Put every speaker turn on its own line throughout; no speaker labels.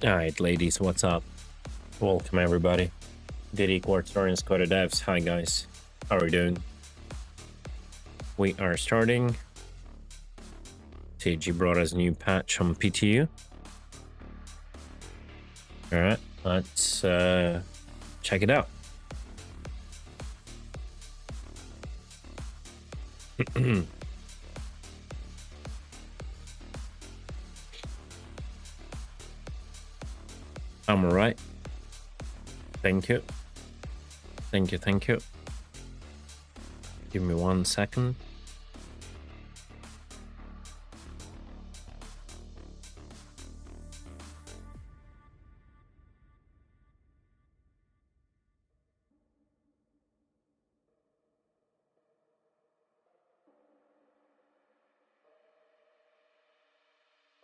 Alright, ladies, what's up? Welcome, everybody. Diddy Quartz Coda Devs. Hi, guys. How are we doing? We are starting. TG brought us a new patch on PTU. Alright, let's check it out. I'm alright. Thank you. Thank you. Give me 1 second.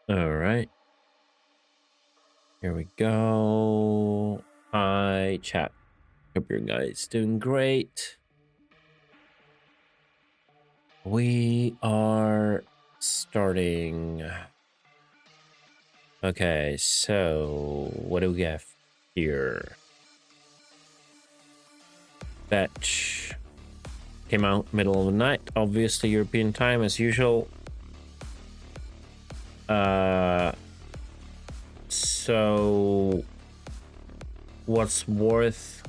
Alright. Here we go. Hi, chat. Hope you guys doing great. We are starting. Okay, so what do we have here? Batch came out middle of the night, obviously European time as usual. So what's worth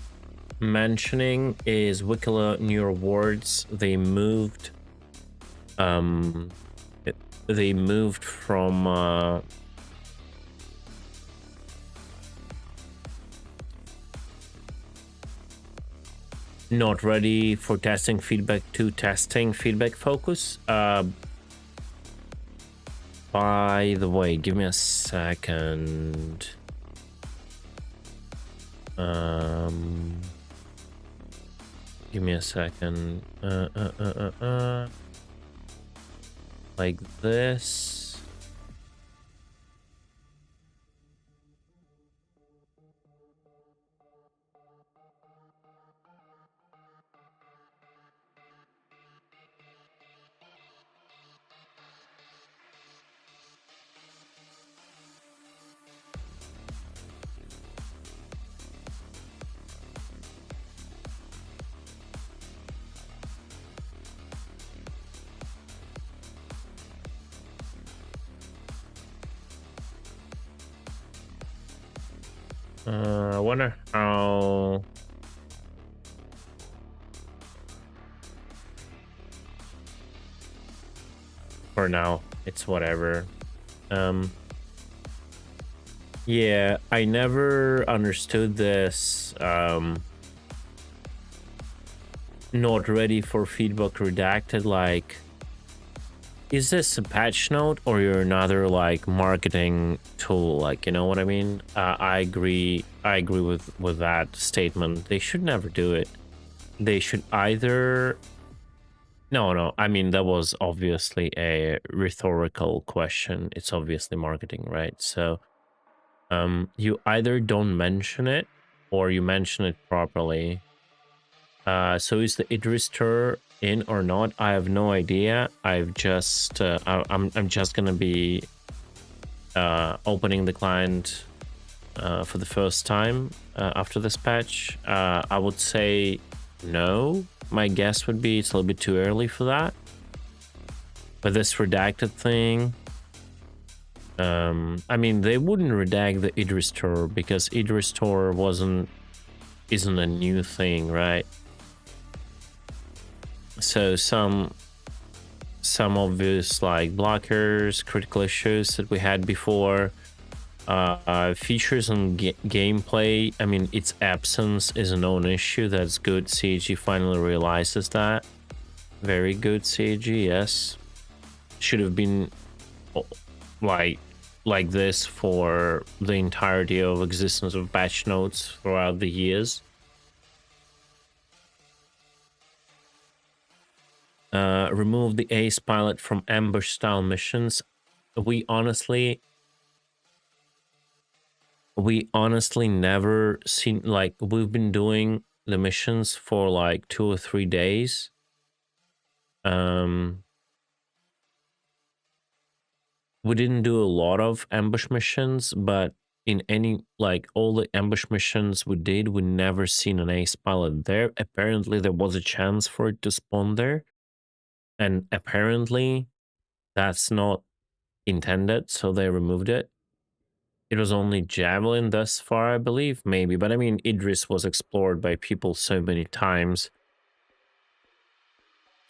mentioning is Wikila new rewards. They moved from not ready for testing feedback to testing feedback focus. By the way, give me a second. Give me a second. Like this. I wonder how. For now, it's whatever. Yeah, I never understood this. Not ready for feedback redacted. Like, is this a patch note or you're another like marketing tool? Like, you know what I mean? I agree with that statement. They should never do it. They should either no, I mean, that was obviously a rhetorical question. It's obviously marketing, right? So you either don't mention it or you mention it properly. So is the Idris tour in or not? I have no idea. I'm just gonna be opening the client for the first time after this patch. I would say no. My guess would be it's a little bit too early for that. But this redacted thing, I mean, they wouldn't redact the Idris tour because Idris tour isn't a new thing, right? So some obvious like blockers, critical issues that we had before, features and gameplay. I mean, its absence is a known issue. That's good. CG finally realizes that. Very good, CG. Yes, should have been like this for the entirety of existence of patch notes throughout the years. Remove the ace pilot from ambush style missions. We honestly never seen, like, we've been doing the missions for like 2 or 3 days. We didn't do a lot of ambush missions, but in any, like, all the ambush missions we did, we never seen an ace pilot there. Apparently there was a chance for it to spawn there, and apparently that's not intended, so they removed it. It was only Javelin thus far, I believe, maybe. But I mean, Idris was explored by people so many times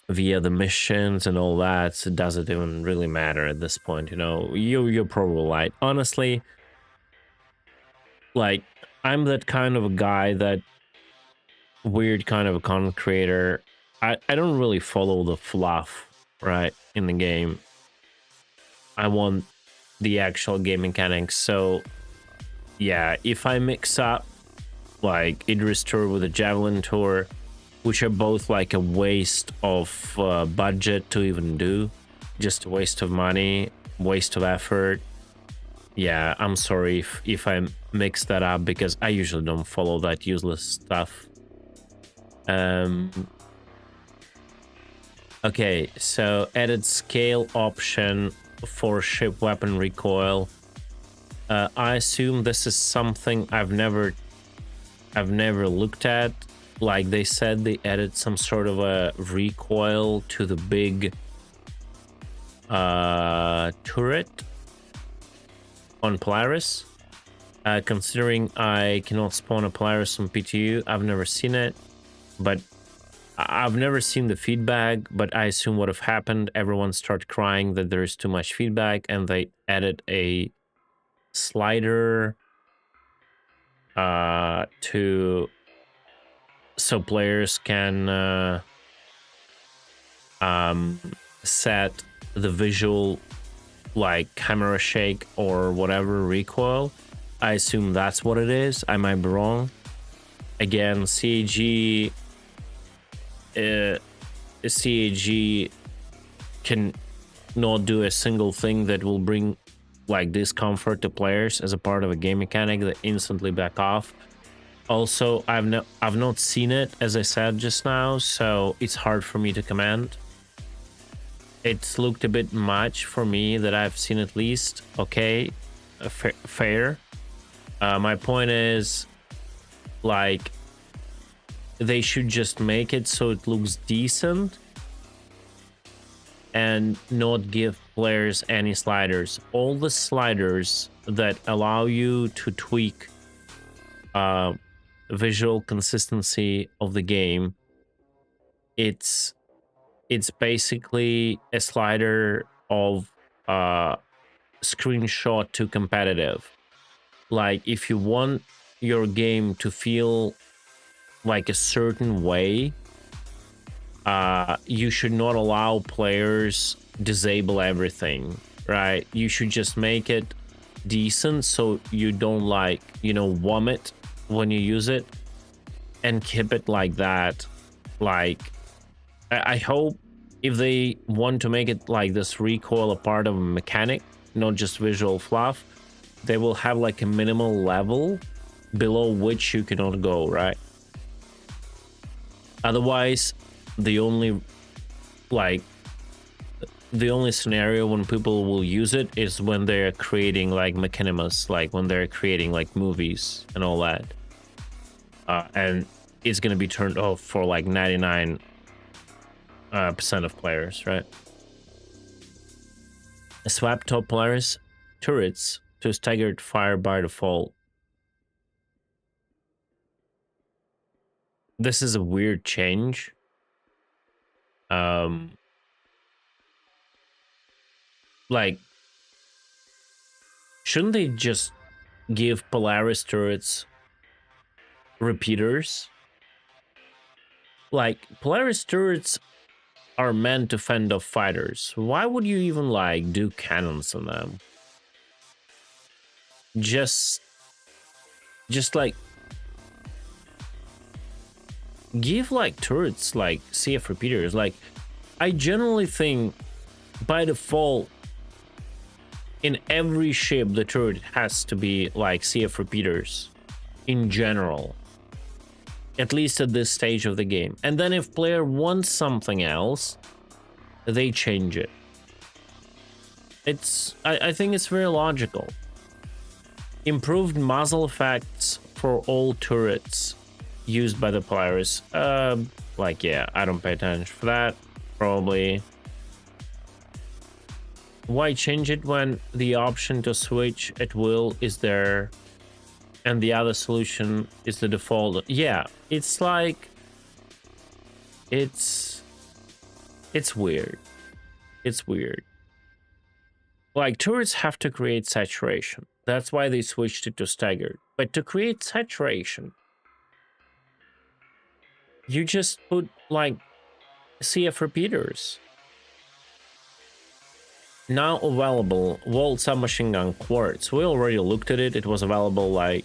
via the missions and all that, so does it even really matter at this point? You know, you're probably right. Honestly, like, I'm that kind of a guy, that weird kind of a content creator. I don't really follow the fluff, right, in the game. I want the actual game mechanics. So yeah, if I mix up like Idris Tour with a Javelin Tour, which are both like a waste of budget to even do, just a waste of money, waste of effort. Yeah, I'm sorry if I mix that up, because I usually don't follow that useless stuff. Okay, so added scale option for ship weapon recoil. I assume this is something I've never looked at. Like they said, they added some sort of a recoil to the big turret on Polaris. Considering I cannot spawn a Polaris on PTU, I've never seen it, but I've never seen the feedback. But I assume what have happened, everyone started crying that there is too much feedback, and they added a slider to so players can set the visual, like camera shake or whatever, recoil. I assume that's what it is. I might be wrong. Again, CAG can not do a single thing that will bring like discomfort to players as a part of a game mechanic. That instantly back off. Also, I've not seen it, as I said just now, so it's hard for me to comment. It's looked a bit much for me that I've seen, at least. Okay, fair. My point is, like, they should just make it so it looks decent and not give players any sliders. All the sliders that allow you to tweak visual consistency of the game, it's basically a slider of screenshot to competitive. Like, if you want your game to feel like a certain way, you should not allow players disable everything, right? You should just make it decent so you don't, like, you know, vomit when you use it, and keep it like that. Like, I hope if they want to make it like this recoil a part of a mechanic, not just visual fluff, they will have like a minimal level below which you cannot go, right? Otherwise, the only scenario when people will use it is when they're creating like machinimas, like when they're creating like movies and all that, and it's gonna be turned off for like 99% of players, right? Swap top Polaris turrets to staggered fire by default. This is a weird change. Like, shouldn't they just give Polaris turrets repeaters? Like, Polaris turrets are meant to fend off fighters. Why would you even like do cannons on them? Just like give like turrets like CF repeaters. Like, I generally think by default in every ship the turret has to be like CF repeaters in general, at least at this stage of the game. And then if player wants something else, they change it. I think it's very logical. Improved muzzle effects for all turrets used by the Polaris. Like, yeah, I don't pay attention for that. Probably. Why change it when the option to switch at will is there and the other solution is the default? Yeah, it's like... It's weird. It's weird. Like, turrets have to create saturation. That's why they switched it to staggered. But to create saturation, you just put, like, CF repeaters. Now available, Volt Submachine Gun Quartz. We already looked at it. It was available, like,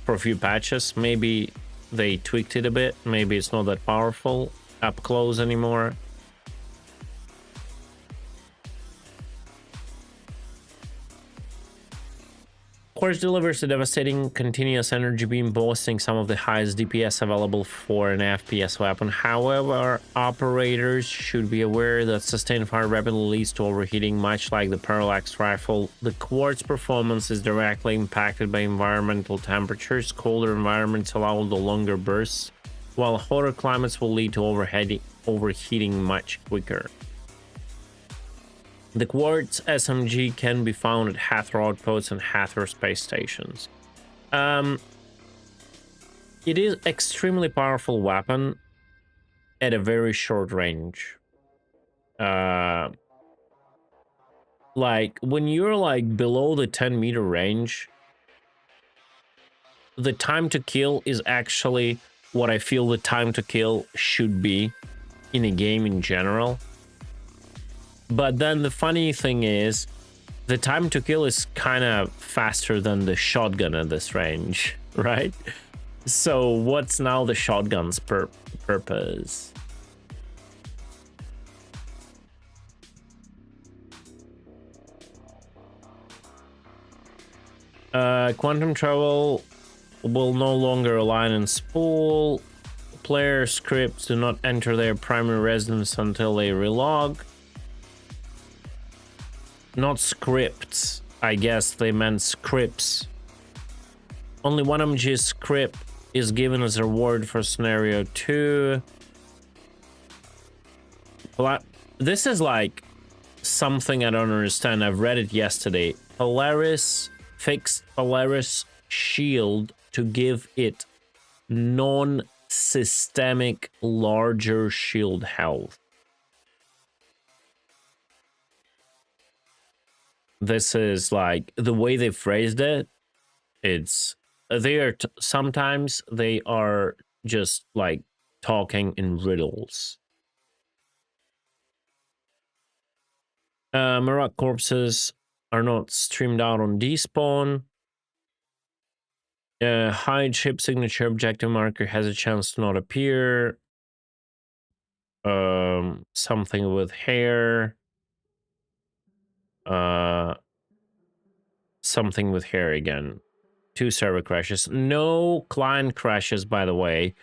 for a few patches. Maybe they tweaked it a bit. Maybe it's not that powerful up close anymore. Quartz delivers a devastating continuous energy beam, boasting some of the highest DPS available for an FPS weapon. However, operators should be aware that sustained fire rapidly leads to overheating, much like the parallax rifle. The Quartz performance is directly impacted by environmental temperatures. Colder environments allow the longer bursts, while hotter climates will lead to overheating much quicker. The Quartz SMG can be found at Hathor outposts and Hathor space stations. It is extremely powerful weapon at a very short range. Like, when you're like below the 10-meter range, the time to kill is actually what I feel the time to kill should be in a game in general. But then the funny thing is, the time to kill is kind of faster than the shotgun at this range, right? So what's now the shotgun's purpose? Quantum travel will no longer align in spool. Player scripts do not enter their primary residence until they relog. Not scripts. I guess they meant scripts. Only one MG script is given as a reward for scenario 2. This is like something I don't understand. I've read it yesterday. Polaris fixed Polaris shield to give it non-systemic larger shield health. This is like the way they phrased it. It's sometimes they are just like talking in riddles. Marak corpses are not streamed out on despawn. Hide ship signature objective marker has a chance to not appear. Something with hair. Something with hair again. 2 server crashes. No client crashes, by the way,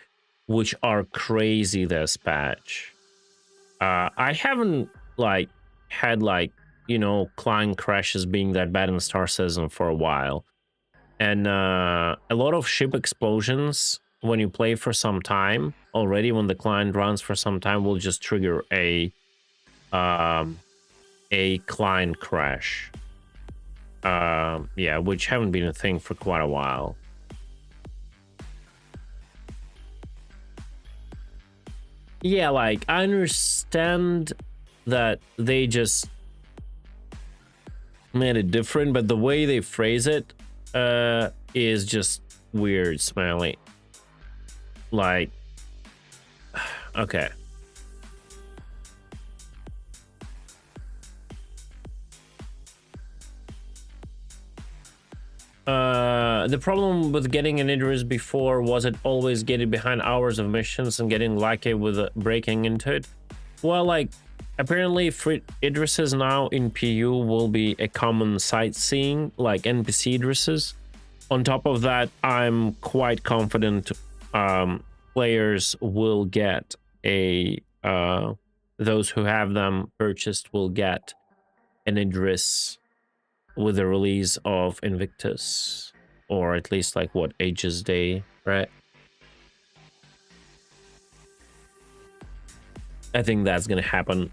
which are crazy this patch. I haven't like had like, you know, client crashes being that bad in Star Citizen for a while. And a lot of ship explosions when you play for some time already, when the client runs for some time, will just trigger a client crash. Yeah, which haven't been a thing for quite a while. Yeah, like, I understand that they just made it different, but the way they phrase it is just weird, Smiley. Like, okay. The problem with getting an Idris before was it always getting behind hours of missions and getting lucky with breaking into it. Well, like, apparently Idrises now in PU will be a common sightseeing, like NPC Idrises. On top of that, I'm quite confident players will get those who have them purchased will get an Idris with the release of Invictus, or at least like what, Aegis Day, right? I think that's gonna happen.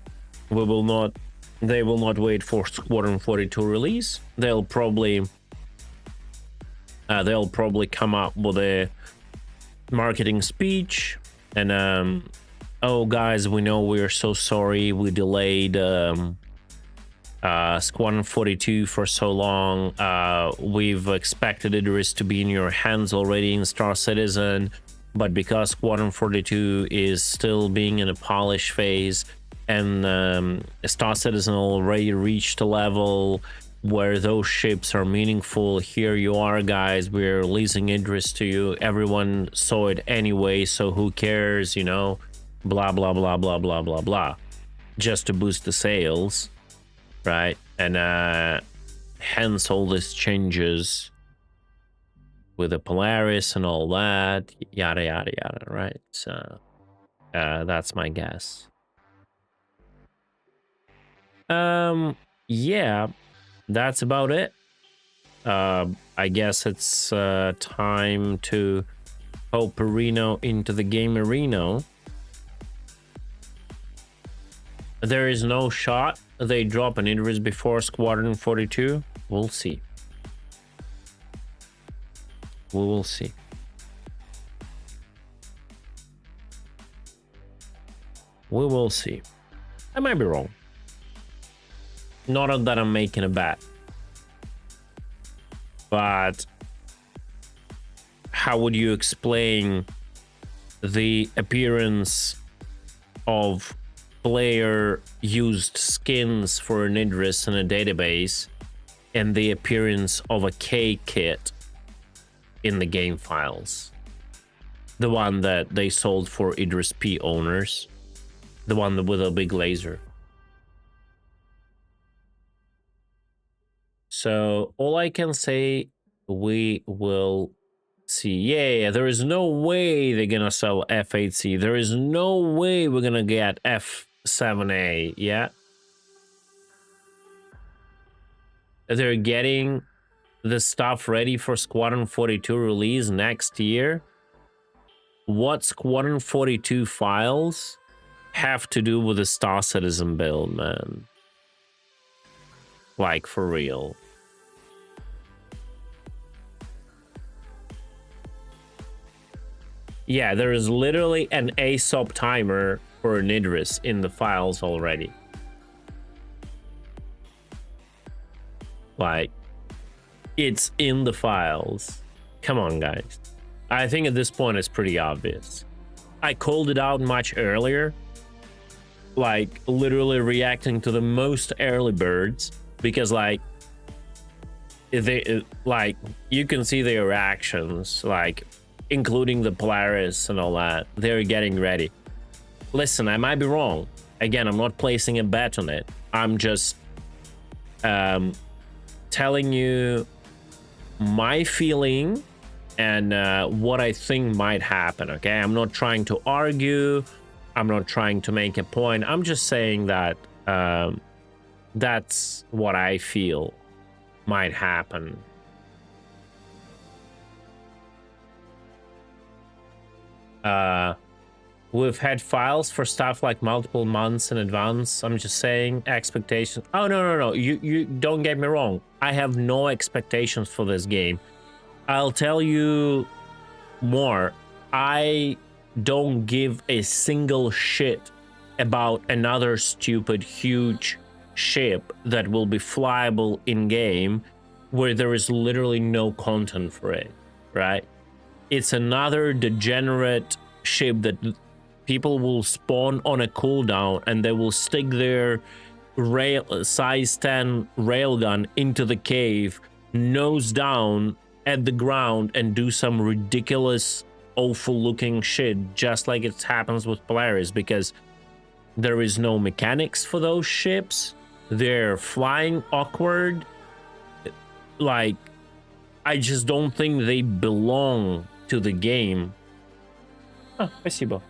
They will not wait for Squadron 42 release. They'll probably come up with a marketing speech and oh guys, we know we're so sorry we delayed Squadron 42 for so long. We've expected Idris to be in your hands already in Star Citizen, but because Squadron 42 is still being in a polish phase and Star Citizen already reached a level where those ships are meaningful, here you are guys, we're releasing Idris to you. Everyone saw it anyway, so who cares, you know, blah blah blah blah blah blah blah, just to boost the sales, right? And hence all these changes with the Polaris and all that, yada yada yada, right? So that's my guess. Yeah, that's about it. I guess it's time to hope Reno into the game arena. There is no shot they drop an Idris before Squadron 42. We'll see. We will see. We will see. I might be wrong. Not that I'm making a bet, but how would you explain the appearance of player used skins for an Idris in a database and the appearance of a K kit in the game files? The one that they sold for Idris P owners, the one with a big laser. So all I can say, we will see. Yeah, there is no way they're gonna sell F8C. There is no way we're gonna get F7A. Yeah, they're getting the stuff ready for Squadron 42 release next year. What Squadron 42 files have to do with the Star Citizen build, man? Like, for real. Yeah, there is literally an ASOP timer for an Idris in the files already. Like, it's in the files. Come on, guys. I think at this point it's pretty obvious. I called it out much earlier, like literally reacting to the most early birds, because like they like you can see their reactions, like including the Polaris and all that. They're getting ready. Listen, I might be wrong. Again, I'm not placing a bet on it. I'm just telling you my feeling and what I think might happen. Okay, I'm not trying to argue, I'm not trying to make a point. I'm just saying that that's what I feel might happen. We've had files for stuff like multiple months in advance. I'm just saying expectations. Oh, no. You don't get me wrong. I have no expectations for this game. I'll tell you more. I don't give a single shit about another stupid huge ship that will be flyable in game where there is literally no content for it, right? It's another degenerate ship that people will spawn on a cooldown and they will stick their size 10 railgun into the cave, nose down at the ground, and do some ridiculous, awful looking shit, just like it happens with Polaris, because there is no mechanics for those ships. They're flying awkward. Like, I just don't think they belong to the game. Oh, спасибо.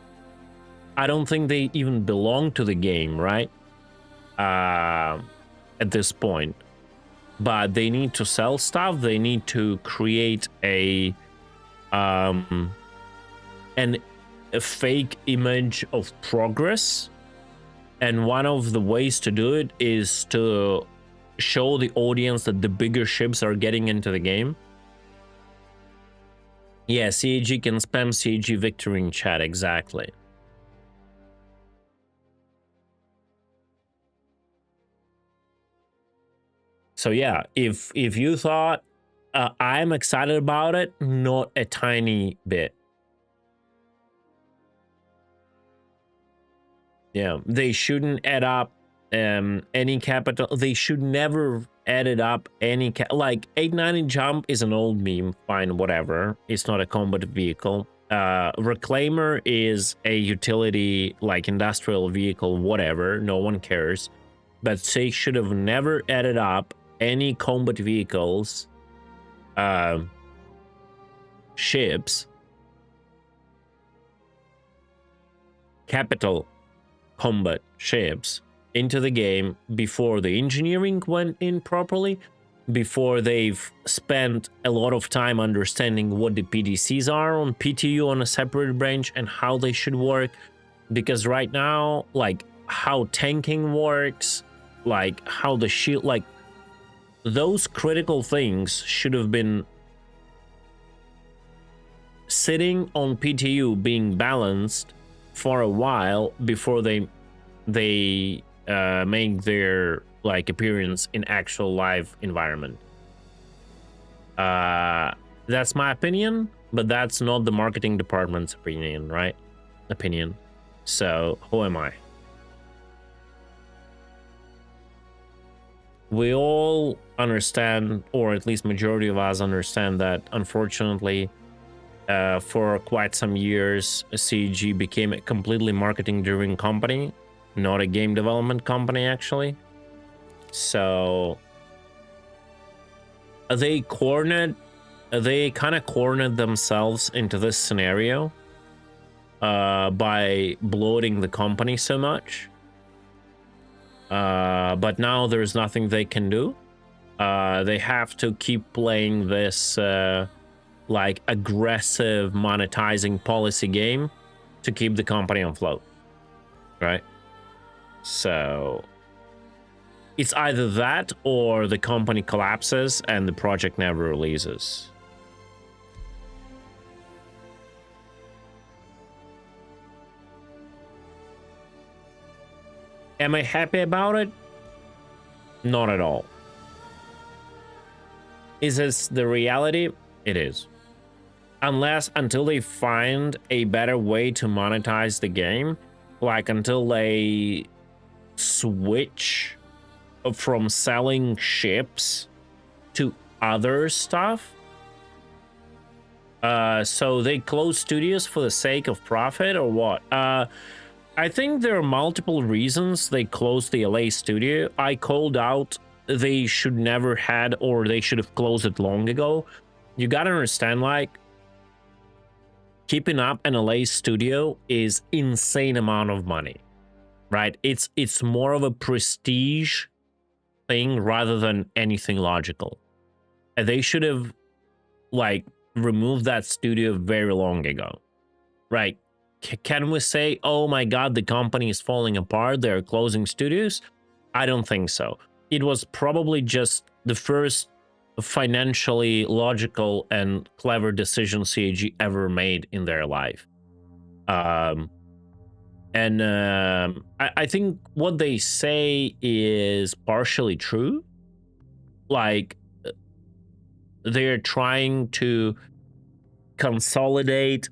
I don't think they even belong to the game, right? At this point. but they need to sell stuff. They need to create a fake image of progress, and one of the ways to do it is to show the audience that the bigger ships are getting into the game. Yeah, CAG can spam CAG victory in chat, exactly. So yeah, if you thought I'm excited about it, not a tiny bit. Yeah, they shouldn't add up any capital. They should never added up any like 890 jump is an old meme. Fine, whatever. It's not a combat vehicle. Reclaimer is a utility, like industrial vehicle, whatever. No one cares. But they should have never added up any combat vehicles, ships, capital combat ships into the game before the engineering went in properly, before they've spent a lot of time understanding what the PDCs are on PTU on a separate branch and how they should work. Because right now, like how tanking works, like how the shield, like those critical things should have been sitting on PTU being balanced for a while before they make their like appearance in actual live environment. That's my opinion, but that's not the marketing department's opinion, right? So who am I? We all understand, or at least majority of us understand, that unfortunately for quite some years CG became a completely marketing driven company, not a game development company actually. So they kind of cornered themselves into this scenario by bloating the company so much. But now there's nothing they can do. They have to keep playing this like aggressive monetizing policy game to keep the company afloat, right? So it's either that or the company collapses and the project never releases. Am I happy about it? Not at all. Is this the reality? It is. Until they find a better way to monetize the game, like until they switch from selling ships to other stuff. So they close studios for the sake of profit or what? I think there are multiple reasons they closed the LA studio. I called out they should never had, or they should have closed it long ago. You gotta understand, like, keeping up an LA studio is insane amount of money, right? It's more of a prestige thing rather than anything logical. And they should have like removed that studio very long ago, right? Can we say, oh my god, the company is falling apart, they're closing studios? I don't think so. It was probably just the first financially logical and clever decision CAG ever made in their life. I think what they say is partially true. Like, they're trying to consolidate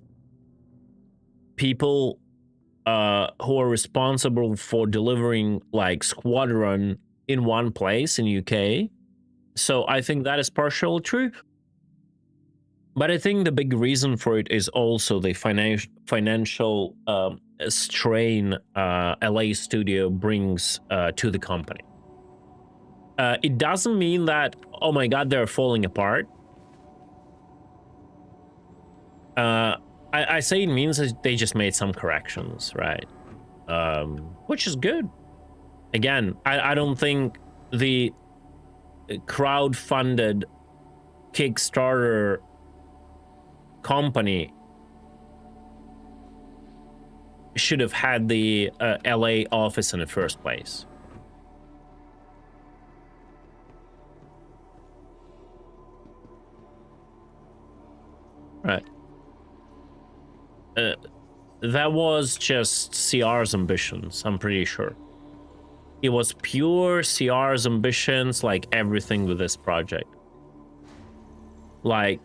people who are responsible for delivering like Squadron in one place in UK. So I think that is partially true. But I think the big reason for it is also the financial strain LA studio brings to the company. It doesn't mean that, oh my god, they're falling apart. I say it means that they just made some corrections, right? Which is good. Again, I don't think the crowd-funded Kickstarter company should have had the LA office in the first place. Right. That was just CR's ambitions, I'm pretty sure. It was pure CR's ambitions, like everything with this project. Like,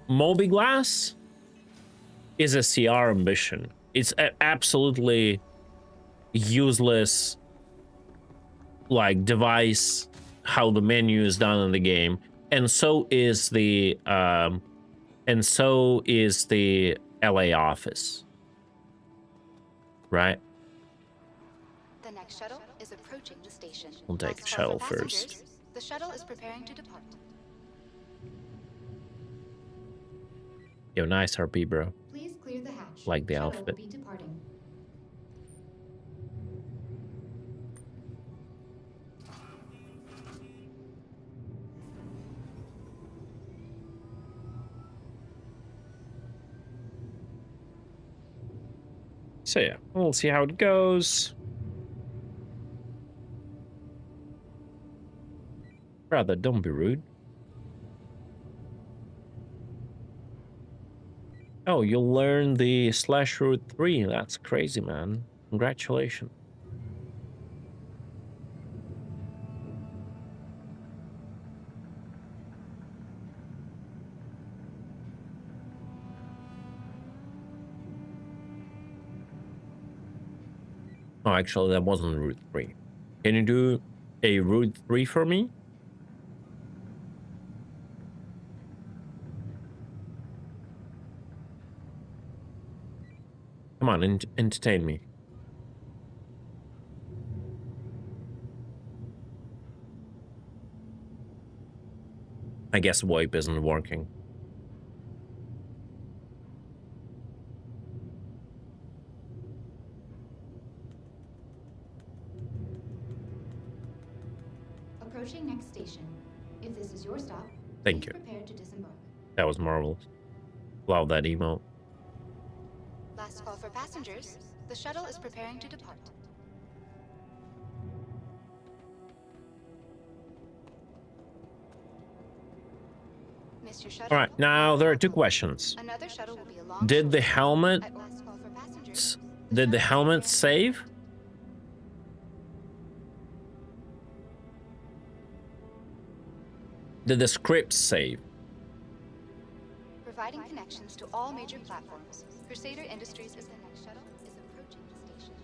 Mobiglass is a CR ambition. It's absolutely useless, like, device, how the menu is done in the game. And so is the LA office. Right?
The next shuttle is approaching the station.
We'll take a shuttle first.
The shuttle is preparing to depart.
Yo, nice RP, bro.
Please clear the hatch.
Like the
Shuttle
outfit.
will be departing.
So yeah, we'll see how it goes. Brother, don't be rude. Oh, you'll learn the slash route 3. That's crazy, man. Congratulations. Oh, actually, that wasn't route 3. Can you do a route 3 for me? Come on, entertain me. I guess VoIP isn't working.
Approaching next station. If this is your stop,
Thank you.
Prepare to disembark.
That was marvelous. Love that emote.
Last call for passengers. The shuttle is preparing to depart. Mr. Shuttle.
All right, now there are two questions.
Another shuttle will be along.
Did the helmet
Last call for passengers.
Did the helmet save? Did the script save?
Providing connections to all major platforms. Crusader Industries is the next shuttle is approaching the station.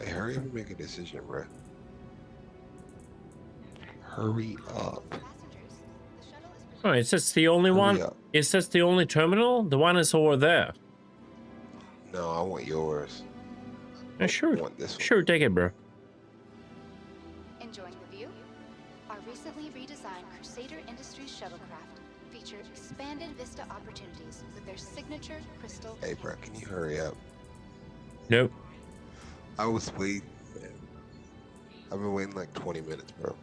Hey, hurry up and make a decision, bro. Hurry up.
Passengers, the shuttle is
Oh, is this the only one?
up.
Is this the only terminal? The one is over there.
No, I want yours.
Yeah, sure.
I want this one.
Sure, take it, bro.
enjoying the view. Our recently redesigned Crusader Industries shuttlecraft feature expanded vista opportunities with their signature crystal.
Hey, bro, can you hurry up?
Nope.
I was waiting, man. I've been waiting like 20 minutes, bro.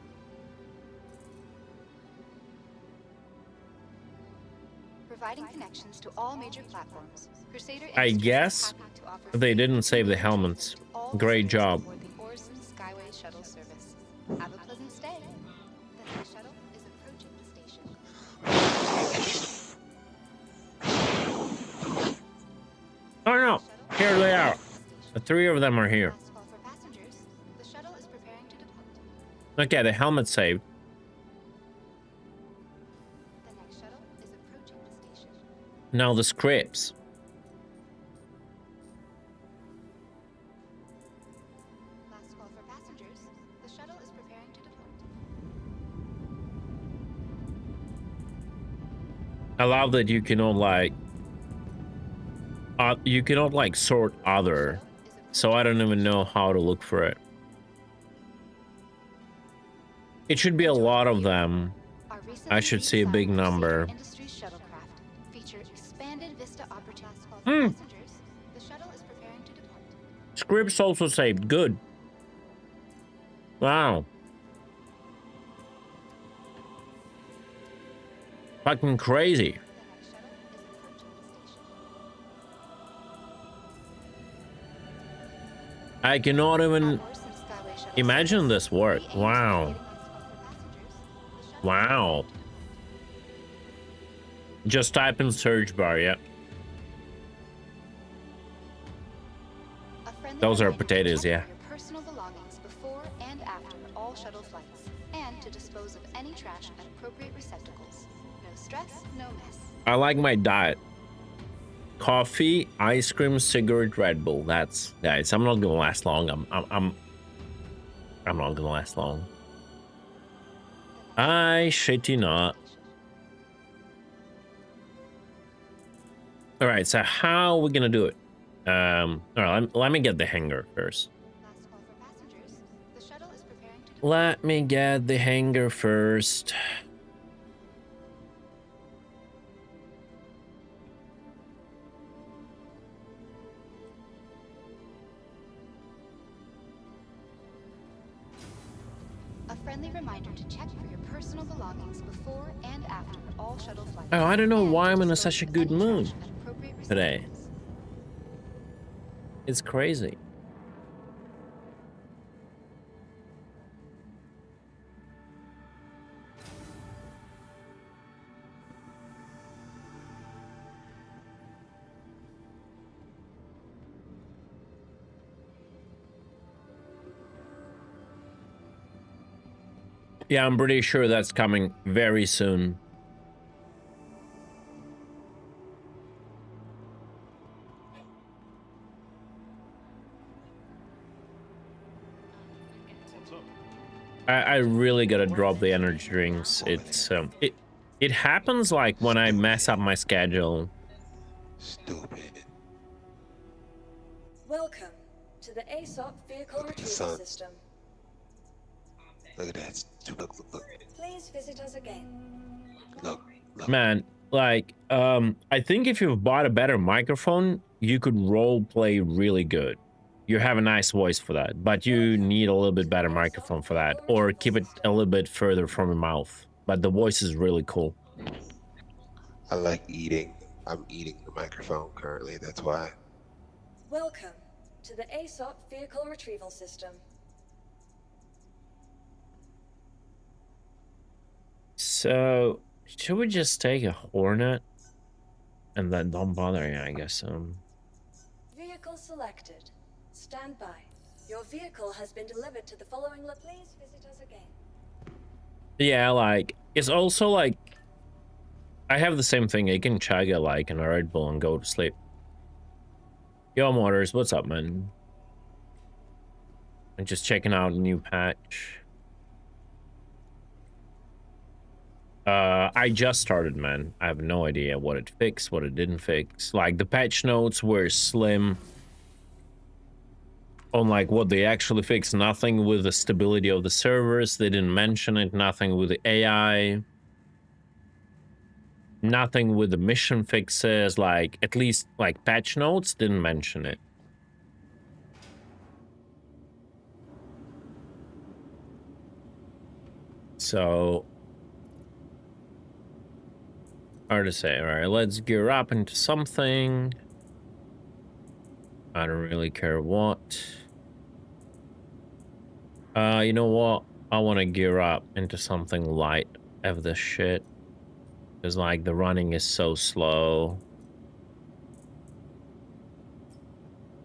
Providing connections to all major platforms. Crusader
I
Industries is
guess
happy to offer
they
free
didn't save the
access
helmets.
to all
Great
passengers
job.
aboard the Orson Skyway shuttle service. Have a pleasant stay. The next shuttle is approaching the station.
Oh no, here they are. The three of them are here.
Last call for passengers. The shuttle is preparing to depart.
Okay, the helmet saved.
The next shuttle is approaching the station.
Now the scripts.
Last call for passengers. The shuttle is preparing to depart.
I love that you cannot like sort other, so I don't even know how to look for it. It should be a lot of them.
Our
I should see a big
recently redesigned
number.
Crusader Industries shuttlecraft feature expanded vista opportunities. Last call for
Hmm.
passengers. The shuttle is preparing to depart.
Scripts also saved. Good. Wow. Fucking crazy.
The next shuttle is approaching the station.
I cannot even
At Orson Skyway Shuttle
imagine
service,
this work.
we aim to
Wow.
be getting next call for passengers. The shuttle
Wow. Just type in search bar, yeah.
A friendly
Those are
reminder to
potatoes,
check
yeah.
Your personal belongings before and after all shuttle flights, and to dispose of any trash at appropriate receptacles. No stress, no mess.
I like my diet. Coffee, ice cream, cigarette, Red Bull. That's guys. I'm not gonna last long. I'm not gonna last long. I shit you not. All right. So how are we gonna do it? All right. Let me get the hanger first.
Last call for passengers. The shuttle is preparing to depart.
Let me get the hanger first.
A friendly reminder to check for your personal belongings before and after all shuttle flights.
Oh, I don't know
and
why
to
I'm in
dispose
such a
of
good
any
mood
trash at appropriate
today.
receptacles.
It's crazy. Yeah, I'm pretty sure that's coming very soon. I really gotta drop the energy drinks. It's it happens like when I mess up my schedule.
Stupid.
Welcome to the ASOP Vehicle
Look at the
Retrieval
sun.
System.
Look at that. Look.
Please visit us again.
Look.
Man, like I think if you've bought a better microphone, you could role play really good. You have a nice voice for that, but you need a little bit better microphone for that, or keep it a little bit further from your mouth. But the voice is really cool.
I like eating. I'm eating the microphone currently. That's why.
Welcome to the ASOP Vehicle Retrieval System.
So should we just take a Hornet and then don't bother? Yeah, I guess.
Vehicle selected. Stand by. Your vehicle has been delivered to the following. Please visit us again.
Yeah, like it's also like I have the same thing. I can chug it like in a Red Bull and go to sleep. Yo, Motors, what's up, man? I'm just checking out a new patch. I just started, man. I have no idea what it fixed, what it didn't fix. Like the patch notes were slim on like what they actually fixed. Nothing with the stability of the servers. They didn't mention it. Nothing with the AI. Nothing with the mission fixes. Like at least like patch notes didn't mention it. So hard to say. All right, let's gear up into something. I don't really care what. You know what? I want to gear up into something light of this shit. Because, like, the running is so slow.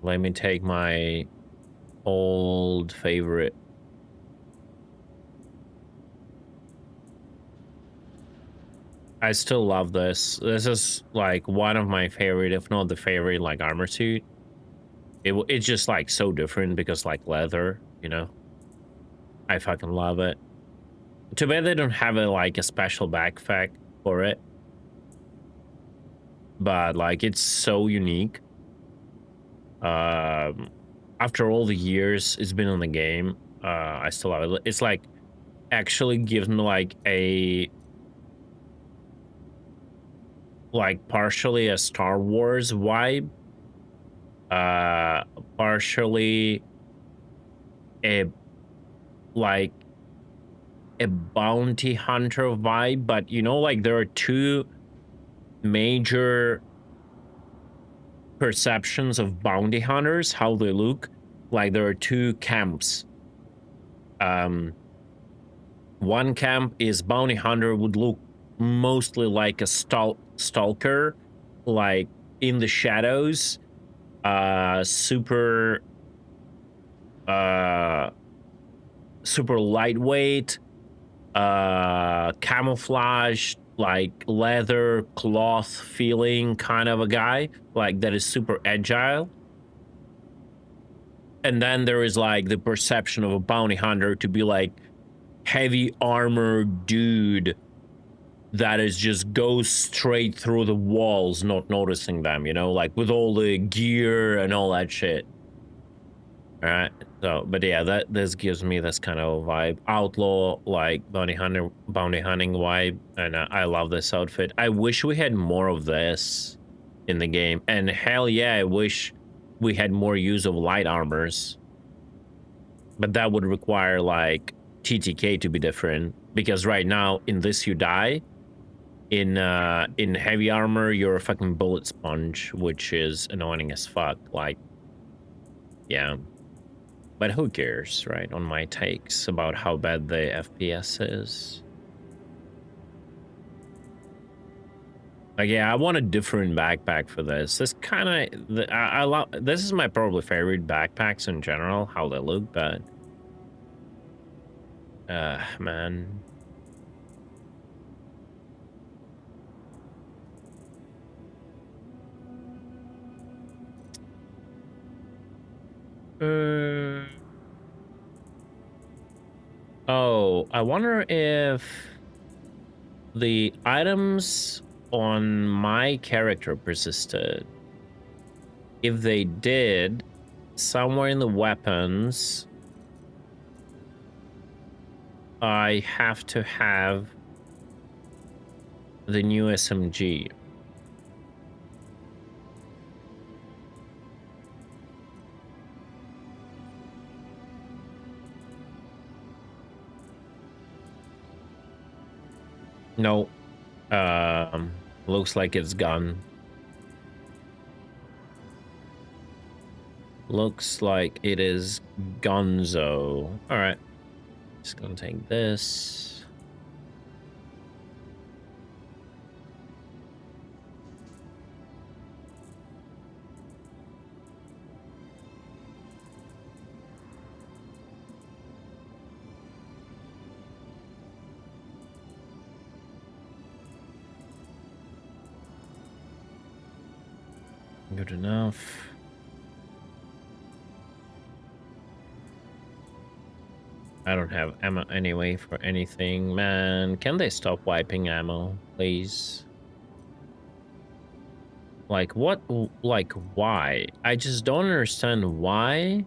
Let me take my old favorite. I still love this. This is, like, one of my favorite, if not the favorite, like, armor suit. It's just, like, so different because, like, leather, you know? I fucking love it. Too bad they don't have a special backpack for it. But like it's so unique. After all the years it's been in the game, I still love it. It's like actually gives me like a partially a Star Wars vibe. Partially a like a bounty hunter vibe, but you know, like there are two major perceptions of bounty hunters, how they look. Like there are two camps. One camp is bounty hunter would look mostly like a stalker, like in the shadows, super lightweight, camouflage, like leather cloth feeling kind of a guy, like that is super agile. And then there is like the perception of a bounty hunter to be like heavy armor dude that is just goes straight through the walls, not noticing them, you know, like with all the gear and all that shit. All right. So, but yeah, this gives me this kind of vibe, outlaw, like bounty hunting vibe, and I love this outfit. I wish we had more of this in the game, and hell yeah, I wish we had more use of light armors. But that would require like TTK to be different, because right now in this you die. In heavy armor you're a fucking bullet sponge, which is annoying as fuck. Like, yeah. But who cares, right? On my takes about how bad the FPS is. Like, yeah, I want a different backpack for this. This kind of, I love, this is my probably favorite backpacks in general, how they look, but man. Oh, I wonder if the items on my character persisted. If they did, somewhere in the weapons, I have to have the new SMG. No. Looks like it's gone. Looks like it is gonzo. All right. Just gonna take this. Good enough. I don't have ammo anyway for anything, man. Can they stop wiping ammo, please? Like, what? Like, why? I just don't understand why.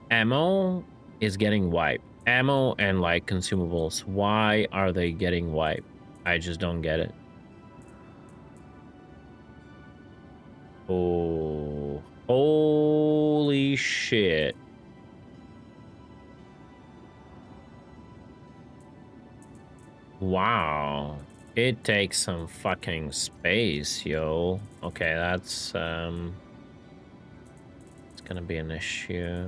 Ammo is getting wiped. Ammo and, like, consumables. Why are they getting wiped? I just don't get it. Oh, holy shit. Wow. It takes some fucking space, yo. Okay, that's, it's gonna be an issue.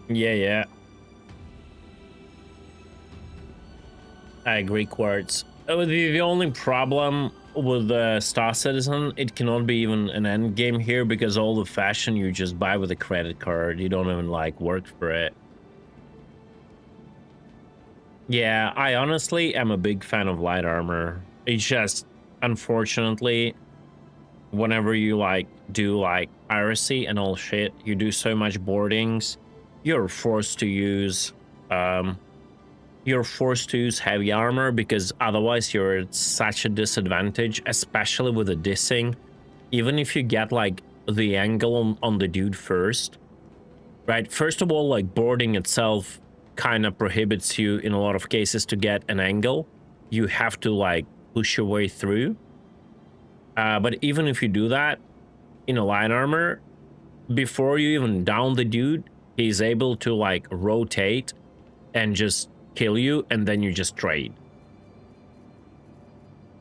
Yeah. I agree, Quartz. The only problem with the Star Citizen, it cannot be even an end game here because all the fashion you just buy with a credit card. You don't even like work for it. Yeah, I honestly am a big fan of light armor. It's just, unfortunately, whenever you like do like piracy and all shit, you do so much boardings, you're forced to use um heavy armor because otherwise you're at such a disadvantage, especially with the dissing. Even if you get like the angle on the dude first, right? First of all, like boarding itself kind of prohibits you in a lot of cases to get an angle. You have to like push your way through. But even if you do that in a light armor, before you even down the dude, he's able to like rotate and just kill you, and then you just trade.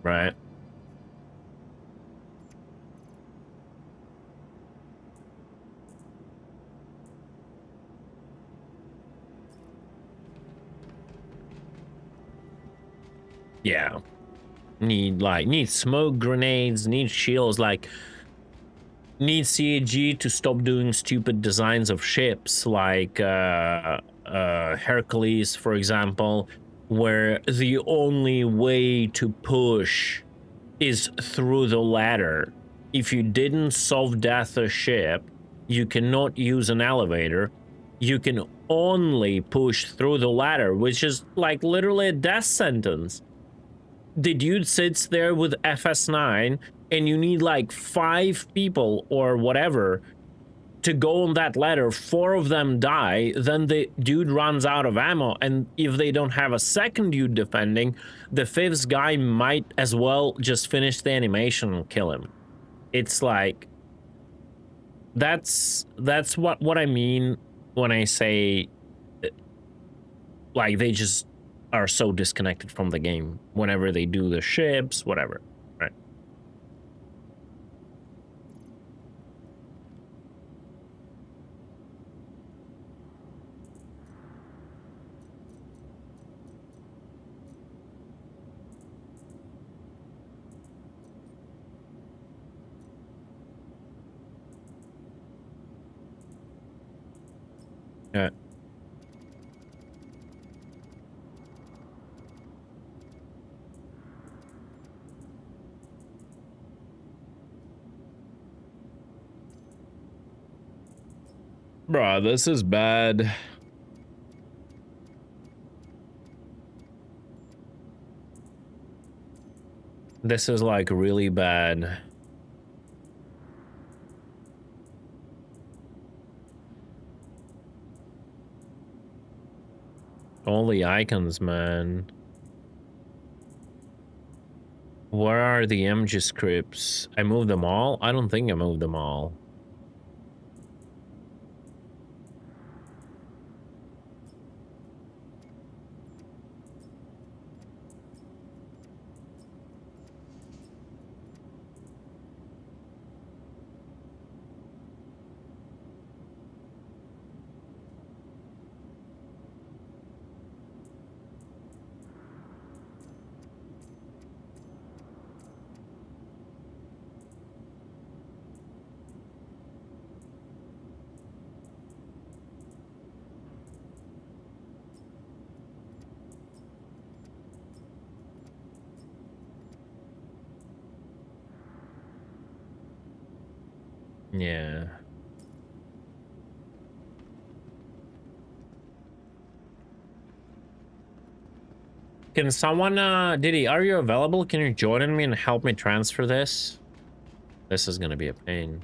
Right? Yeah. Need smoke grenades, need shields, like need CAG to stop doing stupid designs of ships like Hercules, for example, where the only way to push is through the ladder. If you didn't soft death a ship, you cannot use an elevator. You can only push through the ladder, which is like literally a death sentence. The dude sits there with FS9 and you need like 5 people or whatever to go on that ladder. 4 of them die, then the dude runs out of ammo, and if they don't have a second dude defending, the 5th guy might as well just finish the animation and kill him. It's like that's what I mean when I say like they just are so disconnected from the game whenever they do the ships, whatever, right? Yeah. Bruh, this is bad. This is like really bad. All the icons, man. Where are the MG scripts? I moved them all? I don't think I moved them all. Yeah. Can someone, Diddy, are you available? Can you join me and help me transfer this? This is gonna be a pain.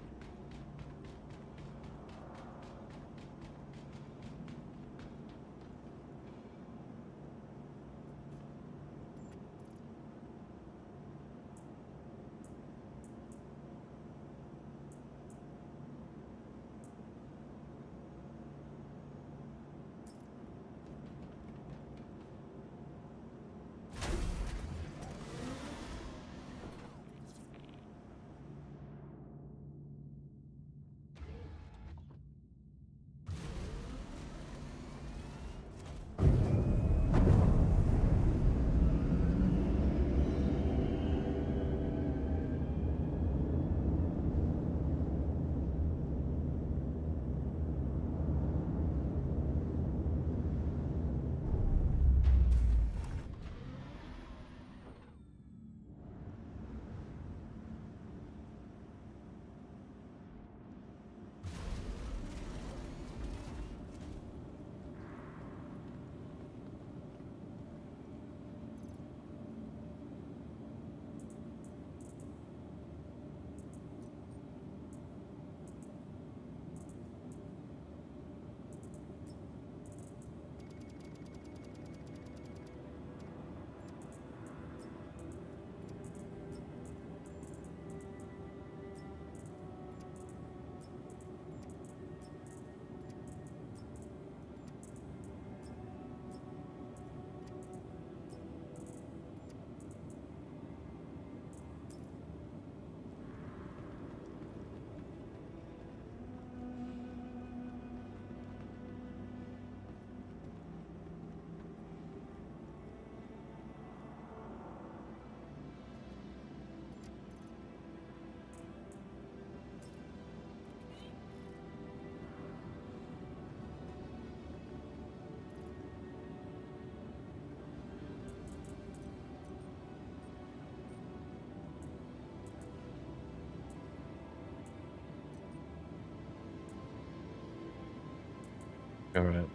All right.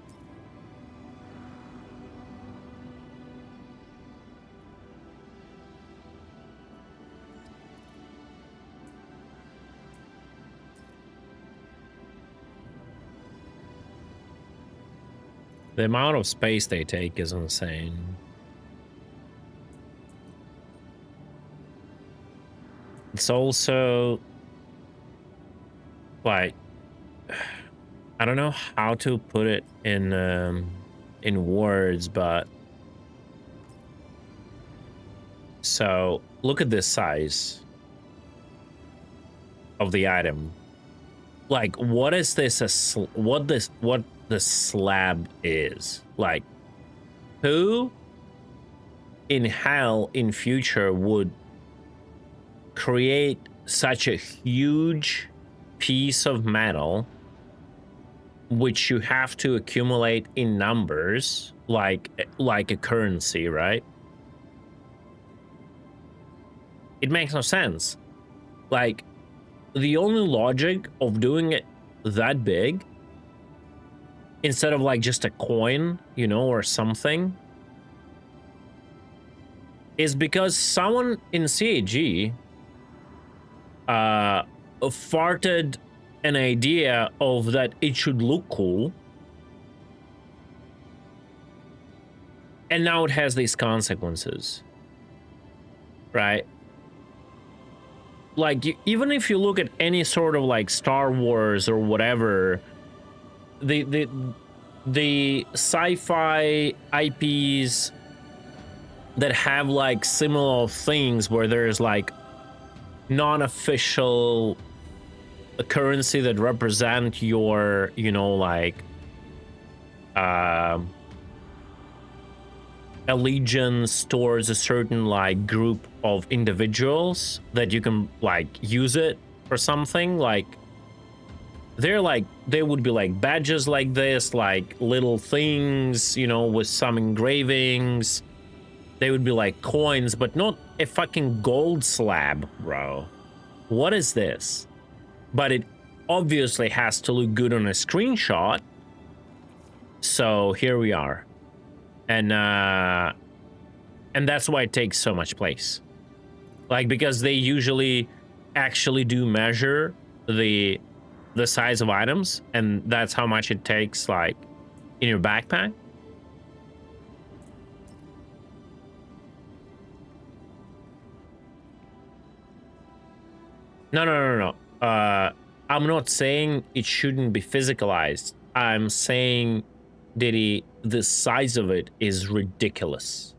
The amount of space they take is insane. It's also like, I don't know how to put it in words, but so look at this size of the item. Like, what is this? What the slab is? Like, who in hell in future would create such a huge piece of metal which you have to accumulate in numbers like a currency, right? It makes no sense. Like, the only logic of doing it that big instead of like just a coin, you know, or something, is because someone in CAG farted an idea of that it should look cool, and now it has these consequences, right? Like, even if you look at any sort of like Star Wars or whatever, the sci-fi IPs that have like similar things where there's like non-official currency that represent your, you know, like allegiance towards a certain like group of individuals that you can like use it for something. Like, they're like, they would be like badges like this, like little things, you know, with some engravings. They would be like coins, but not a fucking gold slab, bro. What is this? But it obviously has to look good on a screenshot. So here we are. And that's why it takes so much place. Like, because they usually actually do measure the size of items, and that's how much it takes, like, in your backpack. No. I'm not saying it shouldn't be physicalized. I'm saying that the size of it is ridiculous,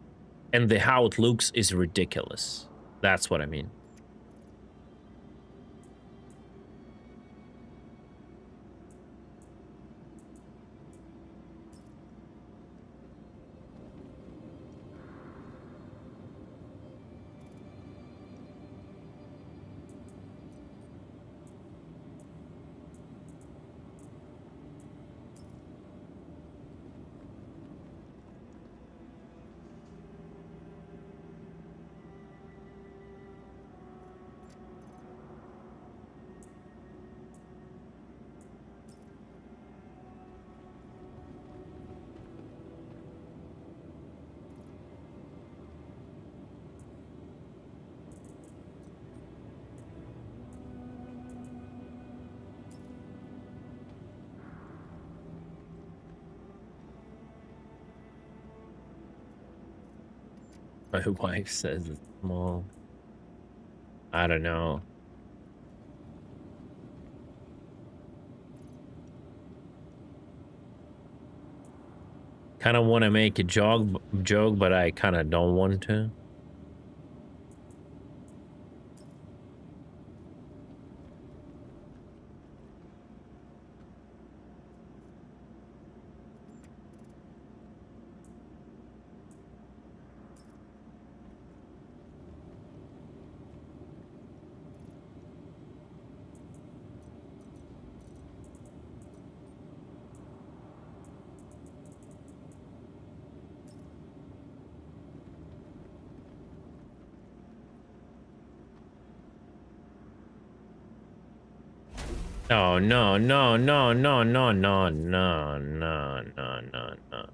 and how it looks is ridiculous. That's what I mean. My wife says it's small. I don't know. Kind of want to make a joke, but I kind of don't want to. Oh no, no, no, no, no, no, no, no, no, no, no.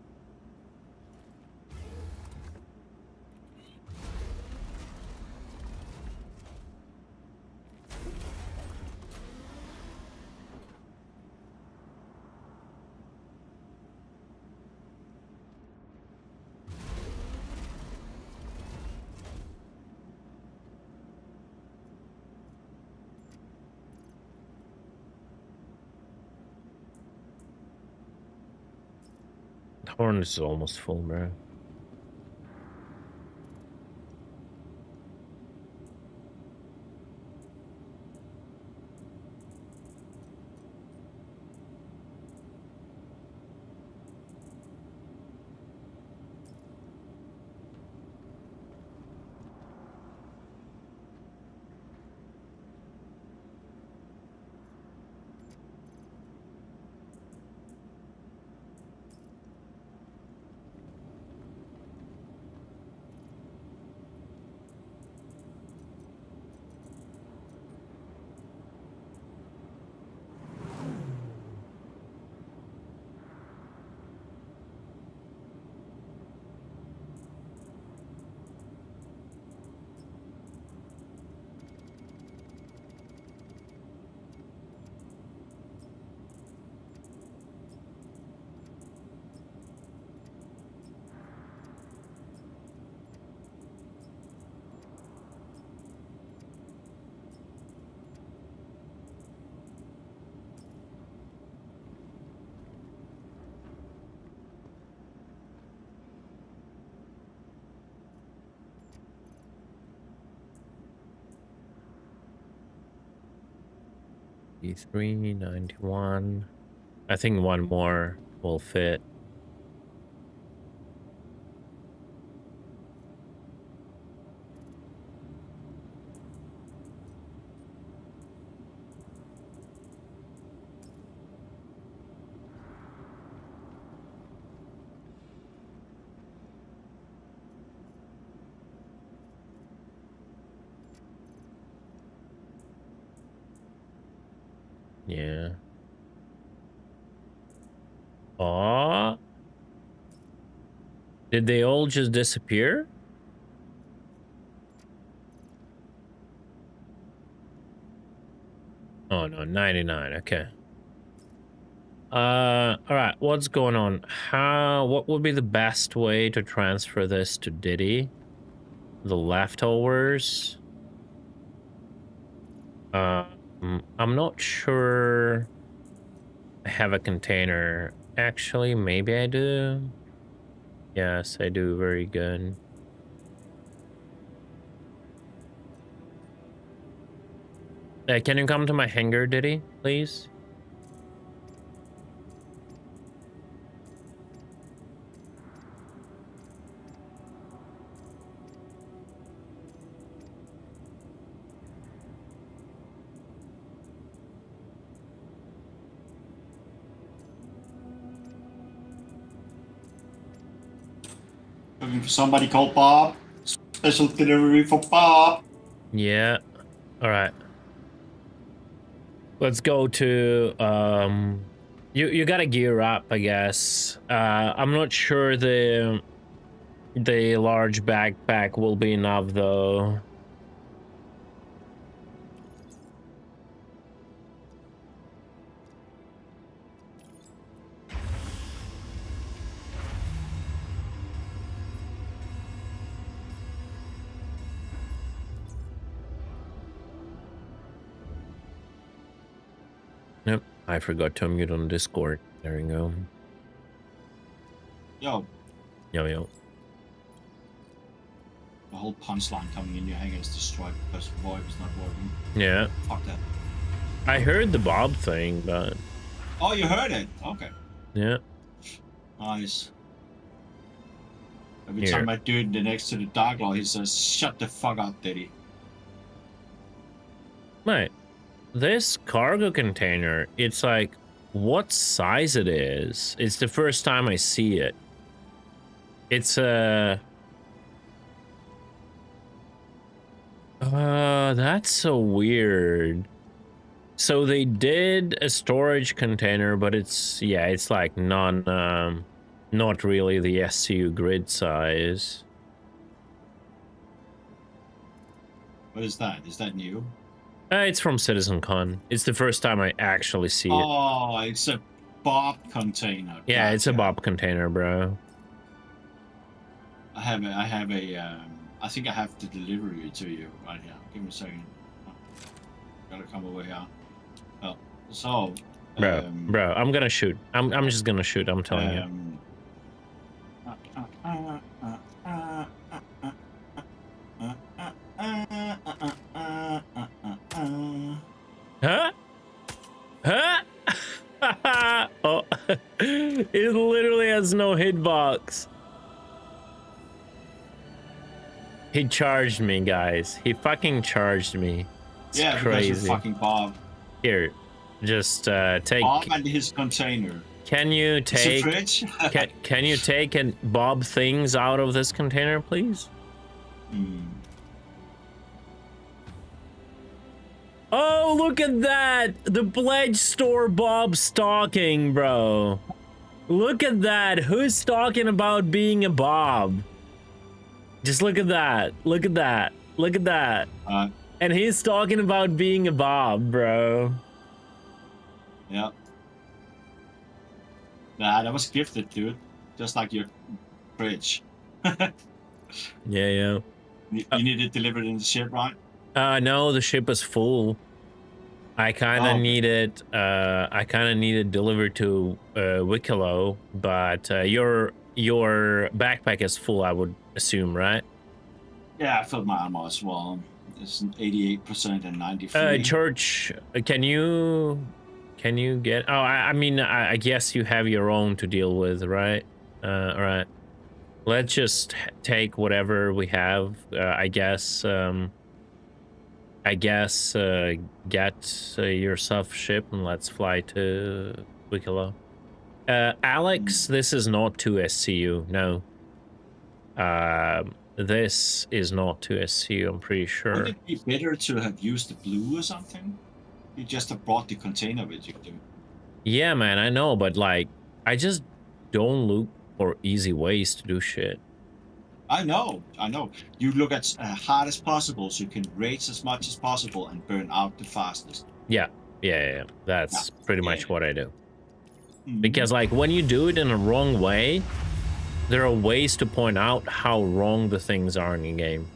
The horn is almost full, bro. E391. I think one more will fit. Yeah. Aw. Did they all just disappear? Oh no, 99. Okay. All right. What's going on? What would be the best way to transfer this to Diddy? The leftovers? I'm not sure I have a container. Actually, maybe I do. Yes, I do. Very good. Can you come to my hangar, Diddy, please?
Looking for somebody called Bob. Special delivery for Bob.
Yeah. All right. Let's go to you gotta gear up, I guess. I'm not sure the large backpack will be enough though. Yep, I forgot to unmute on Discord. There we go.
Yo,
Yo, yo.
the whole punchline coming in your hangar is destroyed because VoIP is not working.
Yeah.
Fuck that.
I heard the Bob thing, but...
Oh, you heard it? Okay.
Yeah.
Nice. Every
Here.
time I do it next to the Dark Law, he says, shut the fuck up, Daddy.
Right. This cargo container, it's like, what size it is? It's the first time I see it. It's that's so weird. So they did a storage container, but it's like not really the SCU grid size.
What is that? Is that new?
It's from CitizenCon. It's the first time I actually see it.
Oh, it's a Bob container.
Yeah,
Gotcha.
it's a Bob container, bro.
I think I have to deliver it to you right here. Give me a second. Gotta come over here. Oh, so.
Bro, I'm gonna shoot. I'm just gonna shoot. I'm telling you. Huh? Huh? Oh, it literally has no hitbox. He charged me, guys. He fucking charged me. It's crazy.
Because you're fucking Bob.
Here, just take.
Bob and his container.
Can you take?
Fridge?
can you take and Bob things out of this container, please? Oh, look at that! The pledge store Bob stalking, bro. Look at that. Who's talking about being a Bob? Just look at that. Look at that. Look at that. And he's talking about being a Bob, bro.
Yeah. Nah, that was gifted, dude. Just like your fridge.
Yeah.
You need it delivered in the ship, right?
No, the ship is full. I kind of need it. I kind of need it delivered to Wicklow, but your backpack is full, I would assume, right?
Yeah, I filled my ammo as well. It's 88% and 93.
Church, can you get? Oh, I mean, I guess you have your own to deal with, right? All right. Let's just take whatever we have. I guess get your stuff shipped and let's fly to Wicklow. Alex, this is not to SCU. No. This is not to SCU. I'm pretty sure.
Would it be better to have used the blue or something? You just have brought the container with you.
Yeah, man, I know, but like, I just don't look for easy ways to do shit.
I know. You look at hard as possible so you can race as much as possible and burn out the fastest.
Yeah. That's pretty much what I do. Because like when you do it in a wrong way, there are ways to point out how wrong the things are in the game.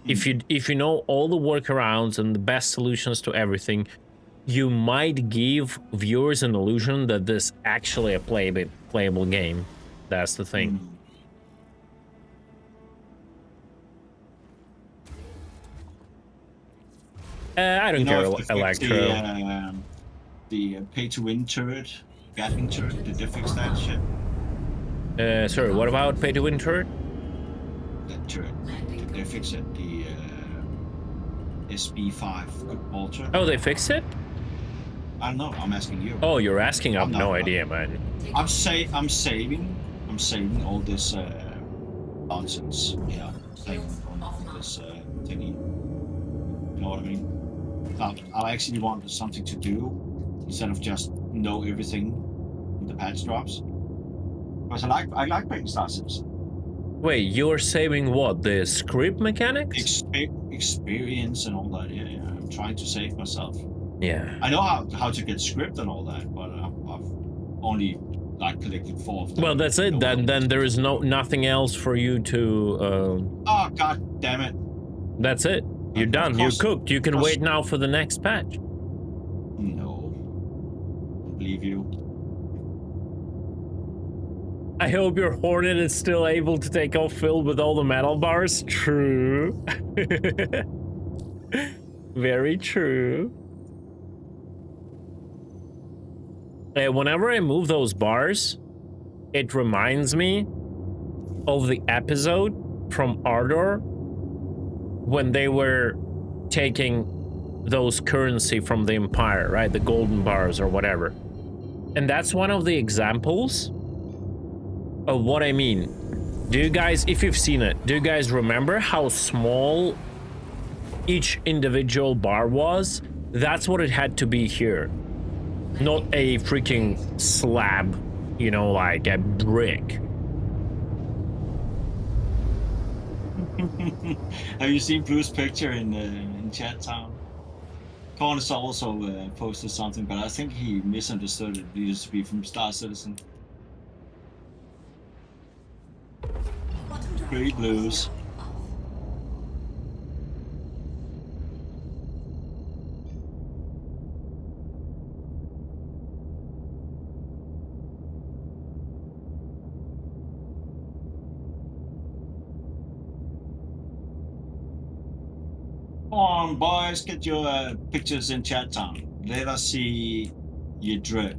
If you know all the workarounds and the best solutions to everything, you might give viewers an illusion that this actually a playable game. That's the thing. I don't care, Electro.
The pay-to-win turret, Gatling turret, did they fix that shit?
Sorry, what about pay-to-win turret?
That turret, did they fix it? The SB5 Ultra?
Oh, they fixed it?
I don't know, I'm asking you.
Oh, you're asking? I have no idea, man.
I'm saving all this nonsense. Yeah, saving on this thingy. You know what I mean? I actually want something to do instead of just know everything when the patch drops. Because I like playing Star Sims.
Wait, you're saving what? The script mechanics?
Experience and all that. Yeah. I'm trying to save myself.
Yeah.
I know how to get script and all that, but I've only like collected 4 of them.
Well, that's it. Then there is nothing else for you to.
Oh god damn it!
That's it. You're done. You're cooked. You can wait now for the next patch.
No. I believe you.
I hope your Hornet is still able to take off filled with all the metal bars. True. Very true. Whenever I move those bars, it reminds me of the episode from Ardor when they were taking those currency from the Empire, right? The golden bars or whatever. And that's one of the examples of what I mean. Do you guys, if you've seen it, do you guys remember how small each individual bar was That's what it had to be here. Not a freaking slab, you know, like a brick.
Have you seen Blue's picture in chat town? Cornus also posted something, but I think he misunderstood it. It used to be from Star Citizen. Great Blues. Come on, boys, get your pictures in chat town. Let us see your drip.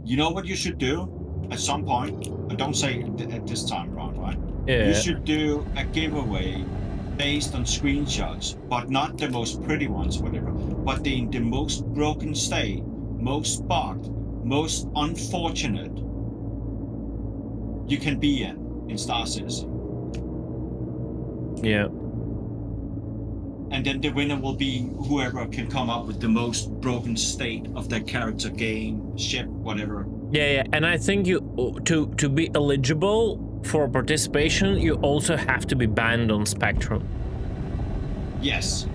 You know what you should do at some point? I don't say at this time around, right?
Yeah.
You should do a giveaway based on screenshots, but not the most pretty ones, whatever, but in the most broken state, most bugged, most unfortunate you can be in Star Citizen.
Yeah.
And then the winner will be whoever can come up with the most broken state of their character, game, ship, whatever.
Yeah, and I think you to be eligible for participation, you also have to be banned on Spectrum.
Yes.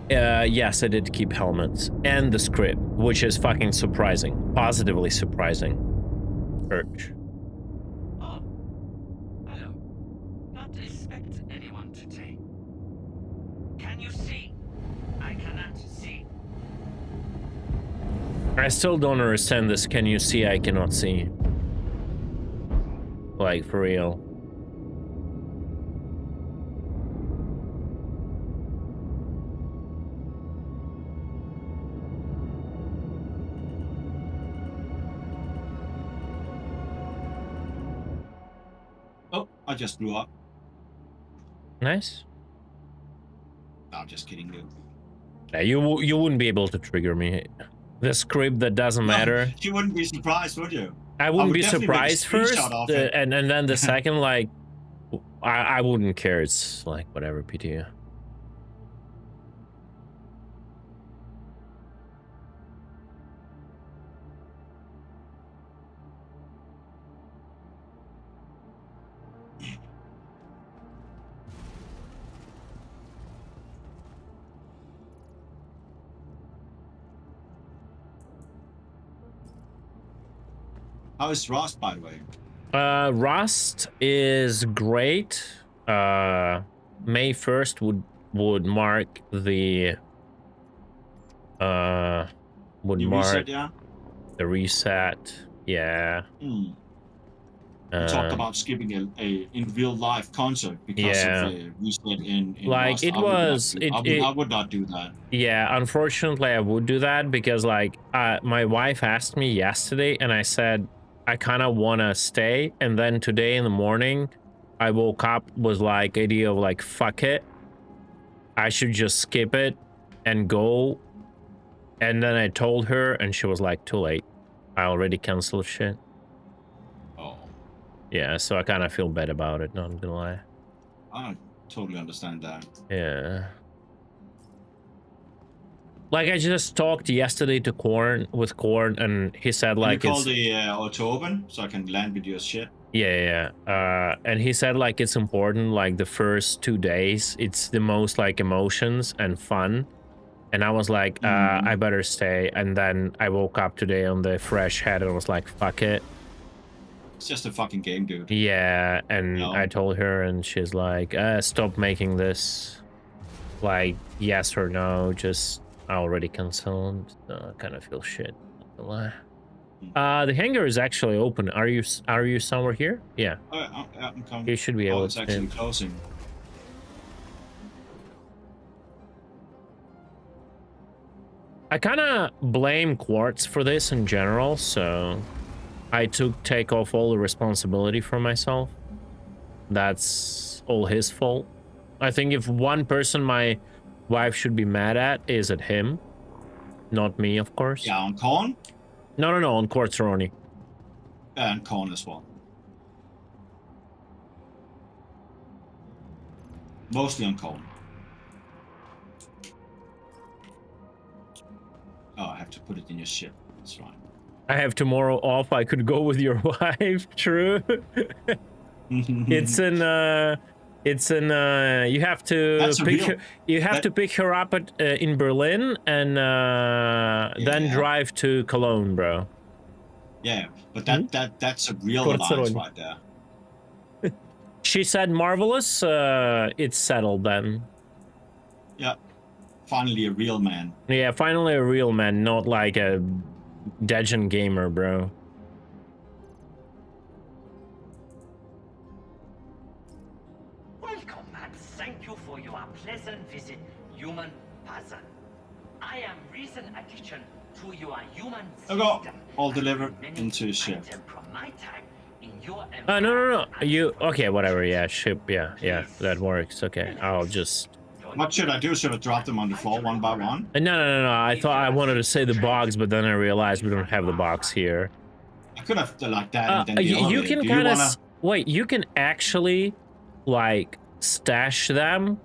Yes, I did keep helmets and the script, which is fucking surprising, positively surprising. Urge.
Oh, I don't not expect anyone to take. Can you see? I cannot see.
I still don't understand this. Can you see? I cannot see. Like, for real.
Oh, I just blew up.
Nice.
No, I'm just kidding, dude.
Yeah, you wouldn't be able to trigger me. The script that doesn't matter.
You wouldn't be surprised, would you?
I wouldn't
would
be
definitely make a
surprised first,
screenshot of it.
and then the second, like, I wouldn't care. It's like whatever, PTU.
How is Rust, by the way?
Rust is great. May 1st would mark the would
You
mark
reset, yeah?
the reset. Yeah.
We talked about skipping a in real life concert because
Yeah.
of the reset in
Like,
Rust.
it was-
I would not do that.
Yeah, unfortunately, I would do that because, like, my wife asked me yesterday, and I said I kind of want to stay. And then today in the morning, I woke up with like idea of like, fuck it, I should just skip it and go. And then I told her, and she was like, too late. I already canceled shit.
Oh,
Yeah, so I kind of feel bad about it. Not gonna lie.
I totally understand that.
Yeah. Like, I just talked yesterday to Korn, and he said, like,
Can you call
it's...
the auto open so I can land with your shit?
Yeah. And he said, like, it's important, like, the first 2 days, it's the most, like, emotions and fun. And I was like, I better stay. And then I woke up today on the fresh head and was like, fuck it.
It's just a fucking game, dude.
Yeah, and
No.
I told her, and she's like, stop making this, like, yes or no, just... I already canceled. I kind of feel shit. Not gonna lie. The hangar is actually open. Are you somewhere here? Yeah.
I'm coming.
You should be able
it's
to.
actually closing.
I kind of blame Quartz for this in general, so I take off all the responsibility from myself. That's all his fault. I think if one person my wife should be mad at is at him, not me, of course.
Yeah, on Corn?
No, on Quartz Ronnie.
And Corn as well. Mostly on coal. Oh, I have to put it in your ship. That's right.
I have tomorrow off. I could go with your wife. True. It's an you have to
That's a
pick
real.
her, you have
that-
to pick her up at in Berlin and then
Yeah.
drive to Cologne, bro.
Yeah, but that's a real alliance
Barcelona.
right there.
She said marvelous. It's settled then.
Yeah. Finally a real man.
Yeah, finally a real man, not like a Dejan gamer, bro.
Welcome and thank you for your pleasant visit, human person. I am reason addition to your human
Okay,
system.
all delivered
Many
into a ship.
items from my time in your
No.
environment
You
are
okay? Whatever. Yeah, ship. Yeah. That works. Okay, I'll just.
What should I do? Should I drop them on the floor one by one?
No. I thought I wanted to say the box, but then I realized we don't have the box here.
I could have done like that and then the
You
elevator.
can
Do
kind
you
of
wanna...
wait. You can actually like stash them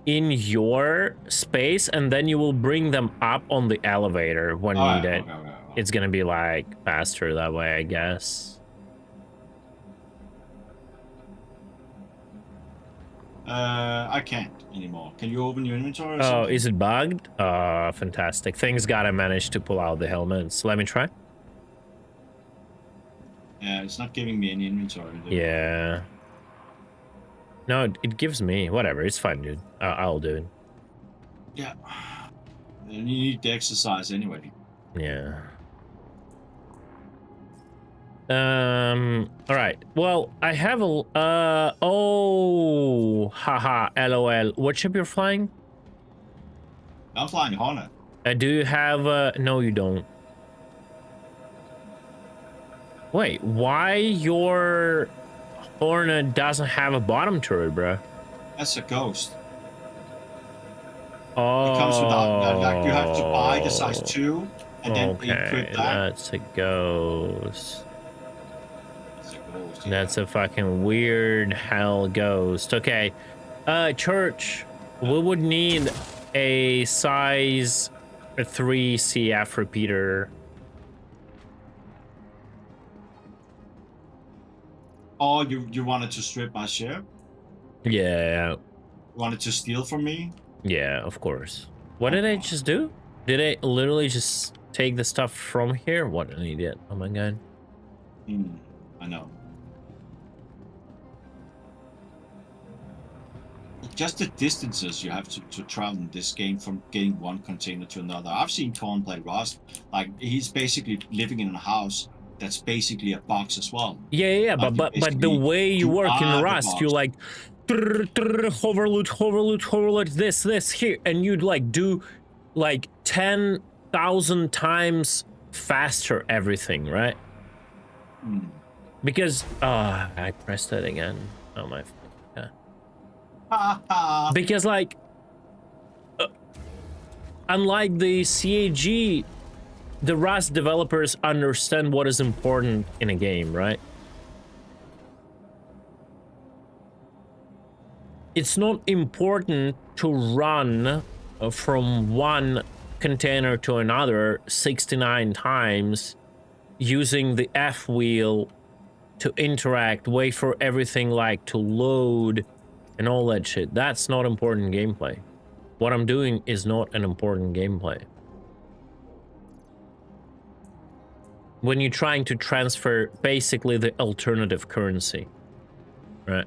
in your space, and then you will bring them up on the elevator when
Alright,
needed.
okay.
It's gonna be like faster that way, I guess.
I can't anymore. Can you open your inventory? Or
Oh,
something?
is it bugged? Fantastic. Things gotta manage to pull out the helmets. Let me try.
Yeah, it's not giving me any inventory. Dude.
Yeah. No, it gives me. Whatever. It's fine, dude. I'll do it.
Yeah. And you need the exercise anyway.
Yeah. All right. Well, I have a. Oh. Haha. LOL. What ship you're flying?
I'm flying Hornet.
Do you have? No, you don't. Wait. Why your Hornet doesn't have a bottom turret, bro?
That's a ghost.
Oh.
It comes without. Like you have to buy the size 2 and then equip that.
That's a ghost.
That's a ghost. Yeah.
That's a fucking weird hell ghost. Okay. Church, we would need a size 3 CF repeater.
Oh, you wanted to strip my ship?
Yeah.
You wanted to steal from me?
Yeah, of course. What did I just do? Did I literally just take the stuff from here? What an idiot. Oh my god.
I know. Just the distances you have to travel in this game from getting one container to another. I've seen Corn play Rust. Like, he's basically living in a house that's basically a box as well.
Yeah,
Like,
but the way you work in Rust, you like hoverloot, this here, and you'd like do like 10,000 times faster everything, right? Because I pressed it again. Oh my. Because like unlike the CAG, the Rust developers understand what is important in a game, right? It's not important to run from one container to another 69 times using the F wheel to interact, wait for everything like to load and all that shit. That's not important gameplay. What I'm doing is not an important gameplay. When you're trying to transfer basically the alternative currency, right?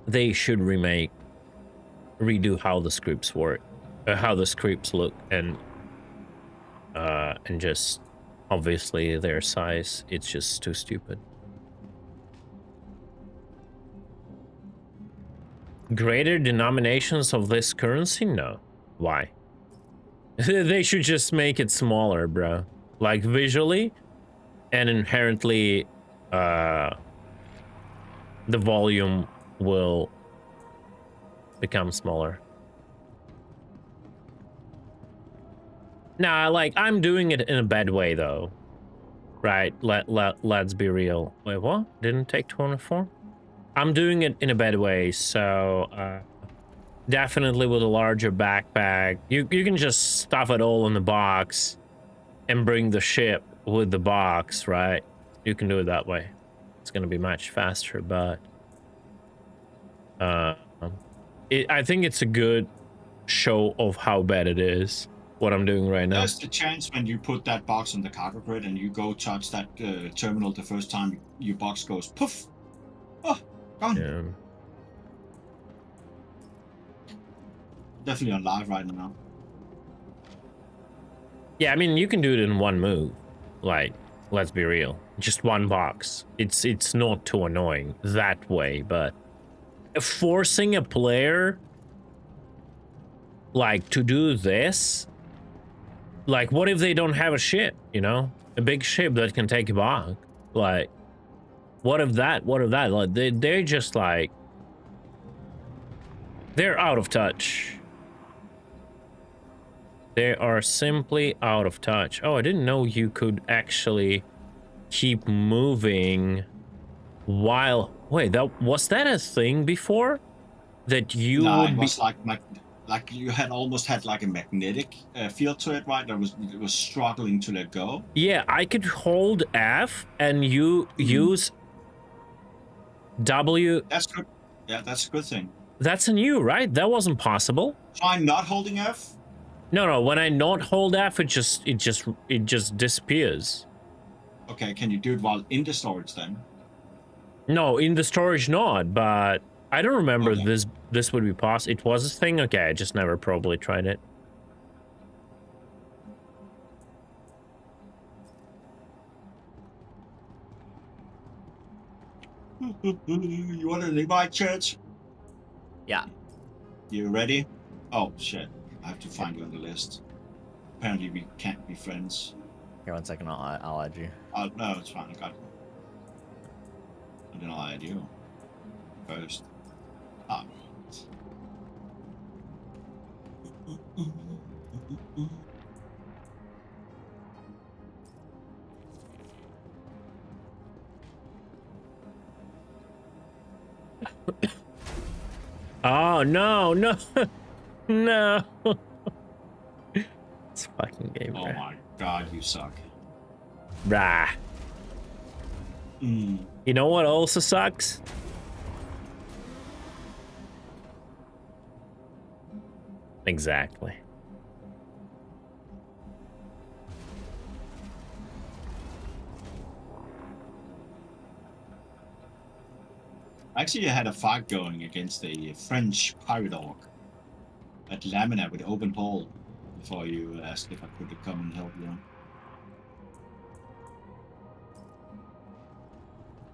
They should redo how the scripts work, how the scripts look, and just obviously their size. It's just too stupid. Greater denominations of this currency? No. Why? They should just make it smaller, bro. Like visually and inherently, the volume will become smaller. Nah, like I'm doing it in a bad way though. Right, let's be real. Wait, what? Didn't take 24? I'm doing it in a bad way, so definitely with a larger backpack. You can just stuff it all in the box and bring the ship with the box, right? You can do it that way. It's gonna be much faster, but I think it's a good show of how bad it is. What I'm doing right now.
There's the chance when you put that box on the cargo grid and you go touch that terminal the first time, your box goes poof. Oh, gone.
Yeah.
Definitely on live right now.
Yeah, I mean, you can do it in one move. Like, let's be real. Just one box. It's not too annoying that way, but forcing a player like to do this, like what if they don't have a ship, you know? A big ship that can take a box. Like, what if that? Like they're just like they're out of touch. They are simply out of touch. Oh, I didn't know you could actually keep moving while... Wait, was that a thing before? That you would
it
be...
was like you had almost had like a magnetic field to it, right? It was struggling to let go.
Yeah, I could hold F and you use W.
That's good. Yeah, that's a good thing.
That's a new, right? That wasn't possible.
Try not holding F.
No, when I not hold F, it just disappears.
Okay, can you do it while in the storage then?
No, in the storage not, but I don't remember
Okay.
this would be possible. It was a thing? Okay, I just never probably tried it.
You want an invite, Church?
Yeah.
You ready? Oh, shit. I have to find you on the list. Apparently we can't be friends.
Here, 1 second. I'll add you.
Oh, no, it's fine. I got it. And then I'll add you first. Ah.
Oh, no. No. It's a fucking game,
Oh
bro.
my god, you suck.
Rah.
Mm.
You know what also sucks? Exactly.
Actually, I had a fight going against a French pirate orc at Lamina with open hole before you asked if I could come and help you.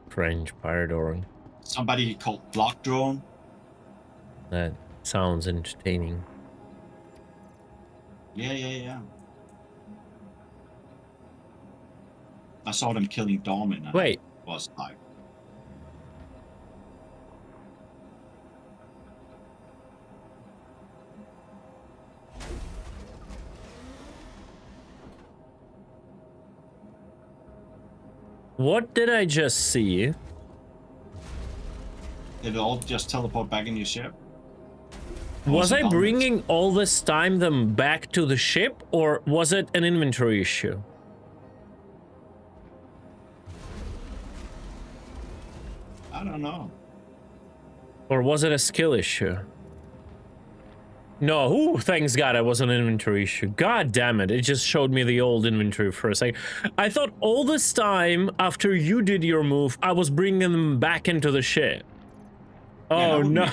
French pirate org.
Somebody called Block Drone.
That sounds entertaining.
Yeah. I saw them killing Dormin.
Wait.
Was like,
What did I just see?
did it all just teleport back in your ship?
Was I
it
bringing all this time them back to the ship, or was it an inventory issue?
I don't know.
Or was it a skill issue? No, ooh, thanks God it was an inventory issue. God damn it, it just showed me the old inventory for a second. I thought all this time, after you did your move, I was bringing them back into the ship.
Yeah,
Oh, no.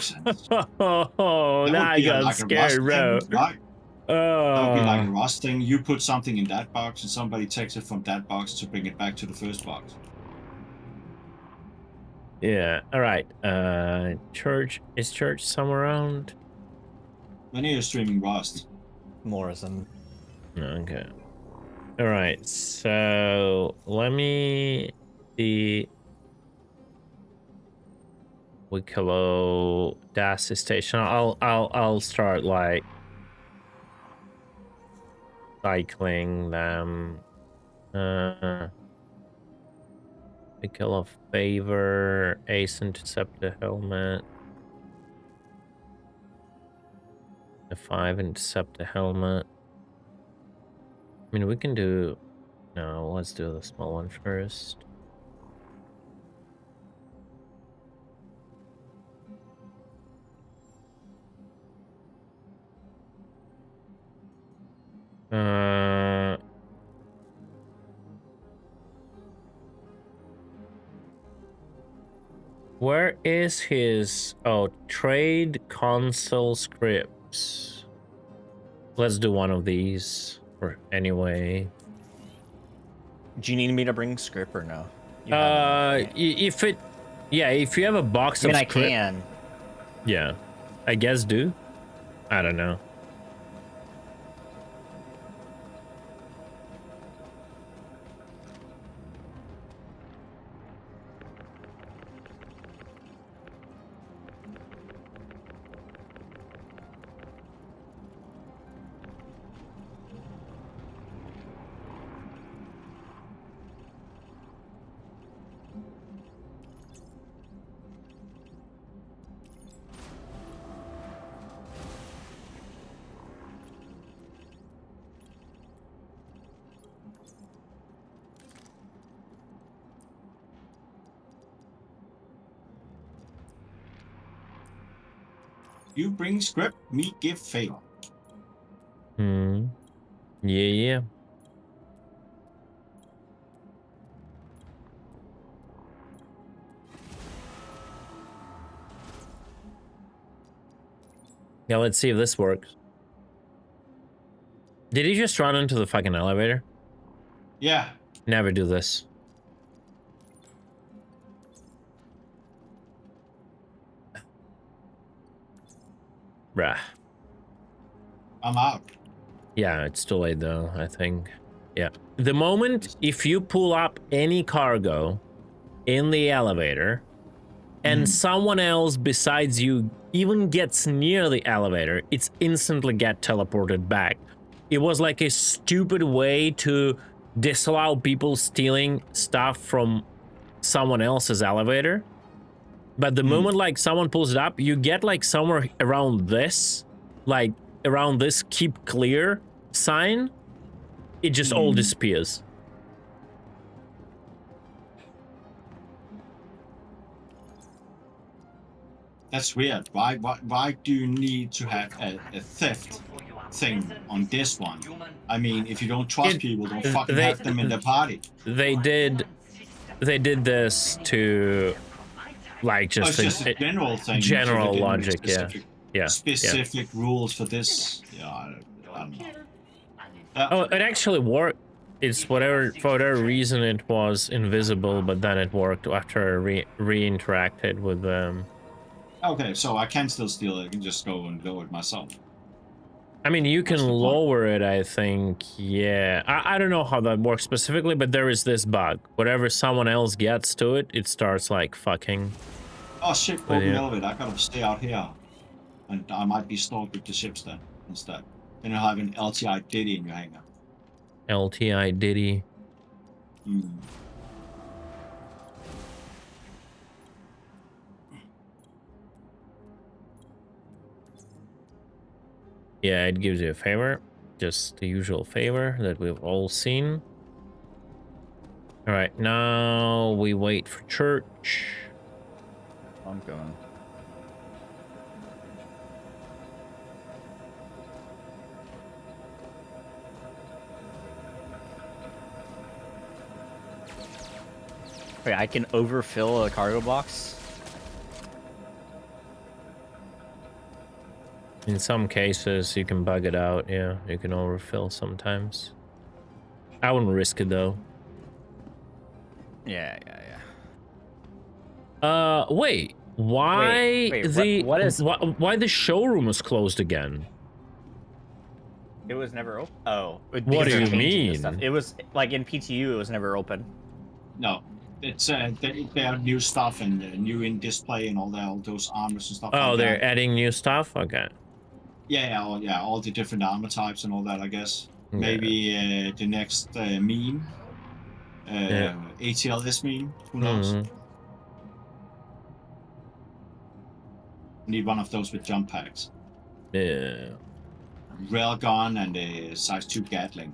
Oh,
That
now
would
I
be
got
like
scared,
a
bro.
rust thing, right? That would be like a
Oh.
rust thing. You put something in that box and somebody takes it from that box to bring it back to the first box.
Yeah, alright. Church, is Church somewhere around?
When are you streaming Rust?
Morrison.
Okay. All right. So let me see. Wicklow Das station. I'll start like cycling them. Wicklow Favor, Ace Interceptor Helmet. The 5 Interceptor Helmet. I mean, we can do... No, let's do the small one first. Where is his... Oh, trade console scripts. Let's do one of these. Or anyway.
Do you need me to bring script or no? You have it, right?
If it... Yeah, if you have a box
I mean,
of
I
script...
can.
Yeah. I guess do. I don't know.
You bring script, me give favor.
Hmm. Yeah. Yeah, let's see if this works. Did he just run into the fucking elevator?
Yeah.
Never do this. Bruh.
I'm out.
Yeah, it's too late though, I think. Yeah. The moment if you pull up any cargo in the elevator and someone else besides you even gets near the elevator, it's instantly get teleported back. It was like a stupid way to disallow people stealing stuff from someone else's elevator. But the moment like someone pulls it up, you get like somewhere around this, like around this keep clear sign, it just all disappears.
That's weird. Why do you need to have a theft thing on this one? I mean, if you don't trust people, don't fucking have them in the party.
They did this to like just,
it's just a general thing.
General logic,
Specific rules for this. Yeah, I don't know.
Oh, it actually worked. It's whatever, for whatever reason it was invisible, but then it worked after I re-interacted with them.
Okay, so I can still steal it. I can just go and do it myself.
I mean, you can lower it, I think. Yeah, I don't know how that works specifically, but there is this bug. Whatever someone else gets to it, it starts like fucking.
Oh shit, open elevator. I gotta stay out here. And I might be stalked with the ships then, instead. Then you'll have an LTI Diddy in your hangar.
LTI Diddy. Yeah, it gives you a favor. Just the usual favor that we've all seen. Alright, now we wait for church.
I'm going. Wait, I can overfill a cargo box?
In some cases, you can bug it out. Yeah, you can overfill sometimes. I wouldn't risk it though.
Yeah.
Wait. Why
wait, what is...
why the showroom is closed again?
It was never open. Oh,
What
because
do
they're
you
changing the
mean?
stuff. It was like in PTU. It was never open.
No, it's there are new stuff and new in display and all that, all those armors and stuff
Oh,
like
they're
that.
adding new stuff? Okay.
Yeah, all the different armor types and all that. I guess
Yeah.
maybe the next meme,
Yeah.
ATLS meme. Who knows?
Mhm.
Need one of those with jump packs,
Yeah.
railgun, and a size 2 Gatling.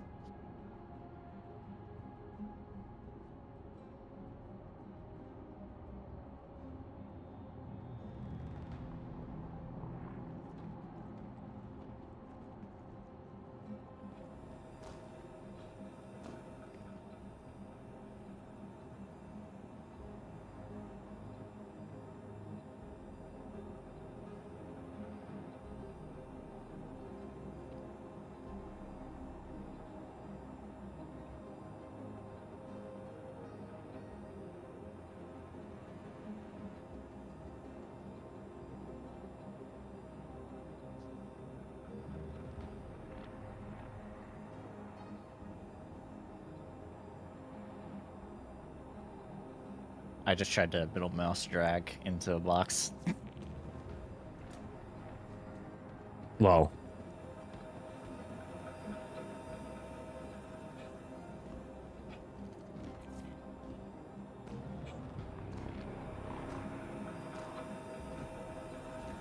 I just tried to middle mouse drag into a box.
Wow.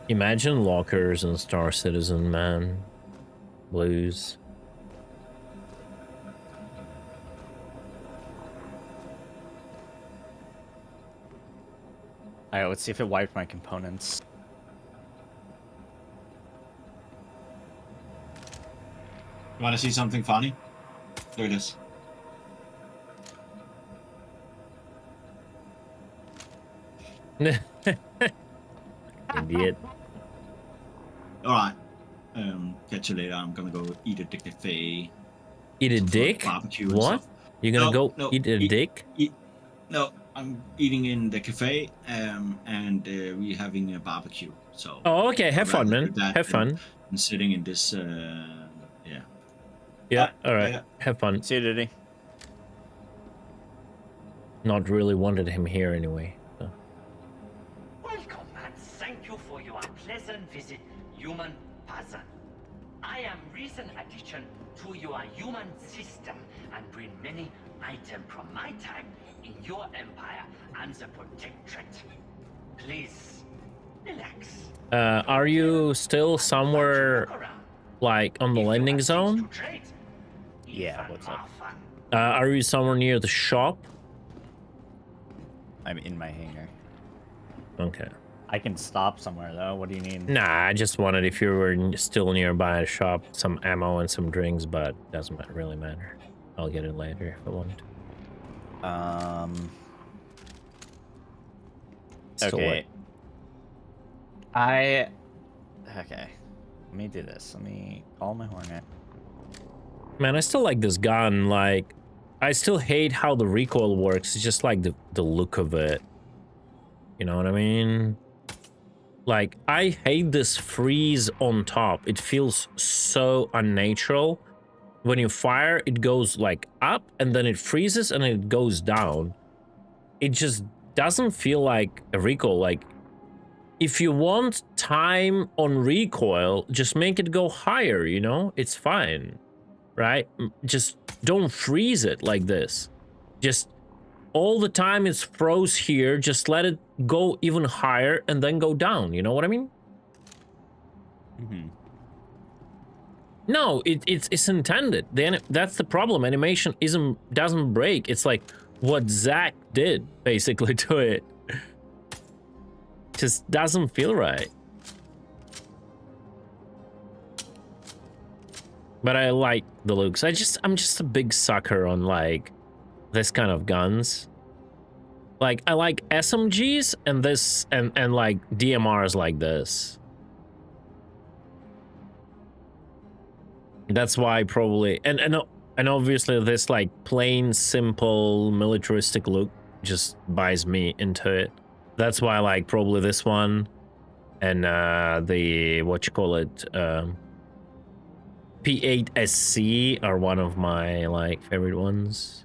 Imagine lockers and Star Citizen, man. Blues.
Alright, let's see if it wiped my components.
You want to see something funny? Look at this.
Idiot.
All right. Catch you later. I'm gonna go eat at the cafe.
Eat a
Some
dick?
barbecue and
What?
stuff.
You're gonna
No,
go
no,
eat a dick?
No, I'm eating in the cafe, and we're having a barbecue. So.
Oh, okay. Have
I'd
fun,
rather
man.
do that
Have fun.
than sitting in this. Yeah.
Yeah. All right.
Yeah.
Have fun.
See you, Diddy.
Not really wanted him here anyway. So.
Welcome and thank you for your pleasant visit, human person. I am recent addition to your human system and bring many items from my time in your empire and the protectorate. Please, relax.
Are you still somewhere
Look around.
like on the
If you
landing
have things
zone?
to trade,
Yeah,
even
what's up?
more fun.
Are you somewhere near the shop?
I'm in my hangar.
Okay.
I can stop somewhere though. What do you need?
Nah, I just wanted if you were still nearby a shop, some ammo and some drinks, but doesn't really matter. I'll get it later if I want. Still
Okay. Okay. Let me do this. Let me call my Hornet.
Man, I still like this gun. Like, I still hate how the recoil works. It's just like the look of it. You know what I mean? Like, I hate this freeze on top. It feels so unnatural. When you fire, it goes like up and then it freezes and it goes down. It just doesn't feel like a recoil. Like, if you want time on recoil, just make it go higher, you know? It's fine, right? Just don't freeze it like this. Just all the time it's froze here, just let it go even higher and then go down, you know what I mean?
Mm-hmm.
No, it's intended. Then that's the problem. Animation doesn't break. It's like what Zach did basically to it. Just doesn't feel right. But I like the looks. I'm just a big sucker on like this kind of guns. Like I like SMGs and this and like DMRs like this. That's why probably and obviously this like plain simple militaristic look just buys me into it. That's why I like probably this one and the what you call it P8SC are one of my like favorite ones.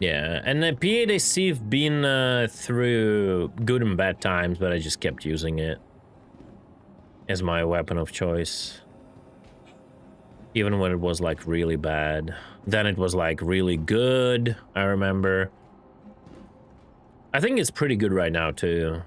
Yeah, and the P8SC have been through good and bad times, but I just kept using it as my weapon of choice. Even when it was like really bad. Then it was like really good, I remember. I think it's pretty good right now too.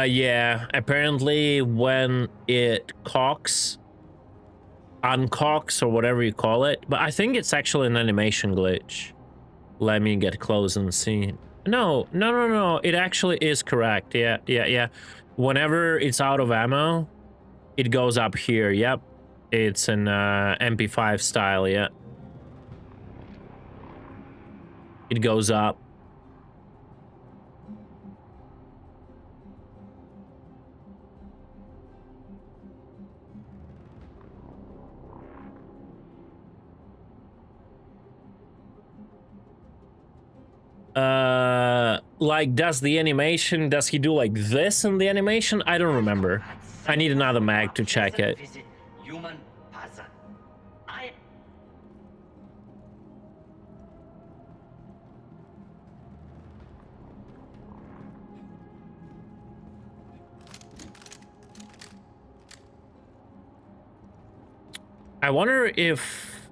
Yeah, apparently when it cocks, uncocks, or whatever you call it, but I think it's actually an animation glitch. Let me get close and see. No, it actually is correct. Yeah. Whenever it's out of ammo, it goes up here. Yep, it's an MP5 style. Yeah, it goes up. Like, does the animation, does he do like this in the animation? I don't remember. I need another mag to check it.
Human Pazan.
I wonder if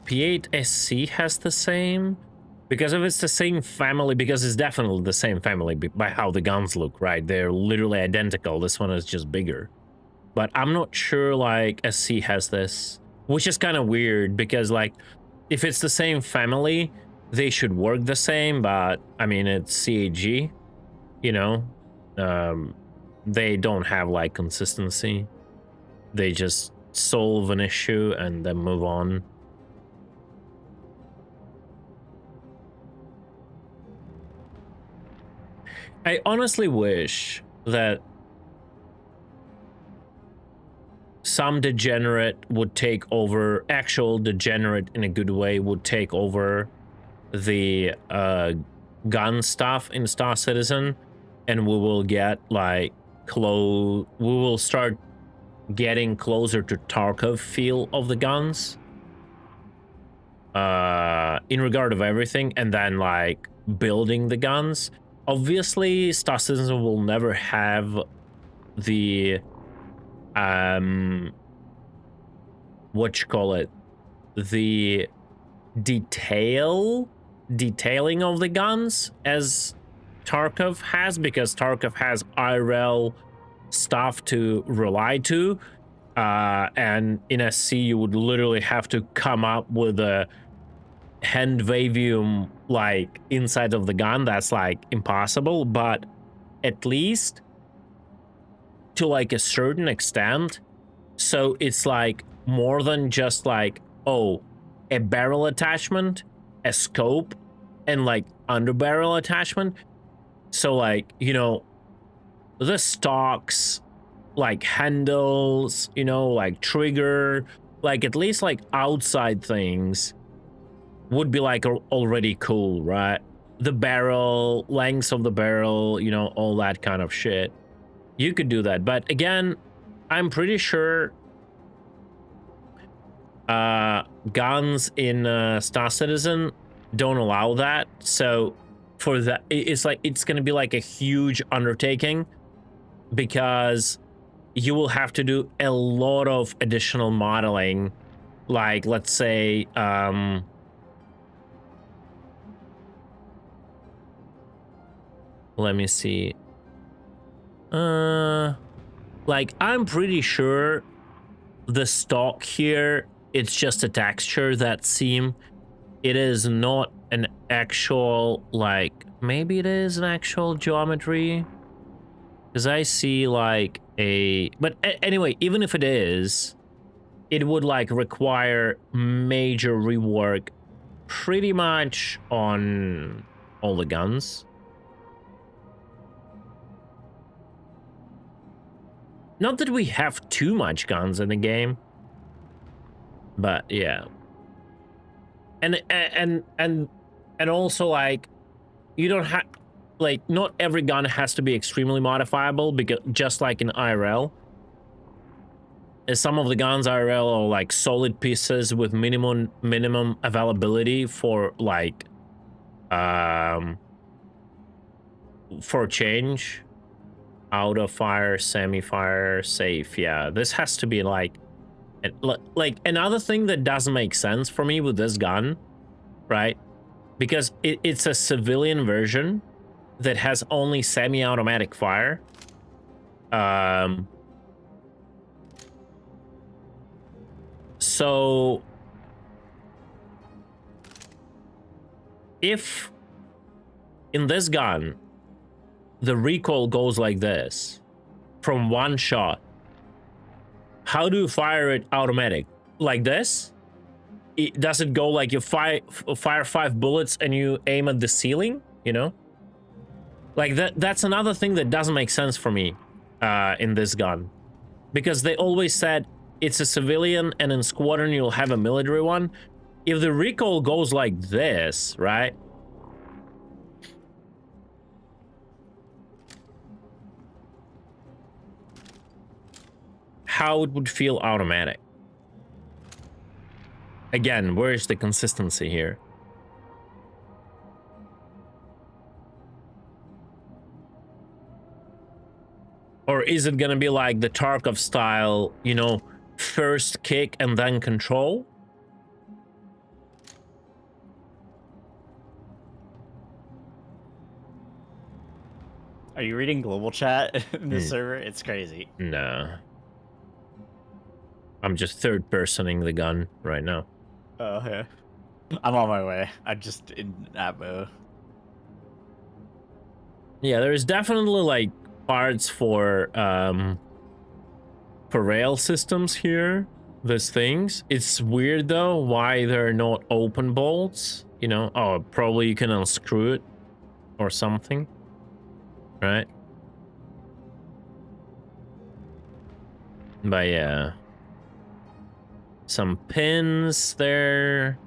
P8SC has the same, because if it's the same family, because it's definitely the same family by how the guns look, right? They're literally identical. This one is just bigger. But I'm not sure like SC has this, which is kind of weird because like if it's the same family, they should work the same, but I mean, it's CAG, you know, they don't have like consistency. They just solve an issue and then move on. I honestly wish that some degenerate would take over, actual degenerate in a good way would take over the gun stuff in Star Citizen, and we will get like we will start getting closer to Tarkov feel of the guns in regard of everything, and then like building the guns. Obviously Star Citizen will never have the what you call it, the detailing of the guns as Tarkov has, because Tarkov has IRL stuff to rely to, and in SC you would literally have to come up with a hand vacuum like inside of the gun. That's like impossible, but at least to like a certain extent, so it's like more than just like, oh, a barrel attachment, a scope, and like underbarrel attachment. So like, you know, the stocks, like handles, you know, like trigger, like at least like outside things would be like already cool, right? The barrel, lengths of the barrel, you know, all that kind of shit. You could do that, but again, I'm pretty sure guns in Star Citizen don't allow that. So for that, it's like it's gonna be like a huge undertaking, because you will have to do a lot of additional modeling, like let's say Let me see. Like, I'm pretty sure the stock here, it's just a texture that seam. It is not an actual, like, maybe it is an actual geometry. Because I see like but anyway, even if it is, it would like require major rework pretty much on all the guns. Not that we have too much guns in the game, but yeah. And also, like, you don't have, like, not every gun has to be extremely modifiable, because just like in IRL, some of the guns IRL are like solid pieces with minimum availability for like for change, out of fire, semi-fire, safe. Yeah, this has to be like another thing that doesn't make sense for me with this gun, right? Because it's a civilian version that has only semi-automatic fire. So if in this gun the recoil goes like this from one shot, how do you fire it automatic? Like this? Does it go like you fire 5 bullets and you aim at the ceiling, you know? Like that's another thing that doesn't make sense for me in this gun, because they always said it's a civilian and in squadron you'll have a military one. If the recoil goes like this, right? How it would feel automatic. Again, where is the consistency here? Or is it gonna be like the Tarkov style, you know, first kick and then control?
Are you reading global chat in the server? It's crazy.
Nah. I'm just third personing the gun right now.
Oh, yeah. I'm on my way. I'm just in that mode.
Yeah, there's definitely like parts for rail systems here. These things. It's weird though why they're not open bolts. You know, oh, probably you can unscrew it or something, right? But yeah, some pins there.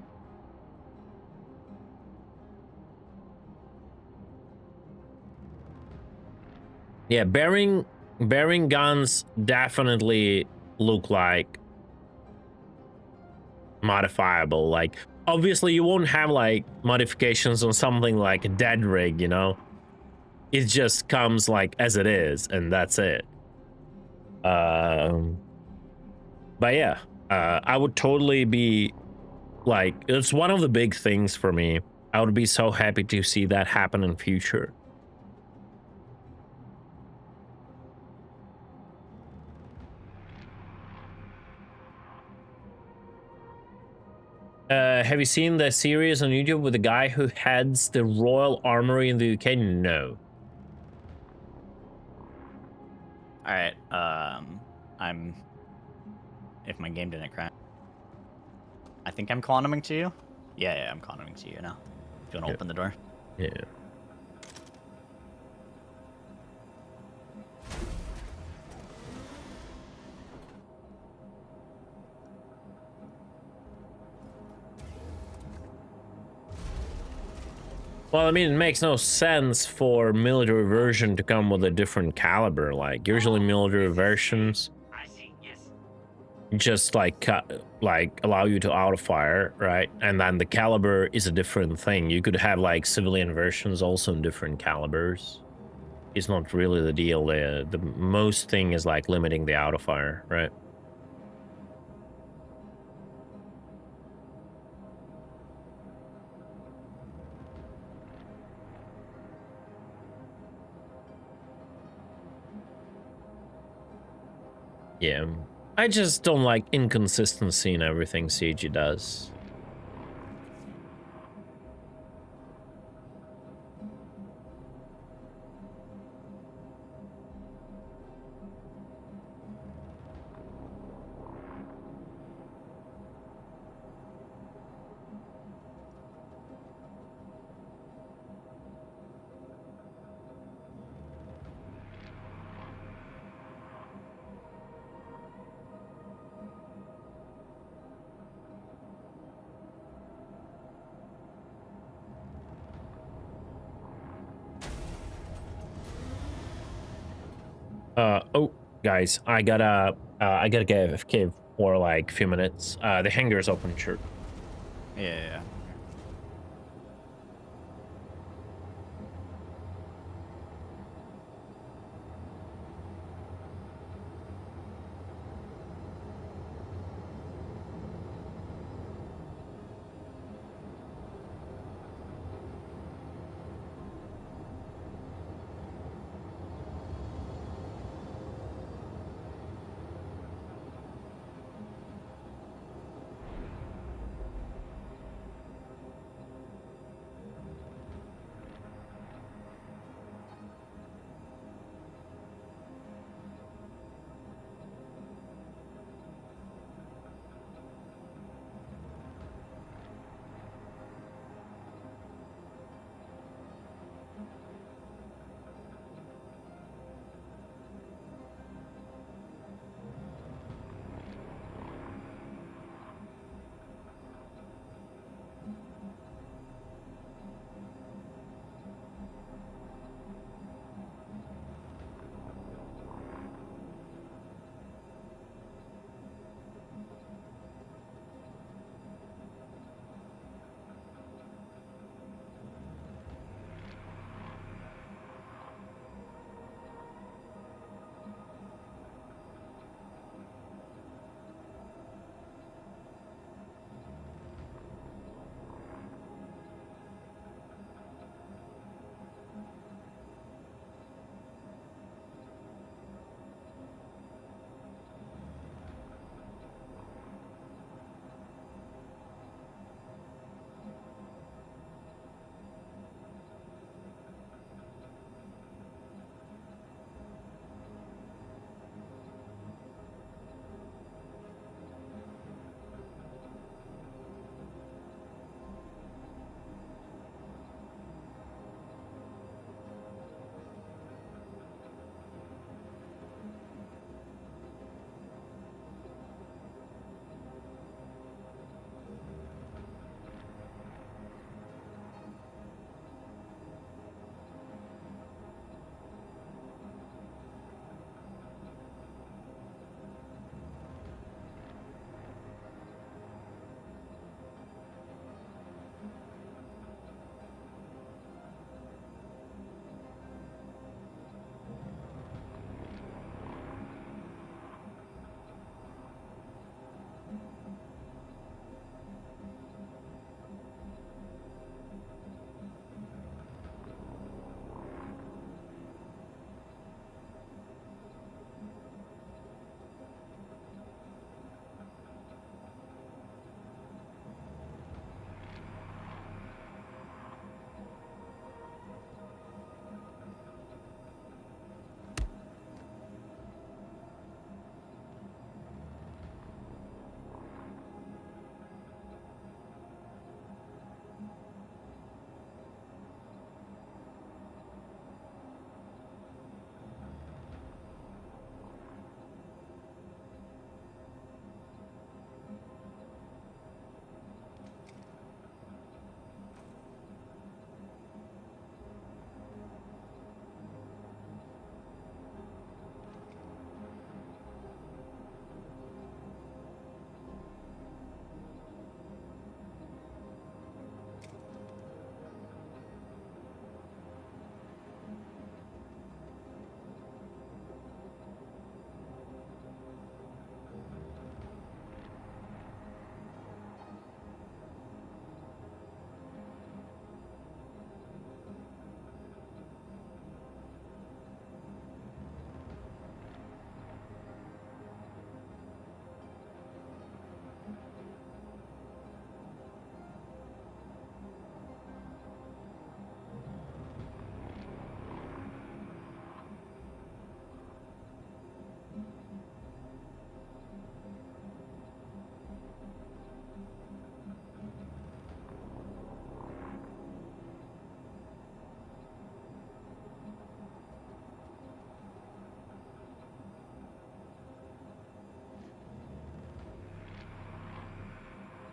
Yeah, bearing guns definitely look like modifiable. Like, obviously you won't have like modifications on something like a dead rig, you know? It just comes like as it is, and that's it. But yeah, I would totally be like, it's one of the big things for me. I would be so happy to see that happen in future. Have you seen the series on YouTube with the guy who heads the Royal Armory in the UK? No.
All right. If my game didn't crash, I think I'm quantuming to you. Yeah, I'm quantuming to you now. If you want to open the door.
Yeah. Well, I mean, it makes no sense for military version to come with a different caliber. Like, usually military versions just like allow you to auto fire, right? And then the caliber is a different thing. You could have like civilian versions also in different calibers. It's not really the deal. The most thing is like limiting the auto fire, right? Yeah. I just don't like inconsistency in everything CG does. Oh, guys, I gotta get AFK for like a few minutes. The hangar's open, sure.
Yeah.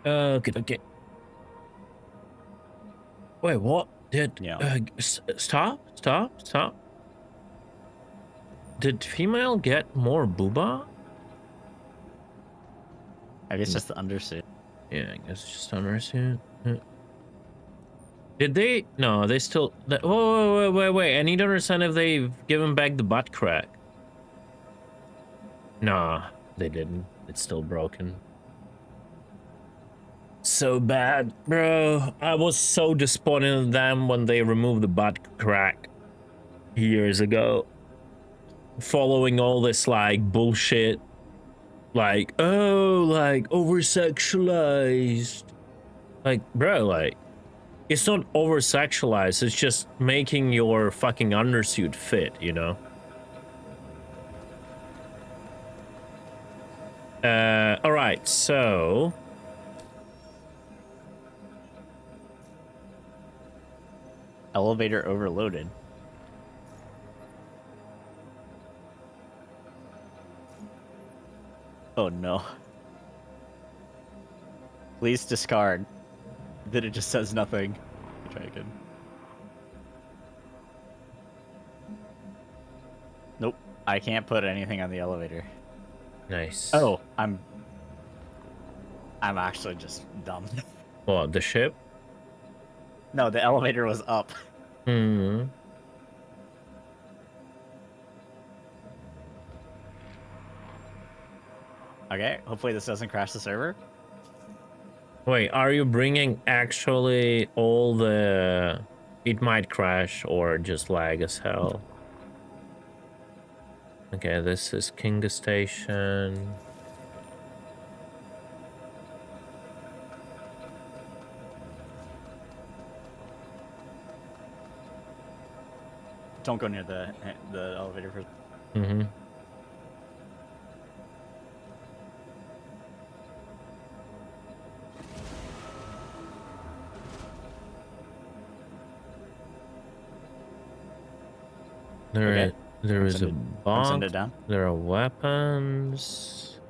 Okay, okay. Wait, what? Did
Yeah.
stop? Did female get more booba?
I guess just the undersuit.
Yeah, I guess it's just undersuit. Did they? No, they still. Wait. I need to understand if they've given back the butt crack. Nah, they didn't. It's still broken. So bad, bro. I was so disappointed in them when they removed the butt crack years ago. Following all this like bullshit, like, oh, like over sexualized. Like, bro, like, it's not over sexualized, it's just making your fucking undersuit fit, you know? Alright, so
Elevator overloaded. Oh no. Please discard. Then it just says nothing. Try again. Nope. I can't put anything on the elevator.
nice.
Oh, I'm actually just dumb.
What, the ship?
No, the elevator was up.
Hmm.
Okay, hopefully this doesn't crash the server.
Wait, are you bringing actually all the... It might crash or just lag as hell. Okay, this is Kinga Station.
Don't go near the elevator first.
Mm-hmm.
Okay.
There is a
Send
bomb.
it down.
There are weapons.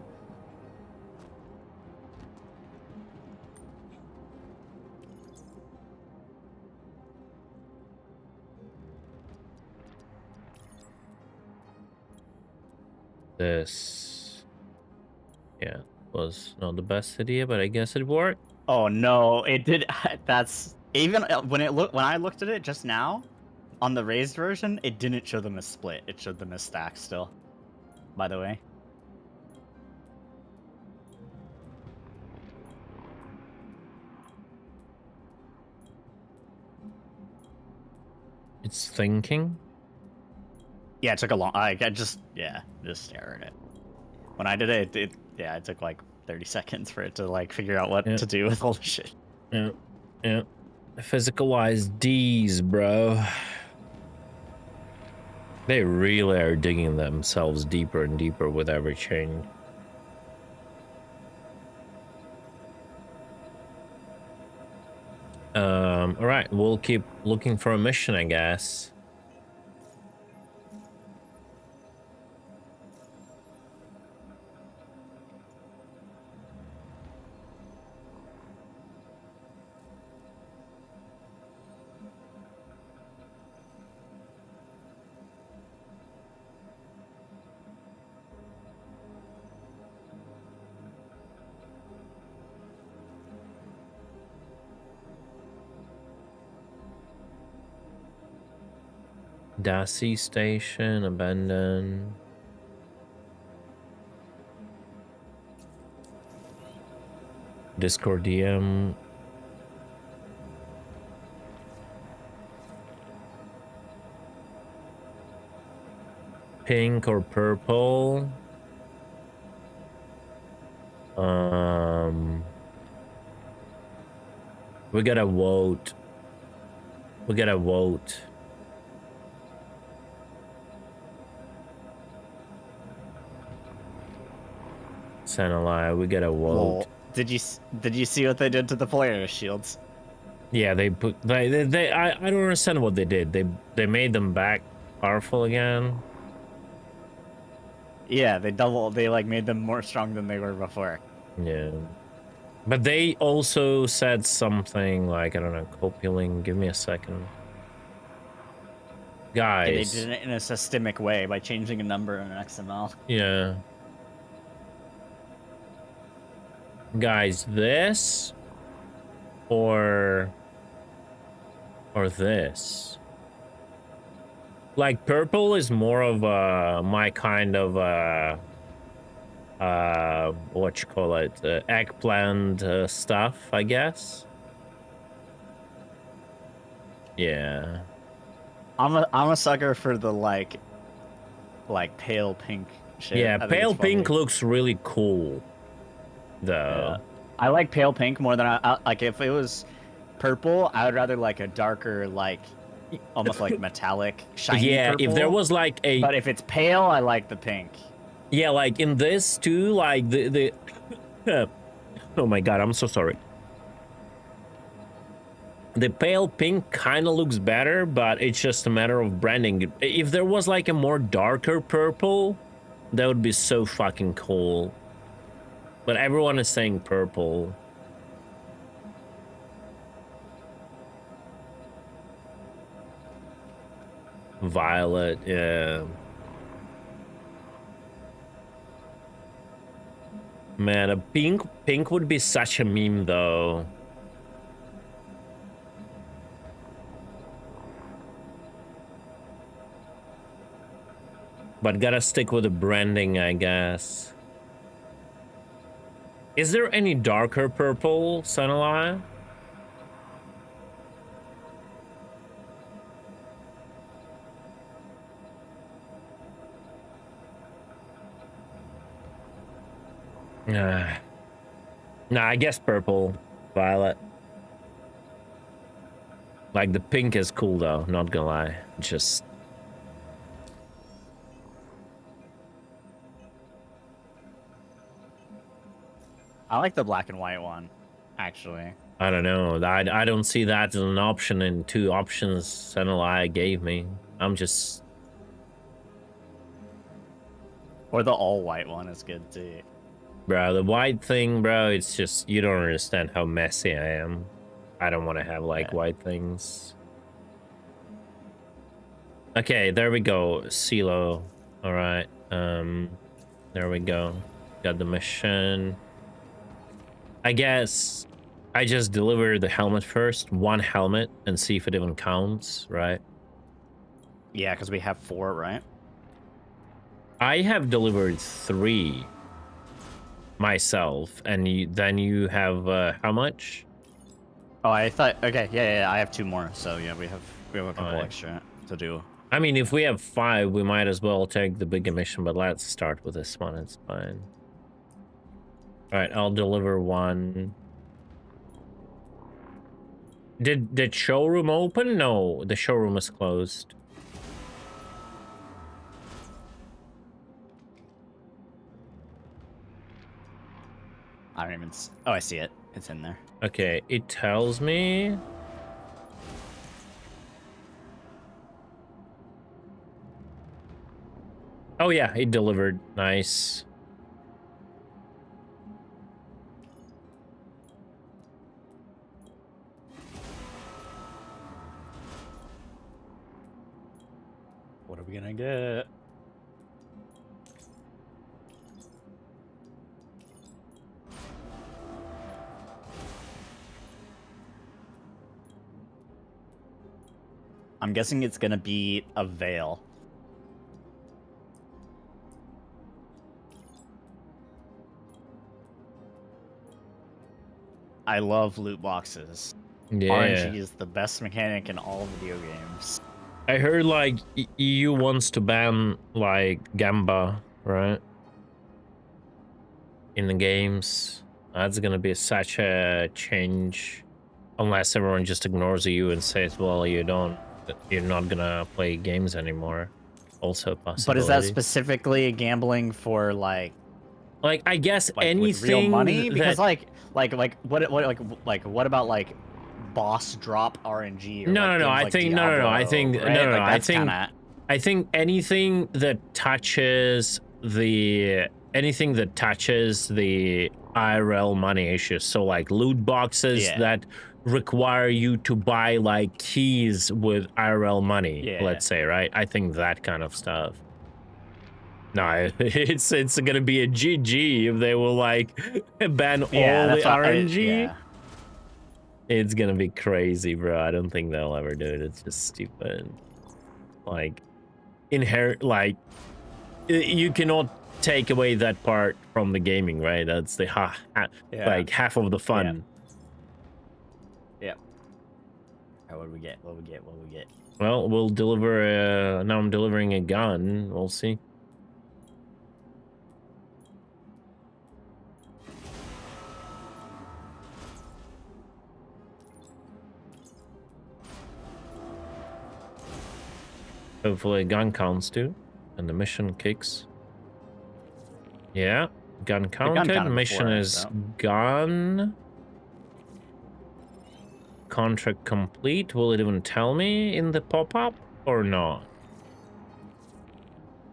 This, yeah, was not the best idea, but I guess it worked.
Oh no, it did. That's even when I looked at it just now, on the raised version, it didn't show them as split. It showed them as stacked still. By the way.
It's thinking.
Yeah, it took a long. I just stare at it. When I did it, it took like 30 seconds for it to like figure out what to do with all the shit.
Yeah. Physicalized D's, bro. They really are digging themselves deeper and deeper with every change. All right, we'll keep looking for a mission, I guess. Dassie Station, abandoned. Discordium. Pink or purple. We gotta vote. We gotta vote. Sanalai, we gotta vote.
Well, did you see what they did to the Polaris shields?
Yeah, they put I don't understand what they did. They made them back powerful again.
Yeah, they like made them more strong than they were before.
Yeah. But they also said something like, I don't know, copuling. Give me a second.
Okay, they
Guys.
did it in a systemic way by changing a number in an XML.
Yeah. Guys, this or this. Like purple is more of my kind of what you call it, eggplant stuff, I guess. Yeah.
I'm a sucker for the like pale pink shit.
Yeah,
I think
pale
it's funny.
pink looks really cool, though.
Yeah. I like pale pink more than I like. If it was purple, I would rather like a darker, like almost like metallic, shiny
Yeah,
purple.
if there was like a,
but if it's pale, I like the pink.
yeah, like in this too, like the oh my god, I'm so sorry. The pale pink kind of looks better, but it's just a matter of branding. If there was like a more darker purple, that would be so fucking cool. But everyone is saying purple. Violet, yeah. Man, a pink would be such a meme though. But gotta stick with the branding, I guess. Is there any darker purple, Sunlight? Nah, I guess purple, violet. Like the pink is cool though, not gonna lie. Just
I like the black and white one, actually.
I don't know. I don't see that as an option in two options Senali gave me. I'm just...
Or the all white one is good too.
Bro, the white thing, bro, it's just... You don't understand how messy I am. I don't want to have, like, white things. Okay, there we go. Silo. Alright. There we go. Got the mission. I guess I just deliver the helmet first, one helmet, and see if it even counts, right?
Yeah, because we have 4, right?
I have delivered 3 myself, and then you have how much?
Oh, I thought. Okay, yeah, I have 2 more. So yeah, we have a couple
Alright.
extra to do.
I mean, if we have 5, we might as well take the bigger mission, but let's start with this one. It's fine. All right, I'll deliver 1. Did showroom open? No, the showroom is closed.
I don't even. Oh, I see it. It's in there.
Okay, it tells me. Oh yeah, it delivered. Nice.
What are we gonna get? I'm guessing it's gonna be a veil. I love loot boxes.
Yeah.
RNG is the best mechanic in all video games.
I heard like EU wants to ban like Gamba, right? In the games. That's gonna be such a change. Unless everyone just ignores you and says, well, you're not gonna play games anymore. Also a possibility.
But is that specifically gambling for like
I guess
with
anything
real money? Because
that...
what about like boss drop RNG? Or
No.
like
I think no. I think
right?
no.
Like, that's
I think anything that touches the IRL money issues. So like loot boxes
Yeah.
that require you to buy like keys with IRL money,
Yeah.
let's say, right? I think that kind of stuff. No, it's gonna be a GG if they will like ban all the
that's what
RNG.
yeah.
It's gonna be crazy, bro. I don't think they'll ever do it. It's just stupid. Like, like, you cannot take away that part from the gaming, right? That's the like half of the fun.
Yeah. What do we get? What do we get? What do we get?
Well, we'll deliver. Now I'm delivering a gun. We'll see. Hopefully a gun counts too, and the mission kicks. Yeah, gun counted. Mission is gone. Contract complete. Will it even tell me in the pop-up or not?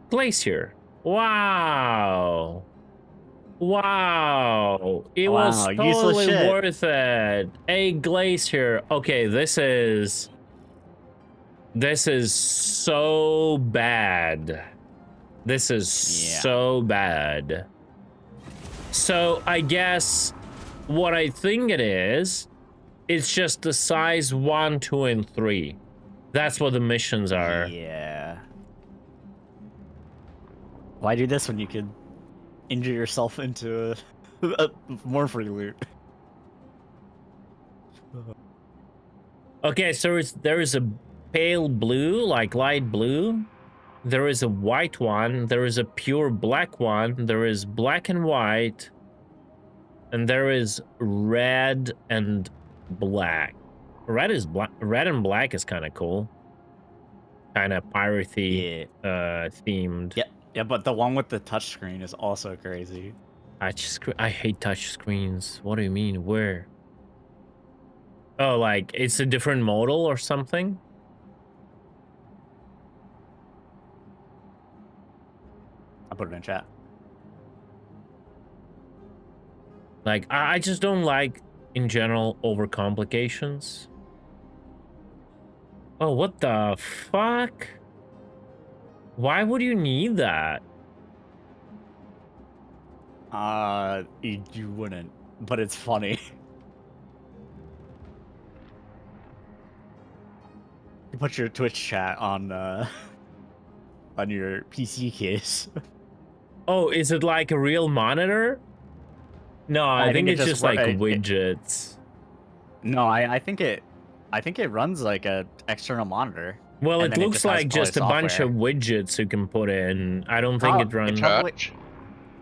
Glacier. Wow. Wow. It was totally worth it. A glacier. Okay, this is so bad. This is so bad. So I guess what I think it is, it's just the size 1, 2, and 3. That's what the missions are.
Yeah. Why do this when you could injure yourself into more free loot?
Okay, so there is a pale blue, like light blue. There is a white one. There is a pure black one. There is black and white. And there is red and black. Red and black is kind of cool. Kind of piratey themed.
Yeah, but the one with the touchscreen is also crazy.
I hate touch screens. What do you mean? Where? Oh, like it's a different model or something?
I'll put it in chat.
Like, I just don't like, in general, overcomplications. Oh, what the fuck? Why would you need that?
You wouldn't, but it's funny. You put your Twitch chat on your PC case.
Oh, is it like a real monitor? No, I think it's just like widgets.
No, I think it runs like a external monitor.
Well, it looks like just a bunch of widgets you can put in. I don't think it runs.
Church.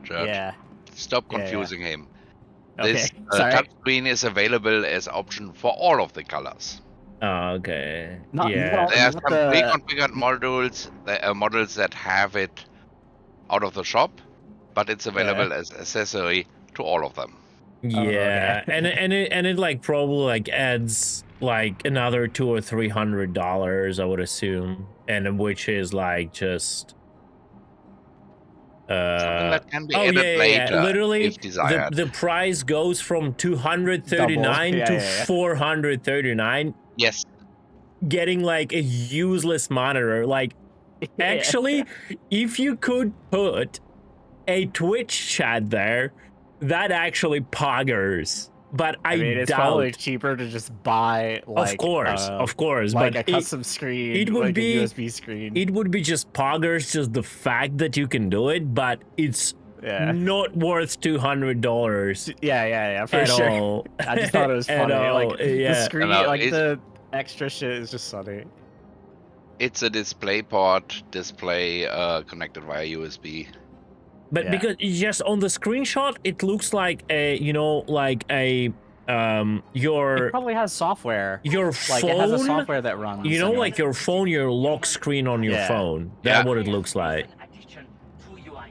Yeah.
Stop confusing him.
Okay.
This touchscreen is available as option for all of the colors.
Oh, okay.
There are some pre-configured models that have it out of the shop, but it's available as accessory to all of them.
Yeah, and it like probably like adds like another $200 or $300, I would assume, and which is like just
something that can be added later,
literally
if desired.
the price goes from $239 to $439.
Yes,
getting like a useless monitor. Like, actually, if you could put a Twitch chat there, that actually poggers. But I mean,
it's
doubt.
Probably cheaper to just buy like
of course,
like
but
a custom screen.
It would
like
be
a USB screen.
It would be just poggers, just the fact that you can do it, but it's not worth $200.
Yeah, for
at
sure.
all.
I just thought it was funny. Like the screen, like the extra shit is just funny.
It's a display port, connected via USB.
But because just on the screenshot, it looks like a, your...
It probably has software.
Your phone...
Like, it has a software that runs.
You know, like your phone, your lock screen on your phone. That's what it looks like.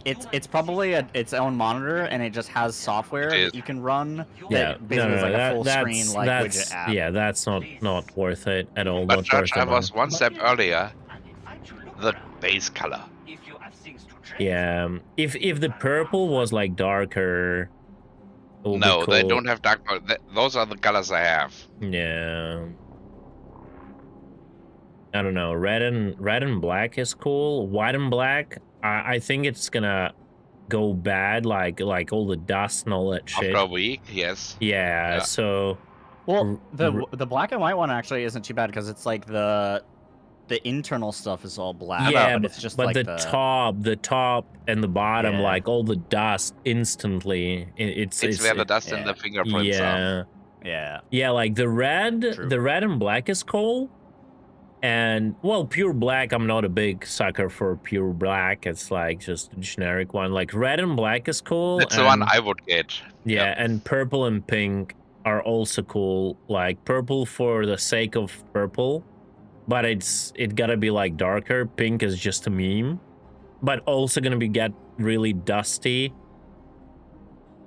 It's probably its own monitor, and it just has software that you can run. That basically is like a full screen like widget app.
Yeah, that's not worth it at all.
But Judge, I was one step earlier. The base color.
Yeah, if the purple was like darker, It will be
No, they
cool.
don't have dark mode. Those are the colors I have.
Yeah. I don't know. Red and black is cool. White and black, I think it's gonna go bad, like all the dust and all that shit.
After a week, yes.
Yeah,
Yeah.
so
Well, the black and white one actually isn't too bad because it's like the internal stuff is all black.
yeah,
but it's just
but
like
the top and the bottom,
Yeah.
like all the dust instantly. It's
where the dust and
yeah.
the fingerprints are.
Yeah, like the red and black is cool. And well, pure black, I'm not a big sucker for pure black. It's like just a generic one. Like red and black is cool.
That's the one I would get.
Yeah, and purple and pink are also cool. Like purple for the sake of purple, but it gotta be like darker. Pink is just a meme, but also gonna get really dusty.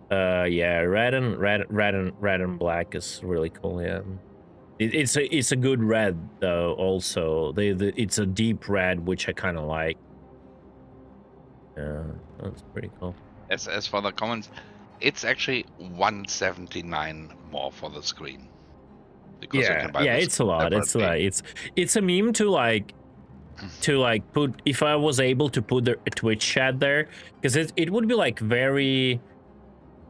Yeah, red and black is really cool. Yeah. It's a good red though. Also, it's a deep red, which I kind of like. Yeah, that's pretty cool.
As for the comments, it's actually 179 more for the screen. Because you can buy
it's a lot. It's
separately.
like it's a meme to like put. If I was able to put the Twitch chat there, because it would be like very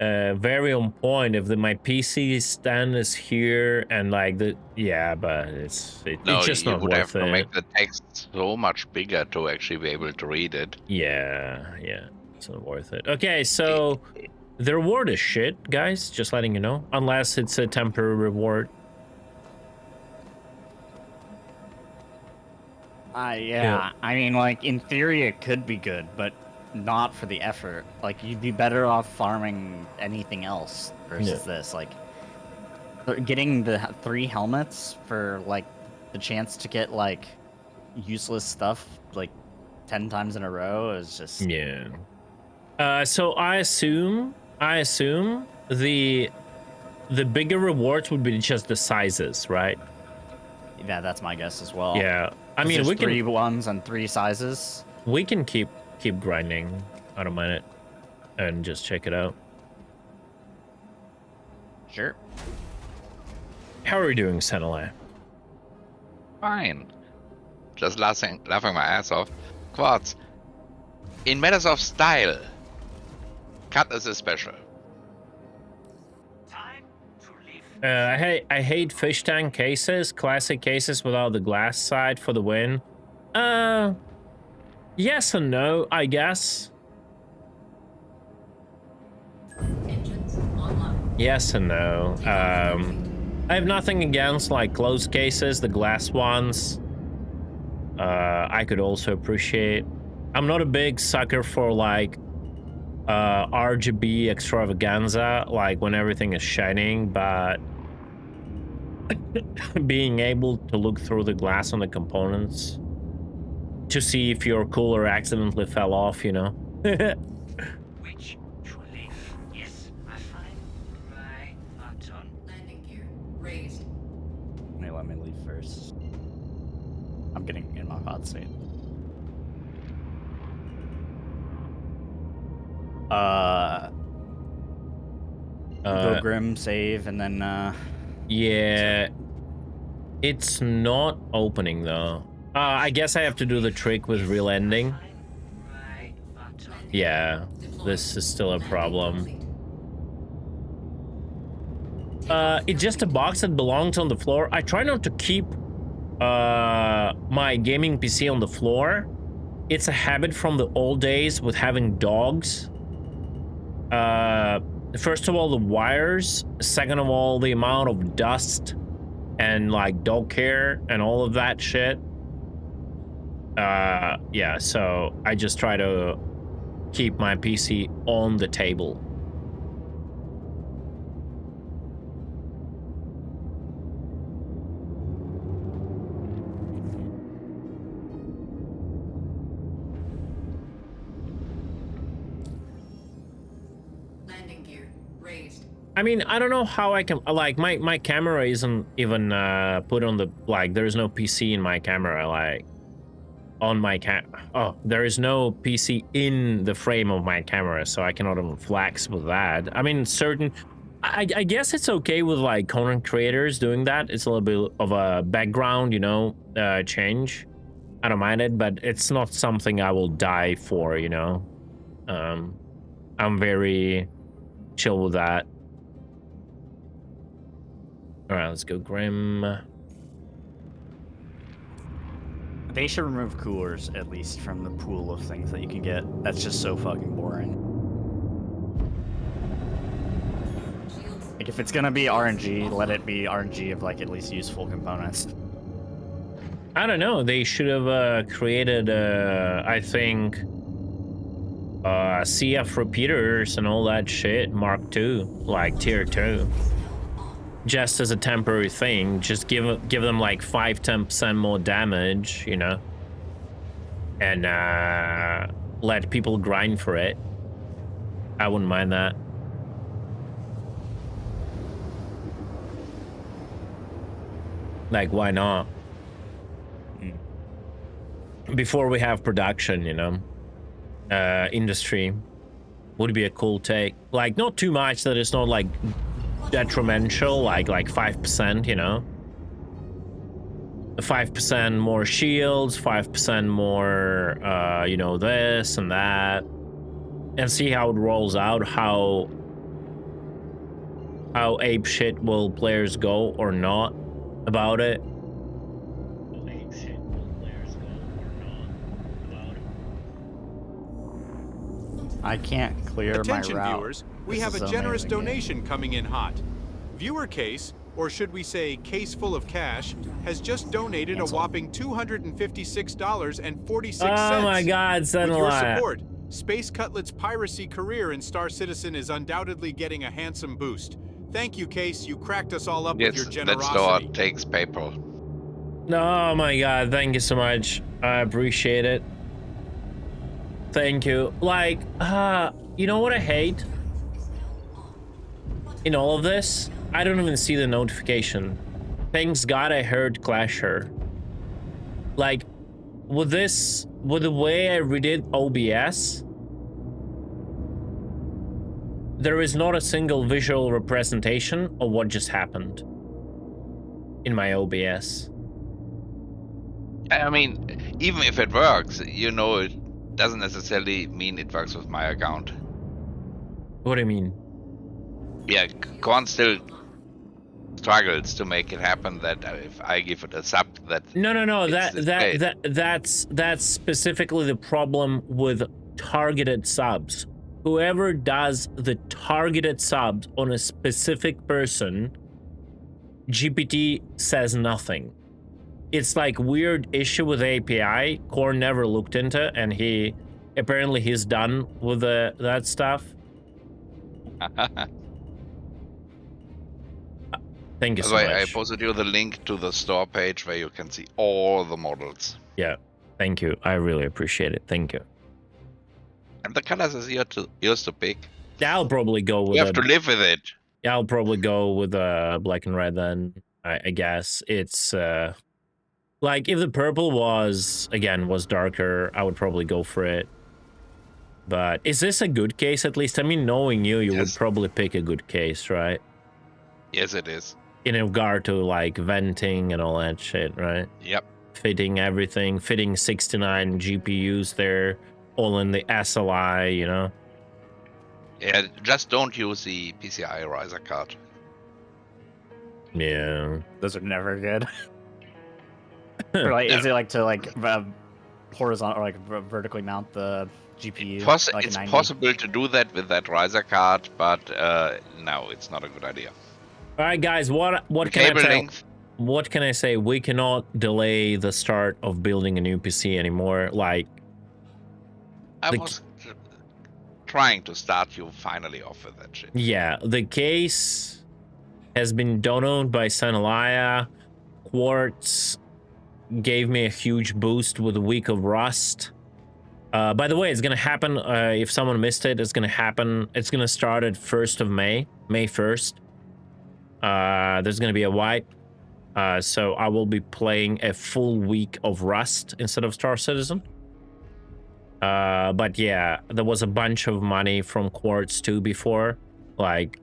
on point if my PC stand is here and like but it's just not
would
worth
have to
it.
make the text so much bigger to actually be able to read it.
Yeah, it's not worth it. Okay, so the reward is shit, guys. Just letting you know, unless it's a temporary reward.
Yeah. I mean, like in theory, it could be good, but not for the effort. Like you'd be better off farming anything else versus this. Like getting the 3 helmets for like the chance to get like useless stuff like 10 times in a row is just
So I assume the bigger rewards would be just the sizes, right?
Yeah, that's my guess as well.
Yeah, I mean we can
3 ones and 3 sizes.
We can keep grinding. I don't mind it, and just check it out.
Sure.
How are we doing, Senile?
Fine. Just laughing my ass off. Quartz. In matters of style, cut is a special.
Time to leave.
I hate fish tank cases, classic cases without the glass side for the win. Yes and no, I guess. Yes and no. I have nothing against like closed cases, the glass ones. I could also appreciate. I'm not a big sucker for like RGB extravaganza, like when everything is shining, but being able to look through the glass on the components to see if your cooler accidentally fell off, you know.
Which to leave? Yes, I find right button.
Landing gear raised.
Let me leave first. I'm getting in my hot state. Go Grim, save, and then
Yeah, it's not opening though. I guess I have to do the trick with real ending.
Right button.
Yeah, this is still a problem. It's just a box that belongs on the floor. I try not to keep my gaming PC on the floor. It's a habit from the old days with having dogs. First of all, the wires. Second of all, the amount of dust and like dog hair and all of that shit. Yeah, so I just try to keep my PC on the table.
Landing gear raised.
I mean, I don't know how I can, like, my camera isn't even put on the, like, there's no PC in my camera, like, on my there is no PC in the frame of my camera, so I cannot even flex with that. I mean, certain I guess it's okay with like content creators doing that. It's a little bit of a background, you know, change. I don't mind it, but it's not something I will die for, you know. I'm very chill with that. All right, let's go Grim.
They should remove coolers, at least, from the pool of things that you can get. That's just so fucking boring. Like, if it's gonna be RNG, let it be RNG of, like, at least useful components.
I don't know. They should have created, I think, CF repeaters and all that shit, Mark II, like tier 2. Just as a temporary thing, just give them like 5-10% more damage, you know, and let people grind for it. I wouldn't mind that. Like, why not? Before we have production, you know, industry would be a cool take. Like, not too much that it's not like detrimental, like 5%, you know, 5% more shields, 5% more, you know, this and that, and see how it rolls out, how ape shit will players go or not about it.
I can't clear
Attention,
my route.
viewers, we
This
have
is
a
an
generous
amazing
donation
game.
coming in hot. Viewer Case, or should we say Case Full of Cash, has just donated
Cancel.
a whopping $256.46.
Oh my God,
With your
Sunlight.
support, Space Cutlet's piracy career in Star Citizen is undoubtedly getting a handsome boost. Thank you, Case. You cracked us all up with your
Yes, that
generosity.
store takes PayPal.
Oh my God, thank you so much. I appreciate it. Thank you. Like, you know what I hate? In all of this, I don't even see the notification. Thanks God I heard Clasher. Like, with the way I redid OBS, there is not a single visual representation of what just happened in my OBS.
I mean, even if it works, you know, it doesn't necessarily mean it works with my account.
What do you mean?
Yeah, Korn still struggles to make it happen that if I give it a sub that
No.
it's displayed.
That's specifically the problem with targeted subs. Whoever does the targeted subs on a specific person, GPT says nothing. It's like weird issue with API. Core never looked into, and he's done with that stuff. Thank you so
That's why
much.
I posted you the link to the store page where you can see all the models.
Yeah, thank you. I really appreciate it. Thank you.
And the colors is yours to pick.
Yeah, I'll probably go with
You have to live with it.
Yeah, I'll probably go with black and red then. I guess it's like if the purple was darker, I would probably go for it. But is this a good case at least? I mean, knowing you
Yes.
would probably pick a good case, right?
Yes, it is.
In regard to like venting and all that shit, right?
Yep.
Fitting everything, fitting 69 GPUs there, all in the SLI, you know?
Yeah, just don't use the PCI riser card.
Yeah.
Those are never good. Or like, is it like to like horizontal or like vertically mount the GPU? Like
It's
90?
possible to do that with that riser card, but no, it's not a good idea.
All right, guys, what
The
can I
cable
tell?
length.
What can I say? We cannot delay the start of building a new PC anymore. Like,
I
The-
was trying to start you finally off with that shit.
yeah, the case has been donated by Sanalaya. Quartz gave me a huge boost with a week of Rust. By the way, it's gonna happen. If someone missed it, it's gonna happen. It's gonna start at 1st of May, May 1st. There's gonna be a wipe. So I will be playing a full week of Rust instead of Star Citizen. But yeah, there was a bunch of money from Quartz too before, like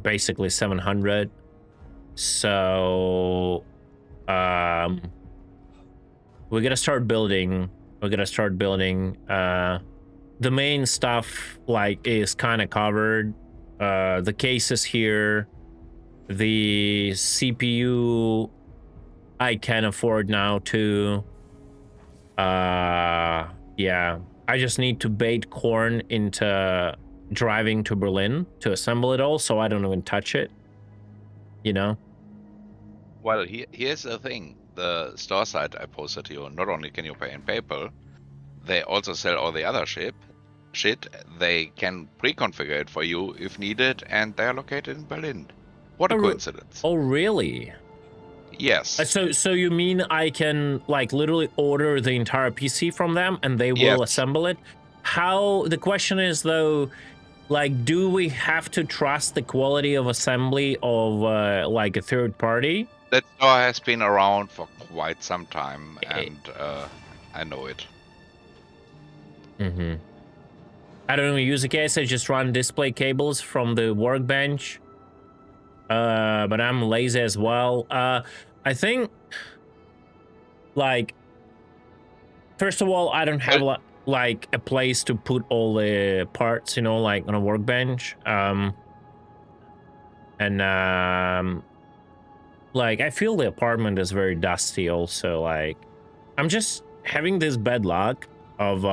basically 700. So we're gonna start building. The main stuff like is kind of covered. The cases here, the CPU I can afford now too. Yeah, I just need to bait corn into driving to Berlin to assemble it all, so I don't even touch it, you know.
Well, here's the thing. The store site I posted to you, not only can you pay in PayPal, they also sell all the other shit. They can pre-configure it for you if needed, and they're located in Berlin. What a coincidence.
Oh, really?
Yes.
So you mean I can like literally order the entire PC from them and they will assemble it? How, the question is though, like, do we have to trust the quality of assembly of like a third party?
That store has been around for quite some time, and I know it.
Mm-hmm. I don't even use a case. I just run display cables from the workbench. But I'm lazy as well. I think, like, first of all, I don't have like a place to put all the parts, you know, like on a workbench. Like, I feel the apartment is very dusty also. Like, I'm just having this bad luck of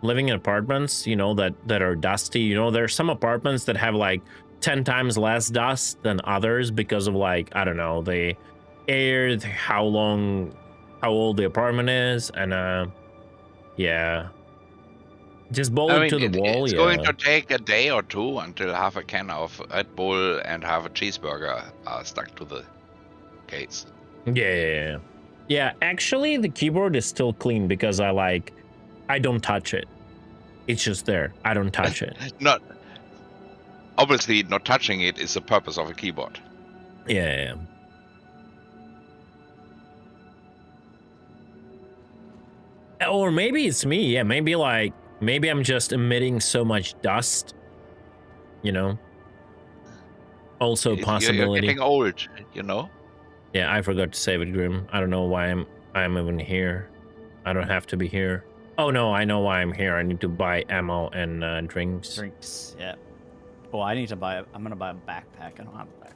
living in apartments, you know, that are dusty. You know, there's some apartments that have like 10 times less dust than others because of, like, I don't know, the air, how old the apartment is, and yeah, just bolt to the wall.
It's going to take a day or two until half a can of Red Bull and half a cheeseburger are stuck to the case.
Yeah, actually the keyboard is still clean because I don't touch it. It's just there. I don't touch it.
Obviously not touching it is the purpose of a keyboard.
Yeah. Or maybe it's me. Yeah, maybe I'm just emitting so much dust, you know. Also a possibility.
You're getting old, you know.
Yeah, I forgot to save it, Grim. I don't know why I'm even here. I don't have to be here. Oh no, I know why I'm here. I need to buy ammo and drinks.
Drinks, yeah. Oh, I'm gonna buy a backpack. I don't have a backpack.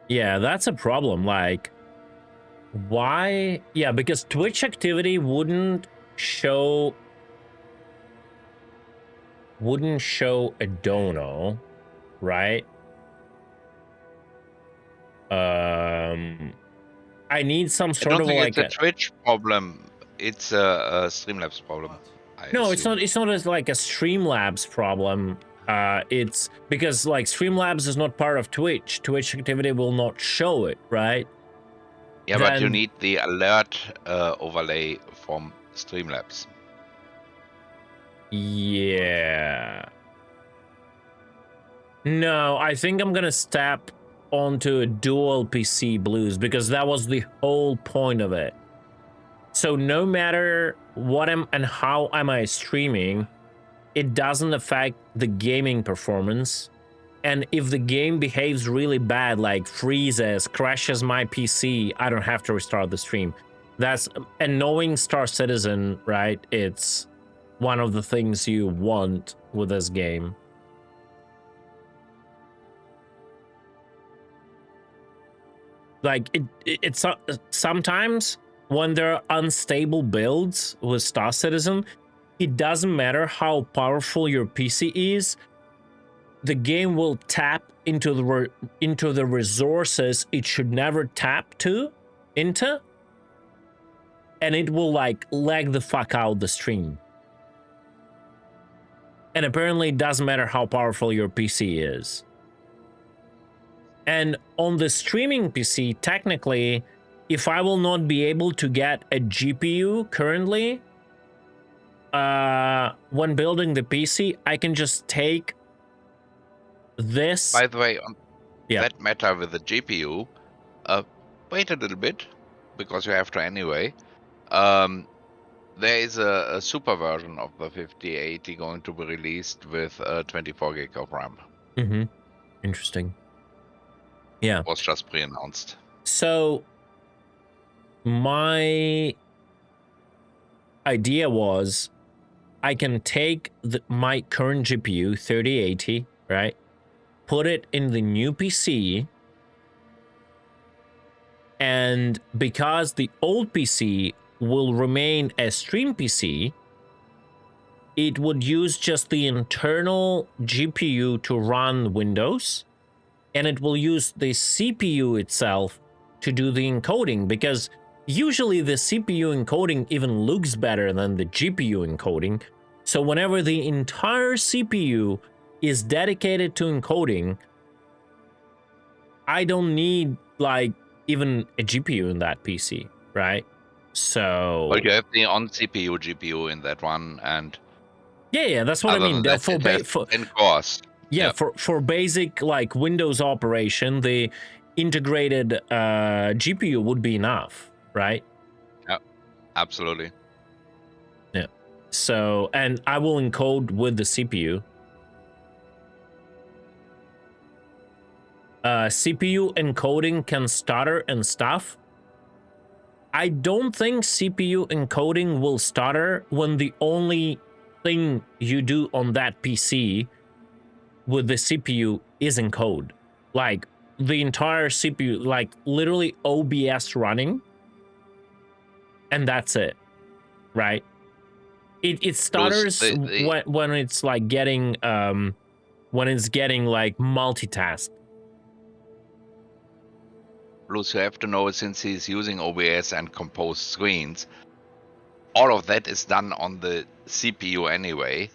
Yeah, that's a problem. Like, why? Yeah, because Twitch activity wouldn't show a dono, right? I need some sort of like
it's a Twitch problem. It's a Streamlabs problem.
No, it's not. It's not as like a Streamlabs problem. It's because like Streamlabs is not part of Twitch. Twitch activity will not show it, right?
Yeah, but you need the alert overlay from Streamlabs.
Yeah. No, I think I'm gonna step onto a dual PC blues because that was the whole point of it. So no matter what and how am I streaming, it doesn't affect the gaming performance. And if the game behaves really bad, like freezes, crashes my PC, I don't have to restart the stream. That's, and knowing Star Citizen, right? It's one of the things you want with this game. Like it's sometimes when there are unstable builds with Star Citizen, it doesn't matter how powerful your PC is, the game will tap into the resources it should never tap into, and it will like lag the fuck out the stream. And apparently it doesn't matter how powerful your PC is. And on the streaming PC, technically, if I will not be able to get a GPU currently, when building the PC, I can just take this.
By the way, on that matter with the GPU, wait a little bit, because you have to anyway. there is a super version of the 5080 going to be released with 24 gig of RAM.
Mm-hmm. Interesting. Yeah.
Was just pre-announced.
So my idea was I can take my current GPU 3080, right? Put it in the new PC, and because the old PC will remain a stream PC, it would use just the internal GPU to run Windows, and it will use the CPU itself to do the encoding, because usually the CPU encoding even looks better than the GPU encoding. So whenever the entire CPU is dedicated to encoding, I don't need like even a GPU in that PC, right? So
But you have the on CPU GPU in that one, and
yeah, that's what I mean.
That,
For,
it has 10 cores.
Yeah, for basic like Windows operation, the integrated GPU would be enough, right?
Yeah, absolutely.
Yeah. So, and I will encode with the CPU. CPU encoding can stutter and stuff. I don't think CPU encoding will stutter when the only thing you do on that PC with the CPU is encode. Like the entire CPU, like literally OBS running, and that's it, right? It stutters when it's like getting like multitask.
Plus, you have to know, since he's using OBS and composed screens, all of that is done on the CPU anyway.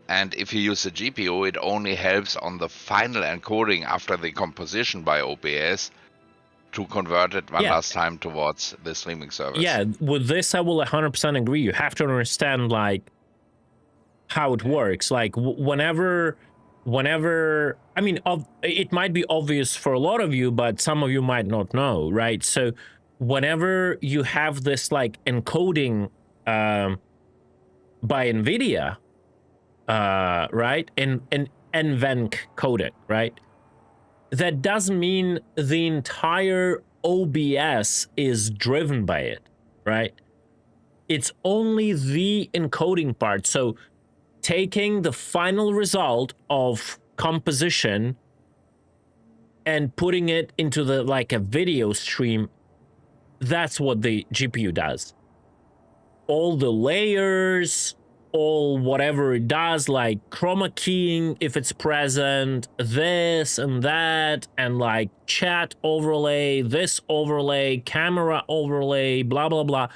And if you use the GPU, it only helps on the final encoding after the composition by OBS to convert it one last time towards the streaming service.
Yeah, with this, I will 100% agree. You have to understand like how it works. Like whenever, I mean, it might be obvious for a lot of you, but some of you might not know, right? So whenever you have this like encoding by NVIDIA, right, and NVENC codec, right, that doesn't mean the entire OBS is driven by it, right? It's only the encoding part. So taking the final result of composition and putting it into the like a video stream, that's what the GPU does. All the layers, all whatever it does, like chroma keying if it's present, this and that, and like chat overlay, this overlay, camera overlay, blah blah blah,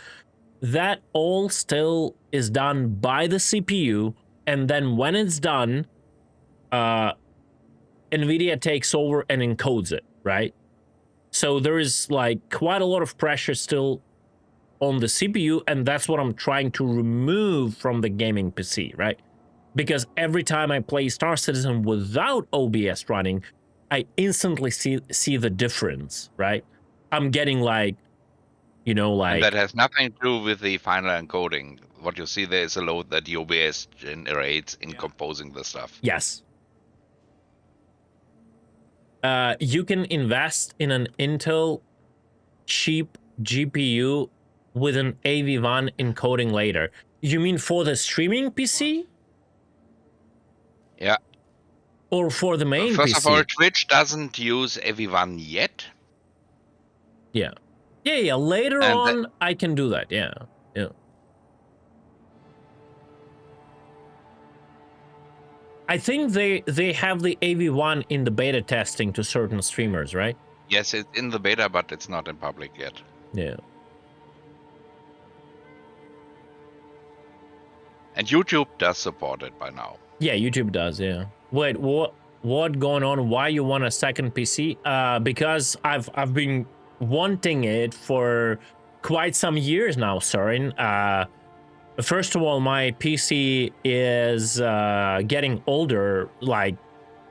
that all still is done by the CPU. And then when it's done, NVIDIA takes over and encodes it, right? So there is like quite a lot of pressure still on the CPU, and that's what I'm trying to remove from the gaming PC, right? Because every time I play Star Citizen without OBS running, I instantly see the difference, right? I'm getting like, you know, like...
And that has nothing to do with the final encoding. What you see there is a load that the OBS generates in composing the stuff.
Yes. You can invest in an Intel cheap GPU with an AV1 encoding later. You mean for the streaming PC?
Yeah.
Or for the main
First
PC?
First of all, Twitch doesn't use AV1 yet.
Yeah. Yeah. Later and on, I can do that. Yeah. I think they have the AV1 in the beta testing to certain streamers, right?
Yes, it's in the beta, but it's not in public yet.
Yeah.
And YouTube does support it by now.
Yeah, YouTube does, yeah. Wait, what going on? Why you want a second PC? Because I've been wanting it for quite some years now, Soren. First of all, my PC is getting older. Like,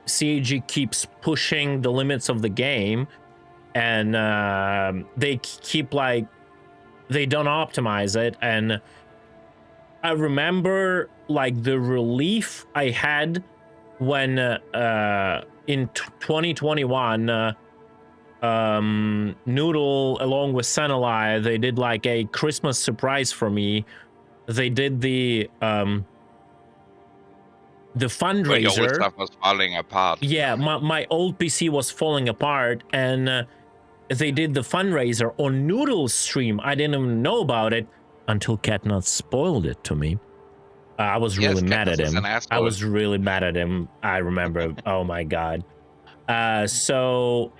CAG keeps pushing the limits of the game, and they keep like, they don't optimize it, and I remember like the relief I had when in 2021 Noodle along with Senali, they did like a Christmas surprise for me. They did the
Where your old
fundraiser.
stuff was falling apart.
Yeah, my old PC was falling apart, and they did the fundraiser on Noodle's stream. I didn't even know about it until Catnut spoiled it to me. I was really mad at him. I was really mad at him. I remember. Oh my god. So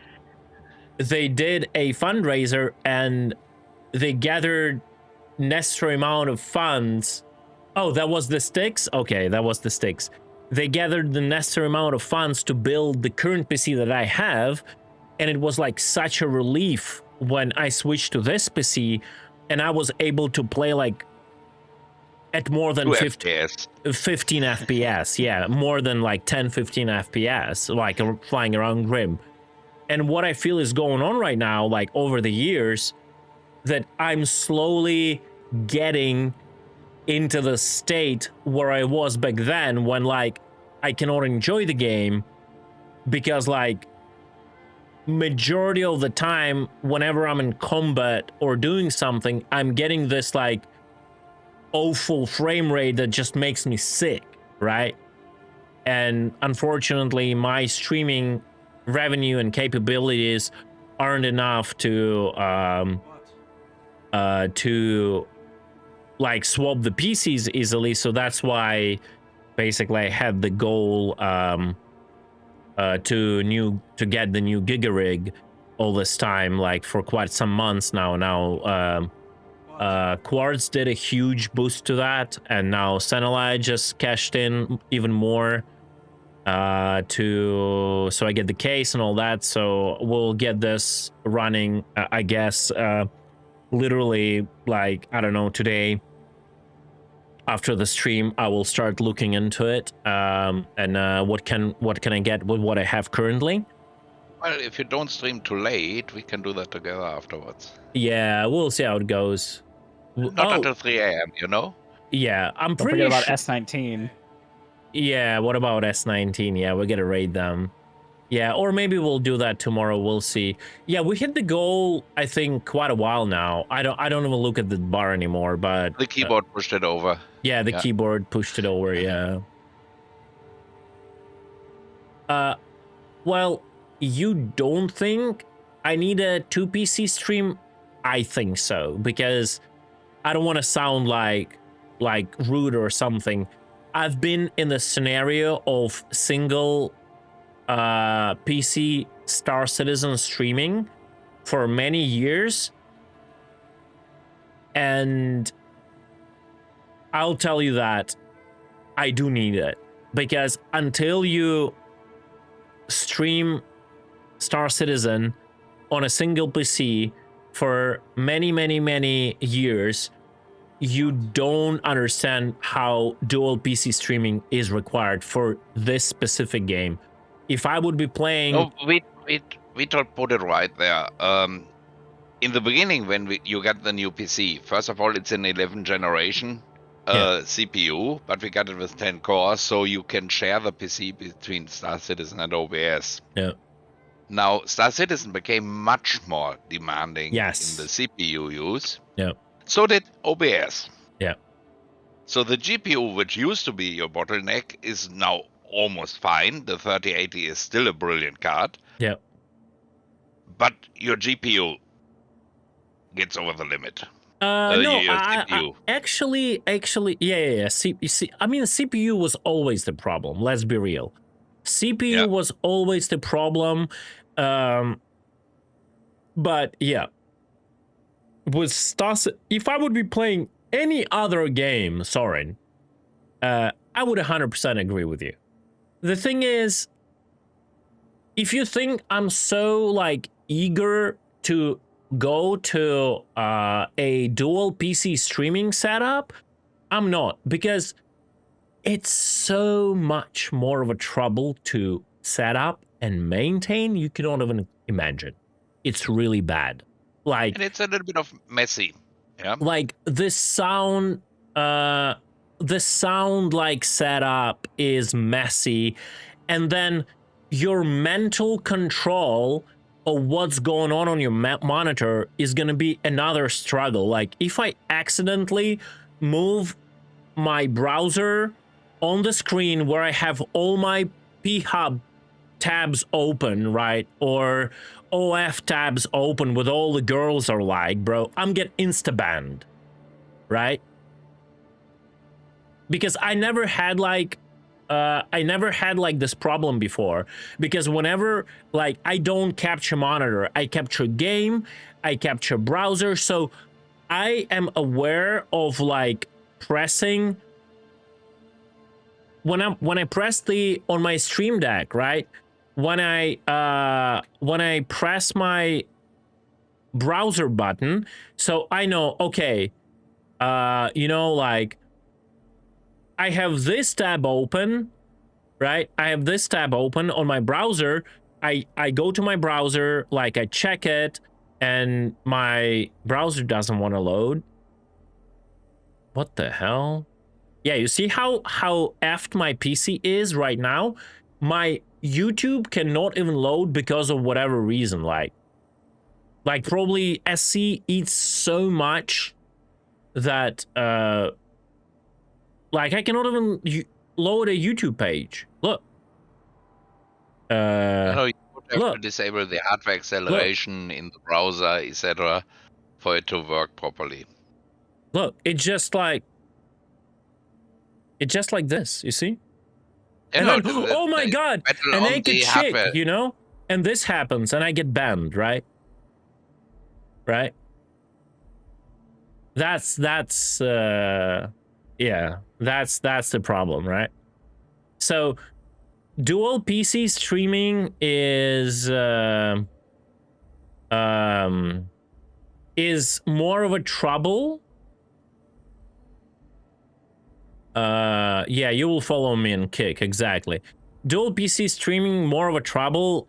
they did a fundraiser and they gathered necessary amount of funds. Oh, that was the sticks? Okay, that was the sticks. They gathered the necessary amount of funds to build the current PC that I have, and it was like such a relief when I switched to this PC and I was able to play like at more than 15 FPS. Yeah, more than like 10-15 FPS, like flying around Grim. And what I feel is going on right now, like over the years, that I'm slowly getting into the state where I was back then, when like I cannot enjoy the game because like majority of the time whenever I'm in combat or doing something, I'm getting this like awful frame rate that just makes me sick, right? And unfortunately my streaming revenue and capabilities aren't enough to like swap the PCs easily, so that's why basically I had the goal to get the new Giga rig all this time, like for quite some months now. Quartz did a huge boost to that, and now Senali just cashed in even more so I get the case and all that, so we'll get this running I guess literally like, I don't know, today after the stream. I will start looking into it and what can I get with what I have currently.
Well, if you don't stream too late, we can do that together afterwards.
Yeah, we'll see how it goes.
Not until 3 a.m., you know?
Yeah, I'm
Don't
pretty
forget
sure.
about S19.
Yeah, what about S19? Yeah, we're gonna raid them. Yeah, or maybe we'll do that tomorrow. We'll see. Yeah, we hit the goal, I think, quite a while now. I don't even look at the bar anymore, but
the keyboard pushed it over.
Yeah, the keyboard pushed it over. Yeah. Well, you don't think I need a 2 PC stream? I think so, because I don't want to sound like rude or something. I've been in the scenario of single PC Star Citizen streaming for many years, and I'll tell you that I do need it, because until you stream Star Citizen on a single PC for many years, you don't understand how dual PC streaming is required for this specific game. If I would be playing...
No, we don't put it right there. In the beginning, when you get the new PC, first of all, it's an 11th generation CPU, but we got it with 10 cores, so you can share the PC between Star Citizen and OBS.
Yeah.
Now, Star Citizen became much more demanding in the CPU use.
Yeah.
So did OBS.
Yeah.
So the GPU, which used to be your bottleneck, is now almost fine. The 3080 is still a brilliant card.
Yeah.
But your GPU gets over the limit.
No,
CPU.
Actually, yeah. I mean, CPU was always the problem. Let's be real. CPU was always the problem. But yeah, with if I would be playing any other game, Soren, I would 100% agree with you. The thing is, if you think I'm so like eager to go to a dual PC streaming setup, I'm not, because it's so much more of a trouble to set up and maintain. You cannot even imagine. It's really bad. Like,
and it's a little bit of messy. Yeah.
Like the sound the sound like setup is messy, and then your mental control of what's going on your monitor is going to be another struggle. Like if I accidentally move my browser on the screen where I have all my phub tabs open, right, or OF tabs open with all the girls are like, bro, I'm get insta banned, right? Because I never had like this problem before, because whenever like I don't capture monitor, I capture game, I capture browser, so I am aware of like pressing when I press the on my stream deck, right? When I press my browser button, so I know, okay, you know, like I have this tab open, right? I have this tab open on my browser. I go to my browser, like I check it, and my browser doesn't want to load. What the hell? Yeah, you see how effed my PC is right now? My YouTube cannot even load because of whatever reason. Like probably SC eats so much that like I cannot even load a YouTube page. Look.
No, you would have
Look.
to disable the hardware acceleration in the browser, etc., for it to work properly.
Look, it's just like this, you see? And then, oh my god, a naked chick, you know? And this happens, and I get banned, right? Right? That's yeah, that's the problem, right? So dual PC streaming is more of a trouble. Yeah, you will follow me and kick, exactly. Dual PC streaming more of a trouble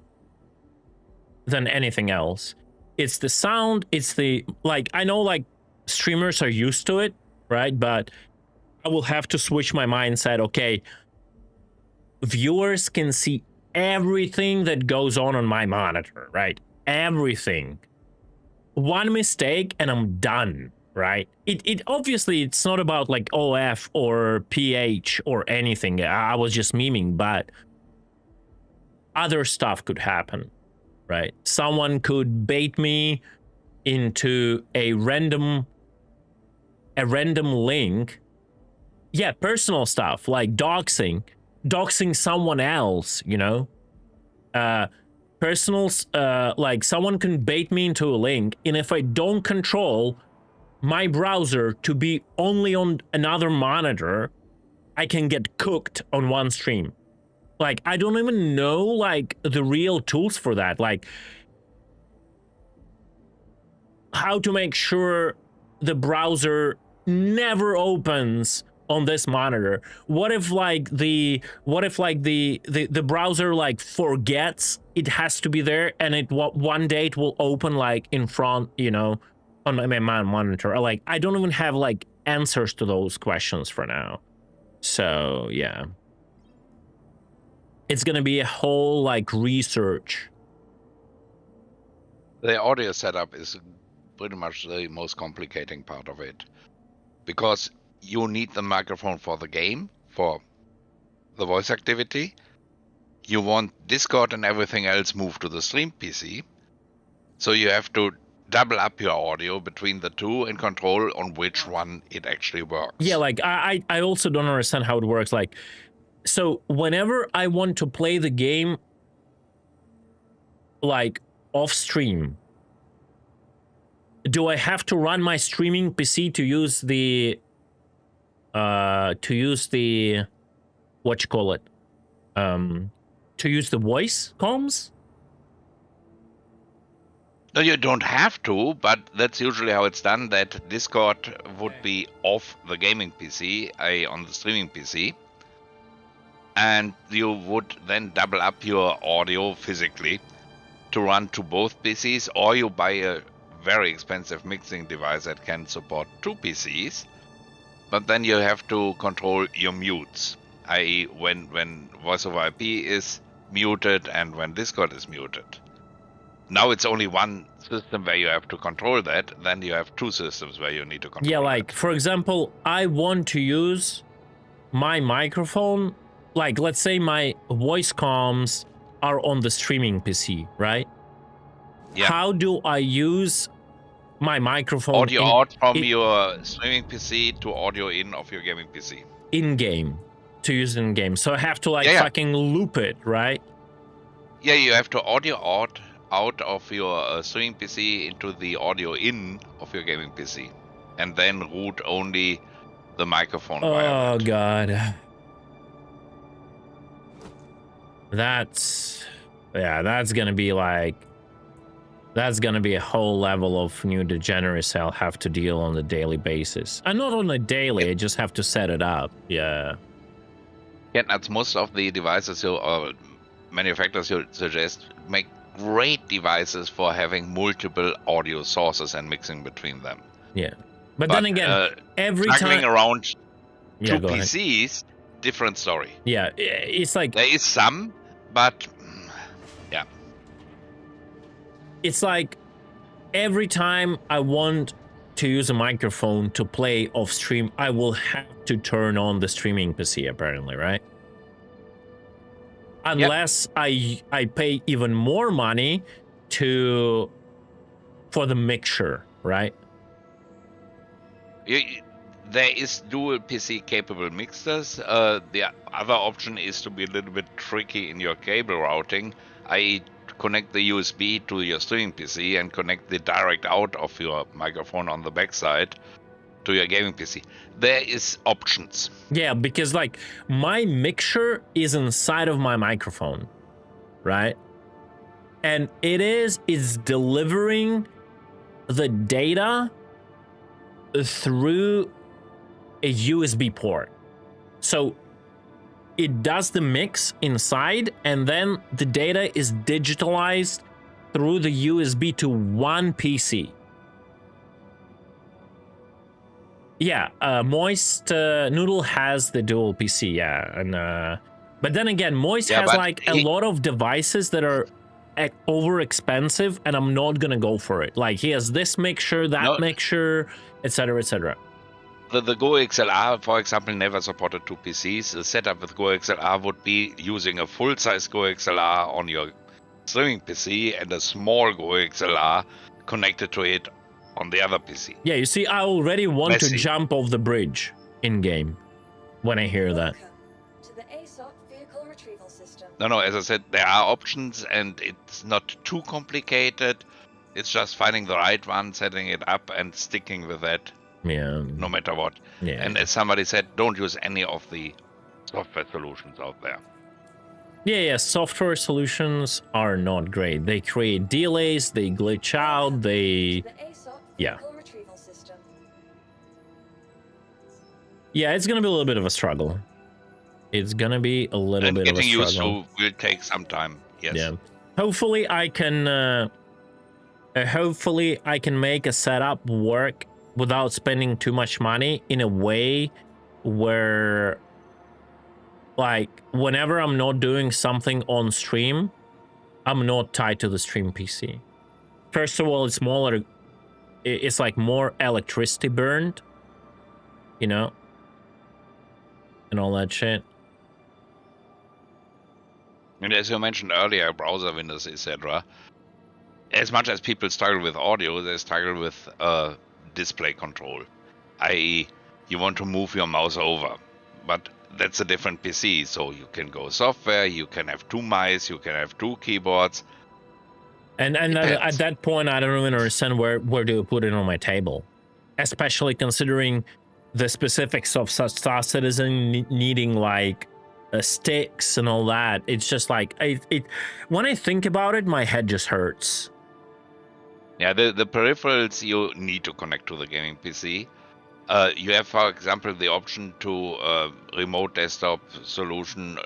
than anything else. It's the sound, it's the, like, I know like streamers are used to it, right? But I will have to switch my mindset. Okay, viewers can see everything that goes on my monitor, right? Everything. One mistake and I'm done, right? It obviously, it's not about like OF or PH or anything. I was just memeing, but other stuff could happen, right? Someone could bait me into a random link. Yeah, personal stuff like doxing someone else, you know? Like someone can bait me into a link, and if I don't control my browser to be only on another monitor, I can get cooked on one stream. Like, I don't even know like the real tools for that, like how to make sure the browser never opens on this monitor. What if like the browser like forgets it has to be there, and it one day it will open like in front, you know, on my monitor. Like, I don't even have like answers to those questions for now. So yeah, it's gonna be a whole like research.
The audio setup is pretty much the most complicating part of it, because you need the microphone for the game, for the voice activity. You want Discord and everything else moved to the stream PC, so you have to double up your audio between the two and control on which one it actually works.
Yeah, like I also don't understand how it works. Like, so whenever I want to play the game like off stream, do I have to run my streaming PC to use the what you call it, to use the voice comms?
No, you don't have to, but that's usually how it's done, that Discord would be off the gaming PC, on the streaming PC, and you would then double up your audio physically to run to both PCs, or you buy a very expensive mixing device that can support two PCs, but then you have to control your mutes, i.e. when voice over IP is muted and when Discord is muted. Now it's only one system where you have to control that, then you have two systems where you need to control
Yeah, like,
that.
for example, I want to use my microphone, like, let's say my voice comms are on the streaming PC, right?
Yeah.
How do I use my microphone
Audio out from your streaming PC to audio in of your gaming PC.
in-game, to use in game? So I have to, like,
Yeah, yeah.
fucking loop it, right?
Yeah, you have to audio out of your streaming PC into the audio in of your gaming PC, and then route only the microphone via
Oh,
that.
God. That's gonna be like, that's gonna be a whole level of new degeneracy I'll have to deal on a daily basis. And not on a daily, I just have to set it up. Yeah.
Yeah, that's most of the devices or manufacturers you suggest make great devices for having multiple audio sources and mixing between them.
Yeah. But then again, every
juggling
time
around
yeah,
two
go ahead.
PCs, different story.
Yeah, it's like
there is some, but yeah.
It's like every time I want to use a microphone to play off stream, I will have to turn on the streaming PC, apparently, right? Unless I pay even more money for the mixture, right?
There is dual PC capable mixers. The other option is to be a little bit tricky in your cable routing, i.e. connect the USB to your streaming PC and connect the direct out of your microphone on the backside to your gaming PC. There is options.
Yeah, because like my mixer is inside of my microphone, right? And it's delivering the data through a USB port. So it does the mix inside, and then the data is digitalized through the USB to one PC. Yeah, Moist Noodle has the dual PC, yeah, and but then again, Moist has like a lot of devices that are over expensive, and I'm not gonna go for it. Like he has this mixture, that mixture, etc., etc.
The Go XLR, for example, never supported two PCs. The setup with Go XLR would be using a full-size Go XLR on your streaming PC and a small Go XLR connected to it on the other PC.
Yeah, you see, I already want to jump off the bridge in-game when I hear that.
To the ASOC vehicle retrieval system.
No, as I said, there are options and it's not too complicated. It's just finding the right one, setting it up and sticking with that.
Yeah.
No matter what.
Yeah.
And as somebody said, don't use any of the software solutions out there.
Yeah, software solutions are not great. They create delays, they glitch out, they... Yeah. Yeah, it's gonna be a little bit of a struggle. It's gonna be a little bit of a struggle.
Getting used to will take some time, yes.
Yeah. Hopefully I can make a setup work without spending too much money in a way where, like, whenever I'm not doing something on stream, I'm not tied to the stream PC. First of all, it's like more electricity burned, you know, and all that shit.
And as you mentioned earlier, browser windows, etc. As much as people struggle with audio, they struggle with display control, i.e. you want to move your mouse over, but that's a different PC, so you can go software, you can have two mice, you can have two keyboards.
And at that point, I don't even understand where do you put it on my table, especially considering the specifics of such Star Citizen needing like sticks and all that. It's just like when I think about it, my head just hurts.
Yeah, the peripherals you need to connect to the gaming PC. You have, for example, the option to remote desktop solution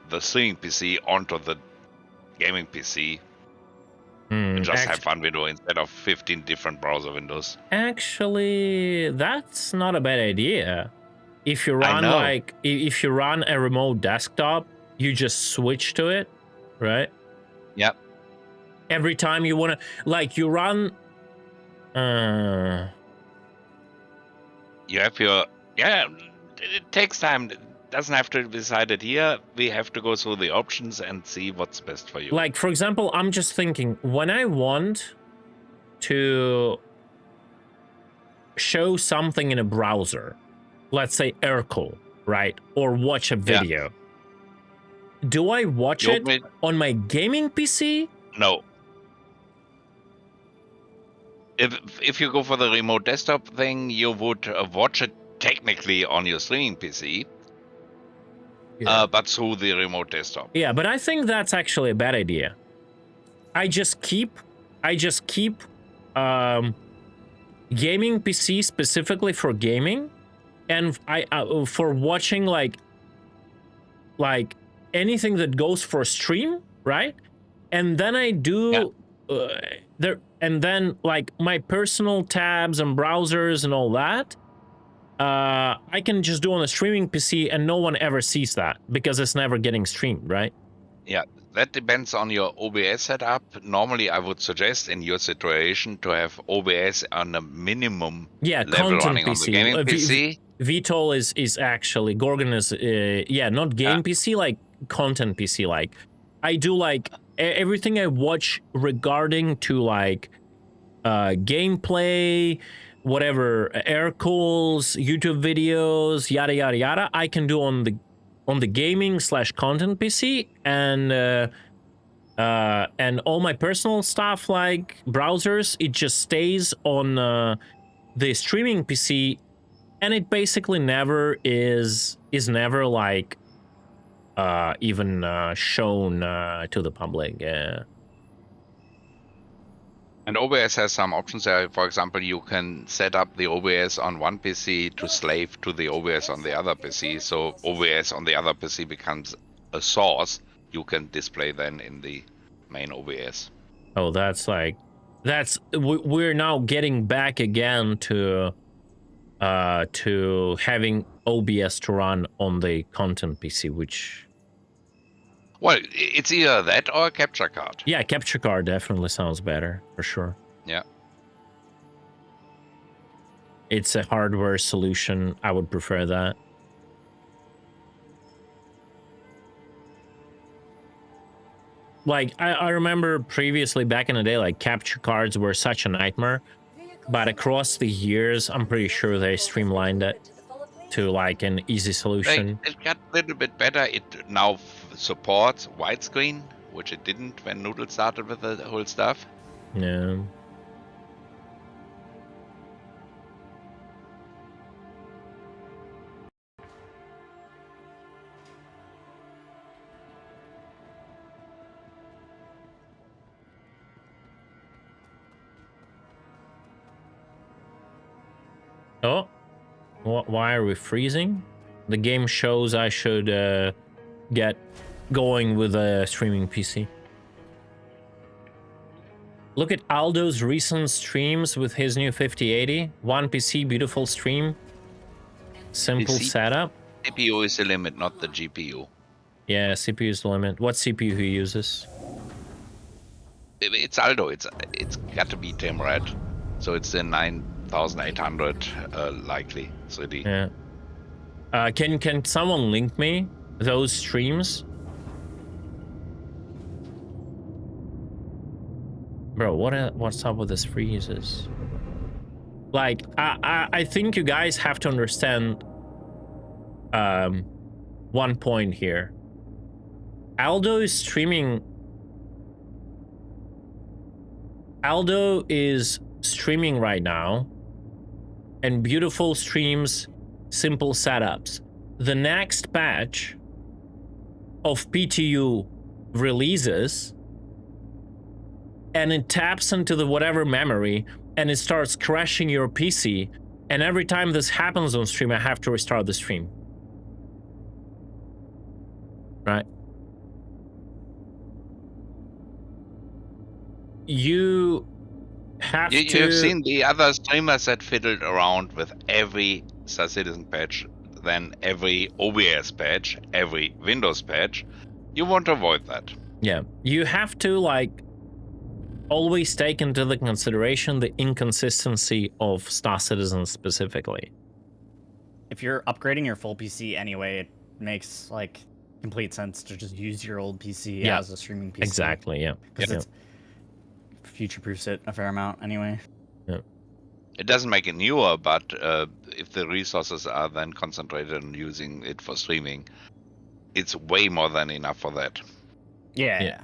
the streaming PC onto the gaming PC. And just have one window instead of 15 different browser windows.
Actually, that's not a bad idea. If you run if you run a remote desktop, you just switch to it, right?
Yep.
Every time you want to, like, you run.
You have your it takes time. It doesn't have to be decided here. We have to go through the options and see what's best for you.
Like, for example, I'm just thinking, when I want to show something in a browser, let's say Urkel, right? Or watch a video. Do I watch it on my gaming PC?
No. If you go for the remote desktop thing, you would watch it technically on your streaming PC, but through the remote desktop.
Yeah, but I think that's actually a bad idea. I just keep gaming PC specifically for gaming, and I for watching like anything that goes for stream, right? And then I do there, and then like my personal tabs and browsers and all that, I can just do on a streaming PC, and no one ever sees that because it's never getting streamed, right?
Yeah, that depends on your OBS setup. Normally, I would suggest in your situation to have OBS on a minimum level running on the gaming PC.
VTOL is actually, Gorgon is, not game PC, like content PC. Like, I do like everything I watch regarding to like gameplay, whatever, air calls, YouTube videos, yada yada yada, I can do on the gaming / content PC, and all my personal stuff like browsers, it just stays on the streaming PC, and it basically never is never like even shown to the public.
And OBS has some options there. For example, you can set up the OBS on one PC to slave to the OBS on the other PC. So OBS on the other PC becomes a source you can display then in the main OBS.
Oh, we're now getting back again to having OBS to run on the content PC, which...
Well, it's either that or a capture card.
Yeah, capture card definitely sounds better, for sure.
Yeah.
It's a hardware solution. I would prefer that. Like, I remember previously, back in the day, like, capture cards were such a nightmare. But across the years, I'm pretty sure they streamlined it to, like, an easy solution.
It got a little bit better. It now supports widescreen, which it didn't when Noodle started with the whole stuff.
Yeah. Oh, why are we freezing? The game shows I should get going with a streaming PC. Look at Aldo's recent streams with his new 5080. One PC, beautiful stream. Simple setup.
CPU is the limit, not the GPU.
Yeah, CPU is the limit. What CPU he uses?
It's Aldo. It's got to be Red. So it's the 9800 likely 3D.
Yeah. Can someone link me those streams? Bro, what's up with this freezes? Like, I think you guys have to understand one point here. Aldo is streaming right now, and beautiful streams, simple setups. The next patch of PTU releases, and it taps into the whatever memory, and it starts crashing your PC, and every time this happens on stream, I have to restart the stream. Right? you have to.
You've seen the other streamers that fiddled around with every Star Citizen patch, then every OBS patch, every Windows patch. You want to avoid that.
Yeah, you have to like always take into the consideration the inconsistency of Star Citizen specifically.
If you're upgrading your full PC anyway, it makes like complete sense to just use your old PC as a streaming PC.
Exactly, yeah.
Because it future-proofs it a fair amount anyway.
Yeah.
It doesn't make it newer, but if the resources are then concentrated on using it for streaming, it's way more than enough for that.
Yeah.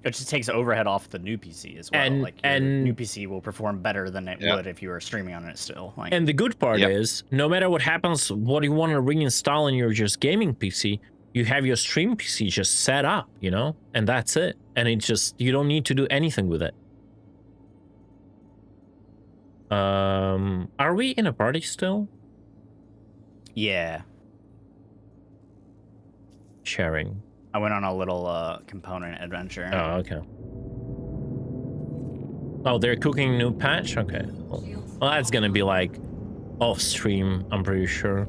It just takes overhead off the new PC as well.
And
new PC will perform better than it would if you were streaming on it still. Like,
and the good part is, no matter what happens, what you want to reinstall in your just gaming PC, you have your stream PC just set up, you know, and that's it. And it just, you don't need to do anything with it. Are we in a party still?
Yeah.
Sharing.
I went on a little component adventure.
Oh, okay. Oh, they're cooking new patch? Okay. Well, that's gonna be like off stream, I'm pretty sure.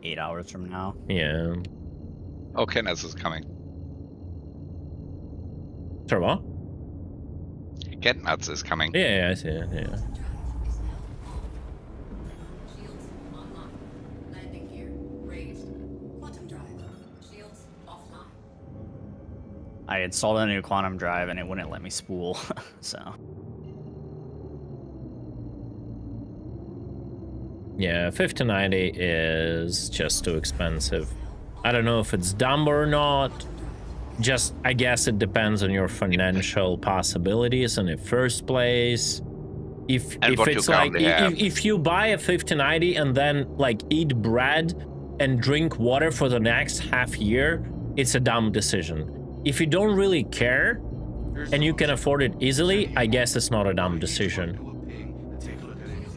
8 hours from now.
Yeah.
Oh, Kenneth is coming.
Sorry, what?
Get Nuts is coming.
Yeah, I see it, yeah.
I installed a new quantum drive and it wouldn't let me spool, so.
Yeah, 5090 is just too expensive. I don't know if it's dumb or not. Just, I guess it depends on your financial possibilities in the first place. If it's like, if you buy a 5090 and then like eat bread and drink water for the next half year, it's a dumb decision. If you don't really care and you can afford it easily, I guess it's not a dumb decision.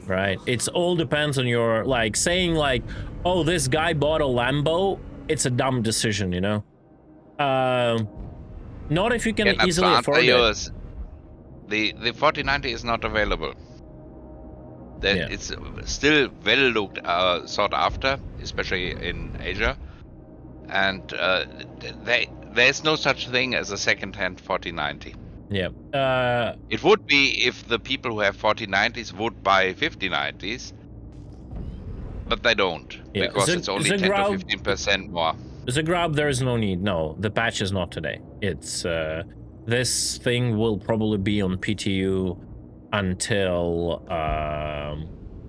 Right? It's all depends on your, like, saying like, oh, this guy bought a Lambo, it's a dumb decision, you know? Not if you can easily afford it.
The 4090 is not available. It's still well sought after, especially in Asia. And there's no such thing as a second-hand 4090.
Yeah.
It would be if the people who have 4090s would buy 5090s, but they don't, because it's only 10 to 15% more.
Zagrab, there is no need. No, the patch is not today. It's this thing will probably be on PTU until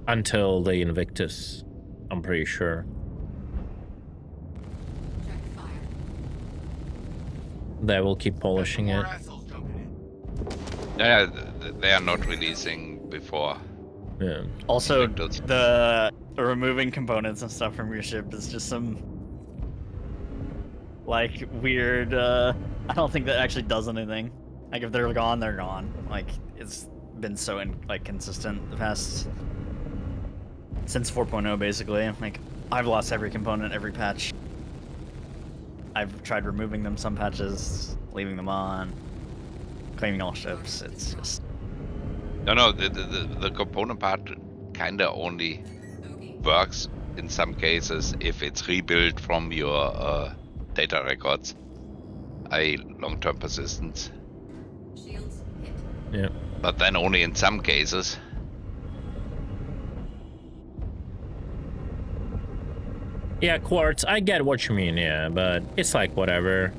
the Invictus. I'm pretty sure. They will keep polishing it.
Yeah, they are not releasing before.
Yeah.
Also, the removing components and stuff from your ship is just some like weird. I don't think that actually does anything. Like if they're gone, they're gone. Like it's been so consistent the past since 4.0 basically. Like I've lost every component, every patch. I've tried removing them some patches, leaving them on, claiming all ships. It's just
no. The component part kinda only works in some cases if it's rebuilt from your data records, long-term persistence.
Yeah.
But then only in some cases.
Yeah, Quartz, I get what you mean, yeah, but it's like whatever.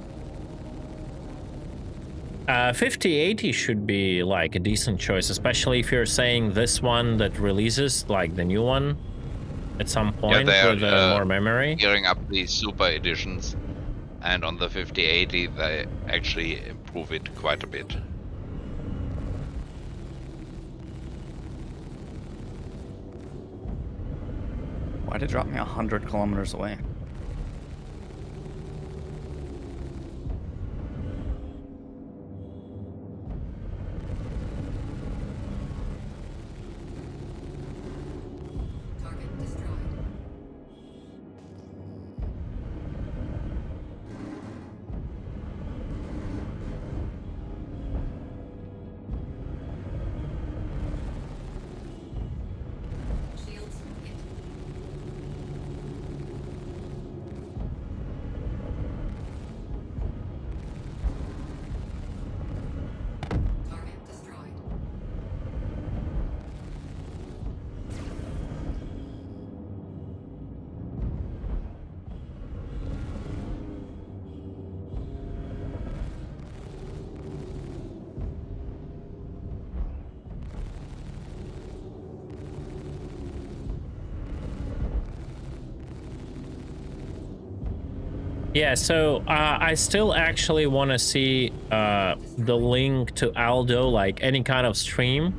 5080 should be like a decent choice, especially if you're saying this one that releases, like the new one, at some point with more memory.
Gearing up the super editions, and on the 5080 they actually improve it quite a bit.
why'd it drop me 100 kilometers away?
Yeah, so I still actually want to see the link to Aldo, like any kind of stream.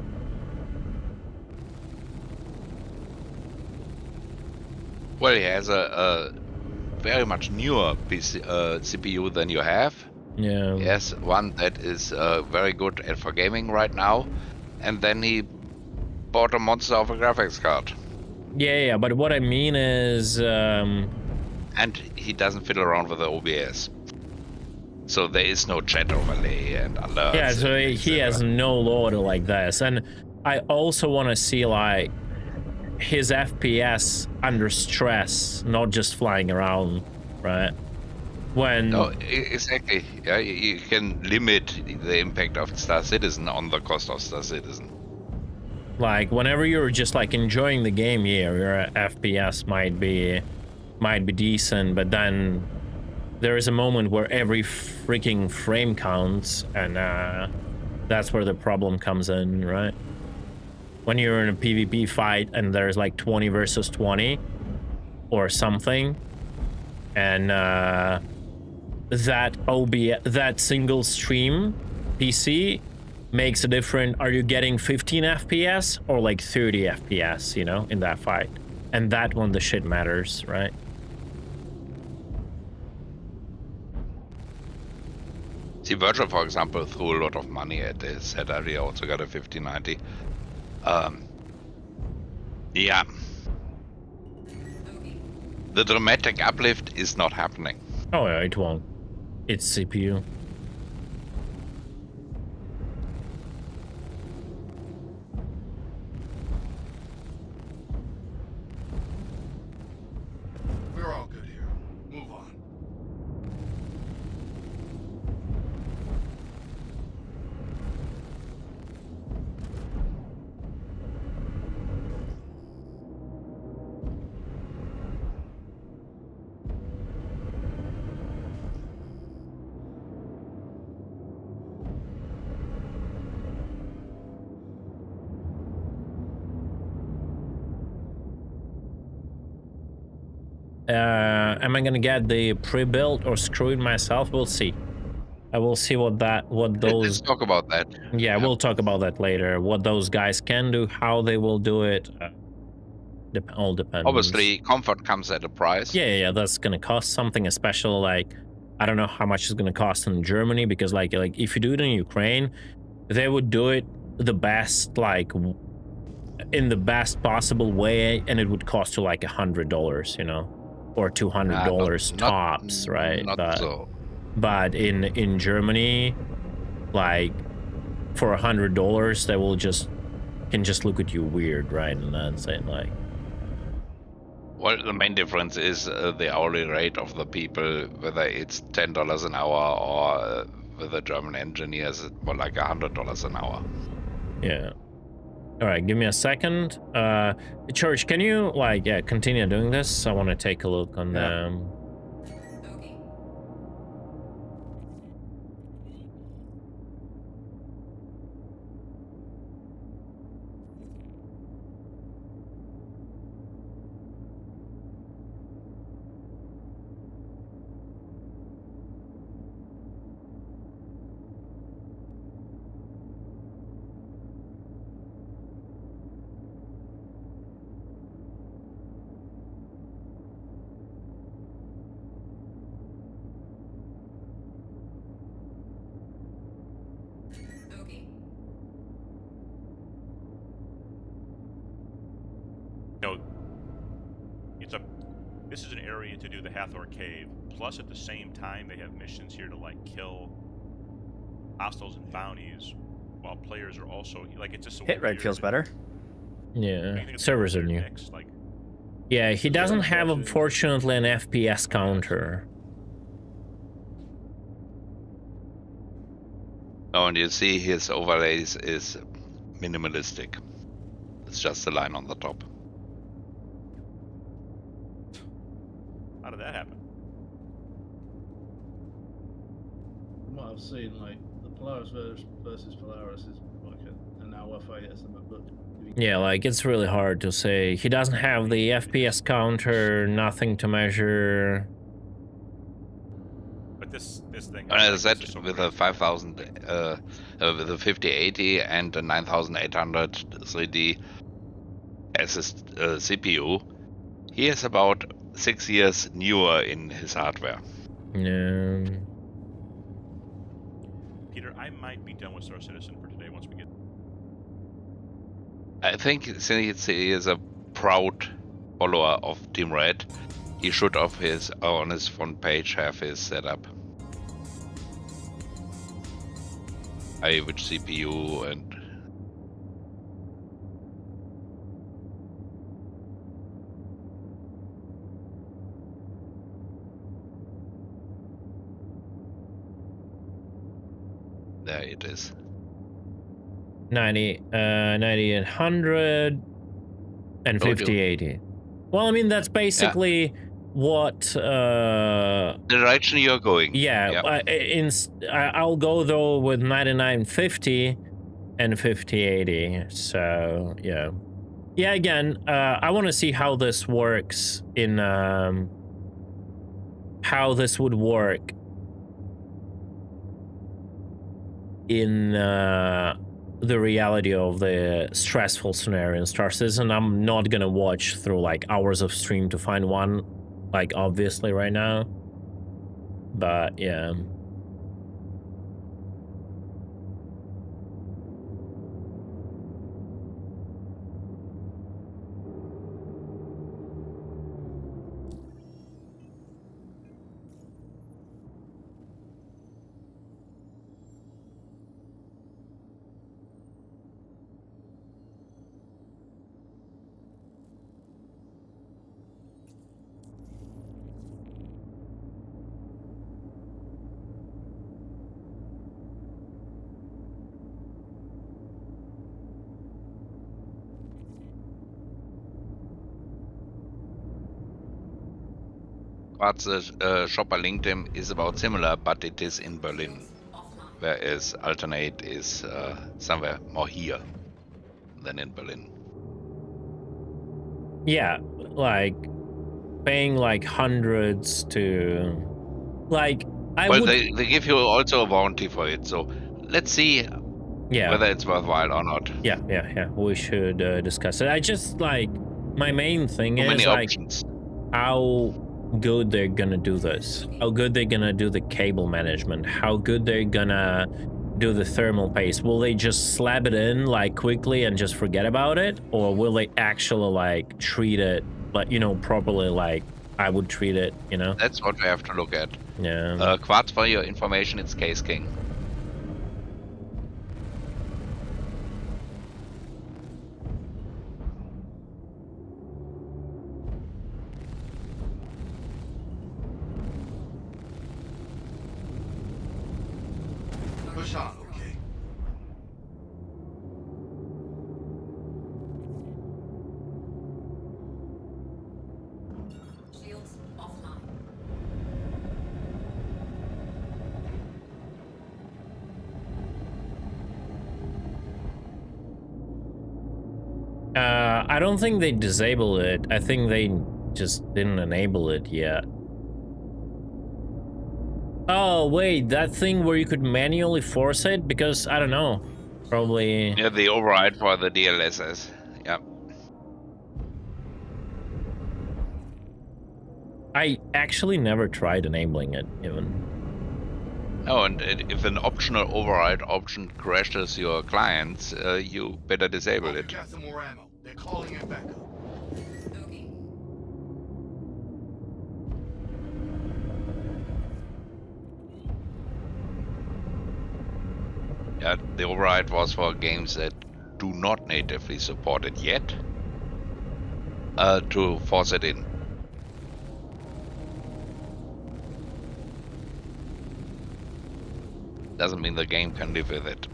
Well, he has a very much newer PC, CPU than you have.
Yeah.
He has one that is very good for gaming right now, and then he bought a monster of a graphics card.
Yeah, but what I mean is...
And he doesn't fiddle around with the OBS. So there is no chat overlay and alerts.
Yeah, so he has no loader like this. And I also want to see, like, his FPS under stress, not just flying around, right? When...
No, exactly. Yeah, you can limit the impact of Star Citizen on the cost of Star Citizen.
Like, whenever you're just, like, enjoying the game, yeah, your FPS might be decent, but then there is a moment where every freaking frame counts, and that's where the problem comes in, right? When you're in a PvP fight and there's like 20 versus 20 or something, and that single stream PC makes a difference. Are you getting 15 FPS or like 30 FPS, you know, in that fight? And that one, the shit matters, right?
See, Virgil, for example, threw a lot of money at this set. I also got a 5090. Yeah. The dramatic uplift is not happening.
Oh yeah, it won't. It's CPU.
We're all good here. Move on.
Am I gonna get the pre-built or screw it myself? We'll see. I will see what those...
Let's talk about that.
Yeah, we'll talk about that later. What those guys can do, how they will do it. All depends.
Obviously, comfort comes at a price.
Yeah, that's gonna cost something, especially like, I don't know how much it's gonna cost in Germany, because like if you do it in Ukraine, they would do it the best, like in the best possible way, and it would cost you like $100, you know, or $200 tops, right? But in Germany, like for $100, they will can just look at you weird, right? And then say like,
well, the main difference is the hourly rate of the people, whether it's $10 an hour or with the German engineers, it's more like $100 an hour.
Yeah. All right, give me a second. Church, can you like continue doing this? I want to take a look on them.
This is an area to do the Hathor Cave. Plus, at the same time, they have missions here to like kill hostiles and bounties, while players are also like it's just a
hit rate feels better.
Yeah, servers are new. Yeah, he doesn't have, unfortunately, an FPS counter.
Oh, and you see his overlays is minimalistic. It's just a line on the top.
How did that happen?
From what I've seen, like the Polaris versus Polaris is like an hour fight, isn't it? But
yeah, like it's really hard to say. He doesn't have the FPS counter, nothing to measure.
But this thing.
And as I
this
said,
is so
with
crazy.
a 5000, with a 5080 and a 9800 3D as a CPU, he is about 6 years newer in his hardware.
Yeah.
Peter, I might be done with Star Citizen for today once we get.
I think since he is a proud follower of Team Red, he should on his front page have his setup. Which CPU and there it is.
9800 and 5080. Well, I mean, that's basically what
the direction you're going.
Yeah, I'll go though with 9950 and 5080. So yeah, again, I want to see how this works in how this would work in the reality of the stressful scenario in Star Citizen. I'm not gonna watch through like hours of stream to find one, like obviously right now, but yeah.
But the shop I linked him is about similar, but it is in Berlin, whereas Alternate is somewhere more here than in Berlin.
Yeah, like paying like hundreds to like
they give you also a warranty for it, so let's see whether it's worthwhile or not.
Yeah, we should discuss it. I just like my main thing
Too
is
many
like
options.
how good they're gonna do this, how good they're gonna do the cable management, how good they're gonna do the thermal paste. Will they just slap it in like quickly and just forget about it, or will they actually like treat it like, you know, properly, like I would treat it, you know?
That's what we have to look at.
Yeah.
Quartz, for your information, it's Case King.
Push on, okay?
Shields offline.
I don't think they disabled it. I think they just didn't enable it yet. Oh, wait, that thing where you could manually force it? Because, I don't know, probably...
Yeah, the override for the DLSS. Yep.
I actually never tried enabling it, even.
Oh, and if an optional override option crashes your clients, you better disable it.
Got some more ammo. They're calling it back up.
Yeah, the override was for games that do not natively support it yet, to force it in. Doesn't mean the game can live with it.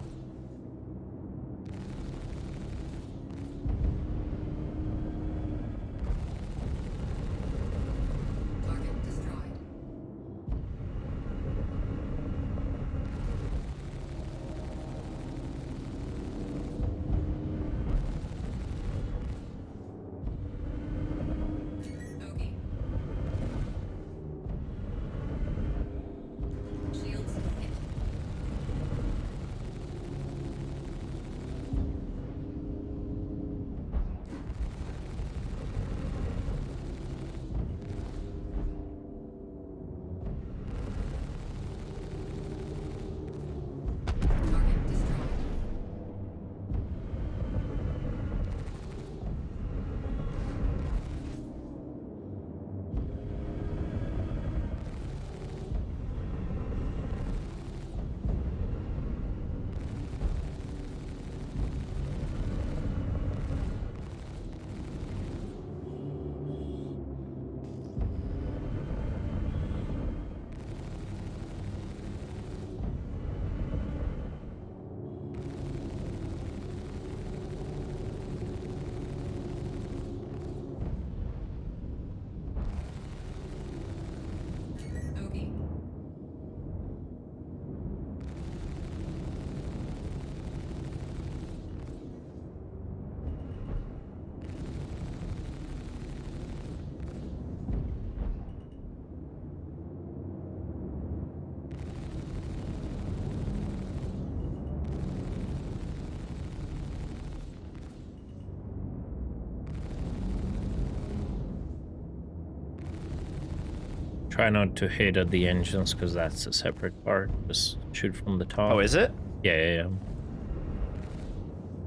Try not to hit at the engines because that's a separate part. Just shoot from the top.
Oh, is it?
Yeah.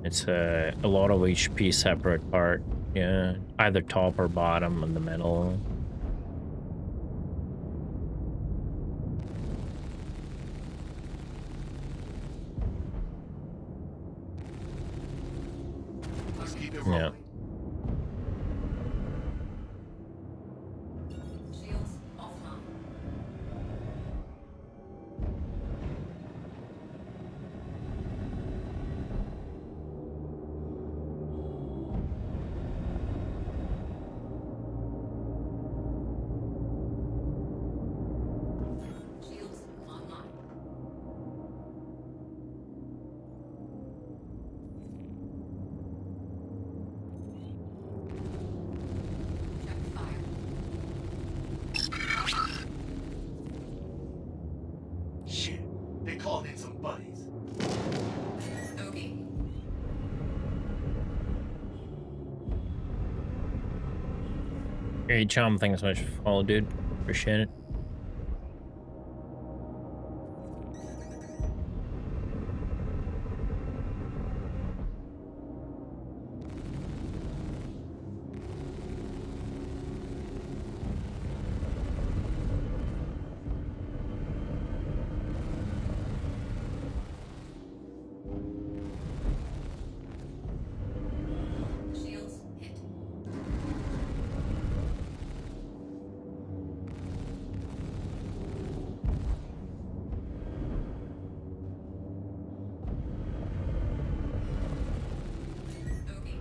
It's a lot of HP separate part. Yeah, either top or bottom in the middle.
Let's keep it
Yeah.
rolling.
Shields offline. Shields online. Check fire.
Shit, they called in some buddies.
Okay.
Hey, Chum, thanks so much for follow, dude. Appreciate it.
Shields hit. Okay.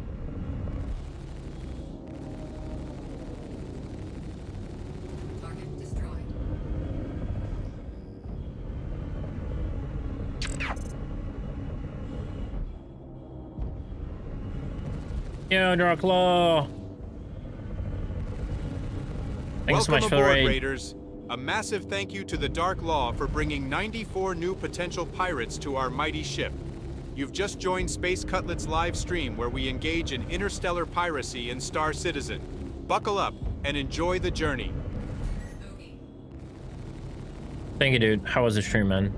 Target destroyed.
Yo, Darklaw. Thanks so
Welcome
much for the
aboard,
raid.
Raiders. A massive thank you to the Dark Law for bringing 94 new potential pirates to our mighty ship. You've just joined Space Cutlet's live stream where we engage in interstellar piracy in Star Citizen. Buckle up and enjoy the journey.
Okay.
Thank you, dude. How was the stream, man?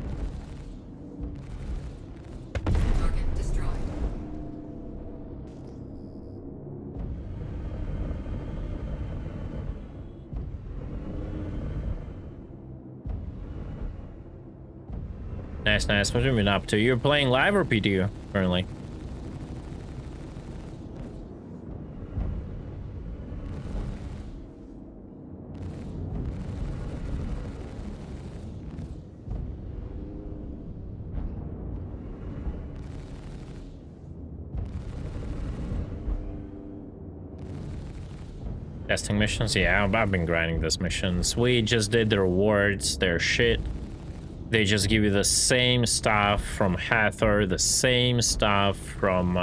Target destroyed.
Nice. What have you been up to? You're playing live or PTU currently? Testing missions? Yeah, I've been grinding those missions. We just did the rewards. They're shit. They just give you the same stuff from Hathor, the same stuff from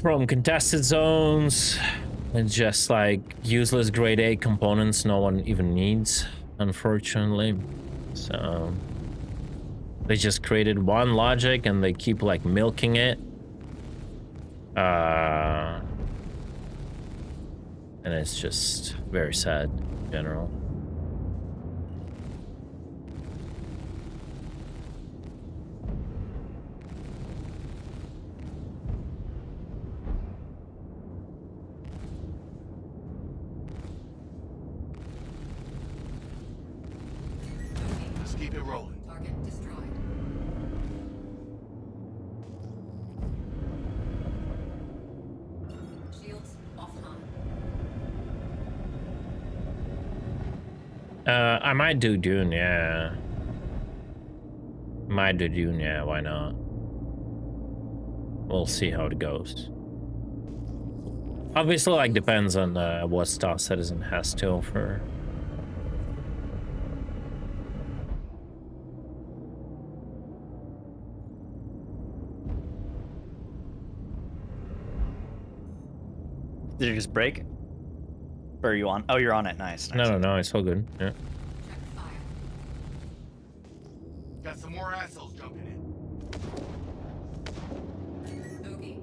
contested zones. It's just like useless grade A components no one even needs, unfortunately. So they just created one logic and they keep like milking it. And it's just very sad in general.
Let's keep it rolling.
Target destroyed. Shields offline.
I might do Dune, yeah. Might do Dune, yeah, why not? We'll see how it goes. Obviously, like, depends on what Star Citizen has to offer.
Did it just break? Or are you on? Oh, you're on it. Nice.
No, it's all good. Yeah.
Check fire.
Got some more assholes jumping in.
Okay.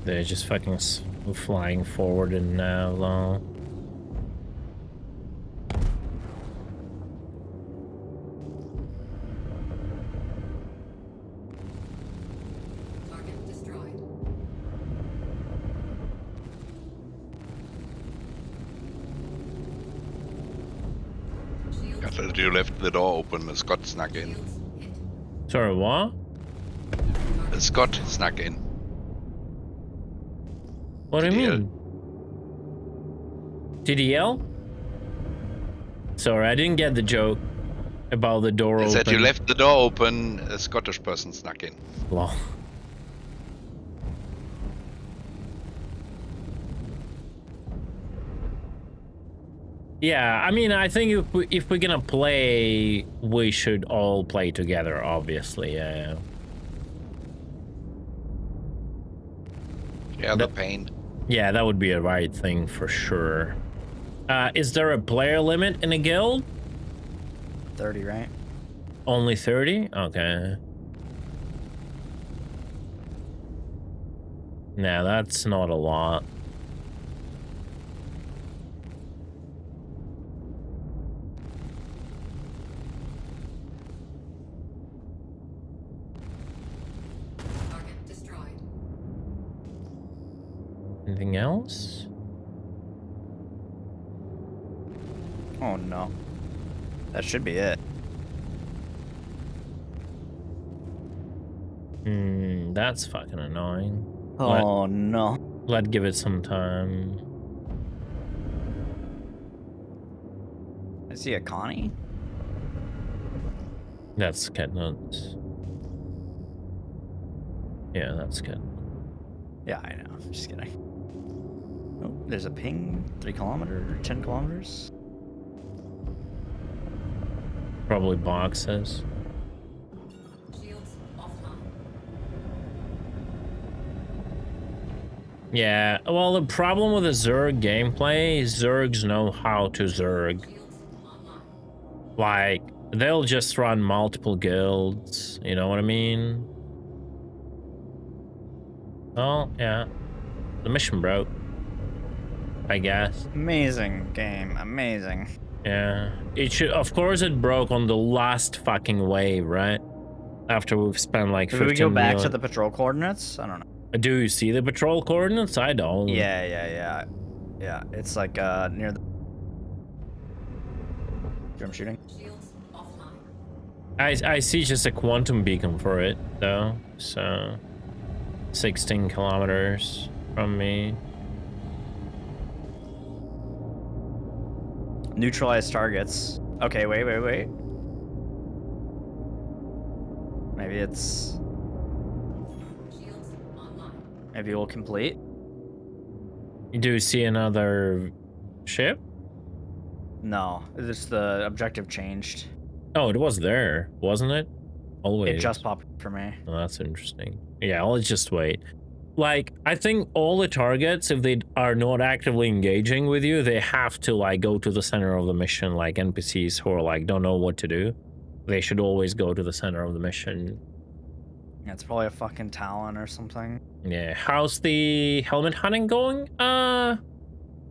They're just fucking flying forward and now, lol.
Target destroyed.
After you left the door open, Scott snuck in.
Sorry, what?
Scott snuck in.
What do you mean? TDL? Sorry, I didn't get the joke about the door
I
open.
said you left the door open, a Scottish person snuck in.
Lol. Yeah, I mean, I think if we're gonna play, we should all play together, obviously, yeah.
Yeah, the pain.
Yeah, that would be a right thing for sure. Is there a player limit in a guild?
30, right?
Only 30? Okay. Nah, that's not a lot.
Target destroyed.
Anything else?
Oh no. That should be it.
That's fucking annoying.
Oh no.
Let's give it some time.
I see a Connie.
That's Catnuts. Yeah, that's good.
Yeah, I know. I'm just kidding. Oh, there's a ping. 3 kilometers, 10 kilometers.
Probably boxes.
Shields offline.
Yeah, well, the problem with the Zerg gameplay is Zergs know how to Zerg.
Shields online.
Like, they'll just run multiple guilds, you know what I mean? Oh, yeah. The mission broke, I guess.
Amazing game. Amazing.
Yeah. It should, of course it broke on the last fucking wave, right? After we've spent like 15
Did we go back
million.
to the patrol coordinates? I don't know.
Do you see the patrol coordinates? I don't.
Yeah. Yeah, it's like near the drum shooting.
Shields offline.
I see just a quantum beacon for it, though. So, 16 kilometers from me.
Neutralize targets. Okay, wait. Maybe it's...
Shields online.
Maybe we'll complete.
Do you see another ship?
No, it's the objective changed.
Oh, it was there, wasn't it? Always.
It just popped for me.
Oh, that's interesting. Yeah, let's just wait. Like, I think all the targets, if they are not actively engaging with you, they have to, like, go to the center of the mission, like NPCs who are, like, don't know what to do. They should always go to the center of the mission.
Yeah, it's probably a fucking Talon or something.
Yeah, how's the helmet hunting going?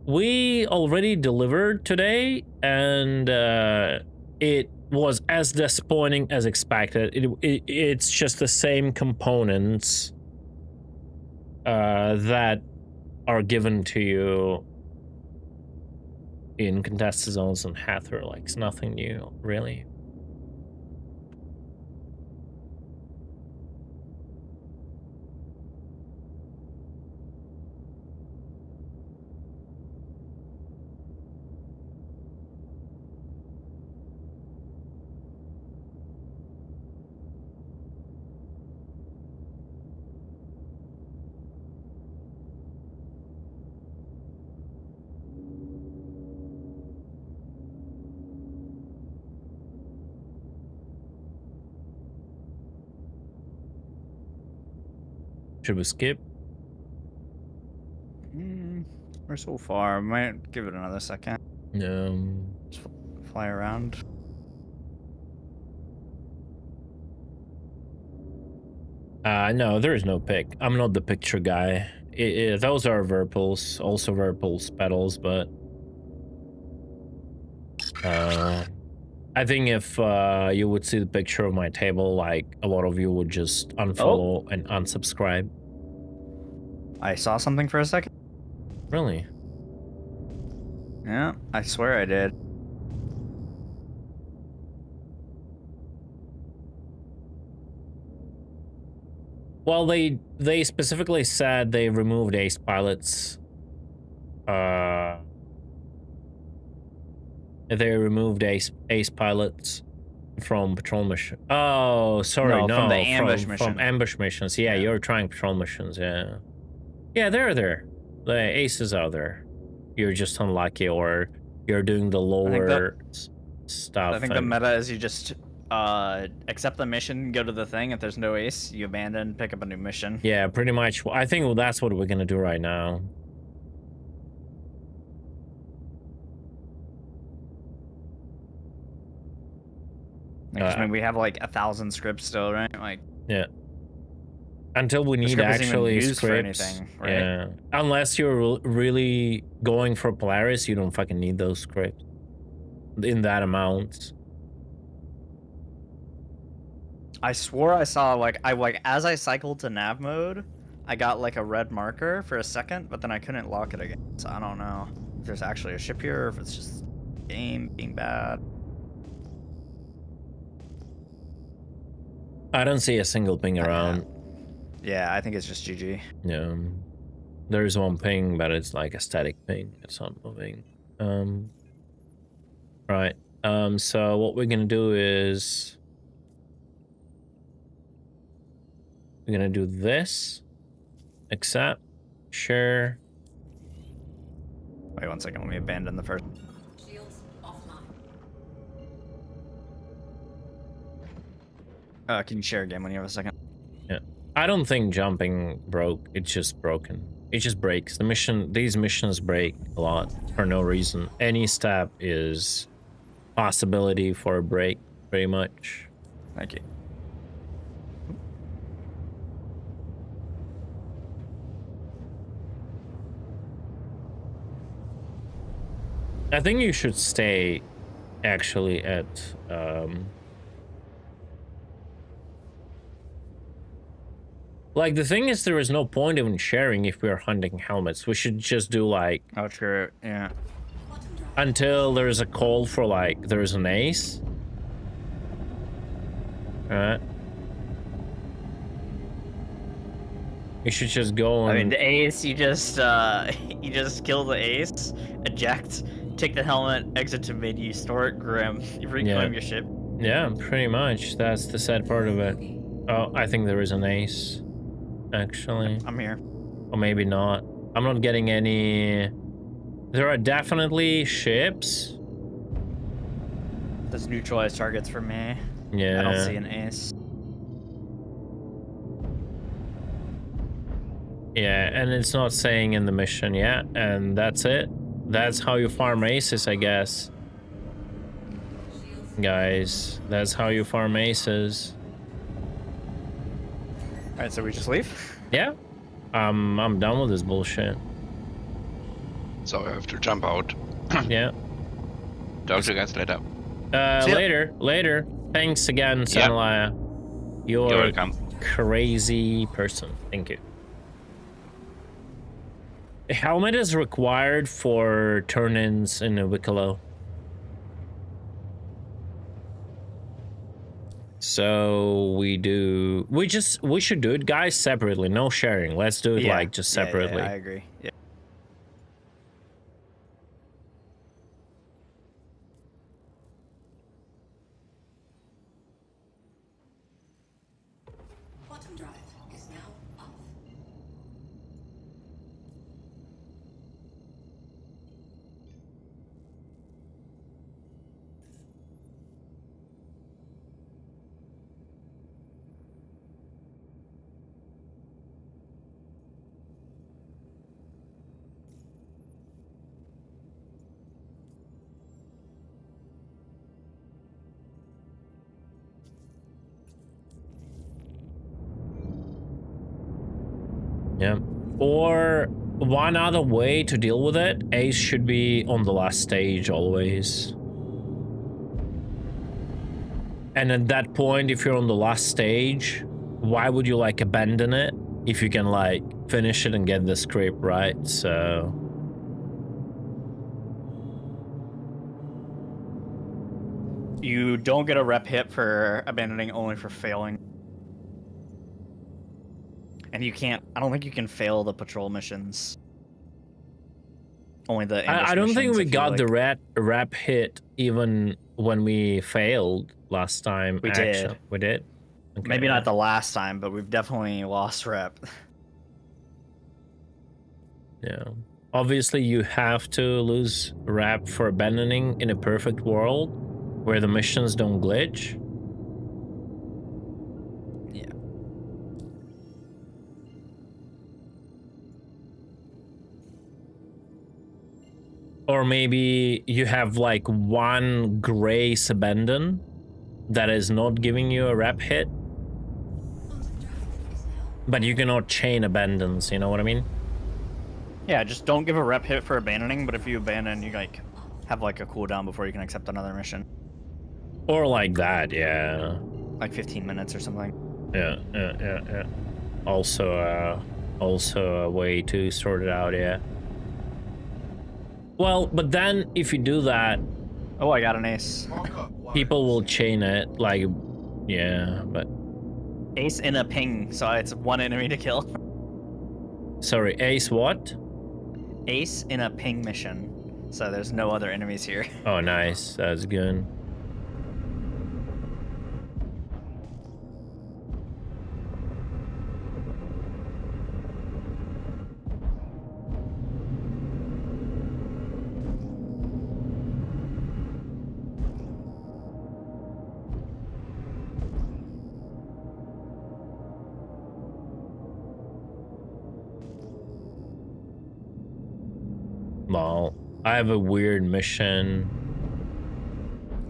We already delivered today, and it was as disappointing as expected. It's just the same components that are given to you in contested zones and Hathor. Like, it's nothing new, really. Should we skip?
We're so far. I might give it another second. Just fly around.
No, there is no pick. I'm not the picture guy those are Whirlpools, also Whirlpool's pedals, but I think if you would see the picture of my table, like a lot of you would just unfollow and unsubscribe.
I saw something for a second.
Really?
Yeah, I swear I did.
Well, they specifically said they removed ace pilots. They removed ace pilots from patrol mission. Oh, sorry,
No, from the
no,
ambush
from
mission.
ambush missions. Yeah, you're trying patrol missions. Yeah, yeah, they're there. The aces are there. You're just unlucky, or you're doing the lower stuff.
I think the meta is you just accept the mission, go to the thing. If there's no ace, you abandon, pick up a new mission.
Yeah, pretty much. I think that's what we're gonna do right now.
I mean, we have like 1,000 scripts still, right? Like,
yeah. Until we need actually scripts,
anything, right?
Yeah. Unless you're really going for Polaris, you don't fucking need those scripts in that amount.
I swore I saw like as I cycled to nav mode, I got like a red marker for a second, but then I couldn't lock it again. So I don't know if there's actually a ship here, or if it's just game being bad.
I don't see a single ping around.
Yeah, I think it's just GG.
Yeah. There's one ping, but it's like a static ping. It's not moving. Right. So what we're gonna do is we're gonna do this. Accept. Share.
Wait 1 second, let me abandon the first. Can you share again when you have a second?
Yeah. I don't think jumping broke. It's just broken. It just breaks. These missions break a lot for no reason. Any step is possibility for a break, pretty much.
Thank you.
I think you should stay actually at like, the thing is, there is no point in sharing if we are hunting helmets. We should just do like,
oh, true, yeah,
until there's a call for like there's an ace. Alright. You should just go and...
I mean, the ace, you just kill the ace, eject, take the helmet, exit to mid, you store it, reclaim your ship.
Yeah, pretty much. That's the sad part of it. Oh, I think there is an ace, actually.
I'm here.
Or maybe not. I'm not getting any... There are definitely ships.
There's neutralized targets for me.
Yeah.
I don't see an ace.
Yeah, and it's not saying in the mission yet, and that's it. That's how you farm aces, I guess. Guys, that's how you farm aces.
Alright, so we just leave?
Yeah. I'm done with this bullshit.
So I have to jump out.
Yeah.
Talk to you guys later.
Later. Thanks again, Sanalaya. You're
welcome.
Crazy person. Thank you. A helmet is required for turn-ins in a Wicklow. So we should do it, guys, separately. No sharing. Let's do it like just separately.
Yeah, I agree. Yeah.
Bottom drive is now off.
Yeah. Or one other way to deal with it, Ace should be on the last stage always. And at that point, if you're on the last stage, why would you like abandon it if you can like finish it and get the script, right? So
You don't get a rep hit for abandoning, only for failing. And you can't, I don't think you can fail the patrol missions. Only the ambush
I don't think
missions
we
if you,
got
like-
the rep hit even when we failed last time.
We
actually.
did.
We did? Okay.
Maybe not the last time, but we've definitely lost rep.
Yeah. Obviously, you have to lose rep for abandoning in a perfect world where the missions don't glitch.
Yeah.
Or maybe you have like one grace abandon that is not giving you a rep hit, but you cannot chain abandons, you know what I mean?
Yeah, just don't give a rep hit for abandoning, but if you abandon, you like have like a cooldown before you can accept another mission.
Or like that, yeah.
Like 15 minutes or something.
Yeah. Also a way to sort it out, yeah. Well, but then if you do that,
oh, I got an ace.
People will chain it, like, yeah, but
Ace in a ping, so it's one enemy to kill.
Sorry, ace what?
Ace in a ping mission, so there's no other enemies here.
Oh, nice, that's good. Well, I have a weird mission.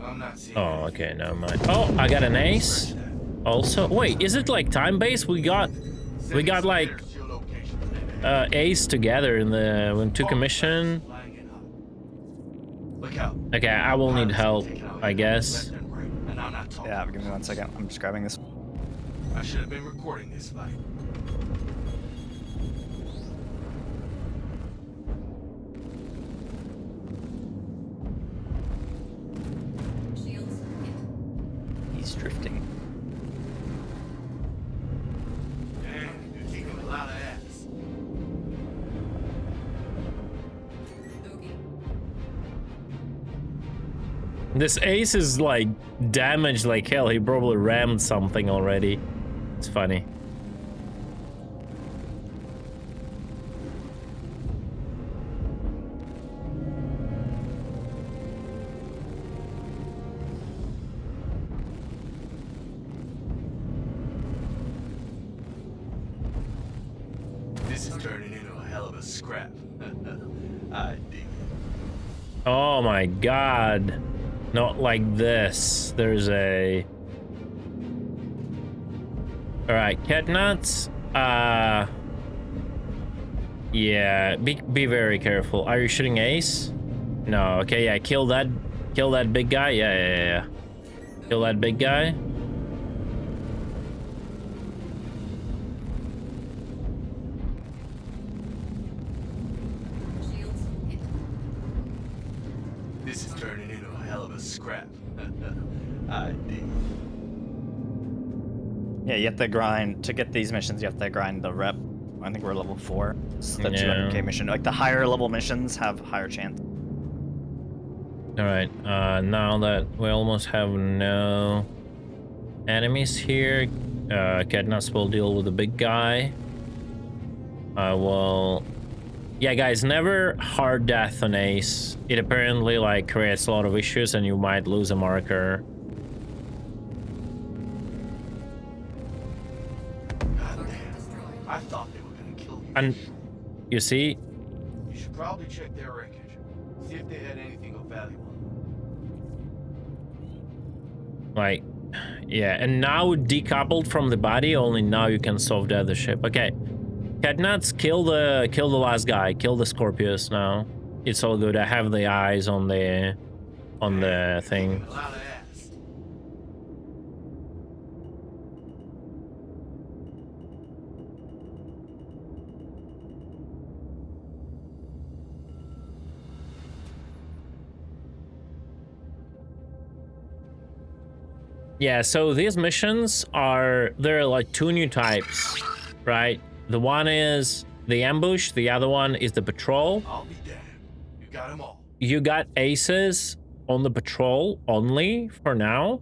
I'm not seeing
Oh, okay, never mind. Oh, I got an ace. Also, wait, is it like time-based? We got like ace together in the took a mission.
Look out.
Okay, I will need help, I guess.
And I'm not talking.
Yeah, give me 1 second. I'm just grabbing this.
I should have been recording this fight.
He's drifting.
Dang, you're kicking a lot of ass.
This ace is like damaged like hell. He probably rammed something already. It's funny.
This is turning into a hell of a scrap. I dig it.
Oh my god. Not like this. There's a... Alright, cat nuts. Yeah, be very careful. Are you shooting ace? No, okay, yeah, kill that big guy. Yeah. Kill that big guy.
This is turning into a hell of a scrap. I dig it.
Yeah, you have to grind to get these missions. You have to grind the rep. I think we're level 4. It's the
Yeah.
200k mission. Like the higher level missions have higher chance.
Alright, now that we almost have no enemies here, Katniss will deal with the big guy. I will... Yeah, guys, never hard death on ace. It apparently, like, creates a lot of issues and you might lose a marker.
God damn. I thought they were gonna kill you.
And, you see,
You should probably check their wreckage. See if they had anything of value on them.
like, yeah, and now decoupled from the body, only now you can solve the other ship. Okay, Catnuts, kill the last guy. Kill the Scorpius now. It's all good. I have the eyes on the thing.
A lot of ass.
Yeah, so these missions there are like 2 new types, right? The one is the ambush, the other one is the patrol.
I'll be damned. You got them all.
You got aces on the patrol only for now.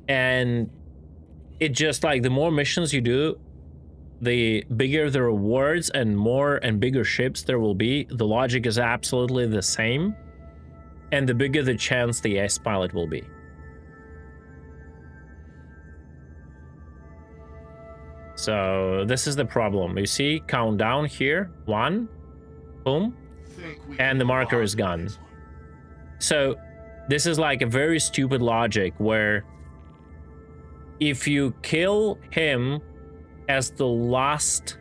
And it just like the more missions you do, the bigger the rewards and more and bigger ships there will be. The logic is absolutely the same. And the bigger the chance the S pilot will be. So this is the problem. You see, countdown here, 1, boom, and the marker is gone. So this is like a very stupid logic where if you kill him as the last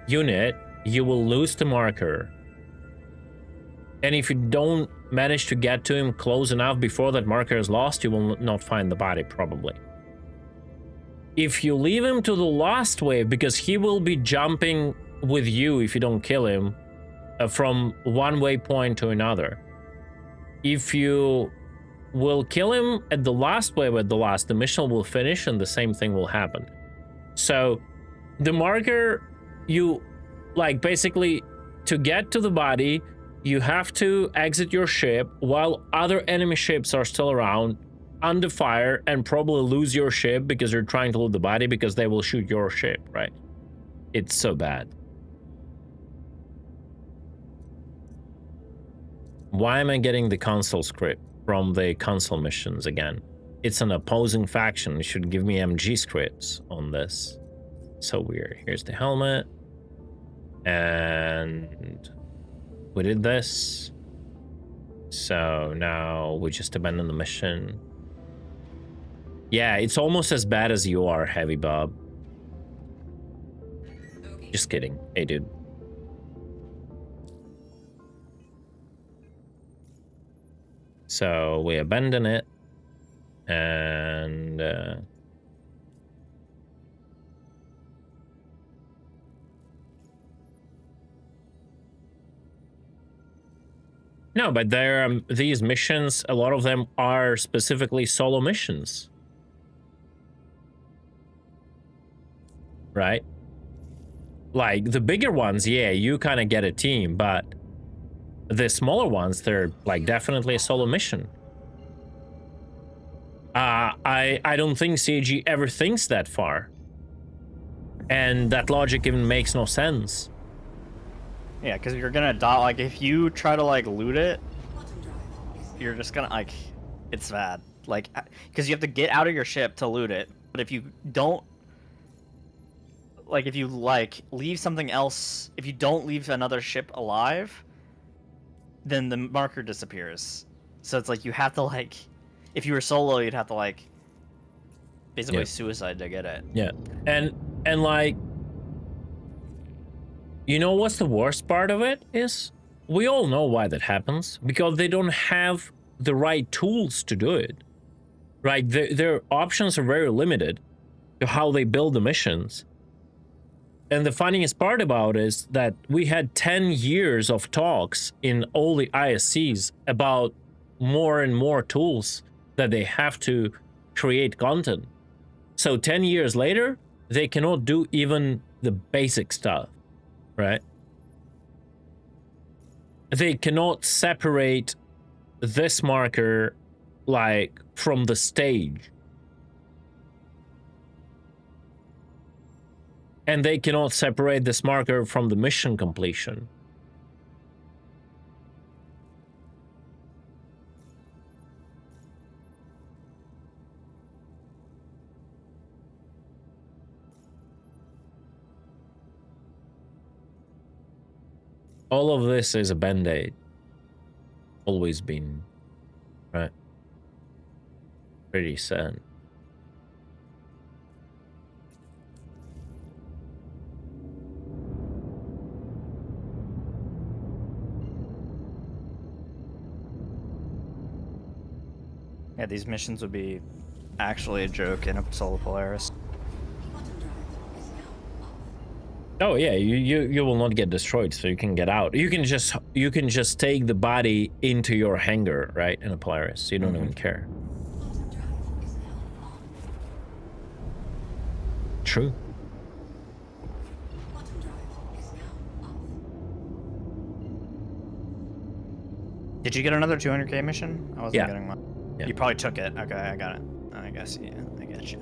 unit, you will lose the marker. And if you don't manage to get to him close enough before that marker is lost, you will not find the body, probably. If you leave him to the last wave, because he will be jumping with you if you don't kill him from one waypoint to another. If you will kill him at the last wave the mission will finish and the same thing will happen. So the marker, you like basically to get to the body, you have to exit your ship while other enemy ships are still around, under fire, and probably lose your ship because you're trying to loot the body because they will shoot your ship, right? It's so bad. Why am I getting the console script from the console missions again? It's an opposing faction. It should give me MG scripts on this. So weird. Here's the helmet. And we did this. So now we just abandon the mission. Yeah, it's almost as bad as you are, Heavy Bob. Just kidding. Hey, dude. So we abandon it. And... no, but there these missions, a lot of them are specifically solo missions. Right? Like the bigger ones, yeah, you kind of get a team, but the smaller ones, they're like definitely a solo mission. I don't think CG ever thinks that far. And that logic even makes no sense.
Yeah, because you're gonna die. Like, if you try to like loot it, you're just gonna like, it's bad. Like, because you have to get out of your ship to loot it. But if you don't, like, if you like leave something else, if you don't leave another ship alive, then the marker disappears. So it's like you have to like, if you were solo, you'd have to like, basically suicide to get it.
Yeah, and like. You know what's the worst part of it is? We all know why that happens. Because they don't have the right tools to do it. Right? Their options are very limited to how they build the missions. And the funniest part about it is that we had 10 years of talks in all the ISCs about more and more tools that they have to create content. So 10 years later, they cannot do even the basic stuff. Right? They cannot separate this marker like from the stage. And they cannot separate this marker from the mission completion. All of this is a band-aid. Always been. Right? Pretty sad.
Yeah, these missions would be actually a joke in a Solar Polaris.
Oh yeah, you will not get destroyed, so you can get out. You can just take the body into your hangar, right? In a Polaris, you don't even care. True.
Did you get another 200k mission? I wasn't
Yeah.
getting one.
Yeah.
You probably took it. Okay, I got it. I guess, yeah, I get you.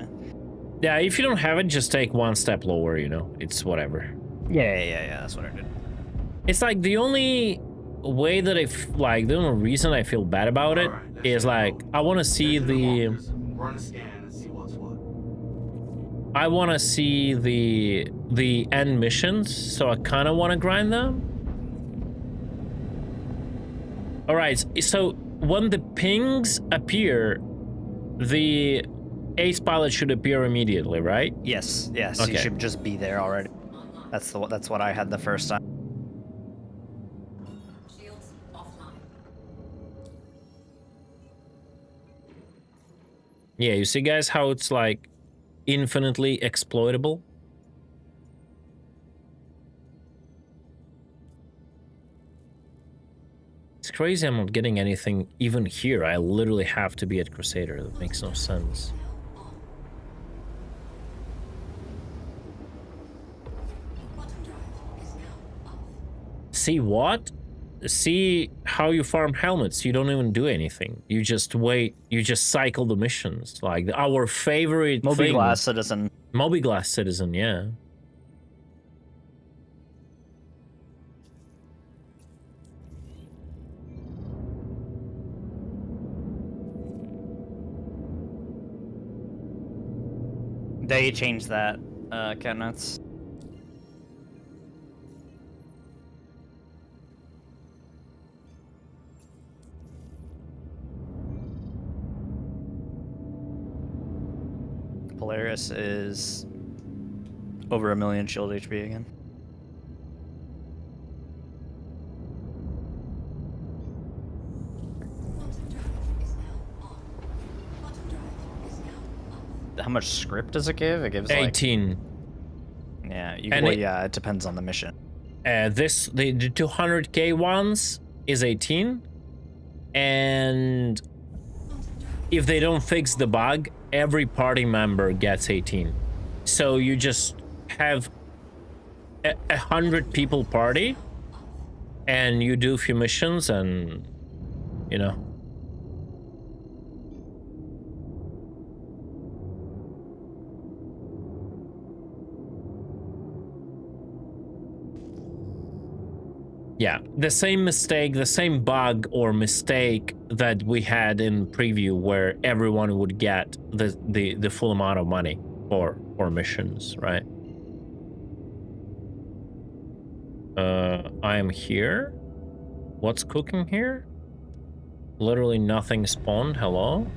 Yeah, if you don't have it, just take one step lower, you know? It's whatever.
Yeah, that's what I did.
It's like the only way that the only reason I feel bad about it is like, I want to see
Run a scan and see what's what.
I want to see the end missions, so I kind of want to grind them. All right, so when the pings appear, the ace pilot should appear immediately, right?
Yes,
Okay.
you should just be there already. That's what I had the first time.
Yeah, you see, guys, how it's like infinitely exploitable? It's crazy I'm not getting anything even here. I literally have to be at Crusader. That makes no sense. See what? See how you farm helmets. You don't even do anything. You just wait. You just cycle the missions. Like our favorite
Moby
thing.
Glass Citizen.
Moby Glass Citizen, yeah.
They changed that, Catnuts. Polaris is over 1 million shield HP again. How much script does it give? It gives
18.
Like, yeah, it depends on the mission.
The 200k ones is 18, and if they don't fix the bug, every party member gets 18. So you just have 100 people party, and you do a few missions, and you know. Yeah, the same mistake, the same bug or mistake that we had in preview, where everyone would get the full amount of money for missions, right? I am here. What's cooking here? Literally nothing spawned. Hello?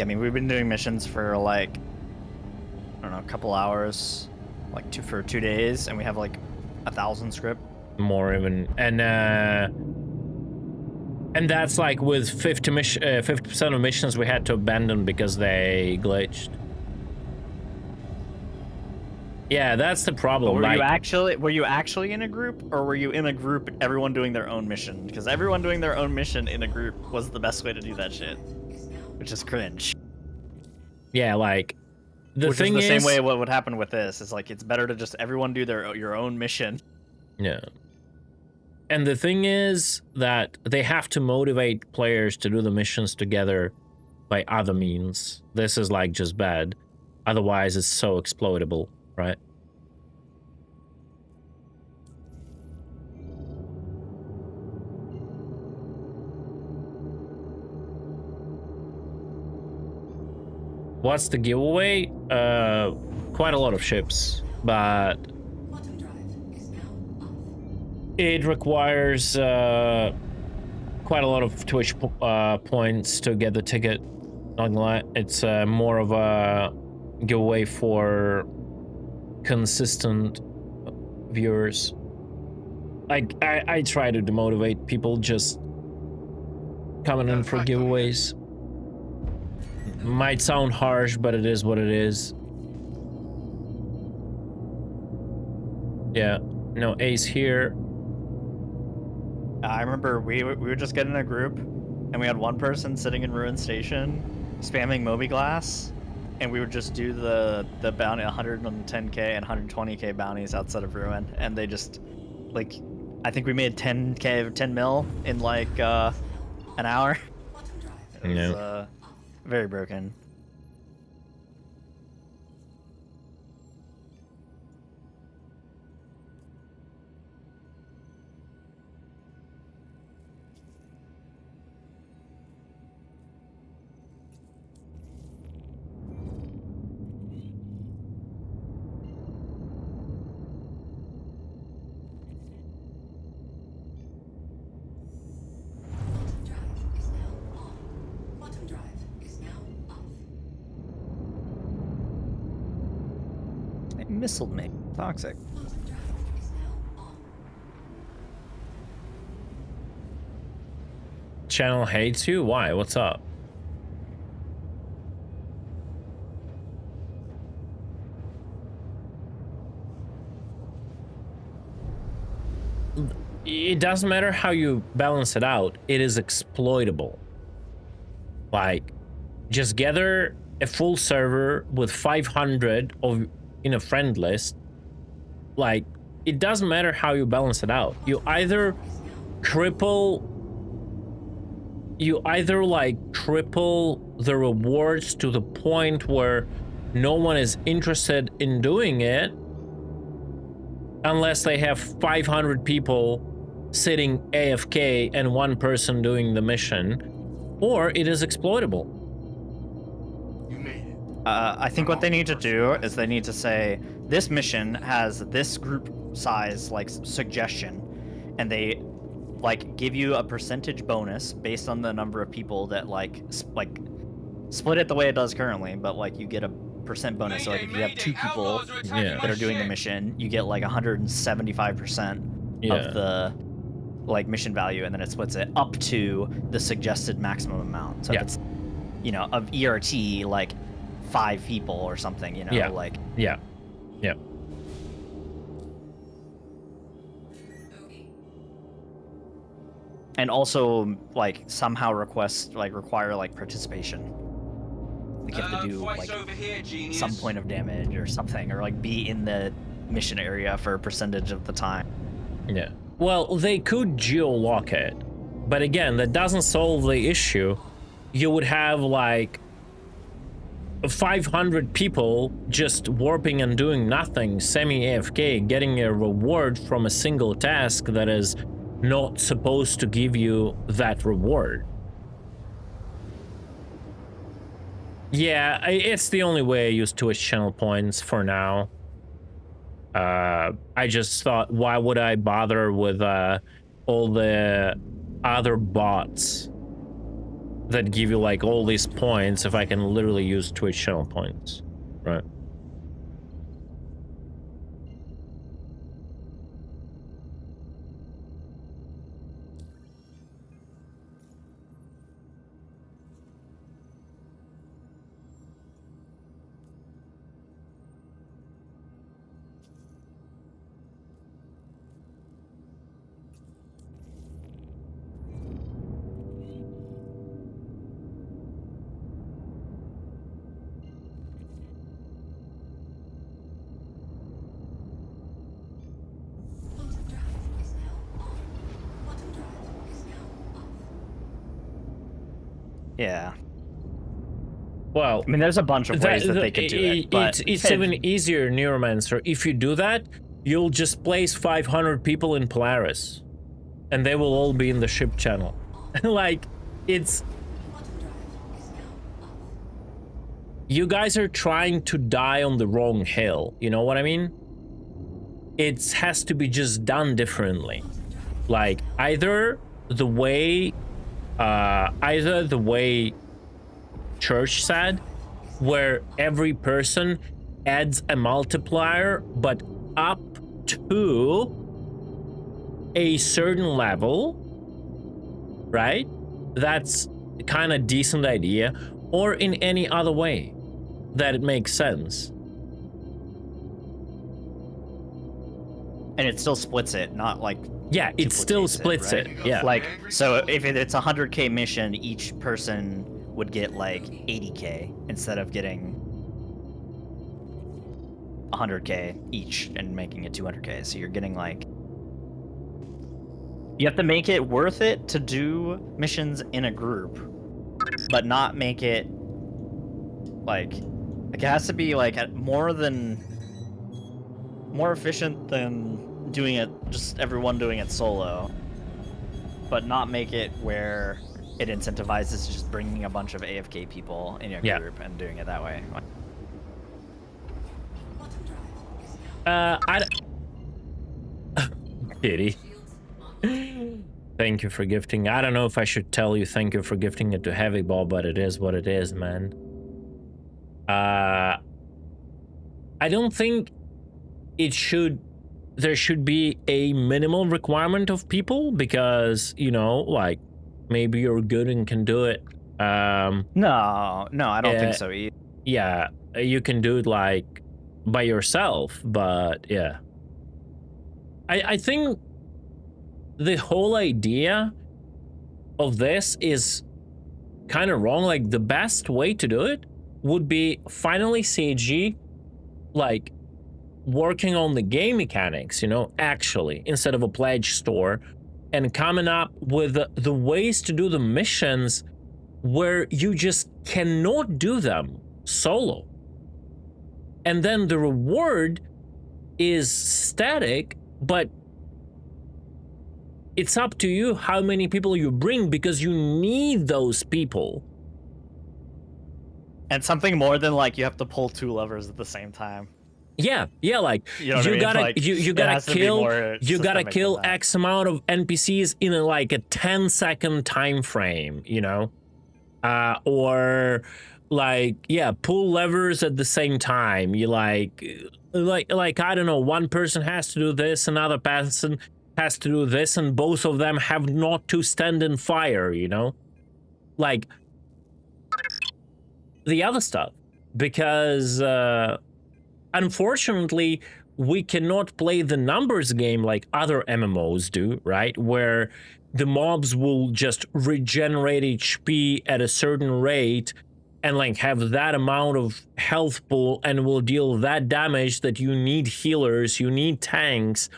I mean, we've been doing missions for like, I don't know, a couple hours, like for 2 days, and we have like 1,000 script.
More even, and that's like with 50% of missions we had to abandon because they glitched. Yeah, that's the problem.
But were you actually in a group, or were you in a group everyone doing their own mission? Because everyone doing their own mission in a group was the best way to do that shit, which is cringe.
Yeah, like the thing
is
is
the same way what would happen with this is like it's better to just everyone do your own mission.
Yeah. And the thing is that they have to motivate players to do the missions together by other means. This is like just bad. Otherwise, it's so exploitable, right? What's the giveaway? Quite a lot of ships, but it requires quite a lot of Twitch points to get the ticket. Not gonna lie, it's more of a giveaway for consistent viewers. I try to demotivate people, just coming in for giveaways. Might sound harsh, but it is what it is. Yeah, no Ace here.
I remember we were just getting a group, and we had one person sitting in Ruin Station, spamming Moby-Glass, and we would just do the bounty 110k and 120k bounties outside of Ruin, and they just, like, I think we made 10 mil in like an hour. It was very broken. They missiled me. Toxic.
Channel hates you? Why? What's up? It doesn't matter how you balance it out, it is exploitable. Like, just gather a full server with 500 in a friend list. Like, it doesn't matter how you balance it out. You either triple the rewards to the point where no one is interested in doing it unless they have 500 people sitting AFK and one person doing the mission, or it is exploitable.
I think what they need to do is they need to say, this mission has this group size, like, suggestion, and they, like, give you a percentage bonus based on the number of people that, like split it the way it does currently, but, like, you get a percent bonus. So, like, if you have 2 people that are doing the mission, you get, like, 175% of the, like, mission value, and then it splits it up to the suggested maximum amount. So if it's, you know, of ERT, like, 5 people or something, you know, like...
Yeah.
And also, like, somehow require, like, participation. Like, you have to do, like, some point of damage or something, or, like, be in the mission area for a percentage of the time.
Yeah. Well, they could geo-lock it, but again, that doesn't solve the issue. You would have, like, 500 people just warping and doing nothing, semi-AFK, getting a reward from a single task that is not supposed to give you that reward. Yeah, it's the only way I use Twitch channel points for now. I just thought, why would I bother with all the other bots that give you, like, all these points if I can literally use Twitch channel points, right?
Yeah.
Well,
I mean, there's a bunch of ways that they could do it, but
it's even easier, Neuromancer. If you do that, you'll just place 500 people in Polaris, and they will all be in the ship channel. Like, it's... You guys are trying to die on the wrong hill, you know what I mean? It has to be just done differently. Like, either the way Church said, where every person adds a multiplier, but up to a certain level, right? that's kind of decent idea, or in any other way that it makes sense.
And it still splits it, not like
yeah, it still splits
right?
it. Yeah,
like so if it's a 100k mission, each person would get like 80k instead of getting 100k each and making it 200k. So you're getting like, you have to make it worth it to do missions in a group, but not make it like it has to be like more efficient than doing it just everyone doing it solo, but not make it where it incentivizes just bringing a bunch of AFK people in your group and doing it that way.
Kitty. Thank you for gifting. I don't know if I should tell you thank you for gifting it to Heavy Ball, but it is what it is, man. I don't think there should be a minimal requirement of people, because, you know, like, maybe you're good and can do it.
No, I don't think so either.
Yeah, you can do it like by yourself, but yeah. I think the whole idea of this is kind of wrong. Like, the best way to do it would be finally CG, like, working on the game mechanics, you know, actually, instead of a pledge store, and coming up with the ways to do the missions where you just cannot do them solo. And then the reward is static, but it's up to you how many people you bring, because you need those people.
And something more than like you have to pull 2 levers at the same time.
Yeah, like,
you know what I mean?
gotta
Like,
you gotta kill X amount of NPCs in like a 10-second time frame, you know, or like, yeah, pull levers at the same time. You like I don't know, one person has to do this, another person has to do this, and both of them have not to stand in fire, you know, like the other stuff, because unfortunately, we cannot play the numbers game like other MMOs do, right? Where the mobs will just regenerate HP at a certain rate and like have that amount of health pool and will deal that damage that you need healers, you need tanks,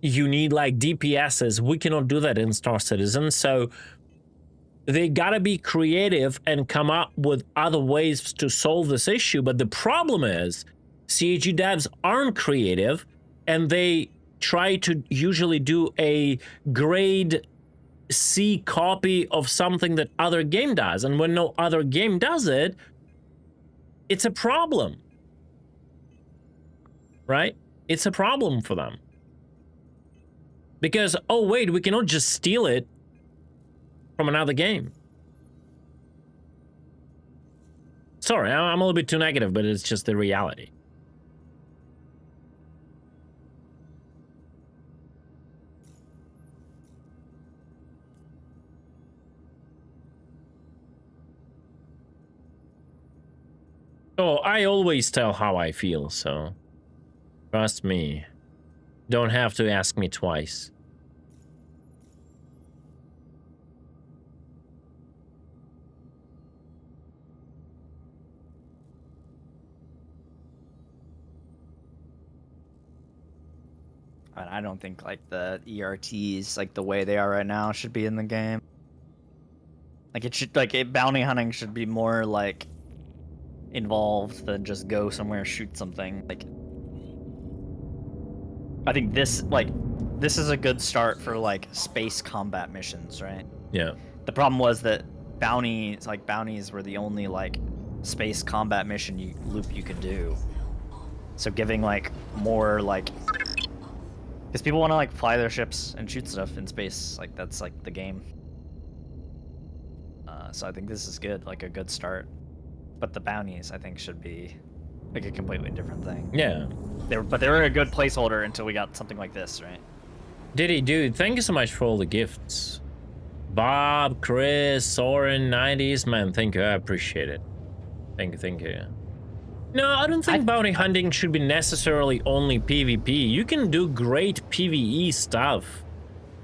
you need like DPSs. We cannot do that in Star Citizen, so they gotta be creative and come up with other ways to solve this issue. But the problem is, CG devs aren't creative, and they try to usually do a grade C copy of something that other game does, and when no other game does it, it's a problem, right? It's a problem for them, because, oh wait, we cannot just steal it from another game. Sorry, I'm a little bit too negative, but it's just the reality. Oh, I always tell how I feel, so trust me. Don't have to ask me twice.
I don't think like the ERTs, like the way they are right now, should be in the game. Like it should, like bounty hunting should be more like involved than just go somewhere, shoot something. Like, I think this is a good start for like space combat missions, right?
Yeah.
The problem was that bounties were the only like space combat mission loop you could do. So giving like more like, because people want to like fly their ships and shoot stuff in space, like that's like the game. So I think this is good, like a good start. But the bounties, I think, should be like a completely different thing.
Yeah.
They were a good placeholder until we got something like this, right?
Diddy, dude, thank you so much for all the gifts. Bob, Chris, Soren, 90s, man, thank you, I appreciate it. Thank you. No, I don't think bounty hunting should be necessarily only PvP. You can do great PvE stuff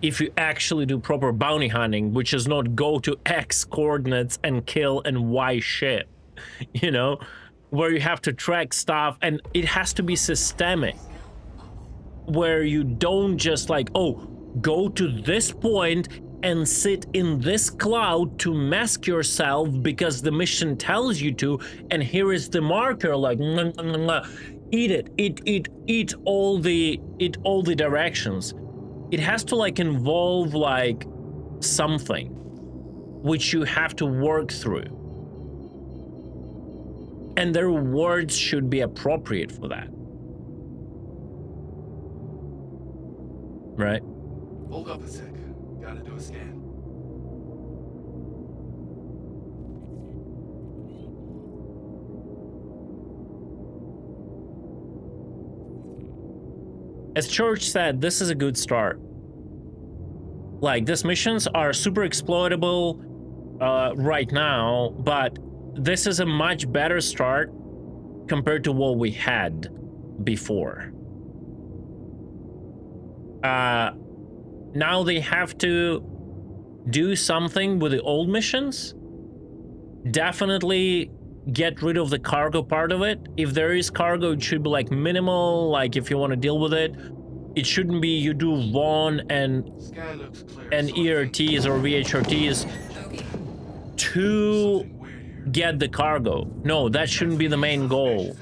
if you actually do proper bounty hunting, which is not go to X coordinates and kill and Y ship, you know, where you have to track stuff, and it has to be systemic, where you don't just like, oh, go to this point and sit in this cloud to mask yourself because the mission tells you to, and here is the marker, like eat it, eat all the directions. It has to like involve like something which you have to work through, and the rewards should be appropriate for that, right?
Hold up a sec. Gotta do a scan.
As Church said, this is a good start. Like, these missions are super exploitable right now, but this is a much better start compared to what we had before. Now they have to do something with the old missions. Definitely get rid of the cargo part of it. If there is cargo, it should be like minimal, like if you want to deal with it. It shouldn't be you do Vaughn and ERTs or VHRTs to get the cargo. No, that shouldn't be the main goal.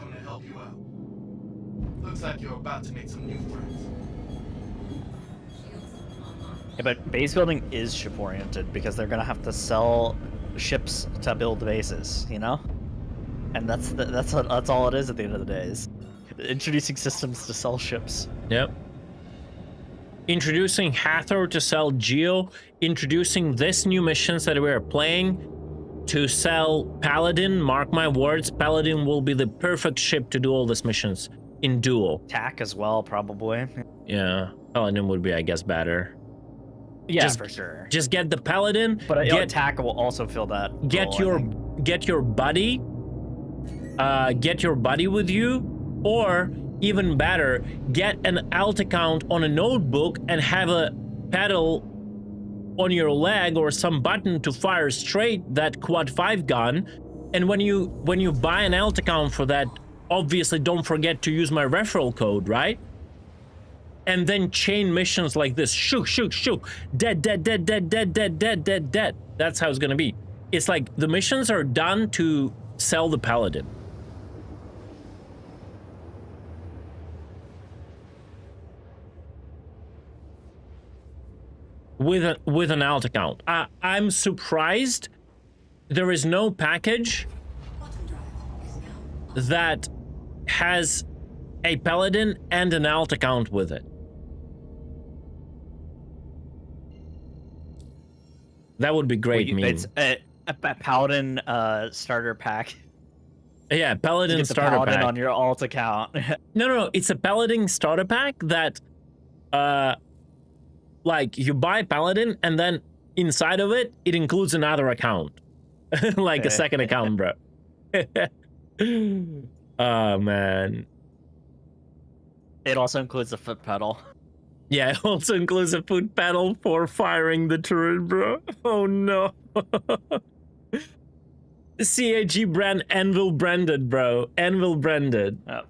Looks like you're about to make some new friends.
Yeah, but base building is ship oriented because they're gonna have to sell ships to build bases, you know, and that's all it is at the end of the day, is introducing systems to sell ships.
Yep. Introducing Hathor to sell Geo, introducing this new missions that we are playing to sell Paladin. Mark my words, Paladin will be the perfect ship to do all these missions in duel.
TAC as well, probably.
Yeah, Paladin would be, I guess, better.
Yeah, for sure.
Just get the Paladin,
but TAC will also fill that.
Get your buddy. Get your buddy with you, or even better, get an alt account on a notebook and have a pedal on your leg or some button to fire straight that quad 5 gun. And when you buy an alt account for that, obviously don't forget to use my referral code, right? And then chain missions like this. Shoot, shoot, shoot. Dead, dead, dead, dead, dead, dead, dead, dead, dead. That's how it's gonna be. It's like the missions are done to sell the Paladin. With an alt account. I'm surprised there is no package that has a Paladin and an alt account with it. That would be great.
It's a Paladin starter pack.
Yeah, Paladin starter
Paladin
pack
on your alt account.
No, it's a Paladin starter pack that like you buy Paladin and then inside of it includes another account. Like a second account, bro. Oh man.
It also includes a foot pedal.
Yeah, it also includes a foot pedal for firing the turret, bro. Oh no. CAG brand Anvil branded, bro. Anvil branded.
Oh.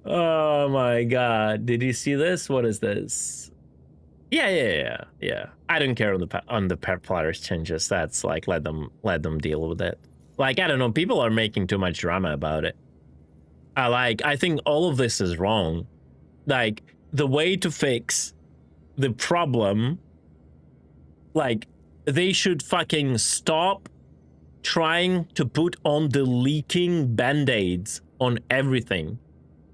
Oh my god. Did you see this? What is this? Yeah. I don't care on the Platters changes. That's like let them deal with it. Like, I don't know, people are making too much drama about it. I think all of this is wrong. Like, the way to fix the problem, like, they should fucking stop trying to put on the leaking band-aids on everything.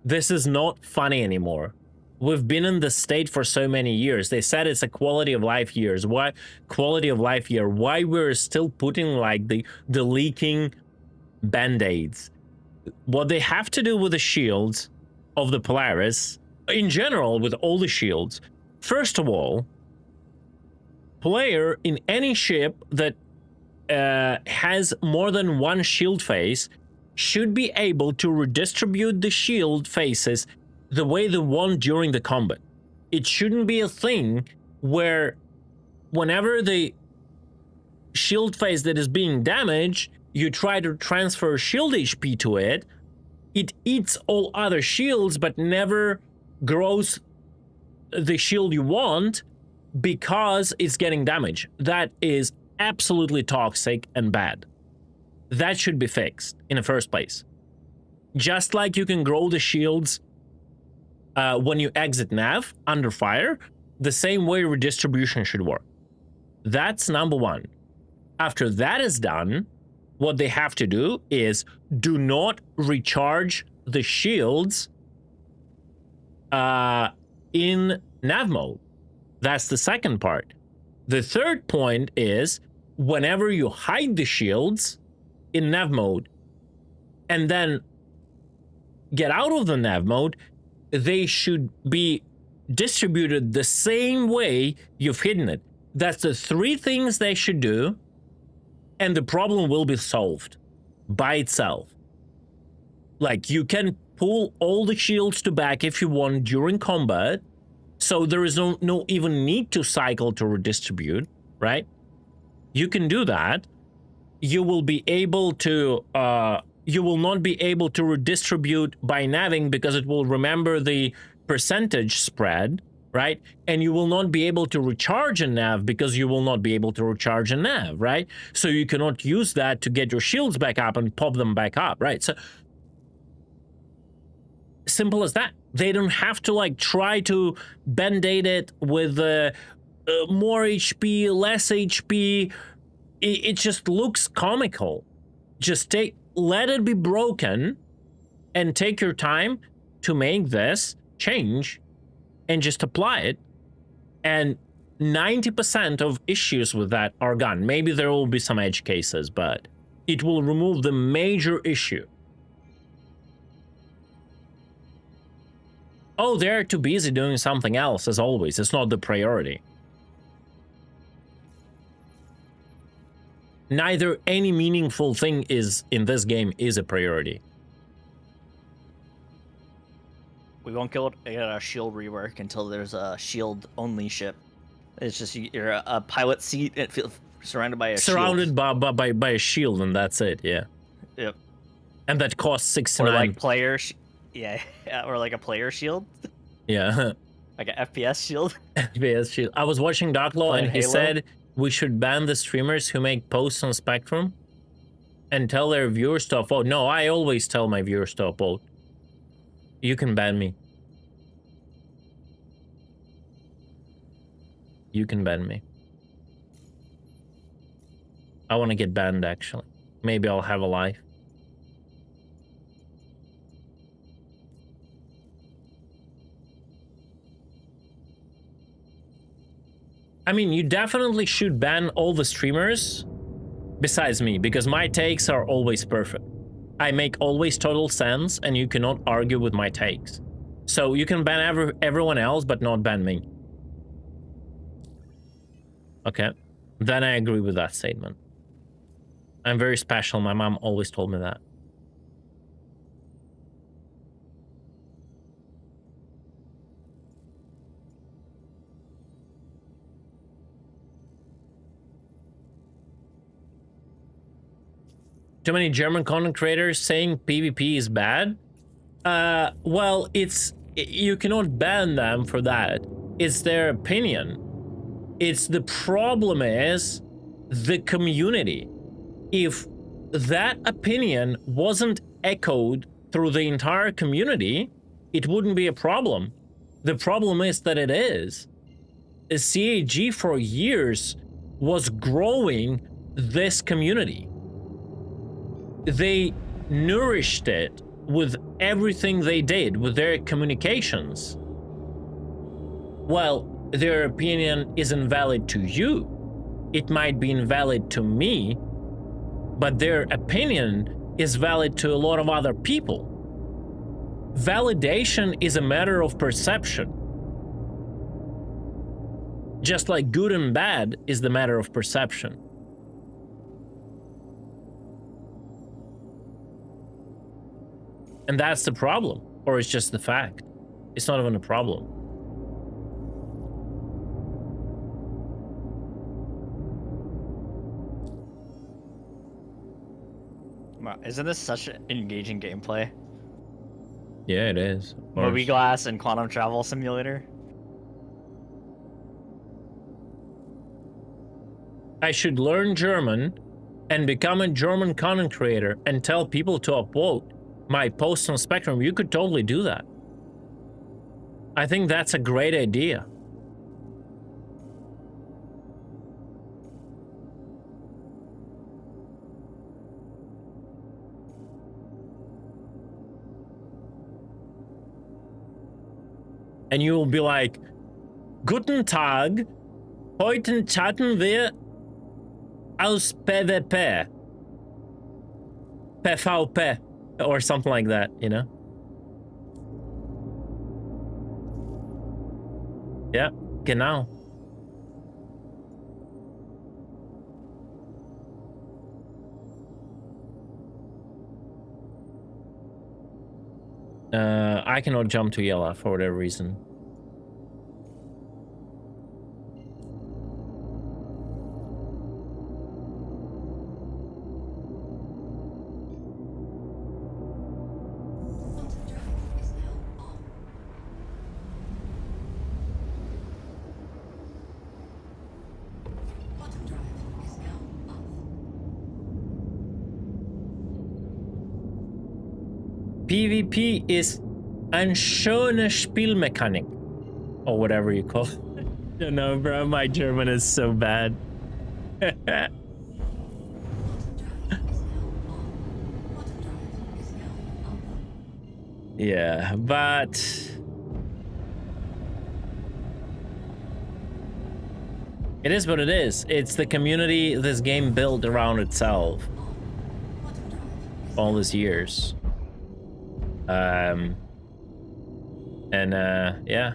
This is not funny anymore. We've been in this state for so many years. They said it's a quality of life years. Why quality of life year? Why we're still putting like the leaking band-aids? What they have to do with the shields of the Polaris, in general, with all the shields, first of all, player in any ship that has more than one shield face should be able to redistribute the shield faces the way they want during the combat. It shouldn't be a thing where whenever the shield face that is being damaged, you try to transfer shield HP to it, it eats all other shields but never grows the shield you want because it's getting damaged. That is absolutely toxic and bad. That should be fixed in the first place. Just like you can grow the shields when you exit nav under fire, the same way redistribution should work. That's number one. After that is done, what they have to do is do not recharge the shields in nav mode. That's the second part. The third point is whenever you hide the shields in nav mode and then get out of the nav mode, they should be distributed the same way you've hidden it. That's the three things they should do, and the problem will be solved by itself. Like, you can pull all the shields to back if you want during combat, so there is no even need to cycle to redistribute, right? You can do that. You will be able to, you will not be able to redistribute by naving because it will remember the percentage spread, right? And you will not be able to recharge a nav because you will not be able to recharge a nav, right? So you cannot use that to get your shields back up and pop them back up, right? So simple as that. They don't have to like try to band-aid it with more HP, less HP. It just looks comical. Just let it be broken and take your time to make this change and just apply it. And 90% of issues with that are gone. Maybe there will be some edge cases, but it will remove the major issue. Oh, they're too busy doing something else, as always. It's not the priority. Neither any meaningful thing is in this game is a priority.
We won't get a shield rework until there's a shield-only ship. It's just you're a pilot seat and surrounded by a
surrounded
shield.
by a shield, and that's it. Yeah.
Yep.
And that costs 69.
Or like player, yeah, or like a player shield.
Yeah.
Like an FPS shield.
FPS shield. I was watching Darklaw and he said we should ban the streamers who make posts on Spectrum and tell their viewers to upvote. No, I always tell my viewers to upvote. You can ban me. You can ban me. I want to get banned, actually. Maybe I'll have a life. I mean, you definitely should ban all the streamers besides me, because my takes are always perfect. I make always total sense, and you cannot argue with my takes. So you can ban everyone else, but not ban me. Okay, then I agree with that statement. I'm very special. My mom always told me that. Too many German content creators saying PvP is bad? Well, you cannot ban them for that. It's their opinion. The problem is the community. If that opinion wasn't echoed through the entire community, it wouldn't be a problem. The problem is that it is. CAG for years was growing this community. They nourished it with everything they did, with their communications. Well, their opinion isn't valid to you. It might be invalid to me, but their opinion is valid to a lot of other people. Validation is a matter of perception. Just like good and bad is the matter of perception. And that's the problem. Or it's just the fact. It's not even a problem.
Wow, isn't this such an engaging gameplay?
Yeah, it is.
Movie Glass and Quantum Travel Simulator.
I should learn German and become a German content creator and tell people to upvote my posts on Spectrum. You could totally do that. I think that's a great idea. And you will be like, Guten Tag, heute chatten wir aus PvP. PvP. Or something like that, you know? Yeah, genau. I cannot jump to Yella for whatever reason. PvP is eine schöne Spielmechanik. Or whatever you call it. I don't know, bro. My German is so bad. Yeah, but... it is what it is. It's the community this game built around itself. All these years. Yeah.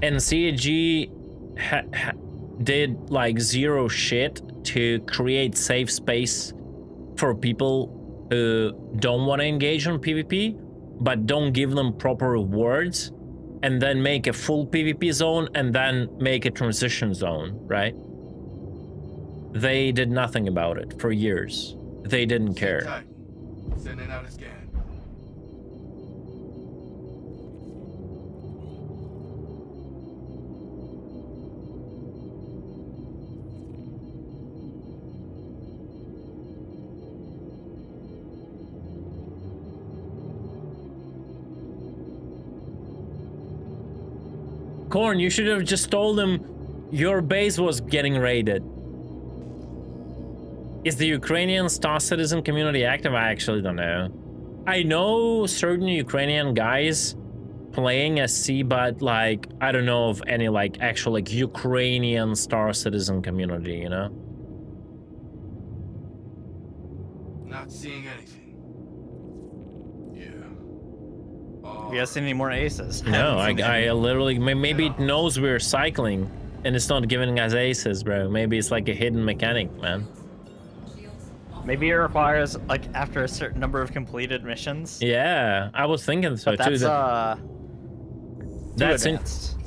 And CAG did like zero shit to create safe space for people who don't want to engage on PvP, but don't give them proper rewards, and then make a full PvP zone and then make a transition zone, right? They did nothing about it for years. They didn't care.
Sending out a scan.
Korn, you should have just told them your base was getting raided. Is the Ukrainian Star Citizen community active? I actually don't know. I know certain Ukrainian guys playing SC, but like, I don't know of any like actual like Ukrainian Star Citizen community, you know?
Not seeing anything. Yeah.
Have you guys seen any more aces?
No, I literally, maybe it knows we're cycling and it's not giving us aces, bro. Maybe it's like a hidden mechanic, man.
Maybe it requires, like, after a certain number of completed missions.
Yeah, I was thinking so
but
too.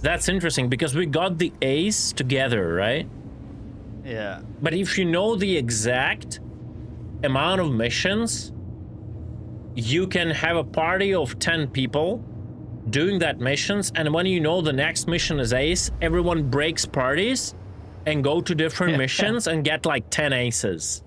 That's interesting because we got the ace together, right?
Yeah.
But if you know the exact amount of missions, you can have a party of 10 people doing that missions, and when you know the next mission is ace, everyone breaks parties and go to different missions and get like 10 aces.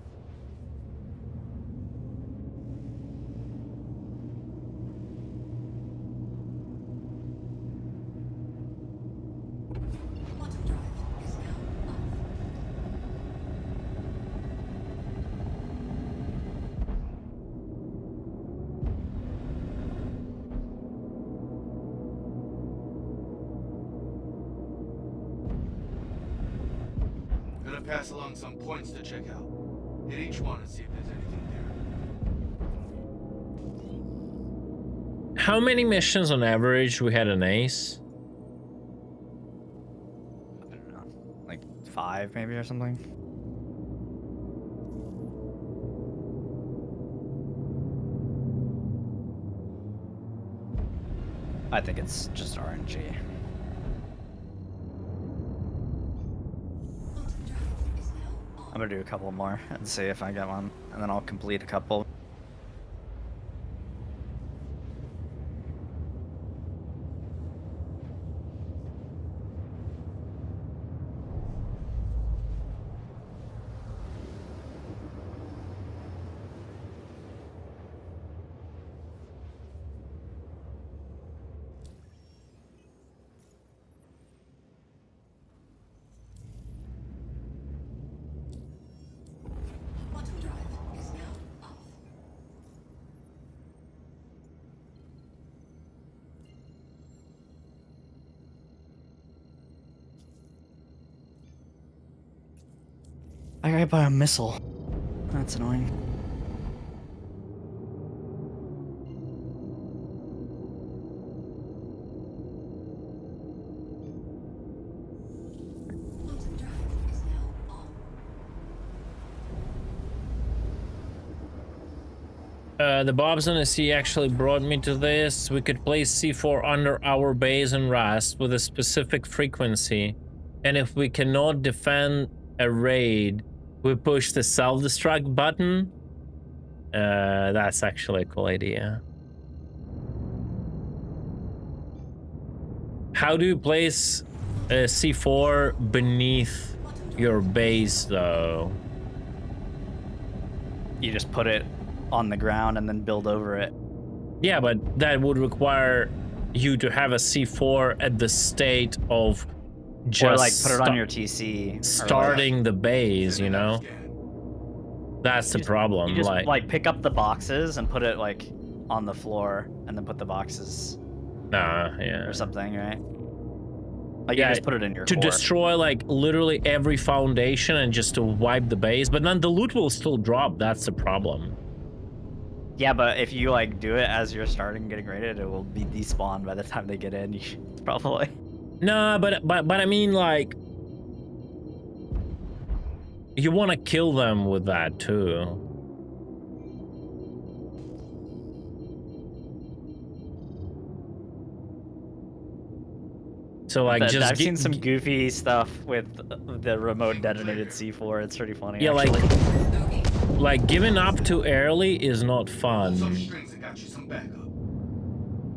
Pass along some points to check out. Hit each one and see if there's anything
How many missions on average we had an ace?
I don't know, like 5 maybe or something. I think it's just RNG. I'm gonna do a couple more and see if I get one, and then I'll complete a couple. I got hit by a missile. That's annoying.
The Bobs on the Sea actually brought me to this. We could place C4 under our base and rest with a specific frequency. And if we cannot defend a raid, we push the self-destruct button. That's actually a cool idea. How do you place a C4 beneath your base, though?
You just put it on the ground and then build over it.
Yeah, but that would require you to have a C4 at the state of just
or like put it on your TC.
Starting the base, you know? That's the problem.
You just like pick up the boxes and put it like on the floor and then put the boxes
yeah.
or something, right? Like
Yeah,
you just put it in your
to
core.
destroy like literally every foundation and just to wipe the base, but then the loot will still drop. That's the problem.
Yeah, but if you like do it as you're starting getting raided, it will be despawned by the time they get in. Probably.
No, but I mean, like, you want to kill them with that too. So like,
I've seen some goofy stuff with the remote detonated C4. It's pretty funny.
Yeah,
actually.
like giving up too early is not fun.
Some strings that got you some backup.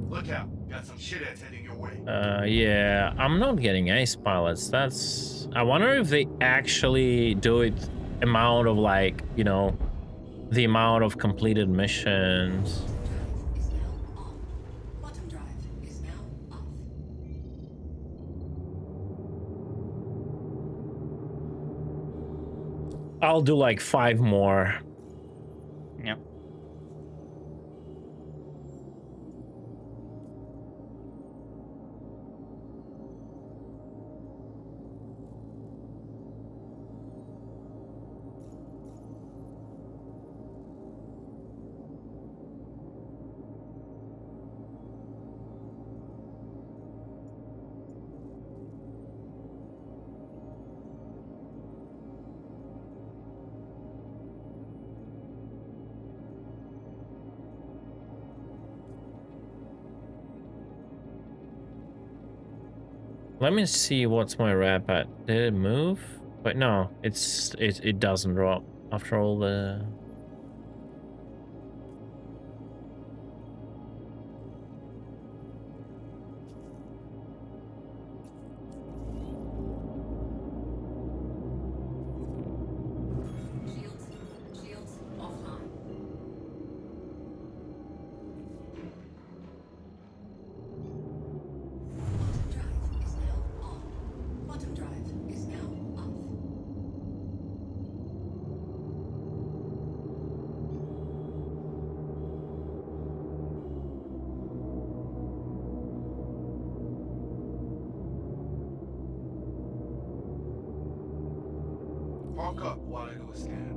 Look out, got some shitheads heading your way.
Yeah, I'm not getting ace pilots. That's. I wonder if they actually do it amount of like, you know, the amount of completed missions. I'll do like 5 more.
Yep.
Let me see what's my rep at. Did it move? But no, it doesn't drop after all the.
Park up while I do a scan.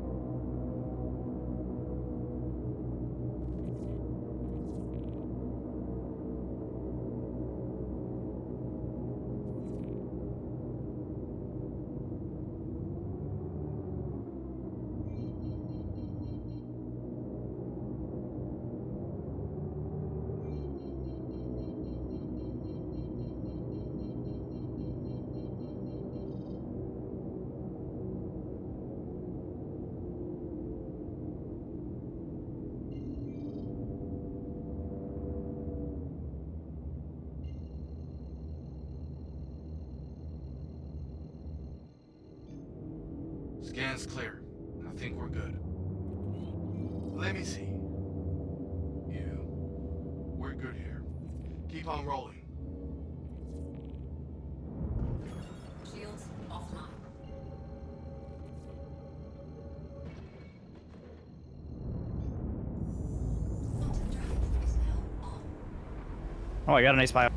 Scan's clear. I think we're good. Let me see. Yeah, we're good here. Keep on rolling.
Shields offline.
Oh, I got an ace bio.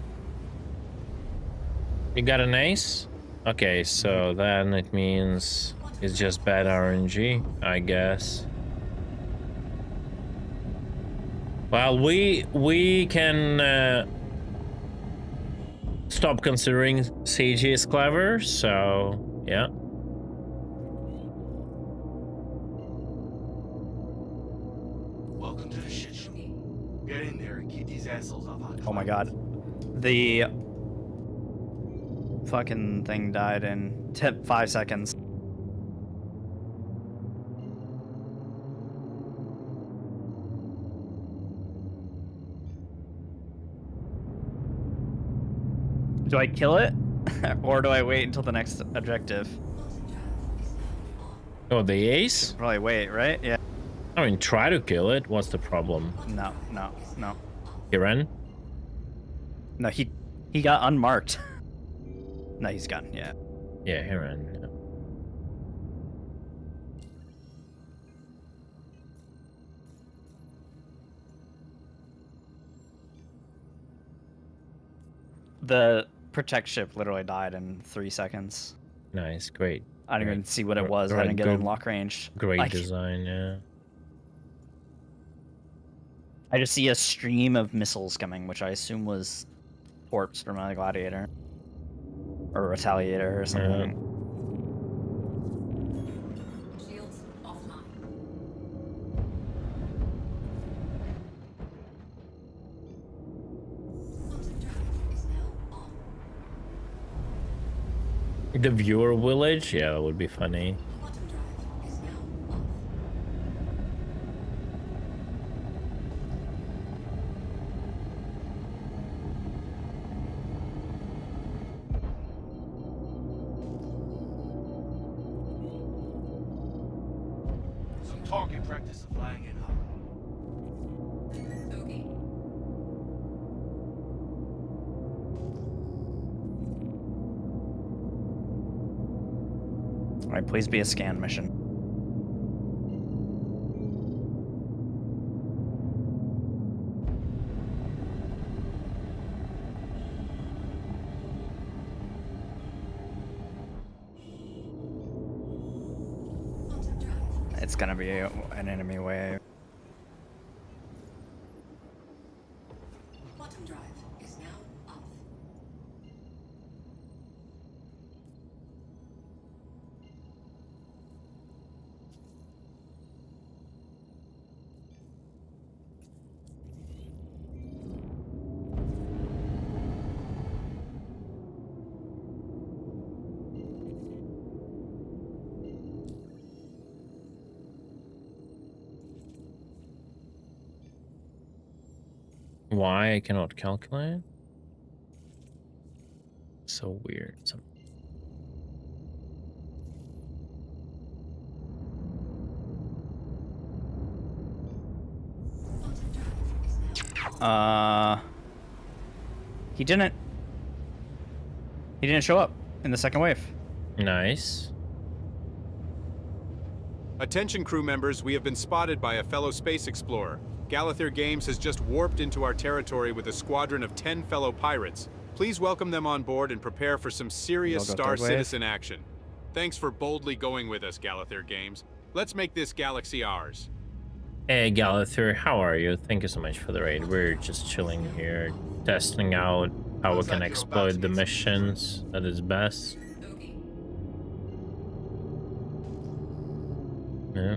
You got an ace? Okay, so then it means it's just bad RNG, I guess. Well, we can stop considering CG is clever, so yeah.
Welcome to the shit show. Get in there and keep these assholes off our
Oh my god. The fucking thing died in 5 seconds. Do I kill it? Or do I wait until the next objective?
Oh, the ace?
Probably wait, right? Yeah.
I mean, try to kill it. What's the problem?
No.
Kiran?
No, he got unmarked. No, he's gone, yeah.
Yeah, Hiran.
The protect ship literally died in 3 seconds.
Nice, great.
I didn't even see what it was. I didn't get in lock range.
Great design, yeah.
I just see a stream of missiles coming, which I assume was corpse from a gladiator. Or retaliator or something.
Shields offline.
The viewer village? Yeah, that would be funny.
Some target practice of flying in hot.
Okay.
Alright, please be a scan mission. It's gonna be an enemy wave.
Quantum drive is now off.
Why I cannot calculate? So weird.
He didn't show up in the second wave.
Nice.
Attention crew members, we have been spotted by a fellow space explorer. Galather Games has just warped into our territory with a squadron of 10 fellow pirates. Please welcome them on board and prepare for some serious Star Citizen action. Thanks for boldly going with us, Galather Games. Let's make this galaxy ours.
Hey Galather, how are you? Thank you so much for the raid. We're just chilling here, testing out how we can exploit the missions at its best. Yeah.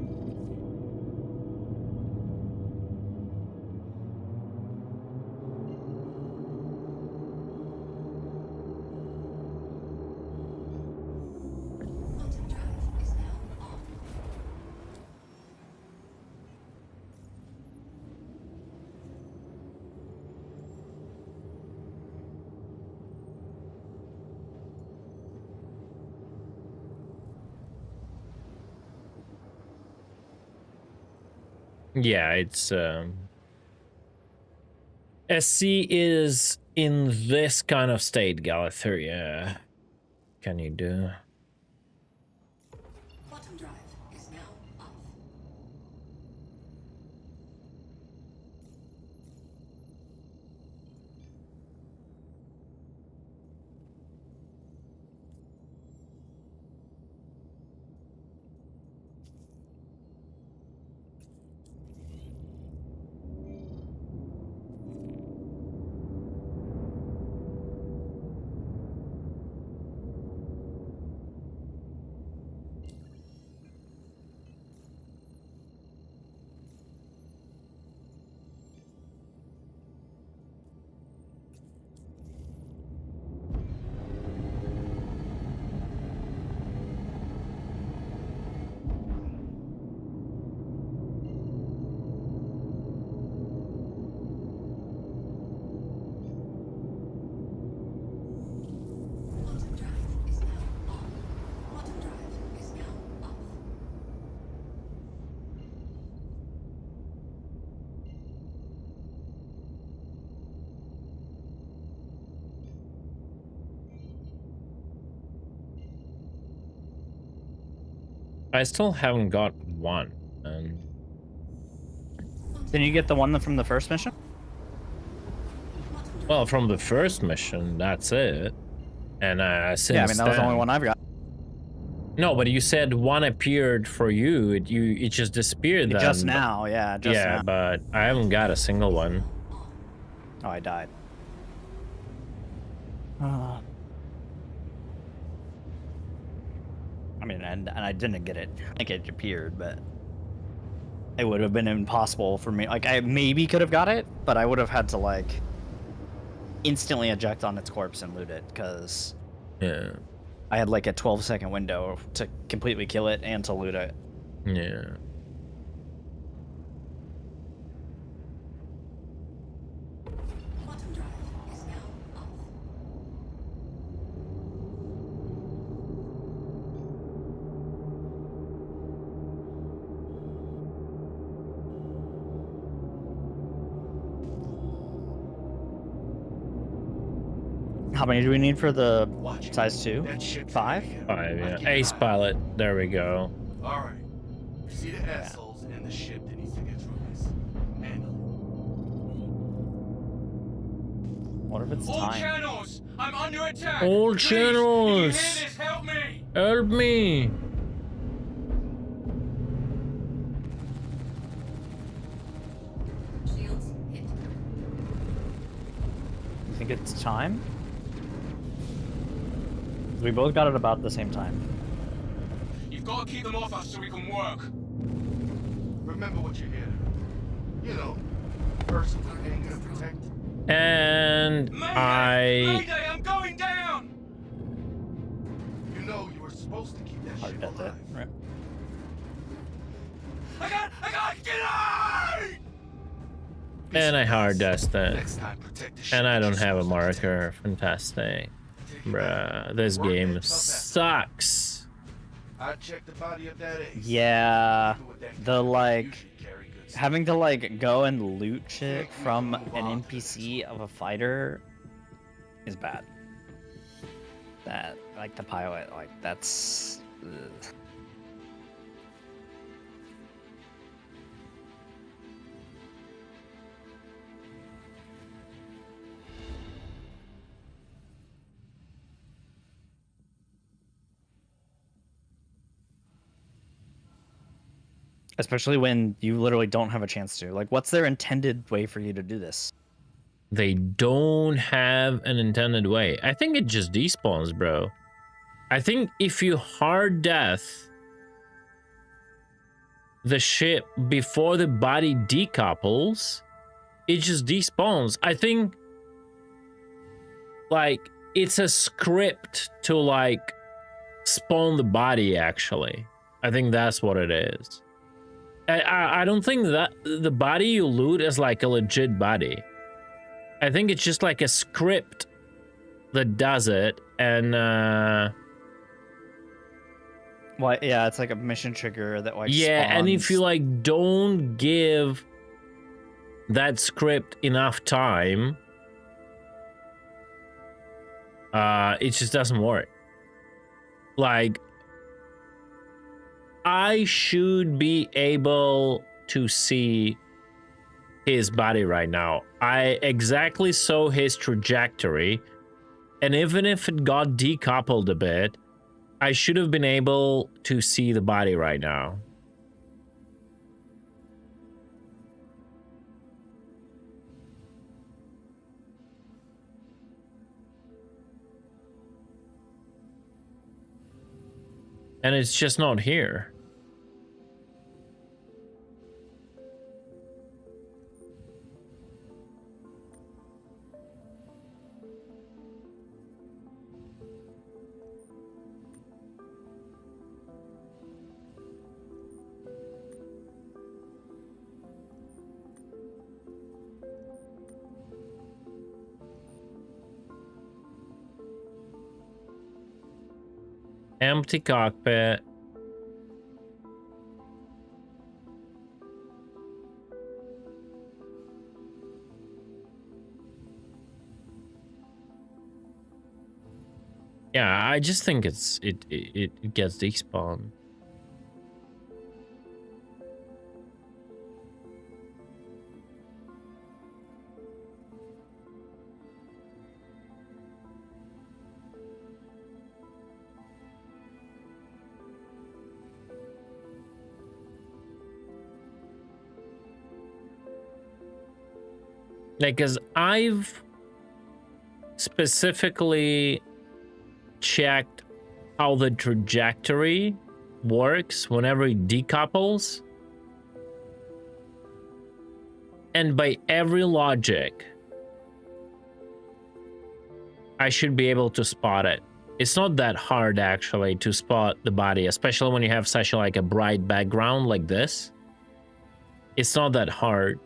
Yeah, it's SC is in this kind of state, Galathir. Yeah. Can you do?
Bottom drive is now off. Bottom drive is now off. Bottom drive is now off.
I still haven't got one.
Didn't you get the one from the first mission?
Well, from the first mission, that's it. And since
Yeah, I mean that was the only one I've got.
No, but you said one appeared for you. It just disappeared then.
Just now, yeah. Just
yeah,
now.
but I haven't got a single one.
Oh, I died. I mean, and I didn't get it. I think it appeared, but it would have been impossible for me. Like, I maybe could have got it, but I would have had to, like, instantly eject on its corpse and loot it, because
yeah,
I had, like, a 12-second window to completely kill it and to loot it.
Yeah.
Bottom drive is now off.
How many do we need for the size 2? 5?
5, yeah. Ace pilot. There we go.
All right. You see the assholes in the ship that needs to get through this. Handle
What if it's
it. All
time?
channels! I'm under attack!
All
Please,
channels!
if you hear this, help me!
Help me!
Shields hit.
You think it's time? We both got it about the same time.
You've got to keep them off us so we can work. Remember what you're here. You know, person we're paying to protect.
And
Mayday, I'm going down! You know you were supposed to keep that ship alive.
Right.
I got get out!
And I hard dust that.
Next time, protect the ship
And I
that
don't
you're
have a
supposed to
marker. Fantastic. Bruh, this game sucks.
I checked the body of that ace.
Yeah, the like
Usually carry good stuff.
having to like go and loot shit from an NPC of a fighter is bad. That like the pilot, like that's. Ugh. Especially when you literally don't have a chance to. Like, what's their intended way for you to do this?
They don't have an intended way. I think it just despawns, bro. I think if you hard death the ship before the body decouples, it just despawns. I think, like, it's a script to, like, spawn the body, actually. I think that's what it is. I don't think that the body you loot is like a legit body. I think it's just like a script that does it, and
What? Yeah, it's like a mission trigger that like
Yeah,
spawns.
and if you like don't give that script enough time, it just doesn't work. Like, I should be able to see his body right now. I exactly saw his trajectory, and even if it got decoupled a bit, I should have been able to see the body right now. And it's just not here. Empty cockpit. Yeah, I just think it gets despawned. Like, cause I've specifically checked how the trajectory works whenever it decouples. And by every logic, I should be able to spot it. It's not that hard actually to spot the body, especially when you have such like a bright background like this. It's not that hard.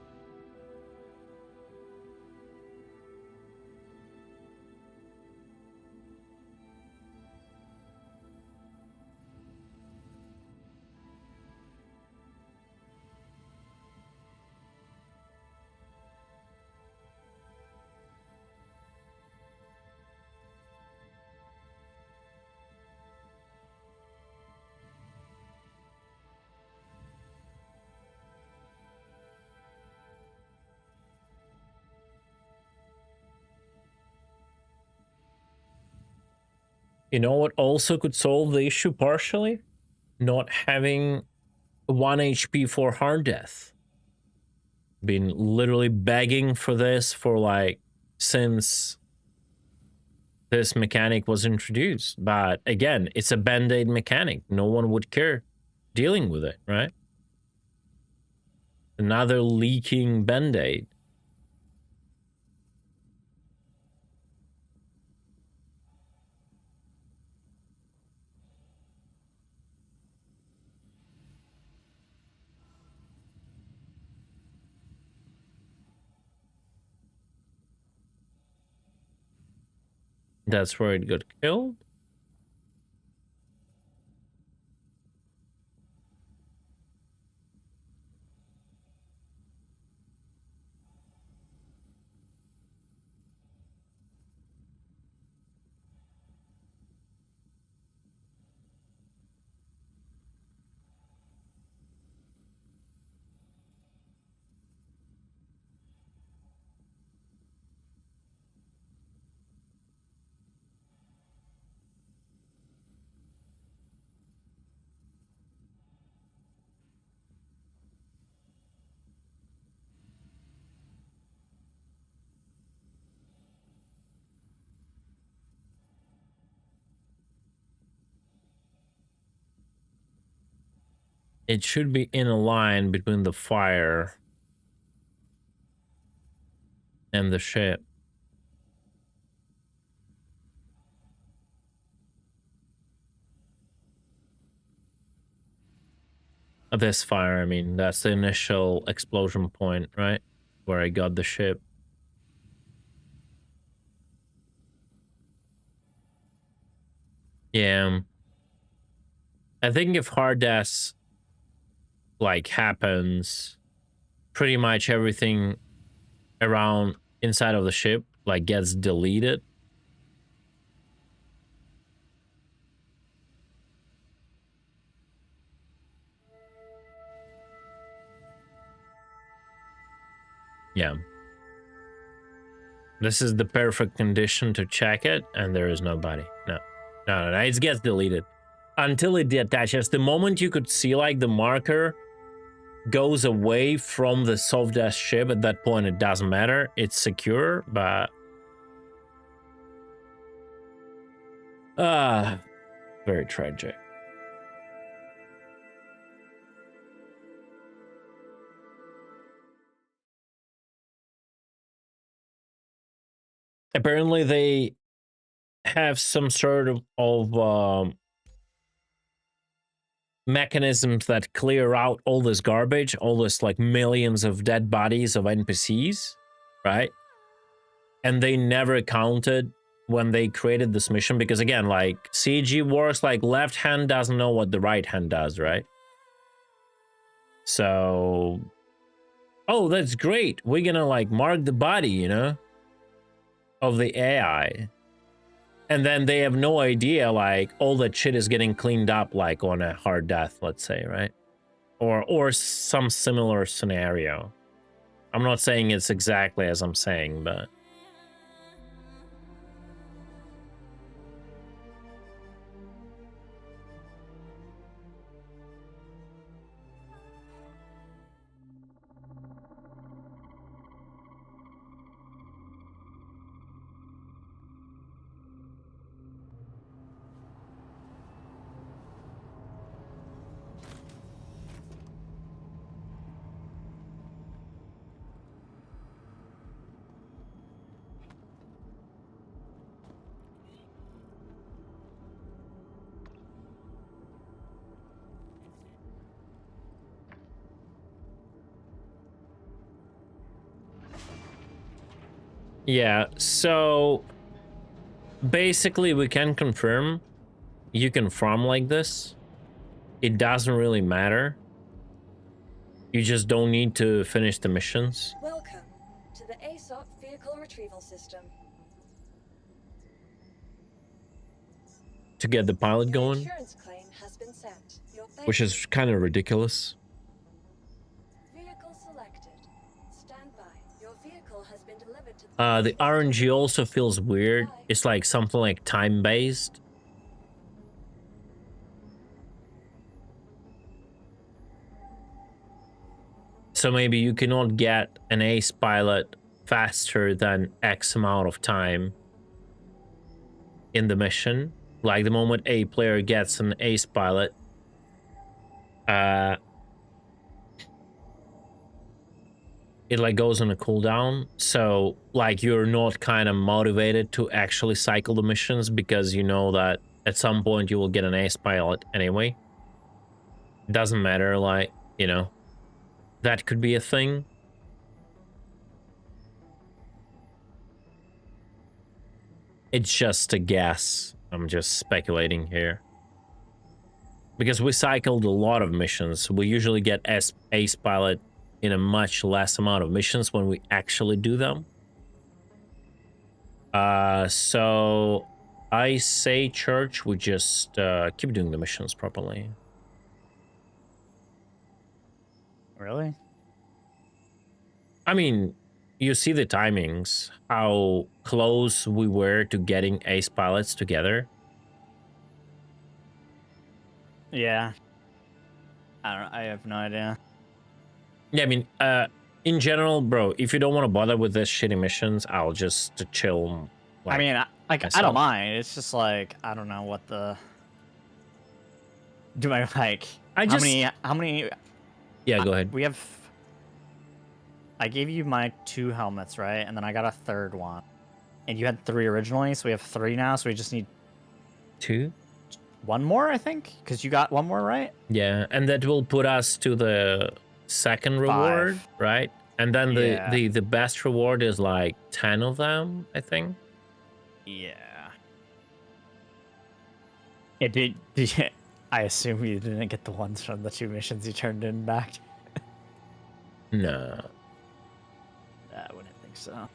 You know what also could solve the issue partially? Not having 1 HP for hard death. Been literally begging for this for like since this mechanic was introduced. But again, it's a band-aid mechanic. No one would care dealing with it, right? Another leaking band-aid. That's where it got killed. It should be in a line between the fire and the ship. This fire, I mean, that's the initial explosion point, right? Where I got the ship. Yeah. I think if hard death like happens, pretty much everything around inside of the ship like gets deleted. Yeah. This is the perfect condition to check it, and there is nobody. No. No, it gets deleted. Until it detaches. The moment you could see, like, the marker goes away from the soft death ship, at that point it doesn't matter. It's secure, but... very tragic. Apparently they have some sort of mechanisms that clear out all this garbage, all this like millions of dead bodies of NPCs, right? And they never counted when they created this mission, because again, like CG works like left hand doesn't know what the right hand does, right? So, oh, that's great. We're gonna like mark the body, you know, of the AI. And then they have no idea, like, all that shit is getting cleaned up, like, on a hard death, let's say, right? Or some similar scenario. I'm not saying it's exactly as I'm saying, but... Yeah, so basically we can confirm you can farm like this. It doesn't really matter. You just don't need to finish the missions.
Welcome to the ASOP vehicle retrieval system.
To get the pilot going,
Insurance claim has been sent.
which is kind of ridiculous.
Vehicle selected. Stand by. Your vehicle has been delivered to
The RNG also feels weird. It's like something like time-based. So maybe you cannot get an ace pilot faster than X amount of time in the mission. Like the moment a player gets an ace pilot, it like goes on a cooldown. So like you're not kind of motivated to actually cycle the missions because you know that at some point you will get an ace pilot anyway. It doesn't matter, like, you know. That could be a thing. It's just a guess. I'm just speculating here. Because we cycled a lot of missions. We usually get ace pilot in a much less amount of missions when we actually do them. So I say, Church, we just keep doing the missions properly.
Really?
I mean, you see the timings, how close we were to getting ace pilots together.
Yeah. I have no idea.
Yeah, I mean, in general, bro, if you don't want to bother with this shitty missions, I'll just chill.
Like, I mean, I don't mind. It's just like, I don't know what the... Do I like... How many...
Yeah, go ahead.
We have... I gave you my 2 helmets, right? And then I got a 3rd one. And you had 3 originally, so we have 3 now, so we just need...
2?
1 more, I think? Because you got 1 more, right?
Yeah, and that will put us to the 2nd reward,
5.
right? And then
Yeah.
the best reward is like 10 of them, I think.
Yeah. It did I assume you didn't get the ones from the 2 missions you turned in back.
No.
I wouldn't think so.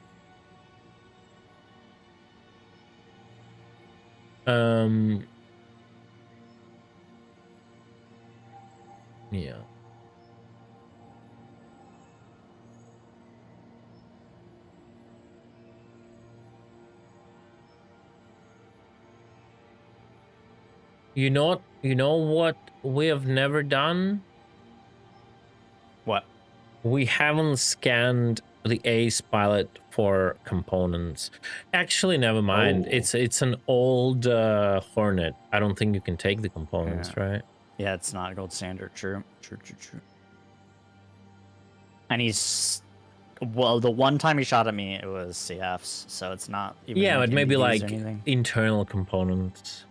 Yeah. You know what we have never done?
What?
We haven't scanned the Ace pilot for components. Actually, never mind.
Oh.
It's an old Hornet. I don't think you can take the components,
Yeah.
right?
Yeah, it's not gold standard. True. And he's... Well, the one time he shot at me, it was CFs, so it's not even
Yeah,
like
but maybe
NVDs or
like
anything.
internal components.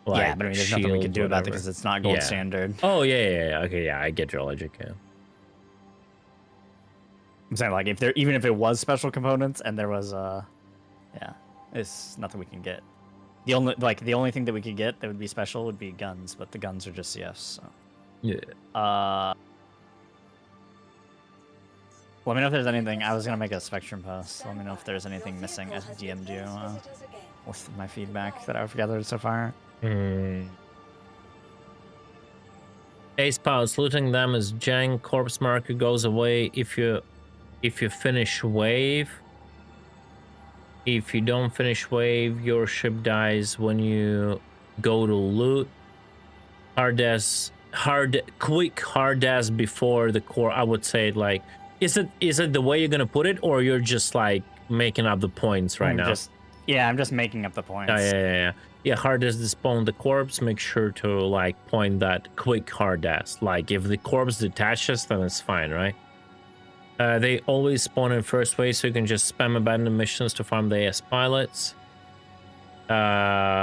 Like
yeah, but I mean, there's nothing we can
shield,
do about it
whatever.
because it's not gold
Yeah.
standard.
Oh, yeah. Okay, yeah, I get your logic, yeah.
I'm saying, like, even if it was special components and there was yeah, it's nothing we can get. The only thing that we could get that would be special would be guns, but the guns are just CFs. So.
Yeah.
Let me know if there's anything. I was gonna make a Spectrum post. Let me know if there's anything missing as DM'd with my feedback that I've gathered so far.
Ace Pals, looting them as jank. Corpse marker goes away if you finish wave. If you don't finish wave, your ship dies when you go to loot. Quick hard as before the core. I would say, like, is it the way you're gonna put it, or you're just like making up the points right now?
I'm just making up the points.
Yeah, hard as to spawn the corpse, make sure to like point that quick hard as. Like if the corpse detaches, then it's fine, right? They always spawn in first wave, so you can just spam abandoned missions to farm the AS pilots.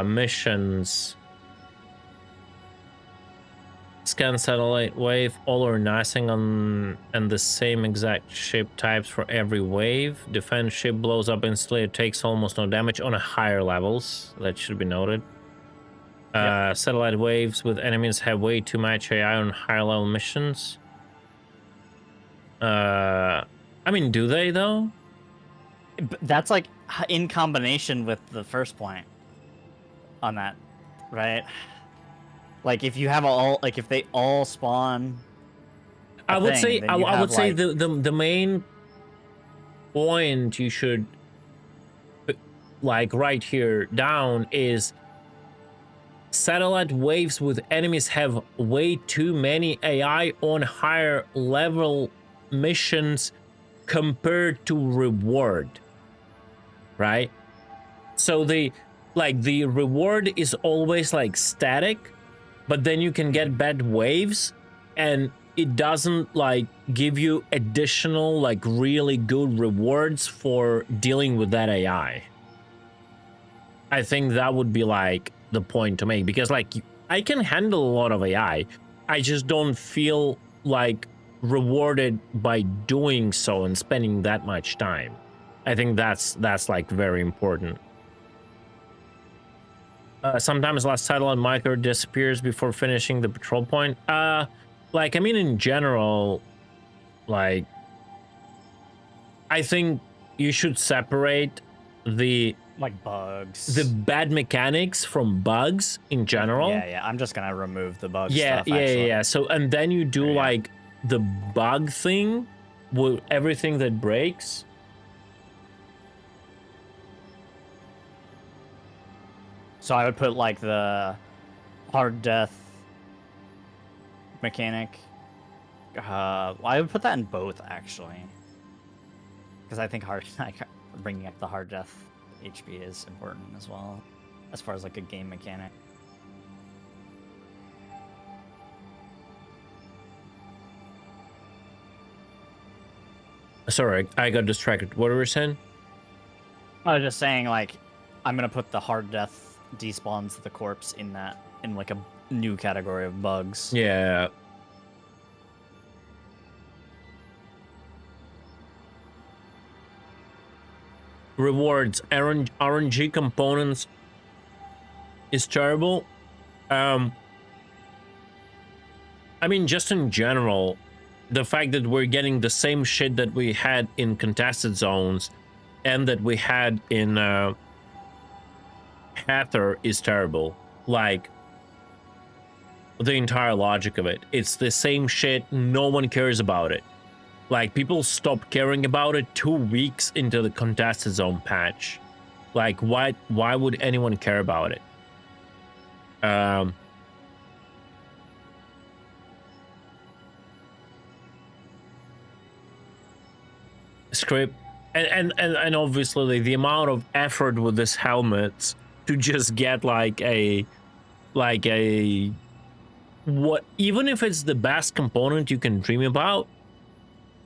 Missions. Scan satellite wave, all or nothing on and the same exact ship types for every wave. Defense ship blows up instantly, it takes almost no damage on a higher levels. That should be noted. Satellite waves with enemies have way too much AI on higher level missions. I mean, do they though?
That's like in combination with the first point on that, right? Like if you have if they all spawn,
I would say the main point you should like write here down is satellite waves with enemies have way too many AI on higher level missions compared to reward, right? So the reward is always like static, but then you can get bad waves and it doesn't like give you additional like really good rewards for dealing with that AI. I think that would be like the point to make, because like I can handle a lot of AI. I just don't feel like rewarded by doing so and spending that much time. I think that's like very important. Sometimes last satellite micro disappears before finishing the patrol point. Like, I mean, in general, like, I think you should separate the
like bugs,
the bad mechanics from bugs in general.
Yeah. I'm just gonna remove the bugs.
Yeah. So, and then you do like the bug thing with everything that breaks.
So I would put like the hard death mechanic. I would put that in both actually, because I think bringing up the hard death HP is important as well, as far as like a game mechanic.
Sorry, I got distracted. What were you saying?
I was just saying, like, I'm gonna put the hard death despawns the corpse in like a new category of bugs.
Yeah. Rewards, RNG components is terrible. I mean, just in general, the fact that we're getting the same shit that we had in contested zones and that we had in Hathor is terrible. Like, the entire logic of it. It's the same shit, no one cares about it. Like, people stopped caring about it 2 weeks into the contested zone patch. Like, why would anyone care about it? Script and obviously the amount of effort with this helmet to just get like a what, even if it's the best component you can dream about,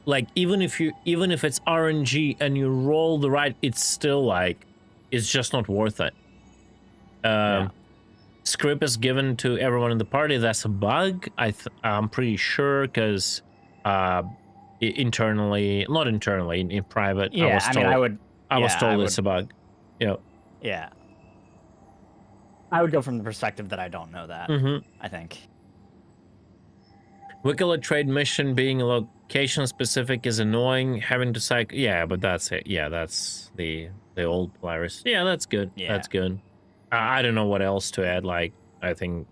like even if it's RNG and you roll the right, it's still like, it's just not worth it. Script is given to everyone in the party. That's a bug. I'm pretty sure, because internally, not internally, in private,
Yeah,
I was told it's a bug.
Yeah. I would go from the perspective that I don't know that. I think.
Wicked trade mission being location specific is annoying. Having to cycle, yeah, but that's it. Yeah, that's the old Polaris. Yeah, that's good.
Yeah.
That's good. I don't know what else to add. Like, I think,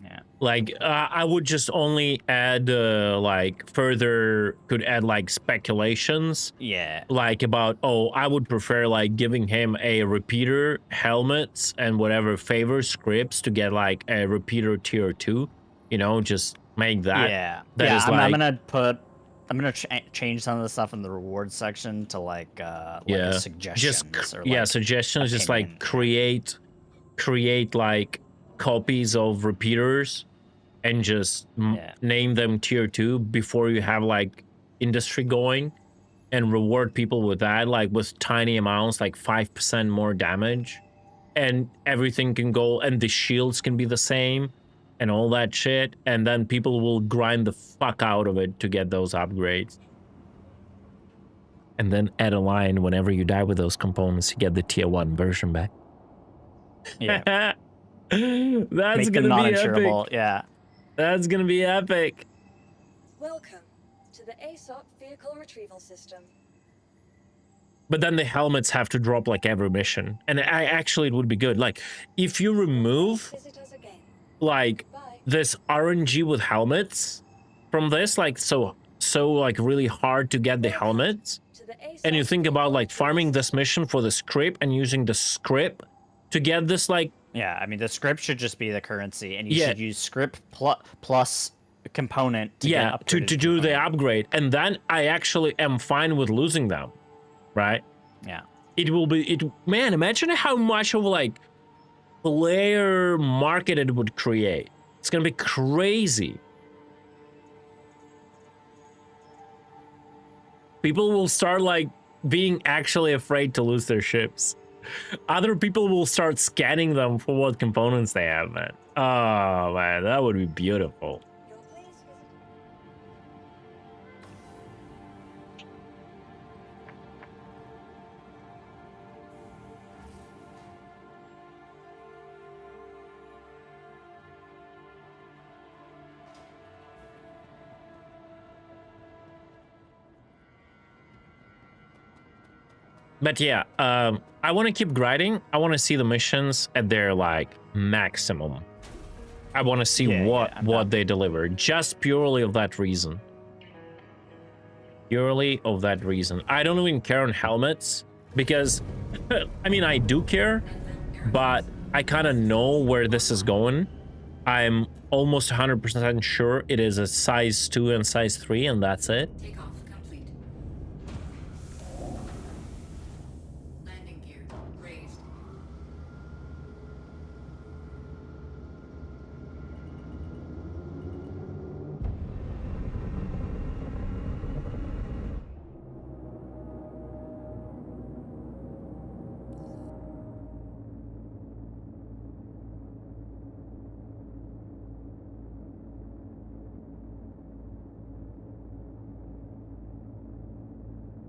yeah,
like I would just only add like further, could add like speculations.
Yeah.
Like about, oh, I would prefer like giving him a repeater helmets and whatever favor scripts to get like a repeater tier 2. You know, just make that.
Yeah.
That is like,
I'm gonna change some of the stuff in the reward section to like a suggestions.
Suggestions. Just like create like copies of repeaters and just name them tier 2 before you have like industry going, and reward people with that, like with tiny amounts, like 5% more damage, and everything can go, and the shields can be the same and all that shit, and then people will grind the fuck out of it to get those upgrades. And then add a line, whenever you die with those components, you get the tier 1 version back.
Yeah.
That's gonna be epic.
Yeah.
That's gonna be epic.
Welcome to the ASOP vehicle retrieval system.
But then the helmets have to drop like every mission. And actually it would be good. Like, if you remove like this RNG with helmets from this, like so like really hard to get the helmets, and you think about like farming this mission for the script and using the script to get this, like,
yeah, I mean, the script should just be the currency, and you should use script plus component to
do the upgrade, and then I actually am fine with losing them, right?
Yeah.
Man, imagine how much of like player market it would create. It's gonna be crazy. People will start like being actually afraid to lose their ships. Other people will start scanning them for what components they have, man. Oh man, that would be beautiful. But yeah, I want to keep grinding. I want to see the missions at their like maximum. I want to see what they deliver, just purely of that reason. Purely of that reason. I don't even care on helmets, because I mean, I do care, but I kind of know where this is going. I'm almost 100% sure it is a size 2 and size 3, and that's it.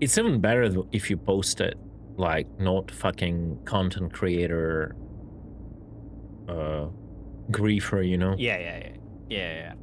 It's even better if you post it, like, not fucking content creator griefer, you know?
Yeah.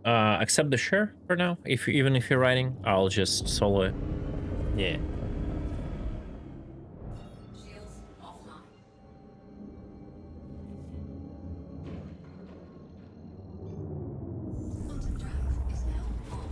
accept the share for now. Even if you're writing, I'll just solo it. Yeah.
Shields offline. Quantum drive is now on.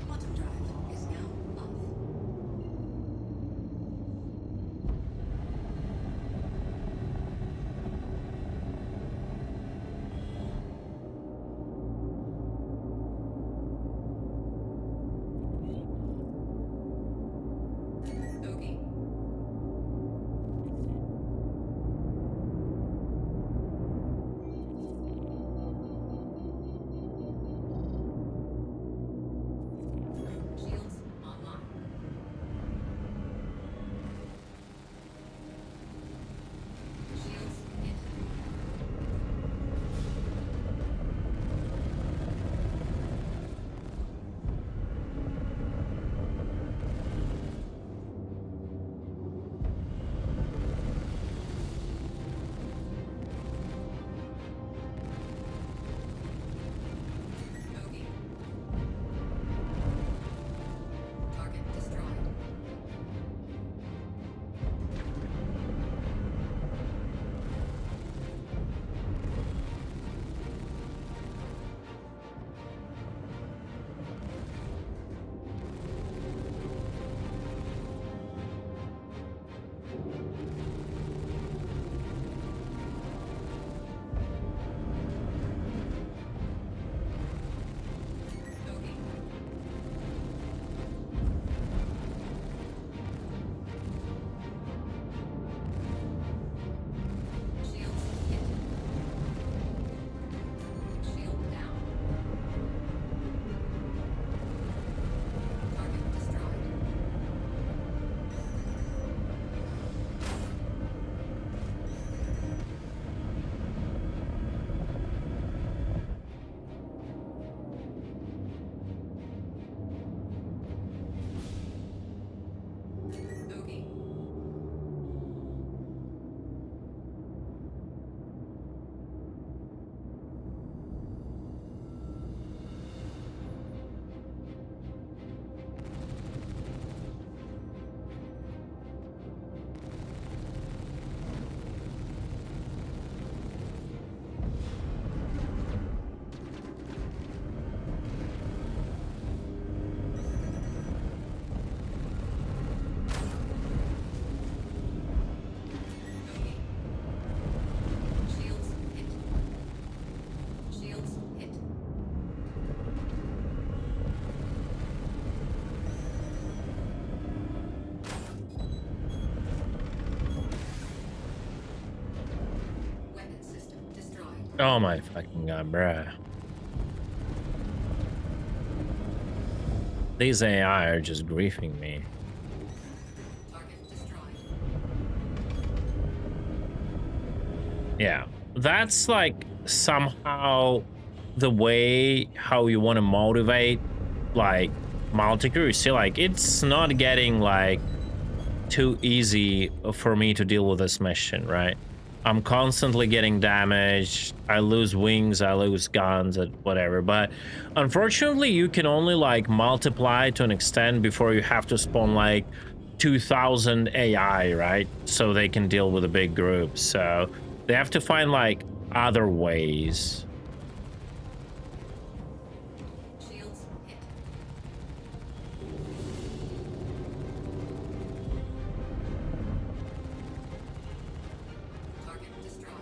Quantum drive is now off. Okay. Shields online. Shields hit. Okay. Target destroyed. Okay. Shields hit. Shield down. Target destroyed. Okay. Okay. Shields hit. Shields hit. Weapon system destroyed.
Oh my fucking god, bruh. These AI are just griefing me.
Target destroyed.
Yeah, that's like somehow the way how you want to motivate like multi-crew. You see, like it's not getting like too easy for me to deal with this mission, right? I'm constantly getting damaged. I lose wings, I lose guns, and whatever. But unfortunately, you can only like multiply to an extent before you have to spawn like 2,000 AI, right? So they can deal with a big group. So they have to find like other ways.
Shields hit. Target destroyed.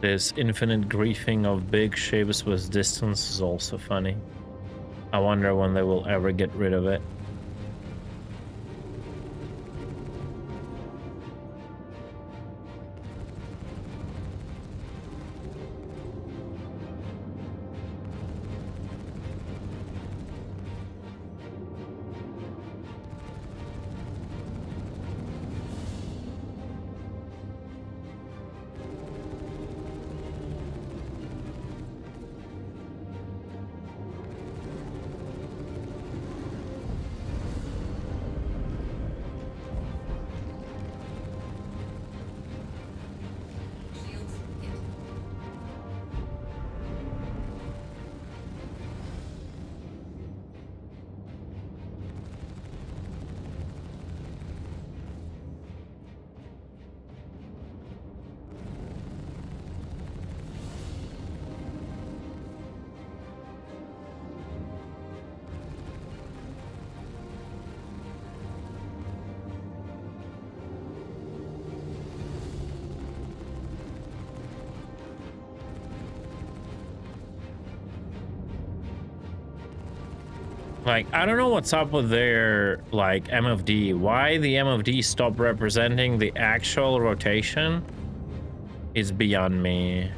This infinite griefing of big ships with distance is also funny. I wonder when they will ever get rid of it. Like, I don't know what's up with their, like, MFD. Why the MFD stopped representing the actual rotation is beyond me.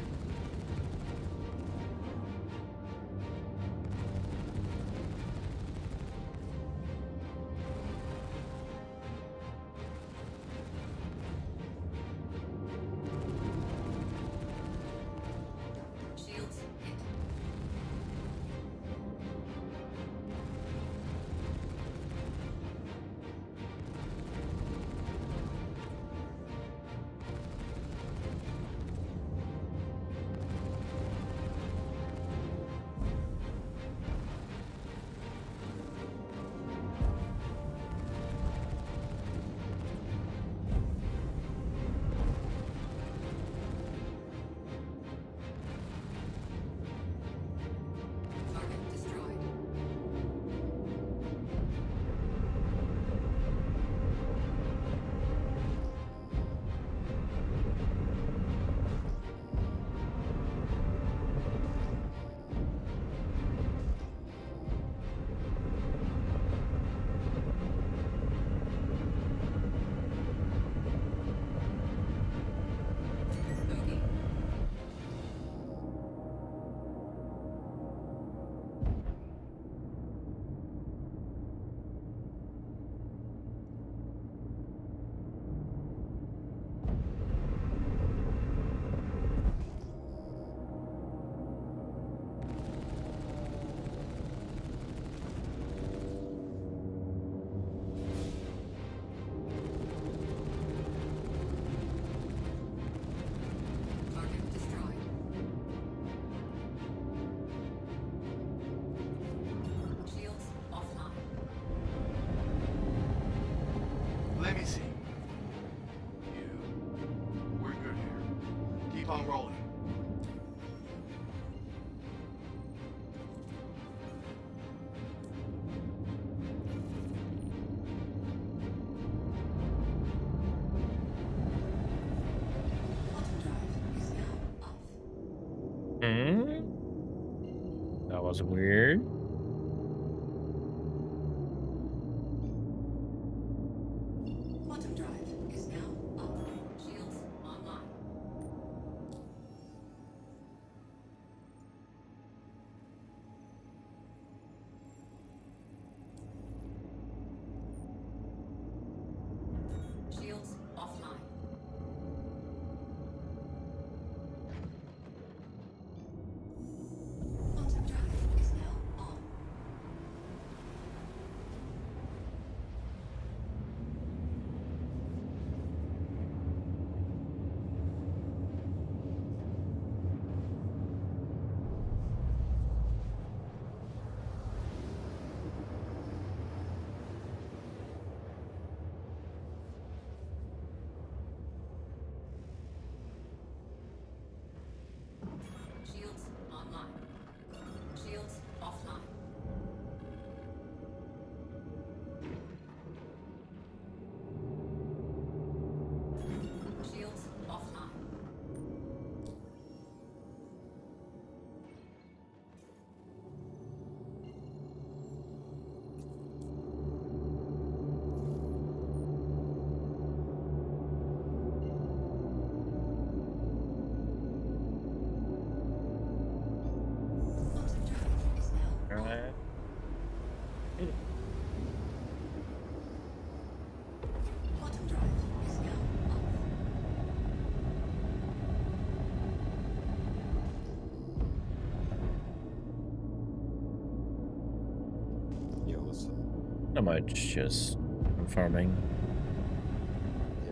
Let me see. You. We're good here. Keep on rolling.
That was weird.
Quantum drive is now up. Shields online. Shields offline. Quantum drive is now on.
much, just confirming.
Yeah.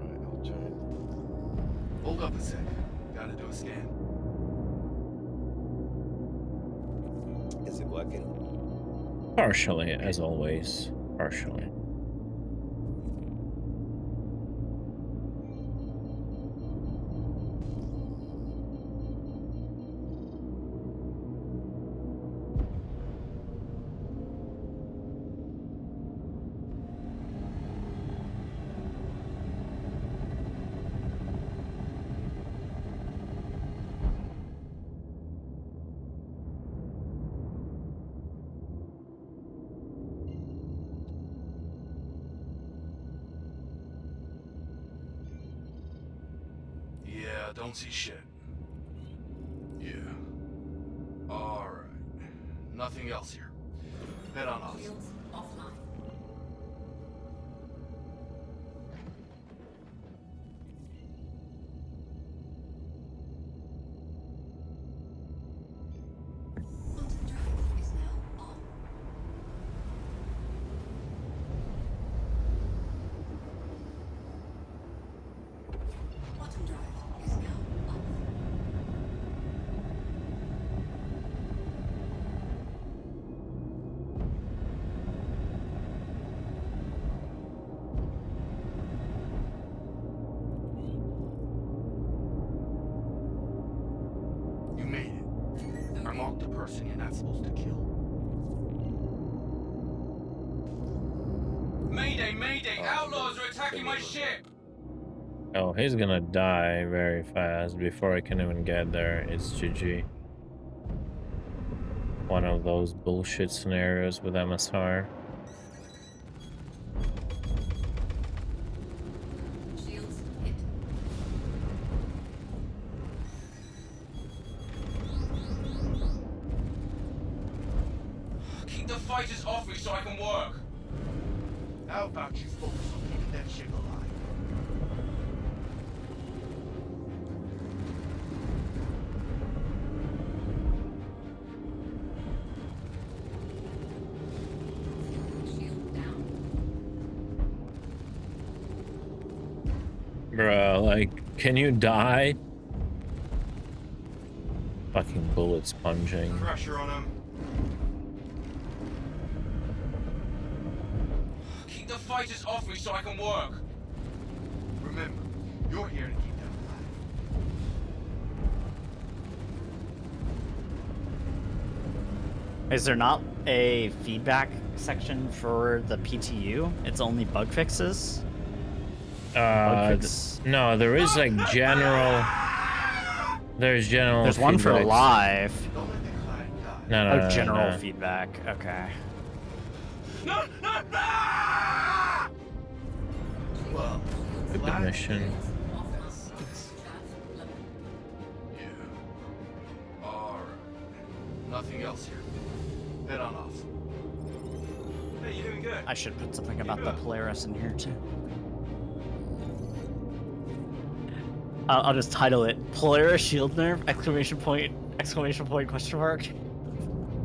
Alright, I'll try and... Hold up a sec. Gotta do a scan.
Is it working?
Partially, as always. Partially.
Yeah, don't see shit. Yeah. Alright. Nothing else here. Head on off.
Shields offline. Quantum drive is now on. Quantum drive is now off.
You made it. I marked the person you're not supposed to kill.
Mayday, mayday! Outlaws are attacking my ship!
Oh, he's gonna die very fast before I can even get there. It's GG. One of those bullshit scenarios with MSR.
Shields hit.
Keep the fighters off me so I can work!
How about you focus on keeping that ship alive?
Shield down.
Bro, like, can you die? Fucking bullet sponging.
Pressure on him.
Keep the fighters off me so I can work!
Remember, you're here to keep them alive.
Is there not a feedback section for the PTU? It's only bug fixes?
No, there is like general. There's general.
There's one for
feedbacks.
live.
Don't let the client die.
No,
Oh,
no,
general
no.
feedback. Okay.
Well,
Stupid mission.
yeah. Alright. Nothing else here. Head on off. Hey, you doing good?
I should put something about the Polaris in here too. I'll just title it Polaris Shield Nerf! Exclamation point! Exclamation point! Question mark!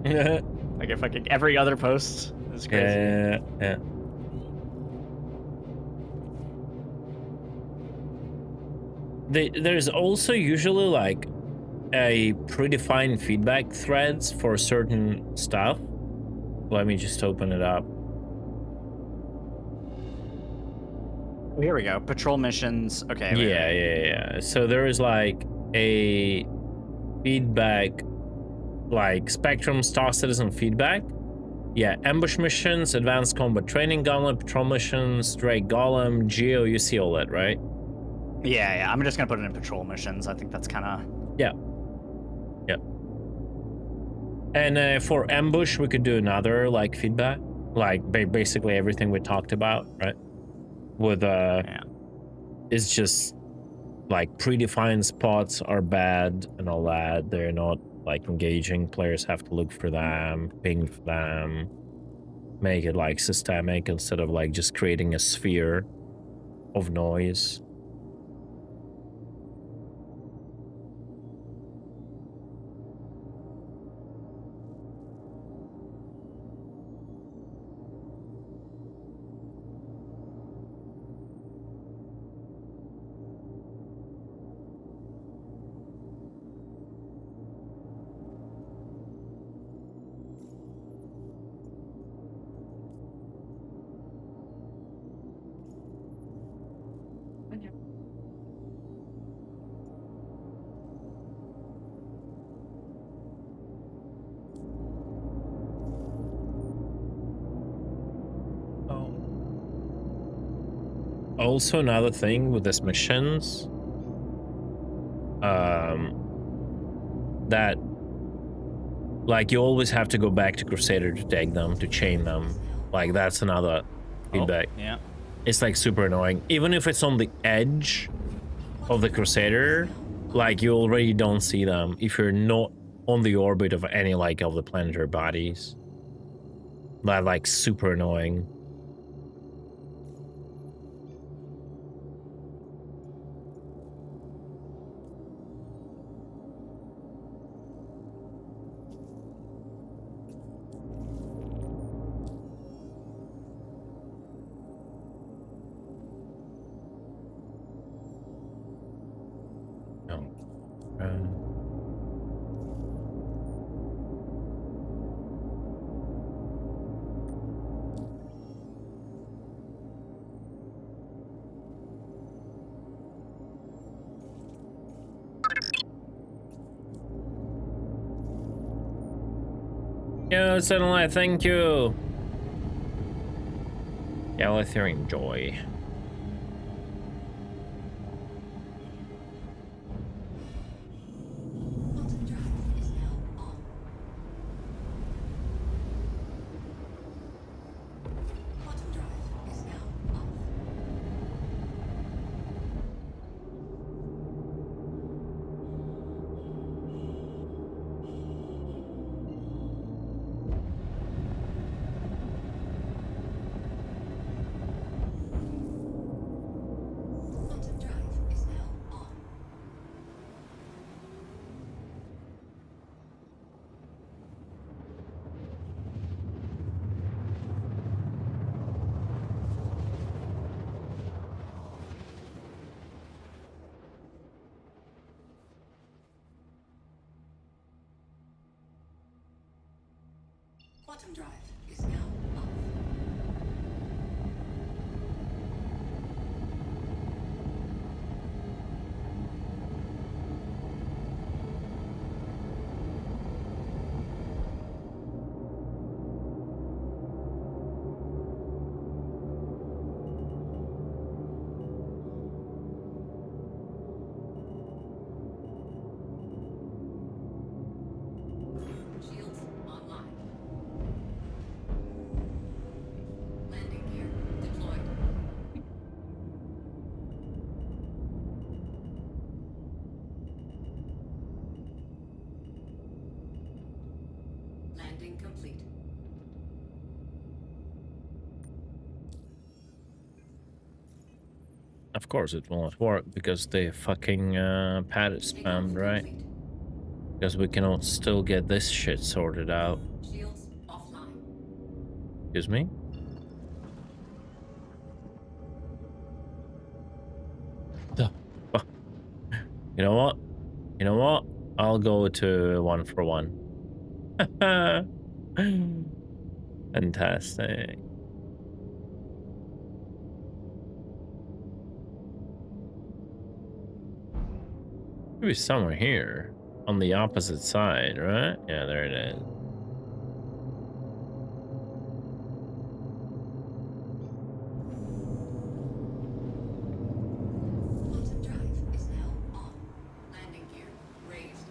Like if I could every other post. It's crazy.
Yeah. There's also usually like a predefined feedback threads for certain stuff. Let me just open it up.
Here we go. Patrol missions. Okay. wait, wait.
Yeah. So there is like a feedback, like Spectrum Star Citizen feedback. Yeah, ambush missions, advanced combat training gauntlet, patrol missions, Drake Golem, Geo. You see all that, right?
Yeah. I'm just gonna put it in patrol missions. I think that's kind of.
Yeah. And for ambush, we could do another like feedback, like basically everything we talked about, right? With it's just like predefined spots are bad and all that. They're not like engaging. Players have to look for them, ping for them, make it like systemic instead of like just creating a sphere of noise. Also, another thing with these missions, that like you always have to go back to Crusader to take them, to chain them. Like that's another feedback.
Yeah.
It's like super annoying. Even if it's on the edge of the Crusader, like you already don't see them if you're not on the orbit of any like of the planetary bodies. That like super annoying. Yo, Sunlight, thank you. Egalitarian joy.
Quantum drive is now off. Shields online. Landing gear deployed. Landing complete.
Of course it will not work because the fucking pad is spammed, right? Because we cannot still get this shit sorted out.
Shields offline.
Excuse me? The fuck? You know what? You know what? I'll go to 1 for 1. Fantastic. Maybe somewhere here on the opposite side, right? Yeah, there it is.
Quantum drive is now on. Landing gear raised.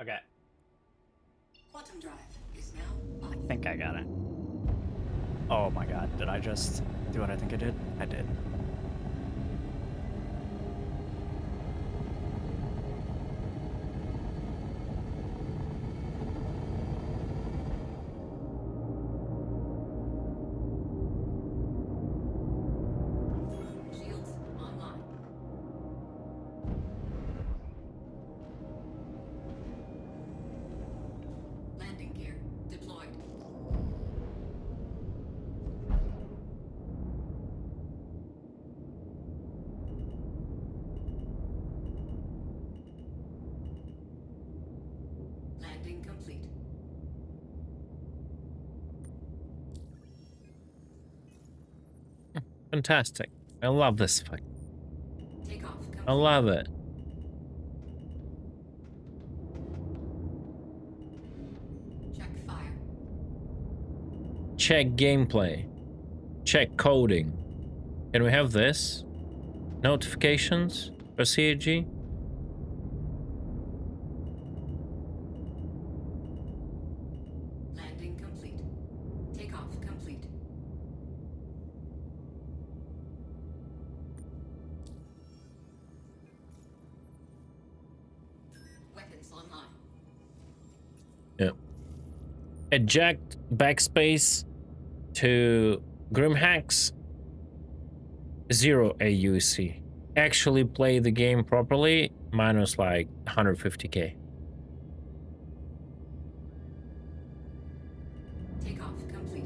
Okay.
Quantum drive is now on.
I think I got it. Oh my god, did I just do what I think I did? I did.
Shields online. Landing gear deployed. Landing complete.
Fantastic. I love this fight.
Takeoff complete.
I love it.
Check fire.
Check gameplay. Check coding. Can we have this? Notifications for CAG?
Landing complete. Takeoff complete. Weapons online.
Yeah. Eject backspace to Grim Hacks 0 AUC. Actually play the game properly, minus like 150k.
Takeoff complete.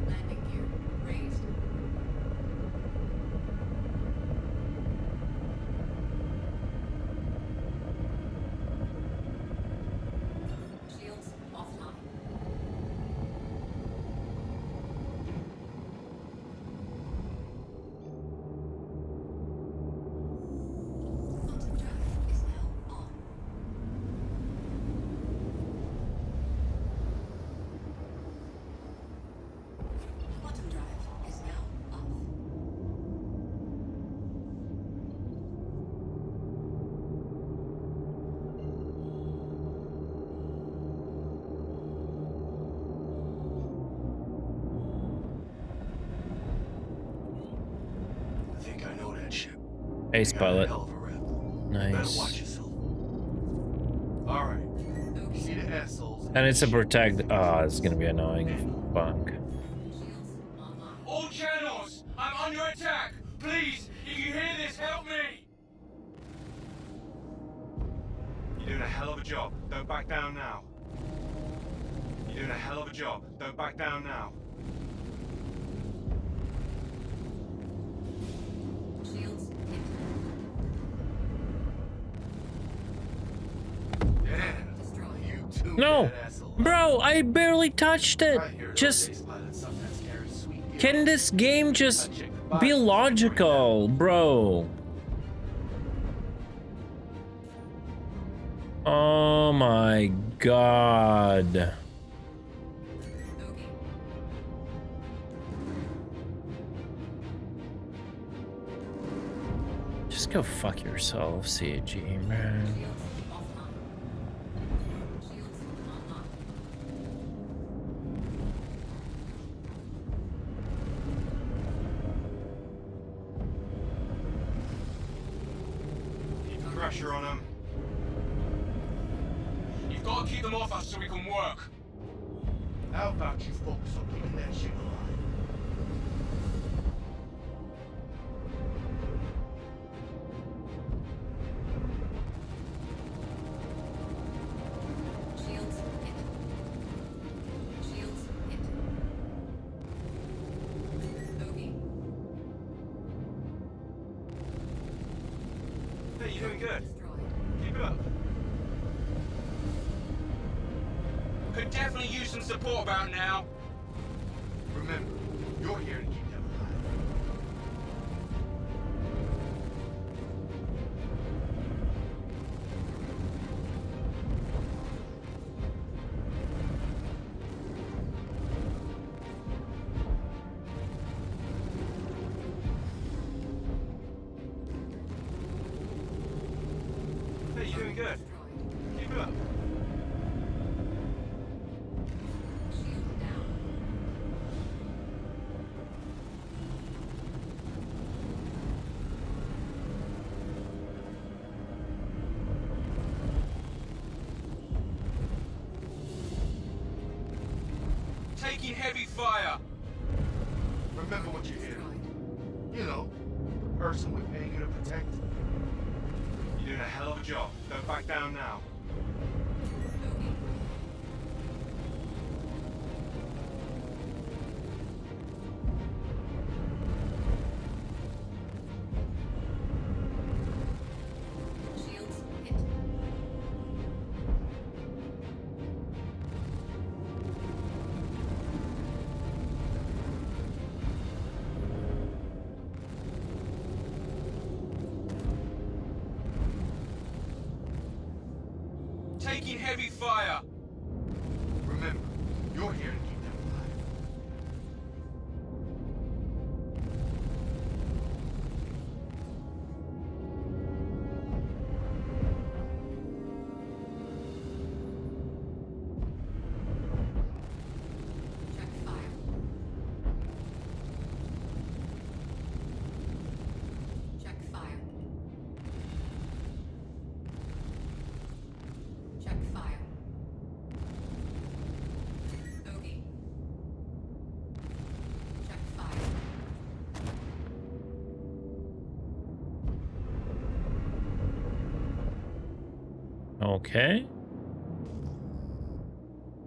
Landing gear raised. Shields offline. Quantum drive is now on. Quantum drive is now off.
I think I know that ship.
Ace
You got a
pilot.
hell of a rep. Better watch
Nice.
yourself. All right. See the assholes.
And it's a protect. Oh, it's gonna be annoying. Fuck.
Shields online.
All channels, I'm under attack. Please, if you hear this, help me.
You're doing a hell of a job. Don't back down now. You're doing a hell of a job. Don't back down now.
Shields hit.
Yeah.
Destroyed.
You too.
No,
bad asshole.
bro, I barely touched it.
I hear
Just
those pilots sometimes carry sweet gear.
can this game just
I check the
be
boxes
logical, bro? Oh my god.
Okay.
Just go fuck yourself, CAG, man.
Shields offline. Shields online.
Keep the pressure on them.
You've got to keep them off us so we can work.
How about you focus on keeping that ship alive?
Shields hit. Shields hit. Okay.
Hey, you're doing good.
Destroyed.
Keep it up.
Could definitely use some support about now.
Remember, you're here to keep them alive.
Hey, you're doing good.
Destroyed.
Keep it up.
Shield down.
Taking heavy fire.
Remember what you're here
Destroyed.
to. You know, the person we're paying you to protect.
You're doing a hell of a job. Don't back down now.
Okay.
taking heavy fire.
Remember, you're here to keep them alive.
Check fire. Check fire. Bogey. Check fire.
Okay.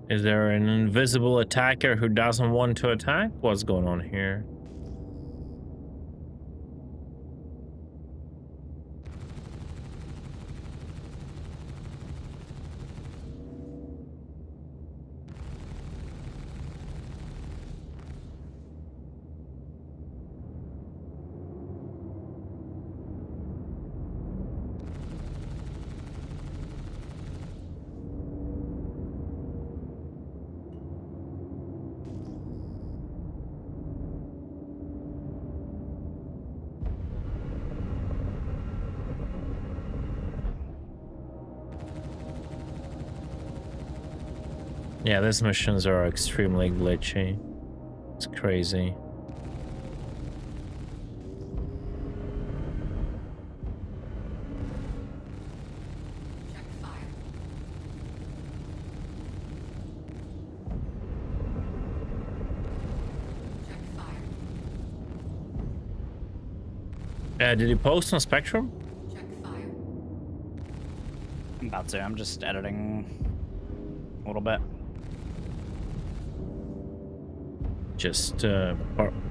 Is there an invisible attacker who doesn't want to attack? What's going on here? Yeah, these missions are extremely glitchy. It's crazy.
Check fire. Check fire.
Did you post on Spectrum?
Check fire.
I'm about to. I'm just editing a little bit.
Just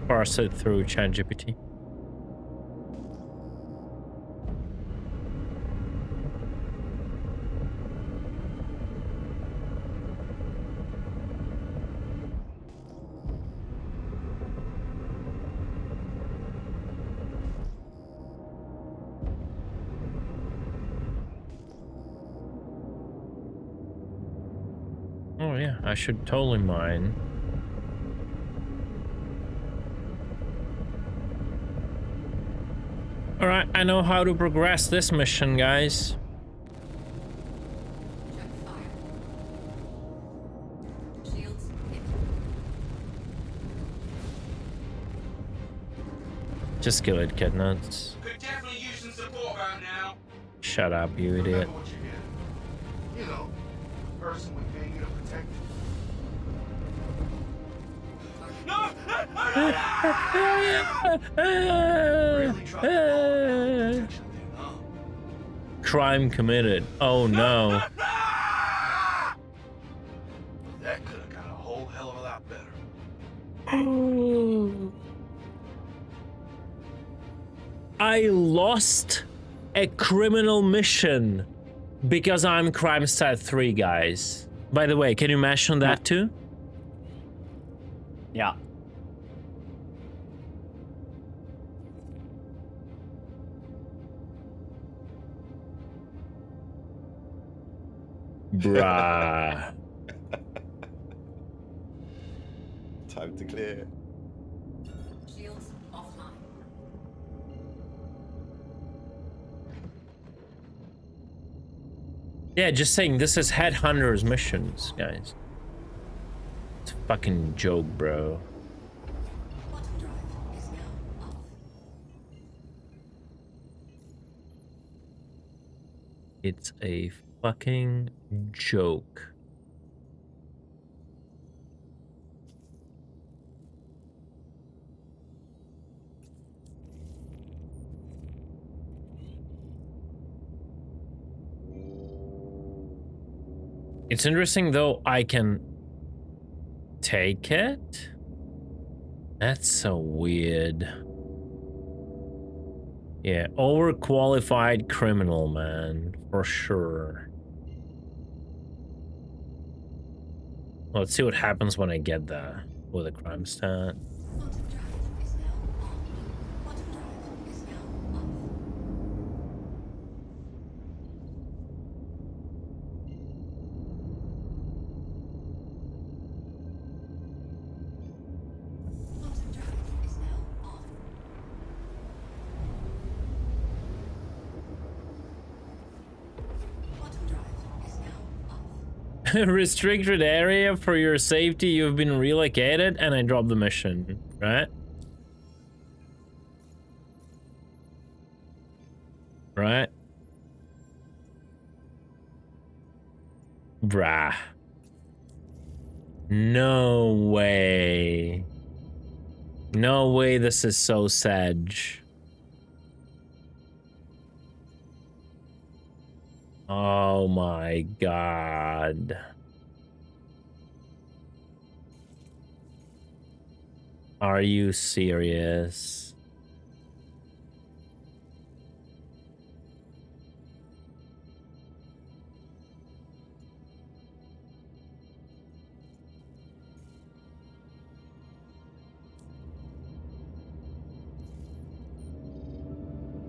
parse it through ChatGPT. Oh yeah, I should totally mine. Alright, I know how to progress this mission, guys.
Check fire. Shields hit.
Just kill it, kid nuts.
Could definitely use some support around now.
Shut up, you idiot.
Remember what you're getting. You know, the person we pay you to protect.
No!
Really dropped the ball about the protection thing, huh?
Crime committed. Oh no.
That could have got a whole hell of a lot better.
I lost a criminal mission because I'm crime stat 3, guys. By the way, can you mash on that too?
Yeah.
Bruh.
Time to clear.
Shields offline.
Yeah, just saying, this is Headhunter's missions, guys. It's a fucking joke, bro.
Bottom drive is now off.
It's a fucking joke. It's interesting though, I can take it? That's so weird. Yeah, overqualified criminal, man, for sure. Let's see what happens when I get that with a crime stat.
Bottom drive is now on. Bottom drive is now off.
Restricted area for your safety. You've been relocated, and I dropped the mission. Right? Right? Bruh. No way. No way this is so sedge. Oh my god. Are you serious?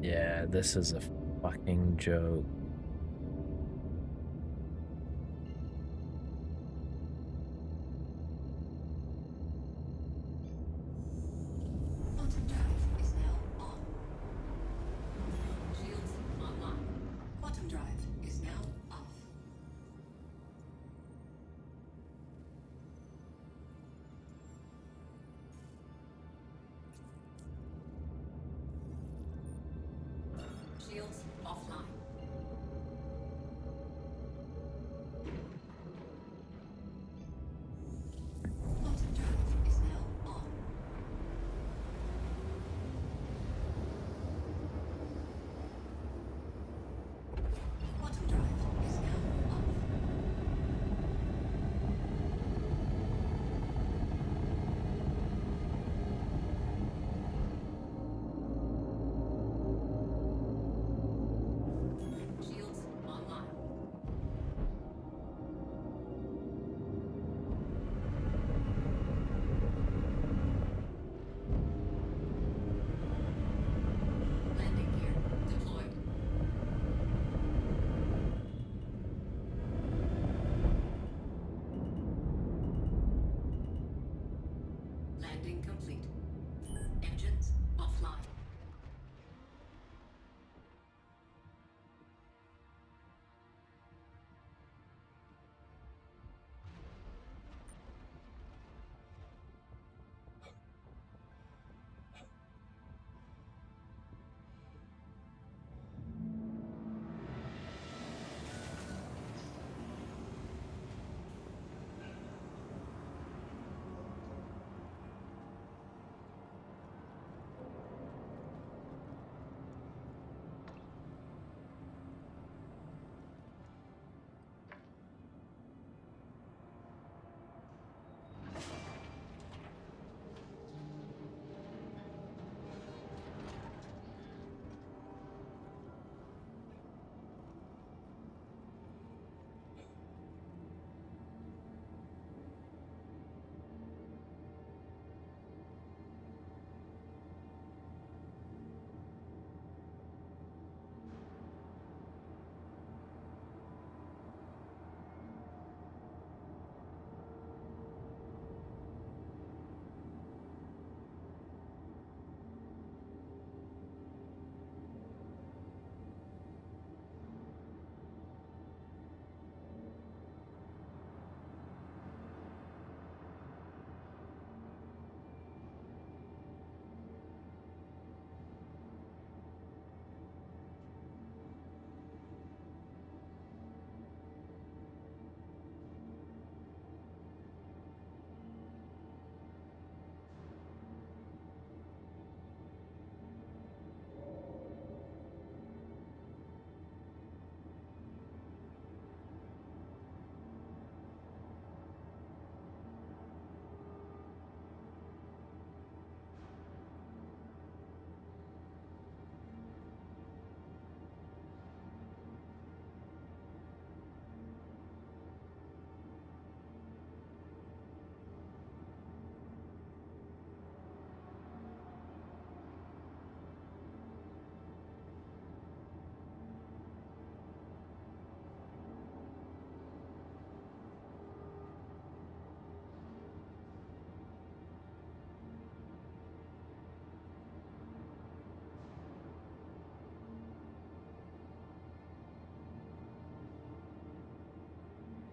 Yeah, this is a fucking joke.
Quantum drive is now on. Shields online. Quantum drive is now off. Shields offline.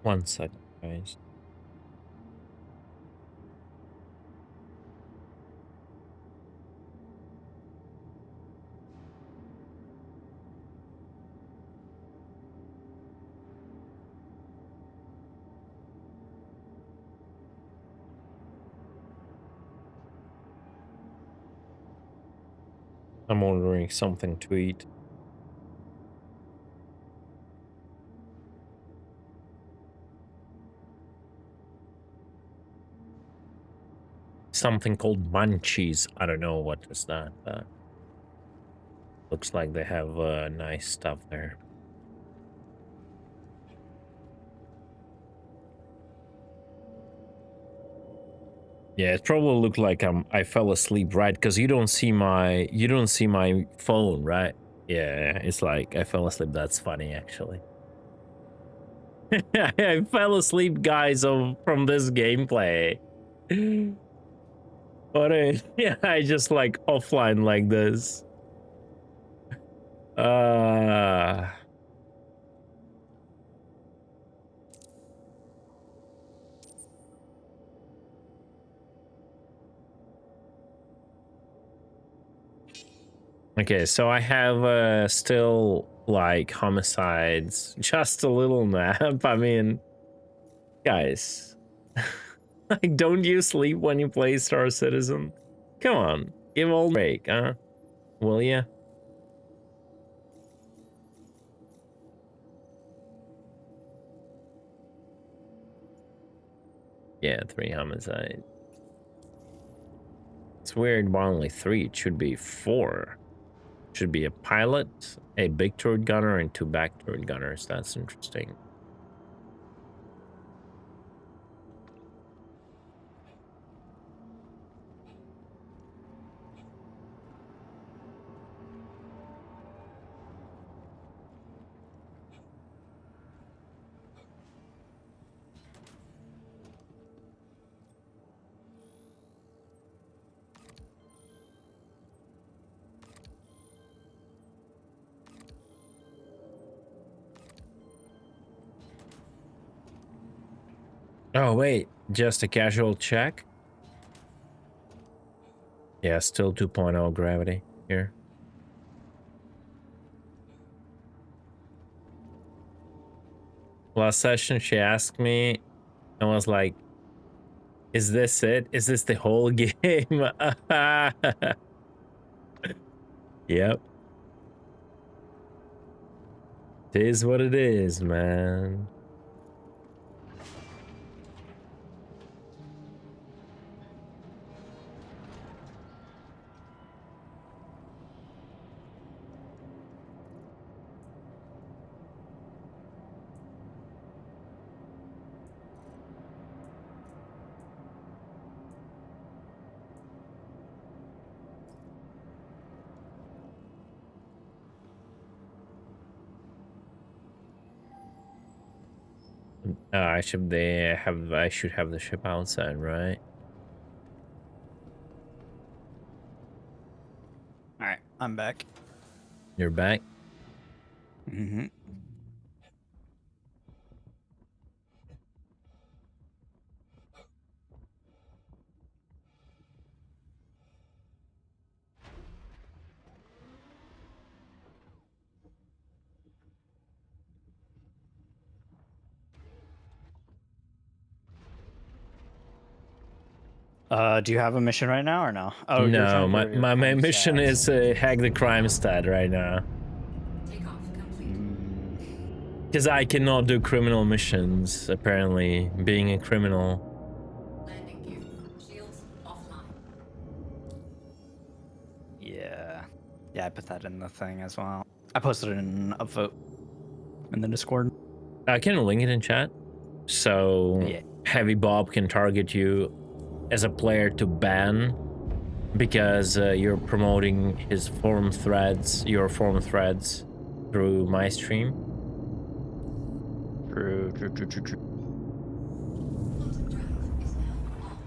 1 second, guys. I'm ordering something to eat. Something called munchies. I don't know what is that. Looks like they have nice stuff there. Yeah, it probably looked like I fell asleep, right? Because you don't see my phone, right? Yeah, it's like I fell asleep. That's funny, actually. I fell asleep, guys, from this gameplay. But yeah, I just like offline like this. Okay, so I have still like homicides, just a little nap. I mean, guys, like, don't you sleep when you play Star Citizen? Come on, give all a break, huh? Will ya? Yeah, 3 homicides. It's weird, but only 3. It should be 4. Should be a pilot, a big turret gunner, and 2 back turret gunners. That's interesting. Oh, wait, just a casual check? Yeah, still 2.0 gravity here. Last session, she asked me, and was like, is this it? Is this the whole game? Yep. It is what it is, man. I should have the ship outside, right?
All right, I'm back.
You're back?
Mm-hmm. Do you have a mission right now or no? Oh, you're
No,
trying to do
my main mission is hack the crime stat right now.
Takeoff complete.
Because I cannot do criminal missions, apparently, being a criminal.
Landing gear. Shields offline.
Yeah. Yeah, I put that in the thing as well. I posted it in upvote in the Discord.
Can you link it in chat? So
Yeah.
Heavy Bob can target you as a player to ban because you're promoting his forum threads, your forum threads through my stream.
True.
Quantum drive is now on.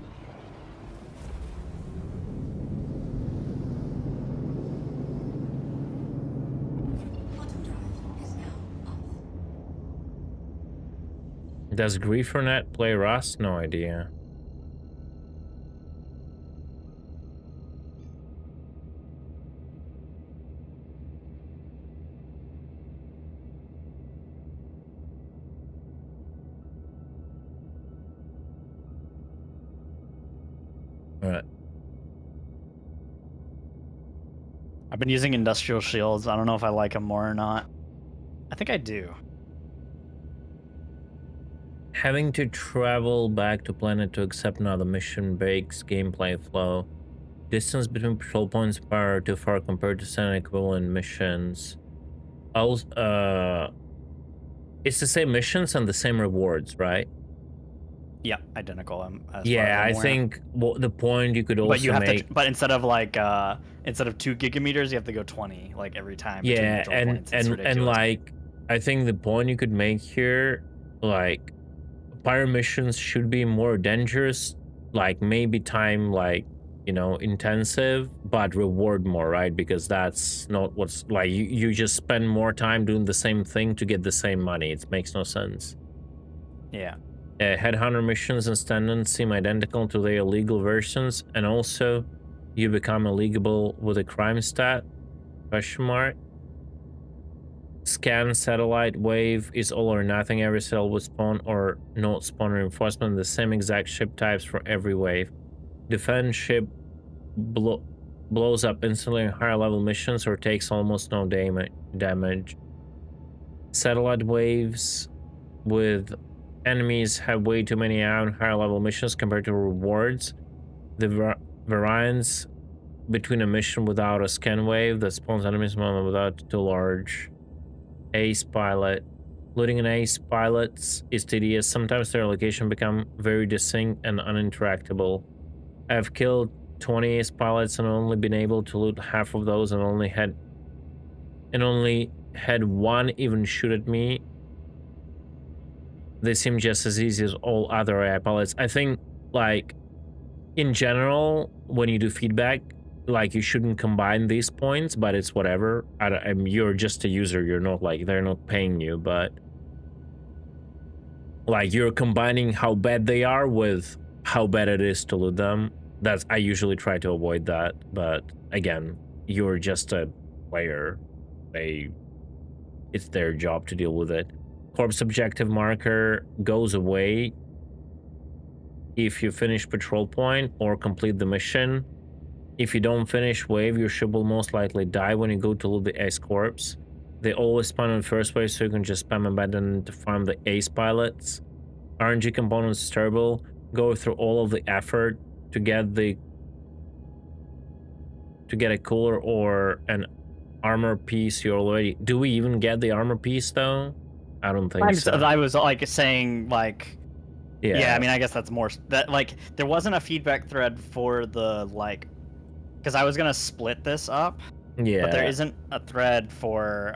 Quantum drive is now off.
Does Griefernet play Rust? No idea. Alright.
I've been using industrial shields. I don't know if I like them more or not. I think I do.
Having to travel back to planet to accept another mission breaks gameplay flow. Distance between patrol points are too far compared to standard equivalent missions. Also, it's the same missions and the same rewards, right?
Yeah, identical.
Yeah, I think the point you could also
but you have
make.
to, but instead of like instead of 2 gigameters, you have to go 20 like every time.
Yeah,
between patrol points. It's
and
ridiculous.
like I think the point you could make here, like pirate missions should be more dangerous, like maybe time like intensive, but reward more, right? Because that's not what's like you just spend more time doing the same thing to get the same money. It makes no sense.
Yeah.
Headhunter missions and standards seem identical to their illegal versions, and also you become illegal with a crime stat, question mark. Scan satellite wave is all or nothing. Every cell will spawn or not spawn reinforcement. The same exact ship types for every wave. Defense ship blows up instantly in higher level missions or takes almost no damage. Satellite waves with enemies have way too many out higher level missions compared to rewards. The variance between a mission without a scan wave that spawns enemies without too large. Ace pilot. Looting an ace pilots is tedious. Sometimes their location become very distinct and uninteractable. I've killed 20 ace pilots and only been able to loot half of those and only had one even shoot at me. They seem just as easy as all other AI pilots. I think, like, in general, when you do feedback, like, you shouldn't combine these points, but it's whatever. You're just a user. You're not, like, they're not paying you, but, like, you're combining how bad they are with how bad it is to loot them. I usually try to avoid that, but, again, you're just a player. It's their job to deal with it. Corpse objective marker goes away if you finish patrol point or complete the mission. If you don't finish wave, your ship will most likely die when you go to loot the ace corpse. They always spawn on first wave, so you can just spam abandon to farm the ace pilots. RNG components is terrible. Go through all of the effort to get a cooler or an armor piece. You already do we even get the armor piece though? I don't think so.
I was like saying like yeah, I mean I guess that's more that like there wasn't a feedback thread for the like because I was gonna split this up.
Yeah.
But there isn't a thread for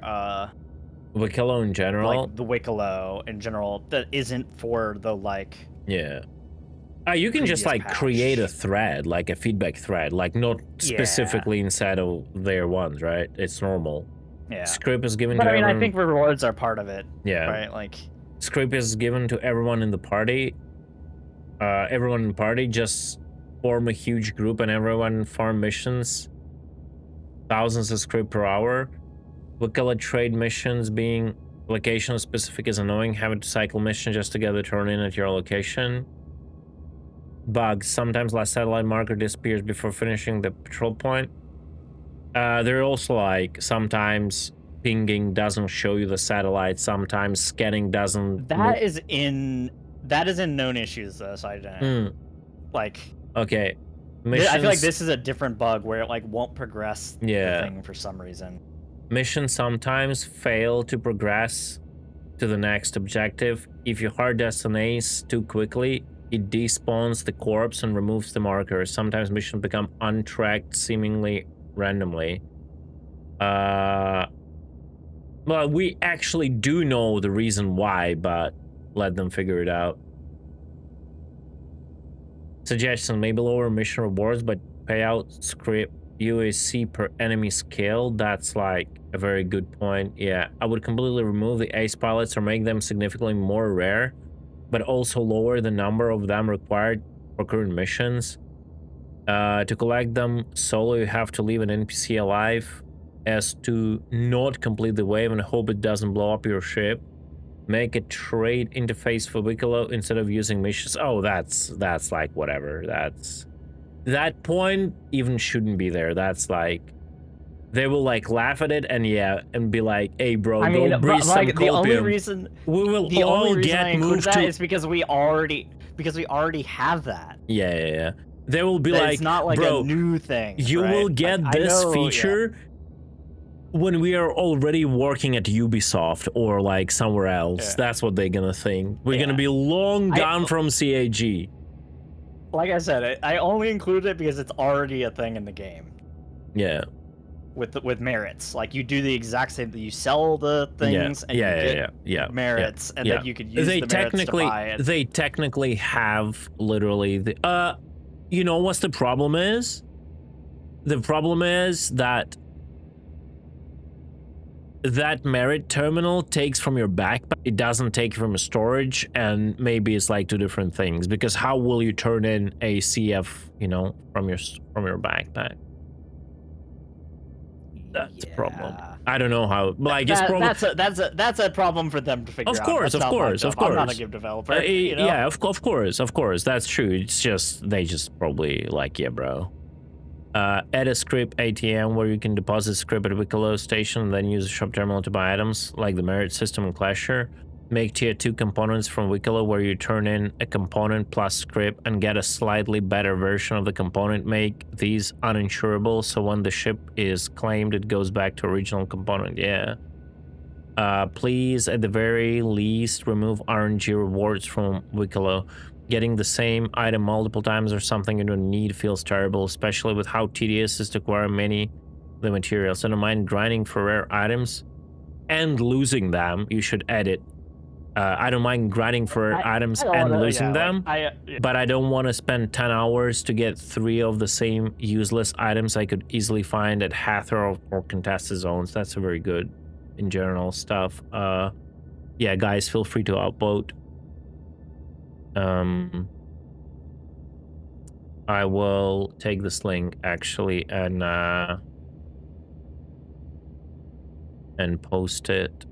Wicklow in general.
Like the Wicklow in general that isn't for the like
yeah. You can just like create a thread, like a feedback thread, like not specifically inside of their ones, right? It's normal.
Yeah.
Script is given
but
to
I mean,
everyone.
I think rewards are part of it.
Yeah.
Right. Like
script is given to everyone in the party. Everyone in the party just form a huge group and everyone farm missions. Thousands of script per hour. Wicklow trade missions being location specific is annoying. Having to cycle mission just to get the turn in at your location. Bugs. Sometimes last satellite marker disappears before finishing the patrol point. They're also like sometimes pinging doesn't show you the satellite. Sometimes scanning doesn't.
That is in known issues though, so I don't like.
Okay.
I feel like this is a different bug where it like won't progress the thing for some reason.
Missions sometimes fail to progress to the next objective. If you hard destinates too quickly, it despawns the corpse and removes the marker. Sometimes missions become untracked seemingly randomly. Well, we actually do know the reason why, but let them figure it out. Suggestion, maybe lower mission rewards, but pay out script UAC per enemy scale. That's like a very good point. Yeah, I would completely remove the ace pilots or make them significantly more rare. but also lower the number of them required for current missions. To collect them solo, you have to leave an NPC alive as to not complete the wave and hope it doesn't blow up your ship. Make a trade interface for Wicklow instead of using missions. Oh, that's like whatever. That point even shouldn't be there. That's like they will like laugh at it and be like, "Hey, bro,
I
go
mean,
breathe
but
some
like the only
copium.
reason
We will
the
all
only reason
get
I included
moved
that
to."
is because we already have that.
Yeah. They will be
That
like,
it's not like
"Bro,
a new thing.
you
right?
will
Like,
get
I
this
know,
feature when we are already working at Ubisoft or like somewhere else."
Yeah.
That's what they're gonna think. We're
Yeah.
gonna be long gone from CAG.
Like I said, I only included it because it's already a thing in the game.
Yeah.
With merits, like you do the exact same thing. You sell the things and you get merits, and then you could use the merits to buy it.
They technically have literally the you know what's the problem is? The problem is that merit terminal takes from your backpack. It doesn't take from storage, and maybe it's like two different things, because how will you turn in a CF, you know, from your backpack? That's a problem. I don't know how. Like it's probably
that's a problem for them to figure out.
Of course.
I'm not a game developer. You know?
Yeah, of course. That's true. It's just they just probably like, yeah, bro. Add a script ATM where you can deposit script at Wicklow station and then use the shop terminal to buy items like the merit system and Clasher. Make tier 2 components from Wicklow where you turn in a component plus script and get a slightly better version of the component. Make these uninsurable so when the ship is claimed it goes back to original component. Yeah. Please at the very least remove RNG rewards from Wicklow. Getting the same item multiple times or something you don't need feels terrible, especially with how tedious it is to acquire many of the materials. I don't mind grinding for rare items and losing them. You should edit. I don't mind grinding for items and losing them, but I don't want to spend 10 hours to get 3 of the same useless items I could easily find at Hathor or contested zones. That's a very good in general stuff. Yeah, guys, feel free to upvote. I will take this link actually and post it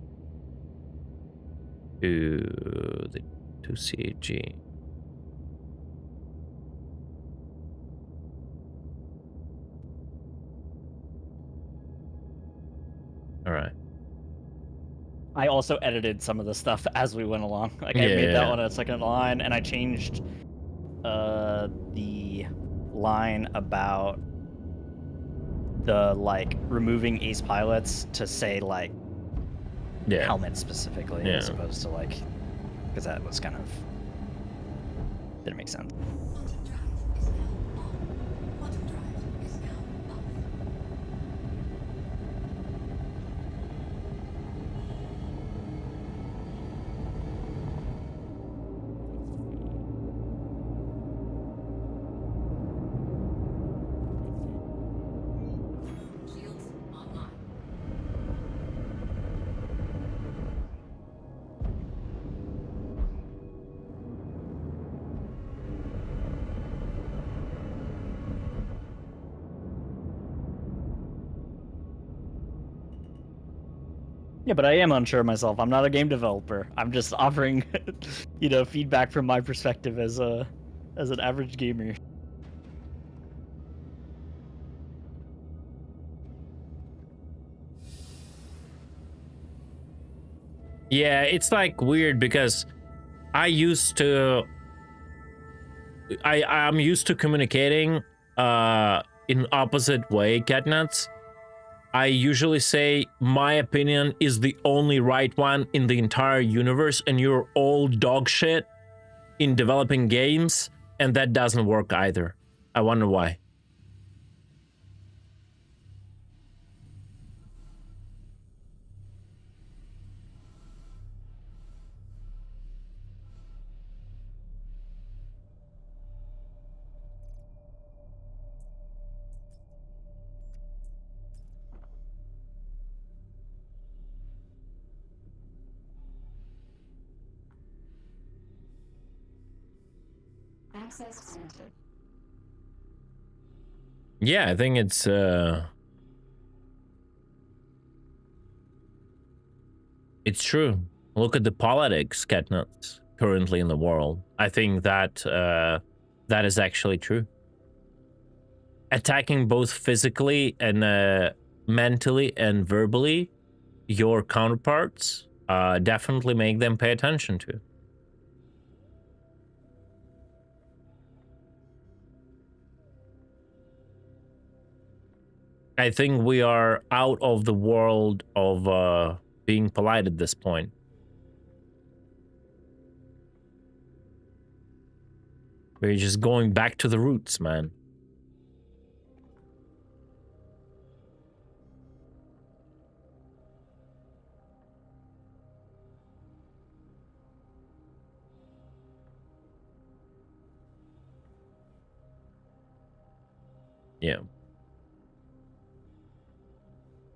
to CAG. All right.
I also edited some of the stuff as we went along. Like I made that one a second line, and I changed the line about the like removing ace pilots to say like helmets specifically, as opposed to like, because that was kind of didn't make sense. Yeah, but I am unsure of myself. I'm not a game developer. I'm just offering, you know, feedback from my perspective as an average gamer.
Yeah, it's like weird because I'm used to communicating in opposite way, Catnuts. I usually say my opinion is the only right one in the entire universe and you're all dog shit in developing games, and that doesn't work either. I wonder why.
Access granted.
Yeah, I think it's true. Look at the politics, Catnuts, currently in the world. I think that that is actually true. Attacking both physically and mentally and verbally your counterparts definitely make them pay attention to. I think we are out of the world of being polite at this point. We're just going back to the roots, man. Yeah.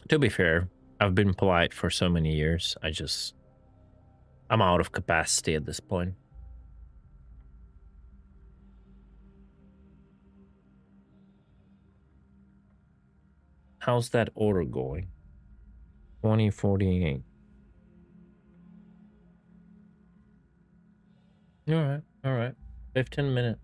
To be fair, I've been polite for so many years. I'm out of capacity at this point. How's that order going? 2048. All right. 15 minutes.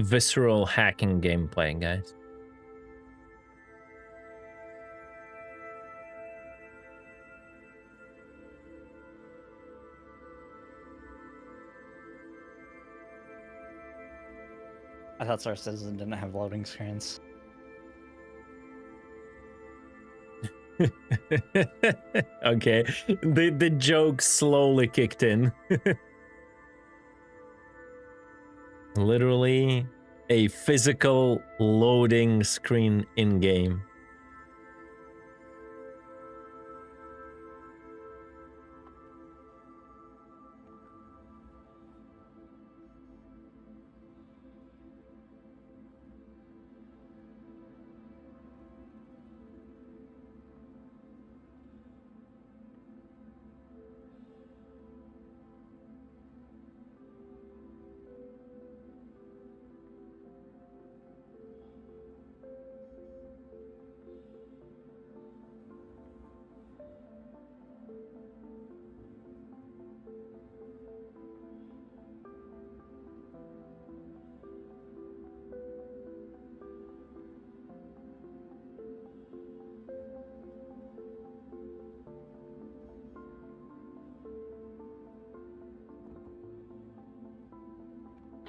Visceral hacking gameplay, guys.
I thought Star Citizen didn't have loading screens.
Okay, the joke slowly kicked in. Literally a physical loading screen in game.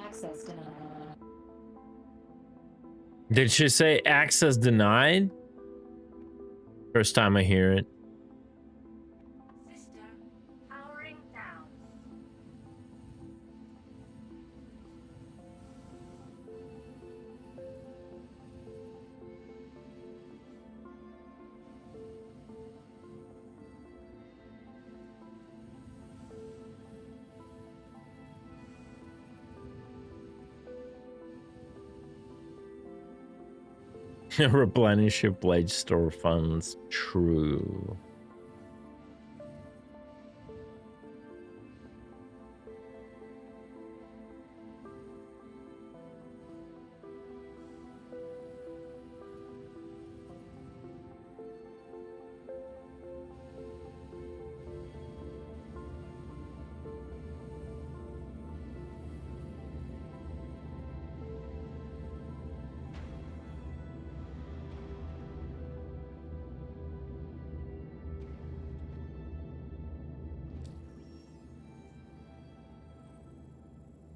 Access denied.
Did she say access denied? First time I hear it.
System powering down.
Replenish your pledge store funds. True.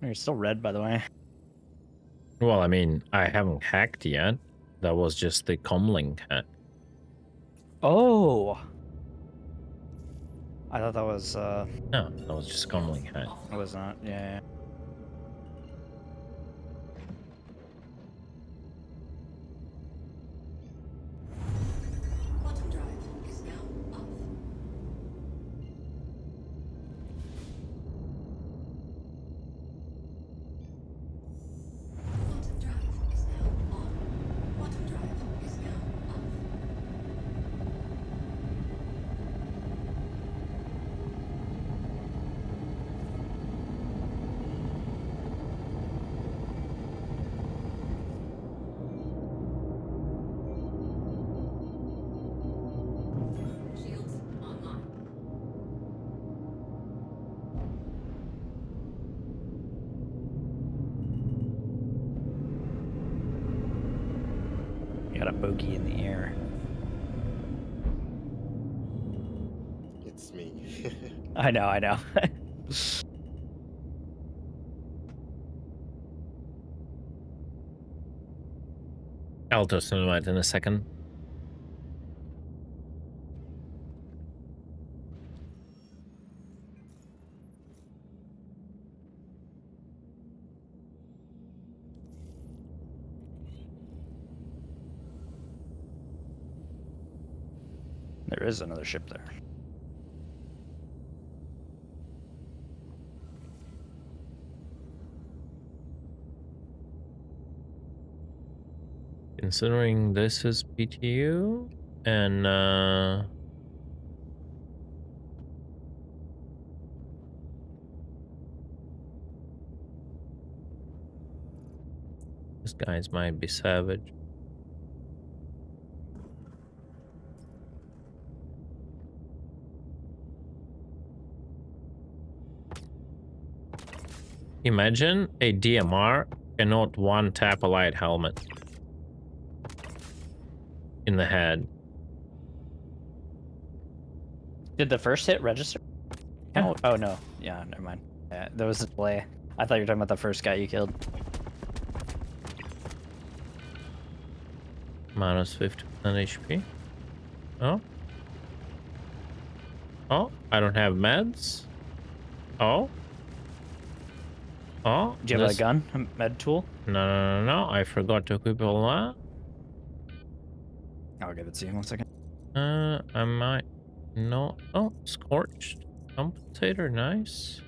You're still red, by the way.
Well, I mean, I haven't hacked yet. That was just the comlink hack.
Oh! I thought that was,
No, that was just comlink hack.
It was not, yeah.
Quantum drive is now off. Quantum drive is now on. Quantum drive is now off. Shields online.
You got a bogey in the air.
It's me.
I know, I know.
I'll toss him out in a second.
There is another ship there.
Considering this is PTU and these guys might be savage. Imagine a DMR cannot one tap a light helmet in the head.
Did the first hit register?
Yeah.
Oh no. Yeah, never mind. Yeah, there was a delay. I thought you were talking about the first guy you killed.
Minus 50% HP. Oh. Oh, I don't have meds. Oh. Oh.
Do you have a gun? A med tool?
No. I forgot to equip all that.
I'll give it to you in 1 second.
I might. No. Oh, scorched. Compensator, nice.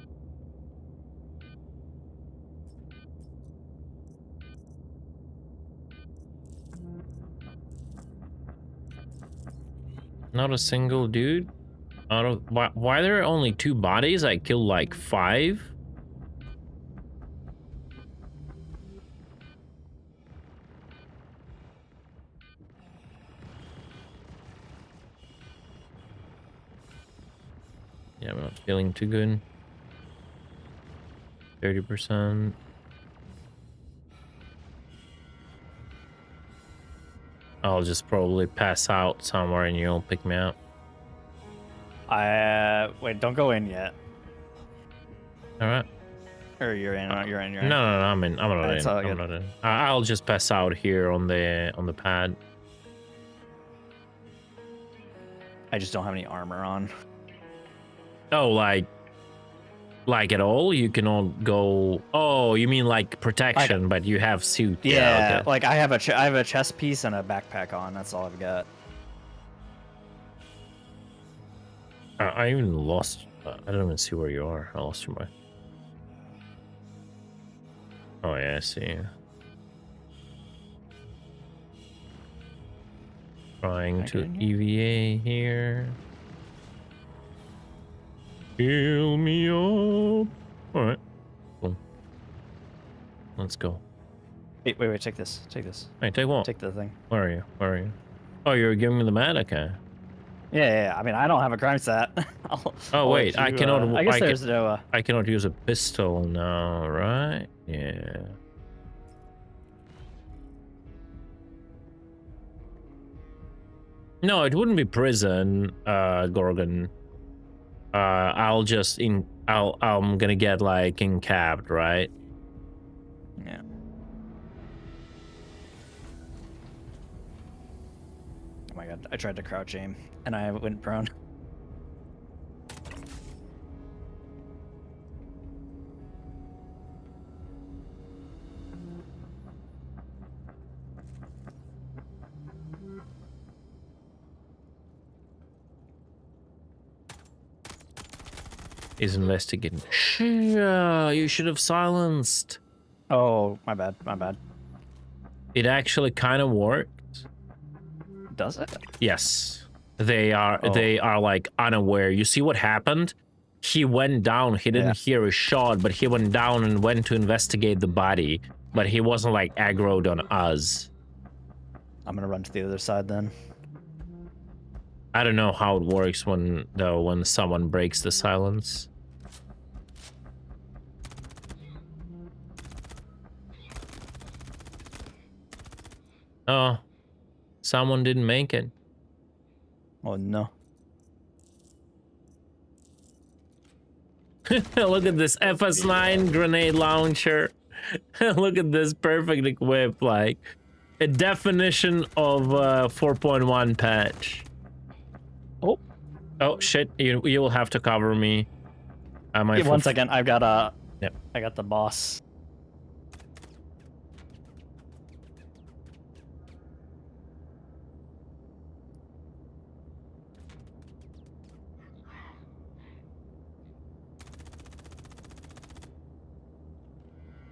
Not a single dude. Out of why there are only 2 bodies? I killed like 5. Yeah, I'm not feeling too good. 30%. I'll just probably pass out somewhere and you'll pick me up.
Wait, don't go in yet.
All right.
Or you're in. You're in.
No, I'm in. I'm not
That's
in.
all
I'm
good.
not in. I'll just pass out here on the pad.
I just don't have any armor on.
Oh, like at all? You cannot go. Oh, you mean like protection, but you have suit.
Yeah,
okay.
like I have a chest piece and a backpack on. That's all I've got.
I even lost. I don't even see where you are. I lost your mind. Oh yeah, I see. Trying to EVA here. Heal me up. All right. Cool. Let's go.
Wait, take this. Take this.
Hey, take what?
Take the thing.
Where are you? Where are you? Oh, you're giving me the mat? Okay.
Yeah. I mean, I don't have a crime stat.
Oh wait, I cannot.
I guess there's no.
I cannot use a pistol now, right? Yeah. No, it wouldn't be prison, Gorgon. I'm gonna get like encapped, right?
Yeah. Oh my god, I tried to crouch aim and I went prone.
Is investigating. Yeah, you should have silenced.
Oh, my bad, my bad.
It actually kind of worked.
Does it?
Yes. They are like unaware. You see what happened? He went down. He didn't hear a shot, but he went down and went to investigate the body. But he wasn't like aggroed on us.
I'm gonna run to the other side then.
I don't know how it works when someone breaks the silence. Oh, someone didn't make it.
Oh no.
Look at this FS9 grenade launcher. Look at this perfect equip, like a definition of 4.1 patch. Oh shit! You will have to cover me.
One second, I've got I got the boss.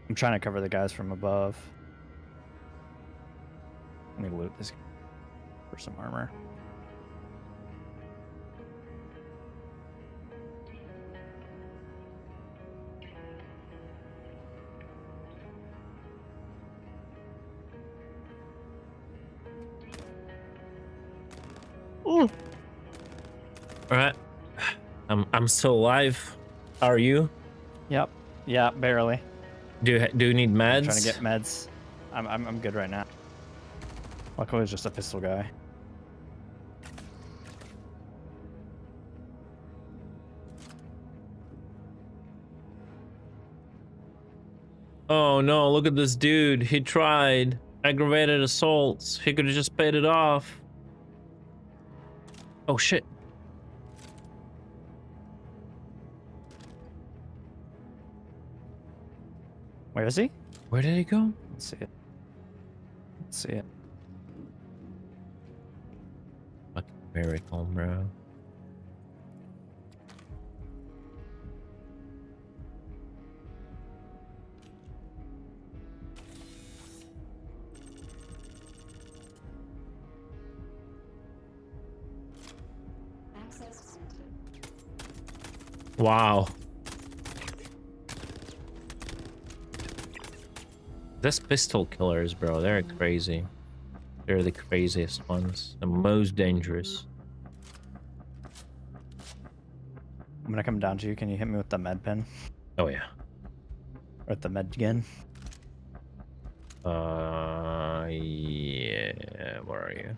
I'm trying to cover the guys from above. Let me loot this for some armor.
Ooh. All right, I'm still alive. Are you?
Yep. Yeah, barely.
Do you need meds?
I'm trying to get meds. I'm good right now. Luckily, it's just a pistol guy.
Oh no, look at this dude. He tried. Aggravated assaults. He could have just paid it off. Oh shit.
Where is he?
Where did he go?
Let's see it. Let's see it.
Fucking miracle, bro. Wow. This pistol killers, bro, they're crazy. They're the craziest ones. The most dangerous.
I'm gonna come down to you. Can you hit me with the med pen?
Oh yeah.
Or with the med gun?
Yeah. Where are you?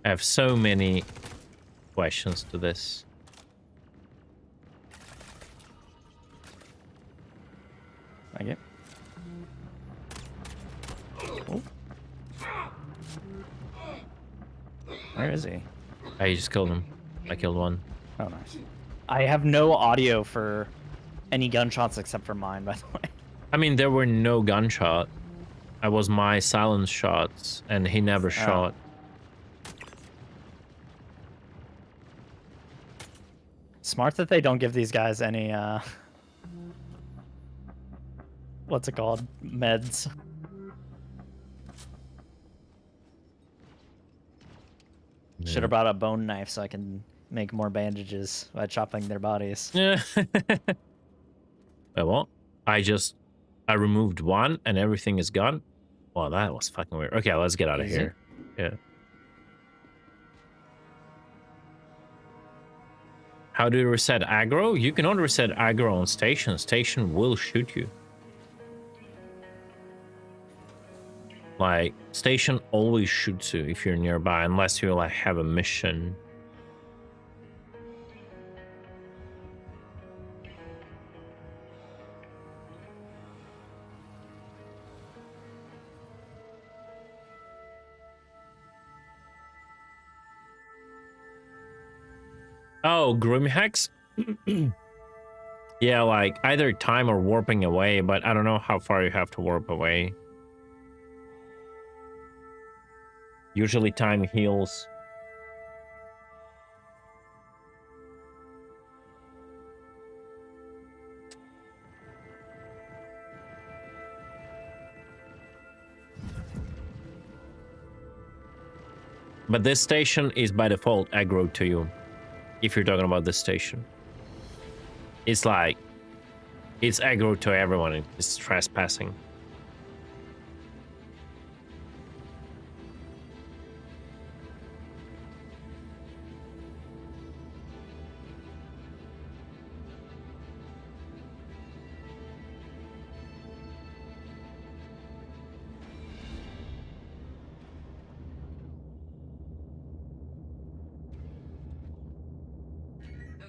I have so many questions to this.
Thank you. Oh. Where is he?
I just killed him. I killed one.
Oh, nice. I have no audio for any gunshots except for mine, by the way.
I mean, there were no gunshot. I was my silence shots, and he never shot.
Smart that they don't give these guys any, what's it called? Meds. Should have brought a bone knife so I can make more bandages by chopping their bodies.
Yeah. Wait, what? I removed one and everything is gone? Well, that was fucking weird. Okay, let's get out of here. Yeah. How do you reset aggro? You cannot reset aggro on station. Station will shoot you. Like, station always shoots you if you're nearby, unless you like have a mission. Oh, Grim Hex? Yeah, like either time or warping away, but I don't know how far you have to warp away. Usually time heals. But this station is by default aggro to you. If you're talking about this station. It's like, it's aggro to everyone. It's trespassing.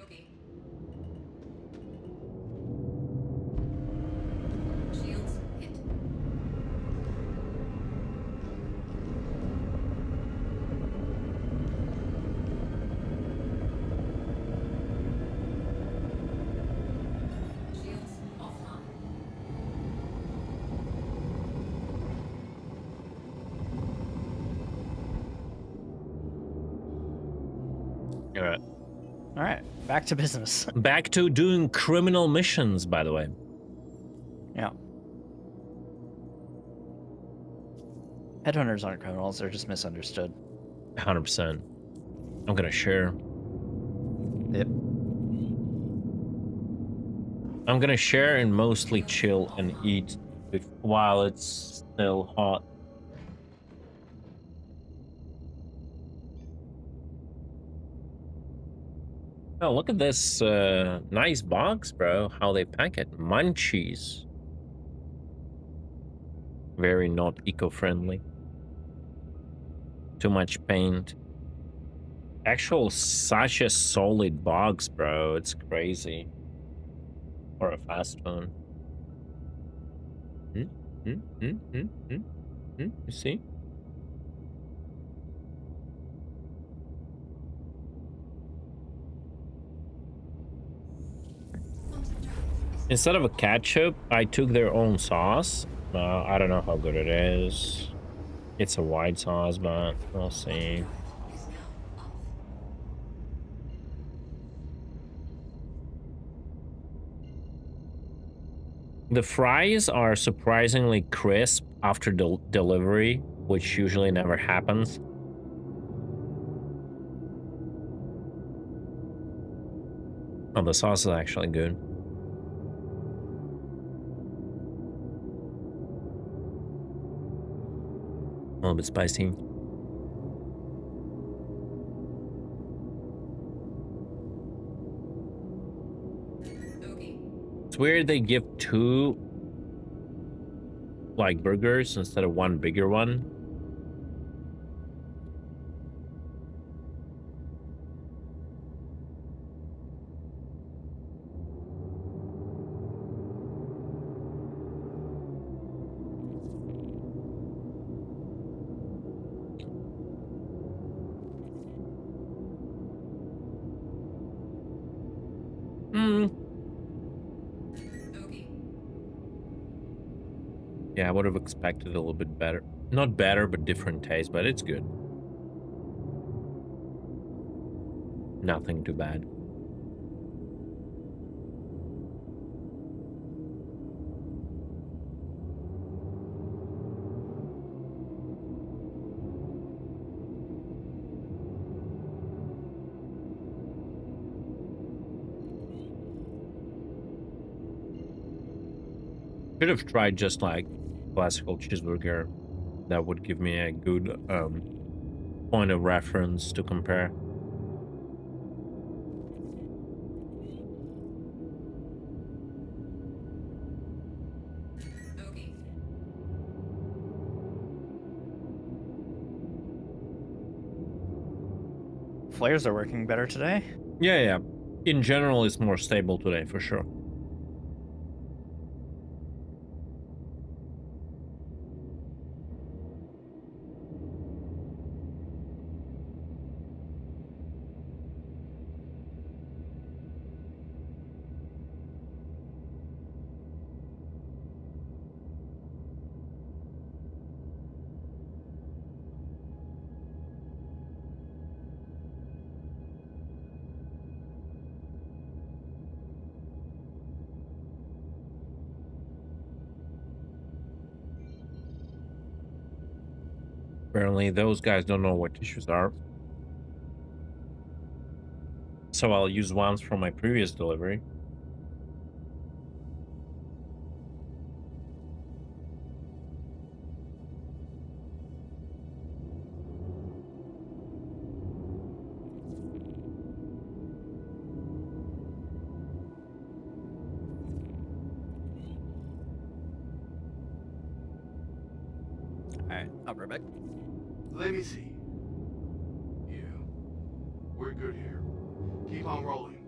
Okay. Shields hit. Shields offline.
All
right, back to business.
Back to doing criminal missions, by the way.
Yeah. Headhunters aren't criminals, they're just misunderstood.
100%. I'm gonna share.
Yep.
I'm gonna share and mostly chill and eat while it's still hot. Oh, look at this nice box, bro. How they pack it. Munchies. Very not eco-friendly. Too much paint. Actual such a solid box, bro. It's crazy. Or a fast phone. You see? Instead of a ketchup, I took their own sauce. I don't know how good it is. It's a white sauce, but we'll see. The fries are surprisingly crisp after delivery, which usually never happens. Oh, the sauce is actually good. A little bit spicy. It's weird they give two like burgers instead of one bigger one. Yeah, I would have expected a little bit better. Not better, but different taste, but it's good. Nothing too bad. Should have tried just like classical cheeseburger. That would give me a good point of reference to compare.
Flares are working better today?
Yeah. In general, it's more stable today, for sure. Apparently, those guys don't know what tissues are. So I'll use ones from my previous delivery.
Alright, I'll be right back.
Let me see. Yeah, we're good here. Keep on rolling.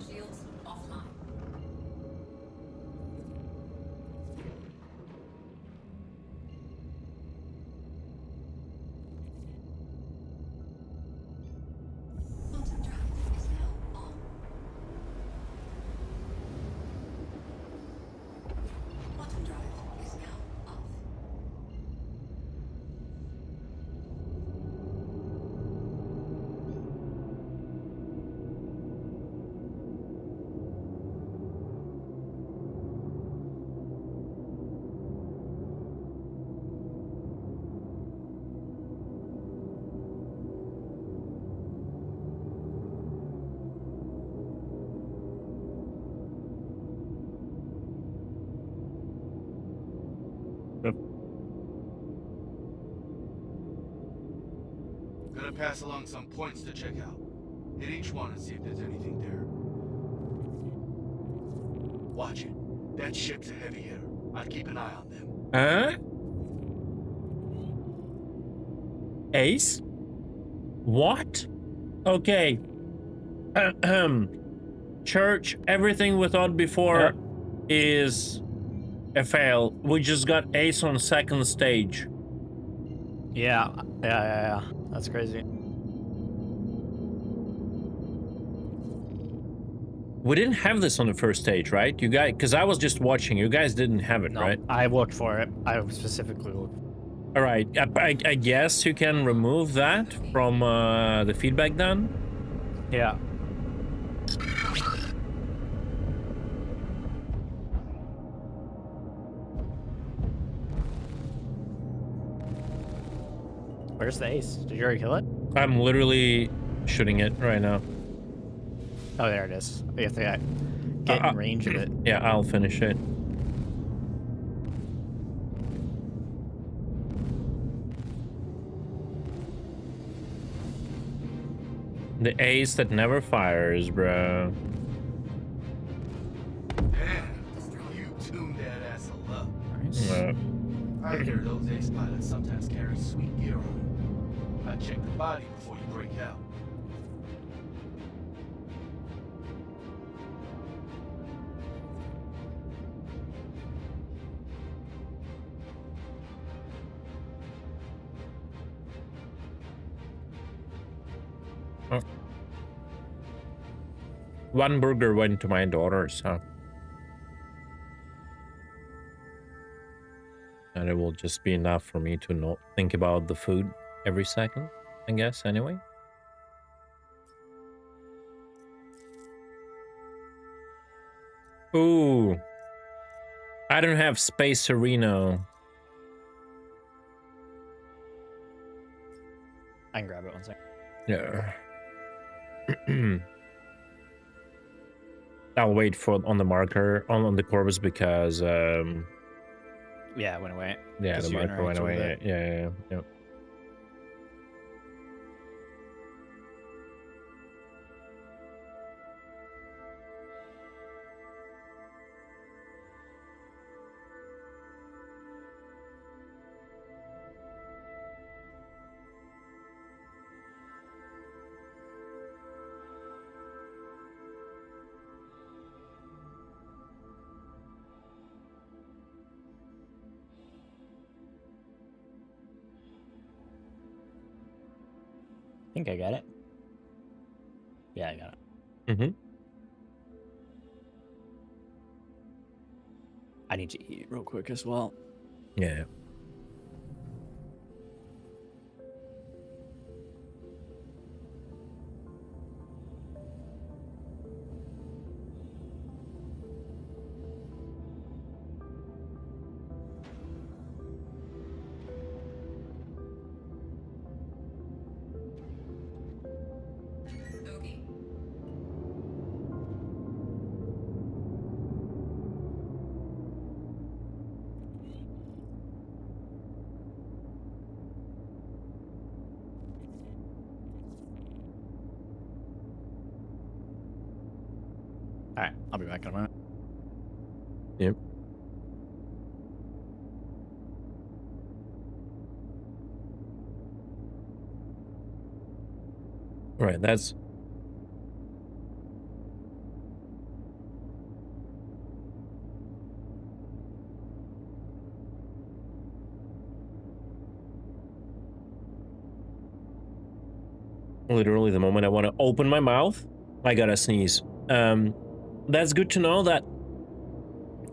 Shields offline. Quantum drive is now on. Quantum drive is now off.
Gonna pass along some points to check out. Hit each one and see if there's anything there. Watch it. That ship's a heavy hitter. I'd keep an eye on them.
Huh? Ace? What? Okay. Church, everything we thought before is a fail. We just got Ace on second stage.
Yeah. That's crazy.
We didn't have this on the first stage, right? You guys, because I was just watching. You guys didn't have it,
No,
right?
I looked for it. I specifically looked.
All right. I guess you can remove that from the feedback then.
Yeah. Where's the ace? Did you already kill it?
I'm literally shooting it right now.
Oh, there it is. You have to get in range of it.
Yeah, I'll finish it. The ace that never fires, bro.
Damn, you tuned that ass up.
Nice.
I hear those ace pilots sometimes carry sweet gear on them. I check the body before you break out.
Oh. One burger went to my daughter, so. And it will just be enough for me to not think about the food every second, I guess, anyway. Ooh. I don't have Space Arena.
I can grab it one second.
Yeah. I'll wait for on the marker on the Corvus because
yeah, it went away.
Yeah, the marker went away. Yeah.
I think I got it. Yeah, I got it.
Mm-hmm.
I need to eat real quick as well.
Yeah.
All right, I'll be back in a minute.
Yep. All right, that's literally the moment I want to open my mouth, I gotta sneeze. That's good to know that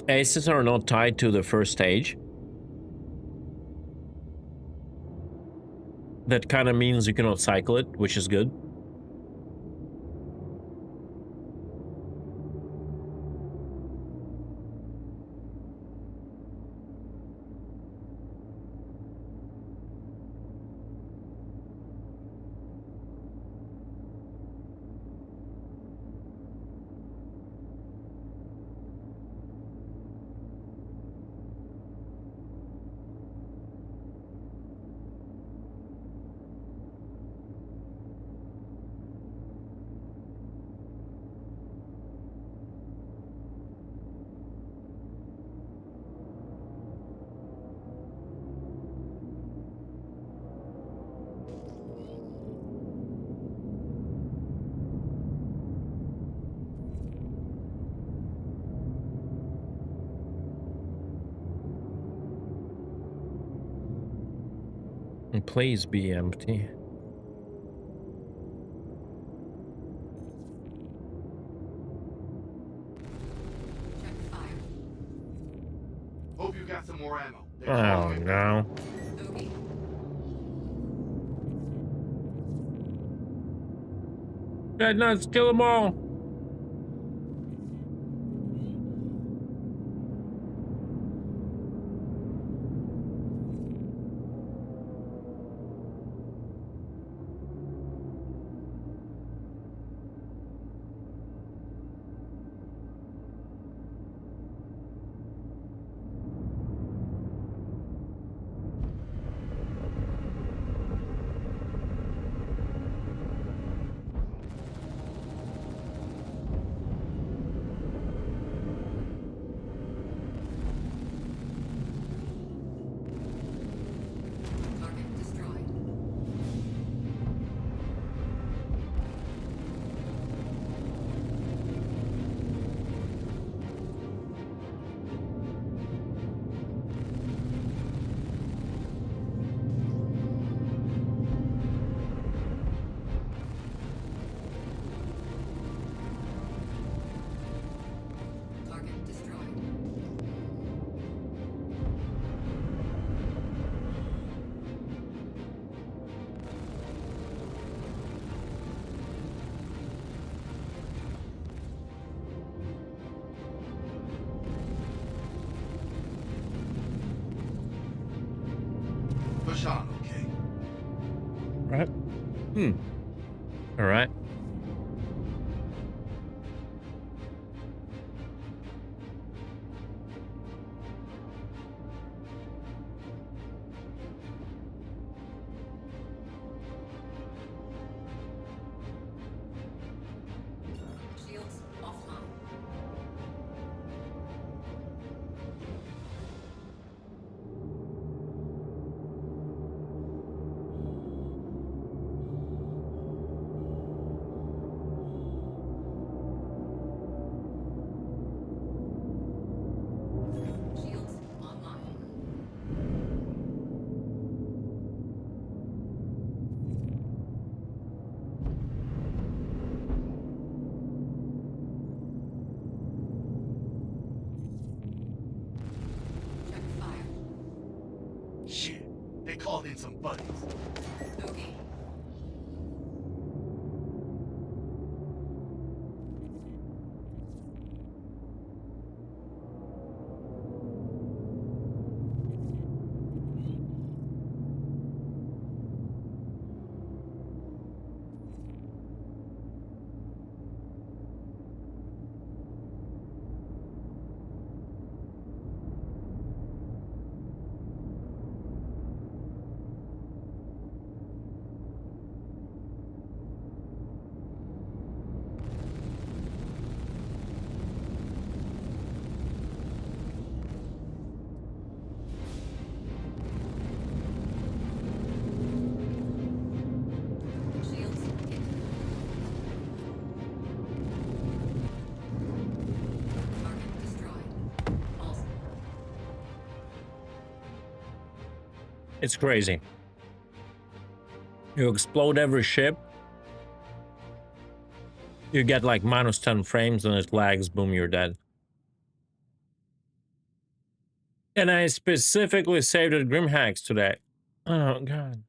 aces are not tied to the first stage. That kind of means you cannot cycle it, which is good. And please be empty.
Hope you got some more ammo.
Oh no. Dead nuts, kill them all.
Bashan, okay?
Right. All right.
Shields offline. Shields online. Check fire.
Shit, they called in some buddies.
Okay.
It's crazy. You explode every ship, you get like minus 10 frames and it lags, boom, you're dead. And I specifically saved it Grim Hacks today. Oh god.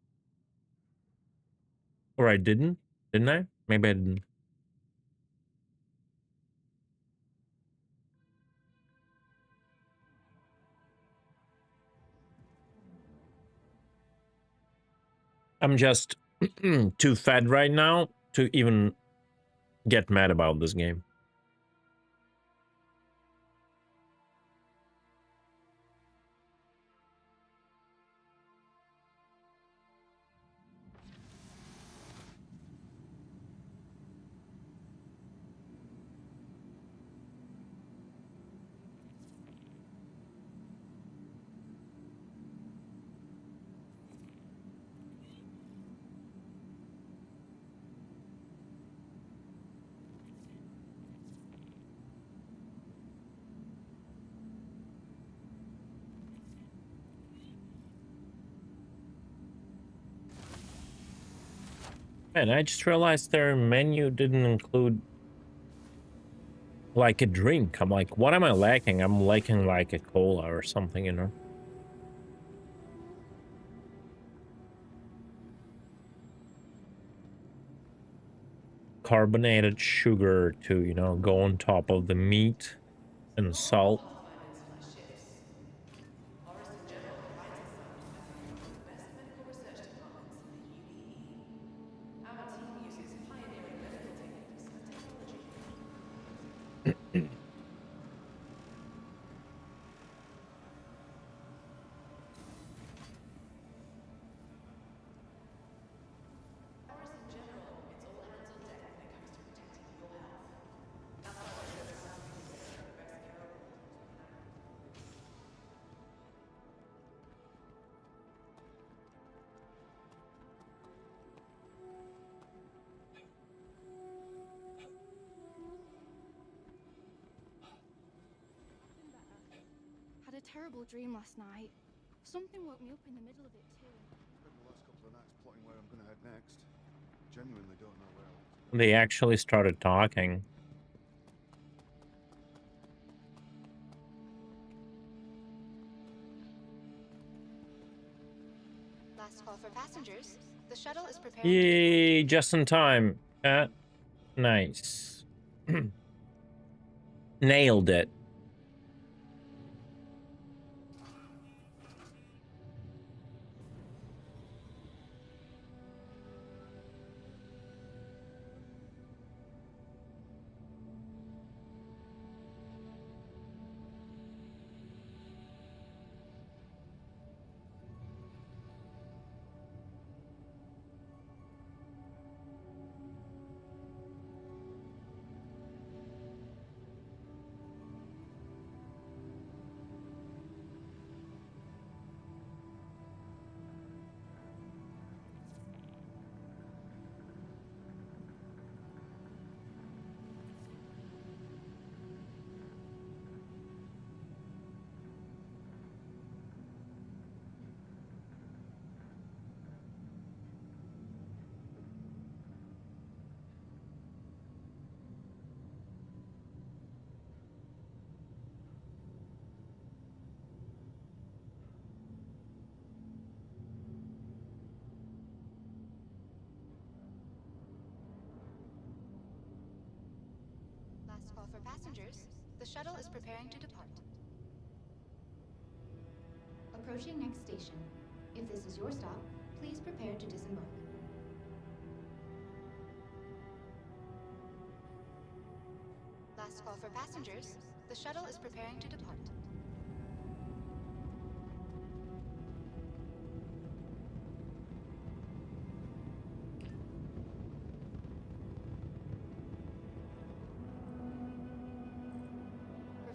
Or I didn't? Didn't I? Maybe I didn't. I'm just too fed right now to even get mad about this game. Man, I just realized their menu didn't include like a drink. I'm like, what am I lacking? I'm lacking like a cola or something, you know? Carbonated sugar to, you know, go on top of the meat and salt.
Our team uses pioneering medical techniques and technology. Ours in general, it's all hands on deck when it comes to protecting your health. That's why my service has to be considered the best care of all tools we can.
Had a terrible dream last night. Something woke me up in the middle of it too.
Spent the last couple of nights plotting where I'm gonna head next. Genuinely don't know where I want to go.
They actually started talking.
Last call for passengers. The shuttle is preparing.
Yay, just in time. Nice. Nailed it.
Last call for passengers. The shuttle is preparing to depart. Approaching next station. If this is your stop, please prepare to disembark. Last call for passengers. The shuttle is preparing to depart.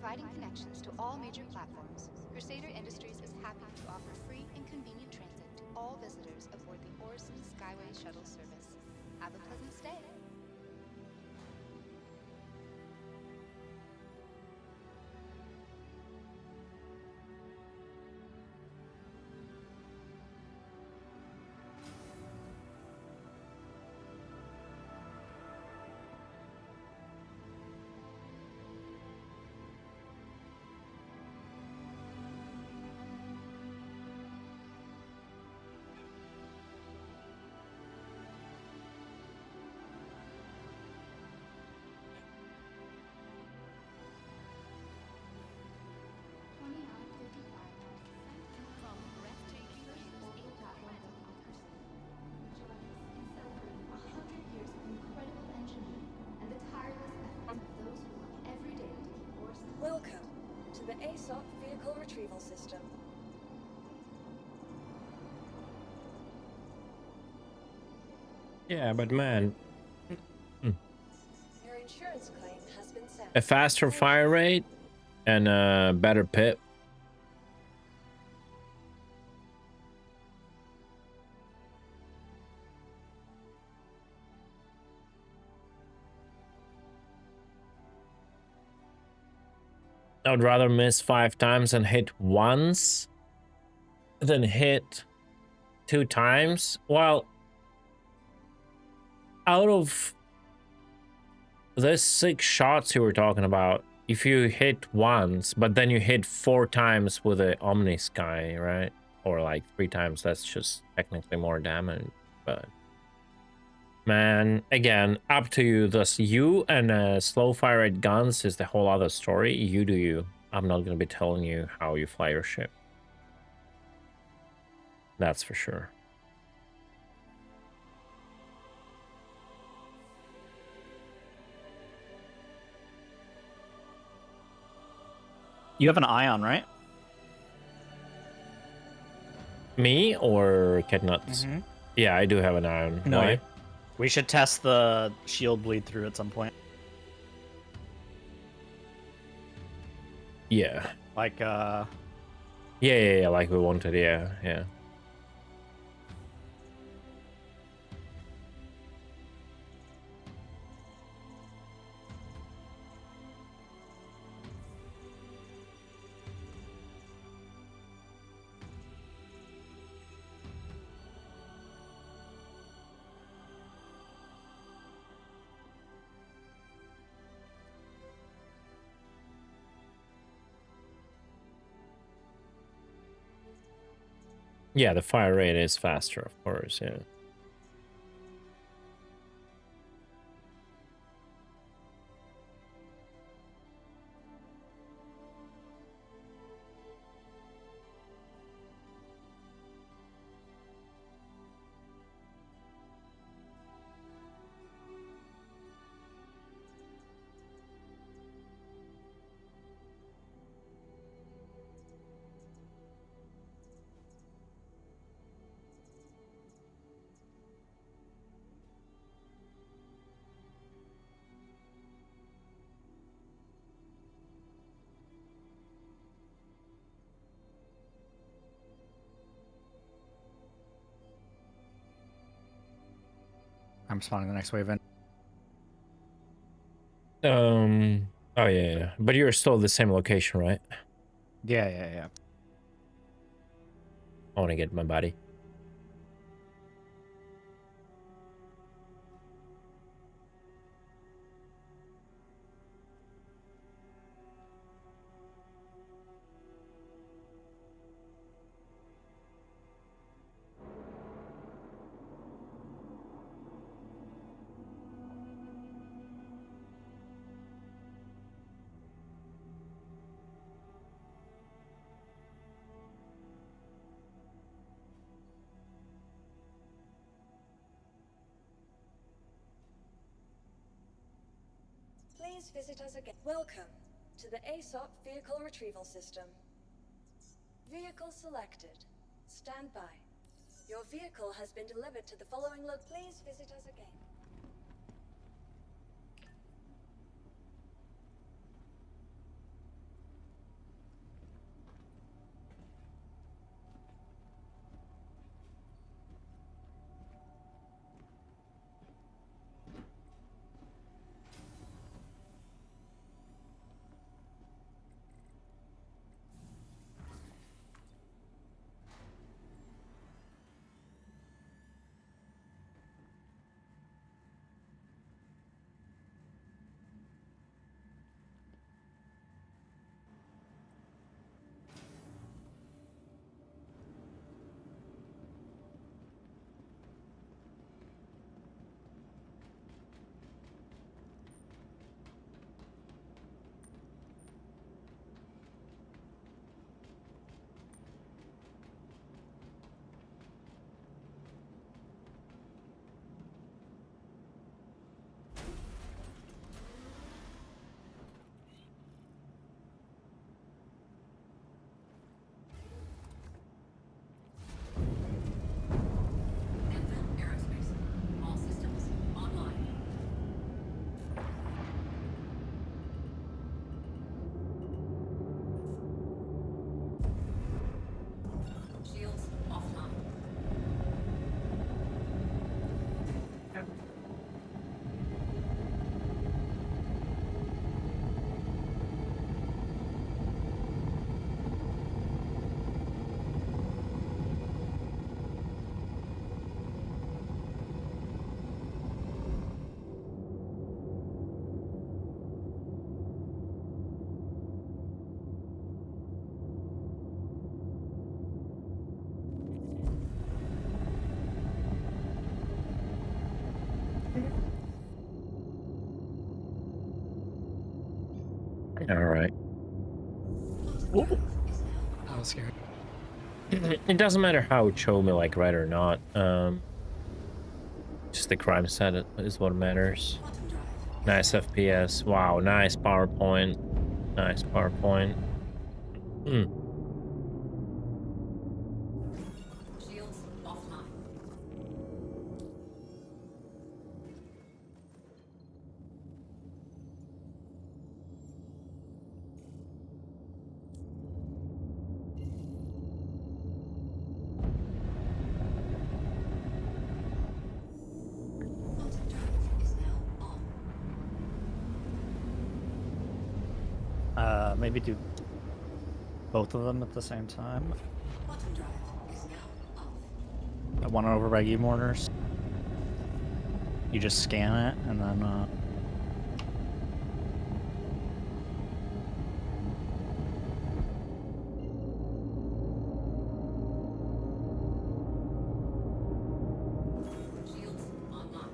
Providing connections to all major platforms, Crusader Industries is happy to offer free and convenient transit to all visitors aboard the Orson Skyway Shuttle service. Have a pleasant stay.
vehicle retrieval system.
Yeah, but man,
Your insurance claim has been sent.
a faster fire rate and a better pip. I would rather miss 5 times and hit once than hit 2 times. Well, out of the 6 shots you were talking about, if you hit once, but then you hit 4 times with a Omni Sky, right? Or like 3 times, that's just technically more damage. But man, again, up to you. Thus, you and slow fire rate guns is the whole other story. You do you. I'm not gonna be telling you how you fly your ship. That's for sure.
You have an ion, right?
Me or Ketnuts?
Mhm.
Yeah, I do have an iron.
No,
Why?
we should test the shield bleed through at some point.
Yeah.
Like,
Yeah, like we wanted. Yeah. Yeah, the fire rate is faster, of course, yeah.
I'm spawning the next wave in.
Oh yeah. But you're still at the same location, right?
Yeah.
I want to get my body.
Please visit us again. Welcome to the ASOP vehicle retrieval system. Vehicle selected. Stand by. Your vehicle has been delivered to the following Please visit us again.
All right.
That was scary.
It doesn't matter how it showed me, like, right or not. Just the crime set is what matters. Nice FPS. Wow, nice PowerPoint. Nice PowerPoint.
Shields offline.
Maybe do both of them at the same time. I want it over by U-mortars. You just scan it and then
Shields online.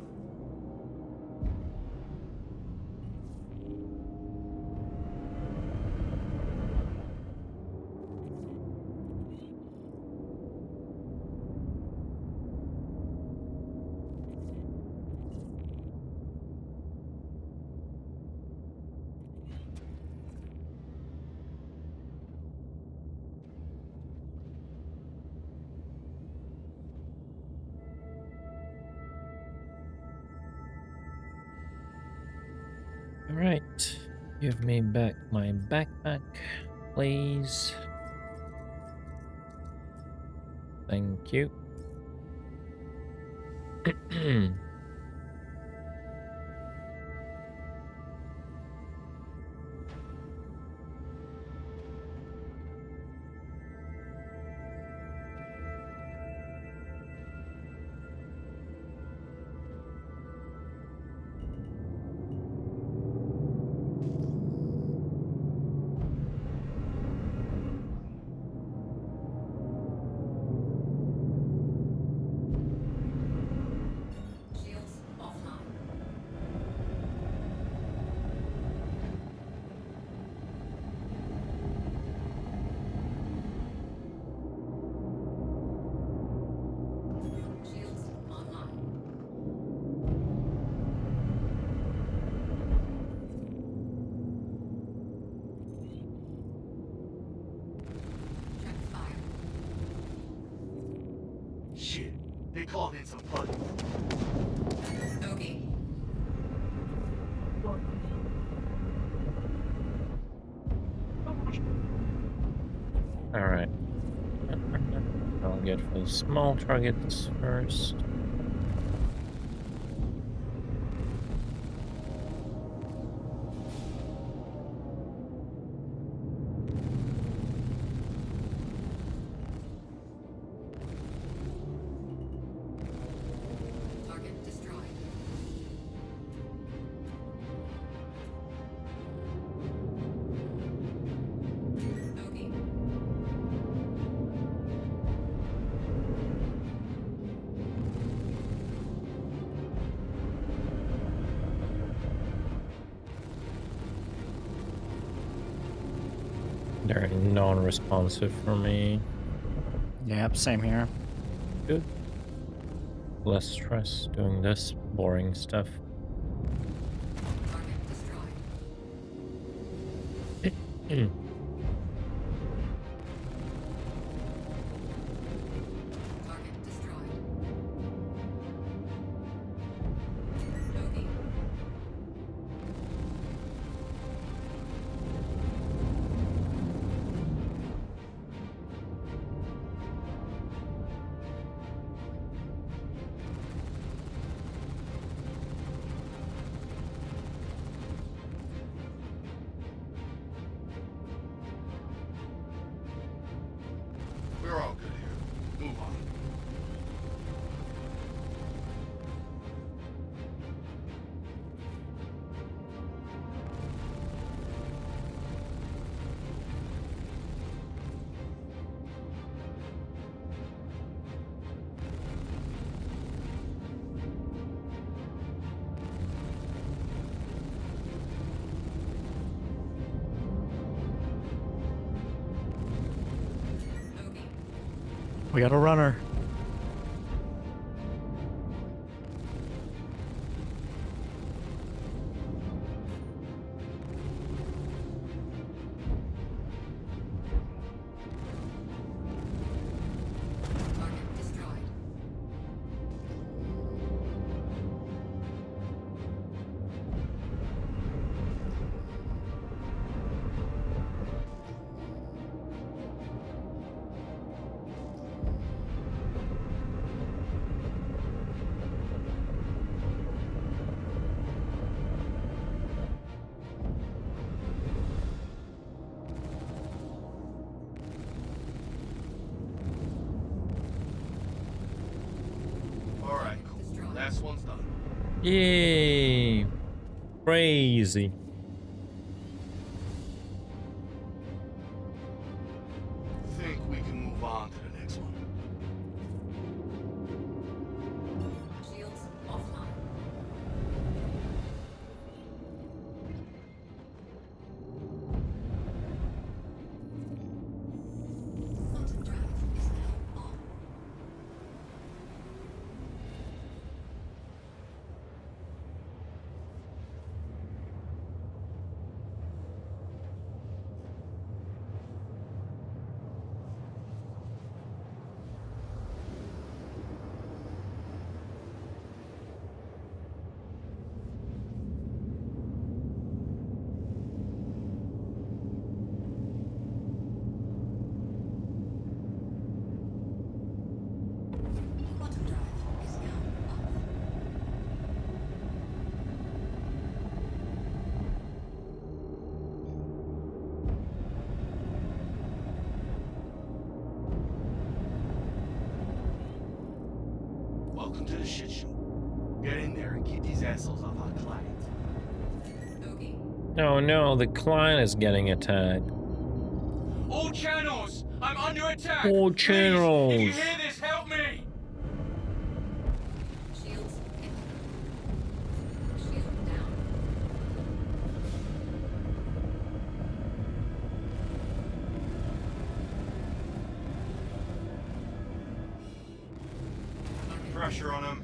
All right. Give me back my backpack, please. Thank you.
Shields offline. Shields online. Check fire.
Shit, they called in some buttons.
Okay.
All right. I'll get for the small targets first.
Target destroyed. Okay.
They're non-responsive for me.
yep, same here.
Good. Less stress doing this boring stuff.
Target destroyed. Target destroyed. Okay.
We're all good here. Move on.
We got a runner.
Alright, cool. Last one's done.
Yay! Crazy.
Think we can move on to the next one.
Shields offline. Quantum drive is now on. Quantum drive is now off.
Welcome to the shit show. Get in there and keep these assholes off our client.
Bogey.
Oh no, the client is getting attacked.
All channels! I'm under attack!
All
Please,
channels.
if you hear this, help me!
Shields hit. Shield down.
Pressure on him.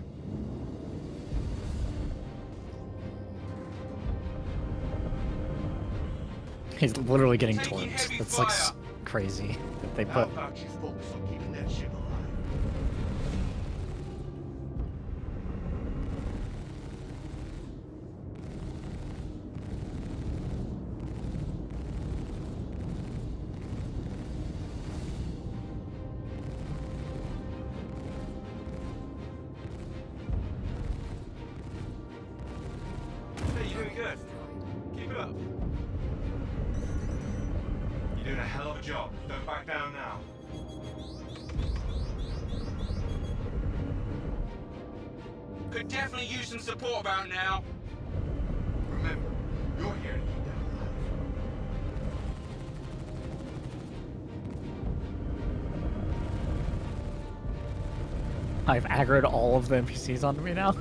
He's literally getting
Taking
torched.
heavy
That's like
fire.
crazy that they
How
put.
about you focus on keeping that ship alive? Hey, you're doing good. Keep it up. You're doing a hell of a job. Don't back down now.
Could definitely use some support about now.
Remember, you're here to keep them alive.
I've aggroed all of the NPCs onto me now.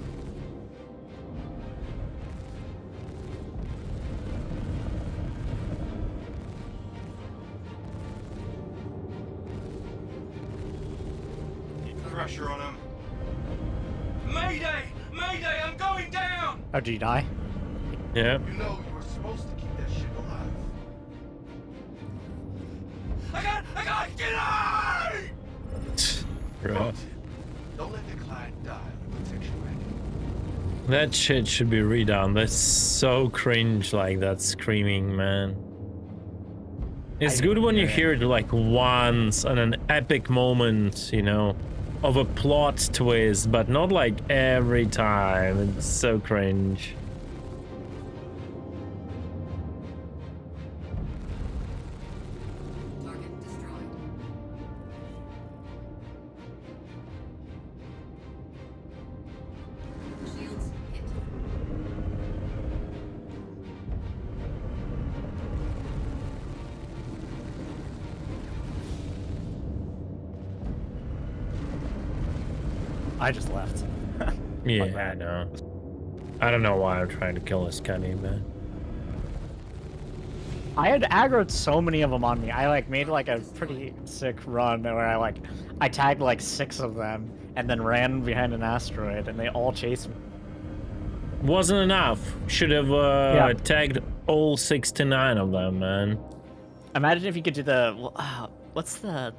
Keep pressure on him.
Mayday! Mayday! I'm going down!
Oh, did you die?
Yeah.
You know you were supposed to keep that ship alive.
I got, get out!
Bro.
Don't let the client die on the protection racket.
That shit should be redone. That's so cringe, like that screaming, man. It's good when you hear it like once on an epic moment, you know, of a plot twist, but not like every time. It's so cringe.
Target destroyed. Shields hit.
I just left.
Yeah, I know. I don't know why I'm trying to kill this Kenny, man.
I had aggroed so many of them on me. I like made like a pretty sick run where I tagged like 6 of them and then ran behind an asteroid and they all chased me.
Wasn't enough. Should have tagged all 69 of them, man.
Imagine if you could do the what's the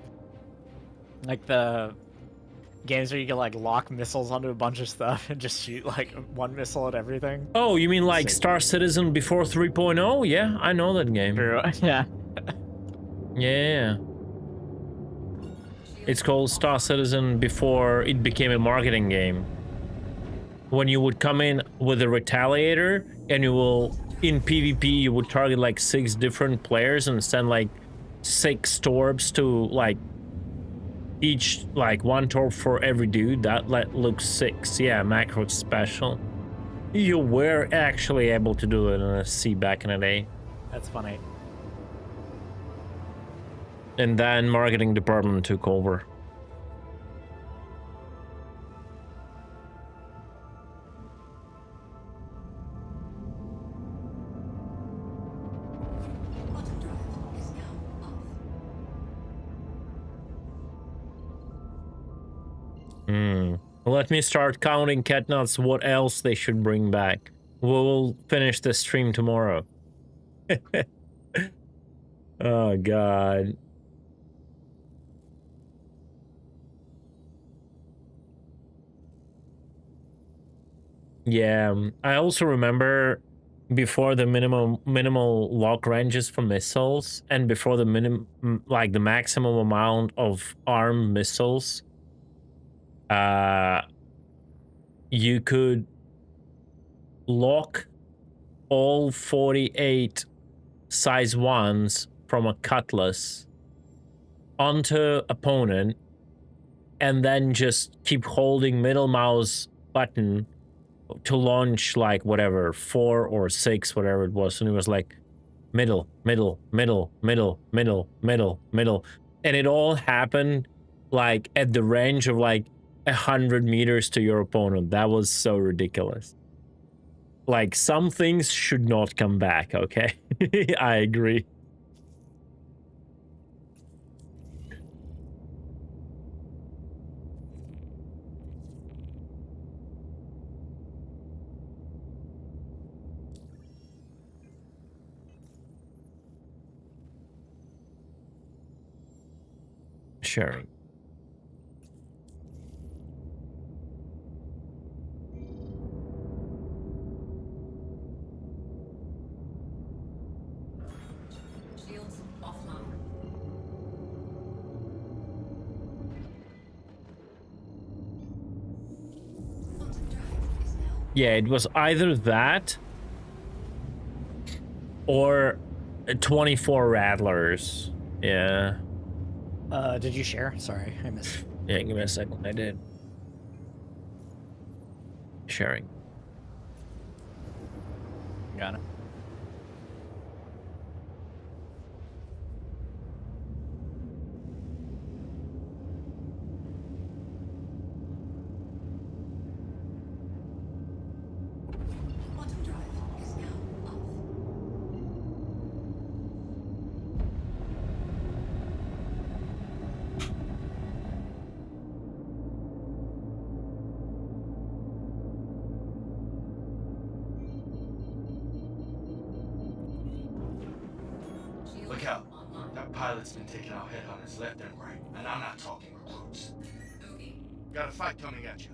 games where you can like lock missiles onto a bunch of stuff and just shoot like one missile at everything.
Oh, you mean like Star Citizen before 3.0? Yeah, I know that game.
True. Yeah.
Yeah. It's called Star Citizen before it became a marketing game. When you would come in with a retaliator and you will, in PvP, you would target like 6 different players and send like 6 torps to like each, like 1 torp for every dude. That looks 6. Yeah, macro special. You were actually able to do it in a C back in the day.
That's funny.
And then marketing department took over. Let me start counting catnuts what else they should bring back. We'll finish the stream tomorrow. Oh god. Yeah, I also remember before the minimal lock ranges for missiles and before the the maximum amount of armed missiles, you could lock all 48 size 1s from a cutlass onto opponent and then just keep holding middle mouse button to launch like whatever 4 or 6, whatever it was, and it was like middle, middle, middle, middle, middle, middle, middle, and it all happened like at the range of like 100 meters to your opponent. That was so ridiculous. Like, some things should not come back, okay? I agree. Sharing.
Shields offline.
Yeah, it was either that or 24 rattlers. Yeah.
Did you share? Sorry, I missed.
Yeah, give me a second. I did. Sharing.
Got it.
Quantum drive is now off.
Look out. That pilot's been taking out headhunters left and right, and I'm not talking recruits. Got a fight coming at you.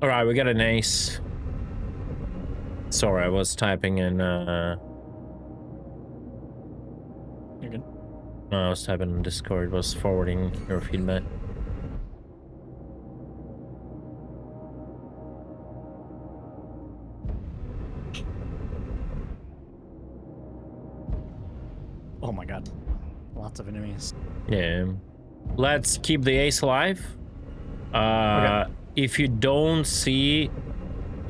All right, we got an ace. Sorry, I was typing in,
You're good.
No, I was typing in Discord, was forwarding your feedback.
Oh my god. Lots of enemies.
Yeah. Let's keep the ace alive.
Okay.
If you don't see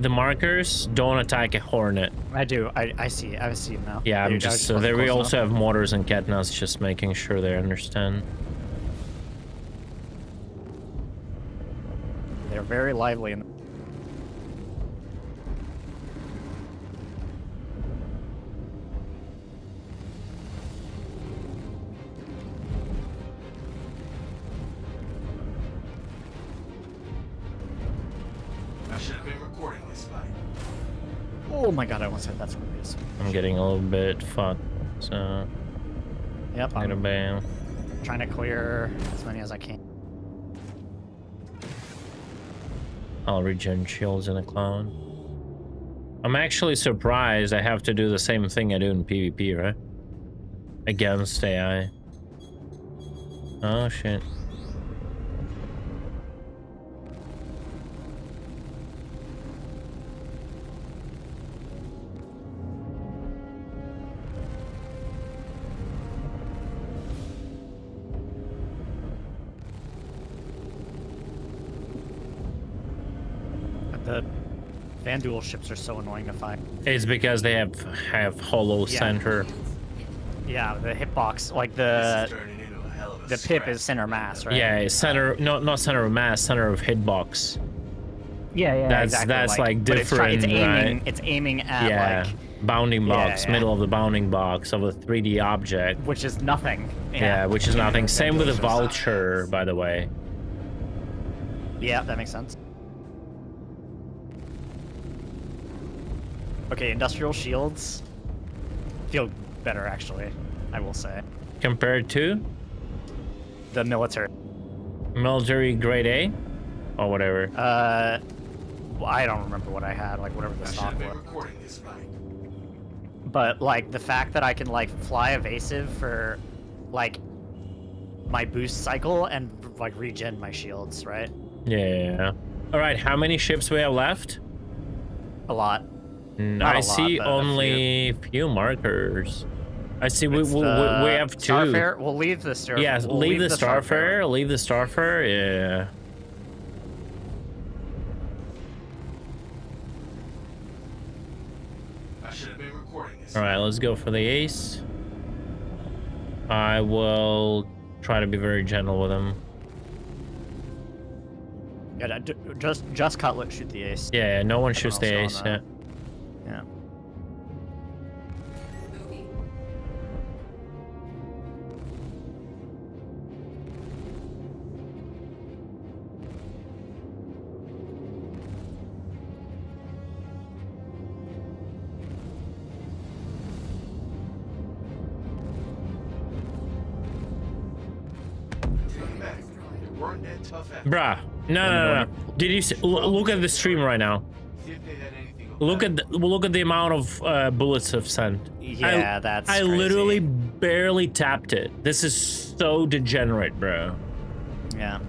the markers don't attack a hornet.
I do. I see them now.
Yeah, I'm just so there. We also have mortars and cadenas, just making sure they understand.
They're very lively.
I should have been recording this fight.
Oh my god, I almost said that's what it is.
I'm getting a little bit fucked, so...
Yep,
I'm
I'm
bail.
trying to clear as many as I can.
I'll regen shields in a cloud. I'm actually surprised I have to do the same thing I do in PvP, right? Against AI. Oh shit.
The Vanduul ships are so annoying to fight.
It's because they have hollow center.
Yeah, the hitbox, like the pip is center mass, right?
Yeah, center, not center of mass, center of hitbox.
Yeah,
That's
exactly.
that's like
but
different,
it's aiming,
right?
It's aiming at
Yeah, bounding box,
yeah.
middle of the bounding box of a 3D object.
which is nothing.
Yeah, which is nothing. Same with a vulture, by the way.
Yeah, that makes sense. Okay, industrial shields feel better, actually, I will say.
Compared to
the military.
Military grade A? Or whatever.
Well, I don't remember what I had, like whatever the stock was.
Recording this fight.
But like the fact that I can like fly evasive for like my boost cycle and like regen my shields, right?
Yeah. All right, how many ships we have left?
A lot.
I see only few markers. I see we have two.
Starfare. We'll leave the Starfare.
Yeah, leave the Starfare. Leave the Starfare. Yeah.
I should have been recording this.
All right, let's go for the ace. I will try to be very gentle with him.
Yeah, just Cutlet shoot the ace.
Yeah, no one shoots the ace. Yeah.
Yeah.
Bruh, no. Did you see, look at the stream right now? Look at the amount of bullets I've sent.
Yeah, that's
I
crazy.
literally barely tapped it. This is so degenerate, bro.
Yeah.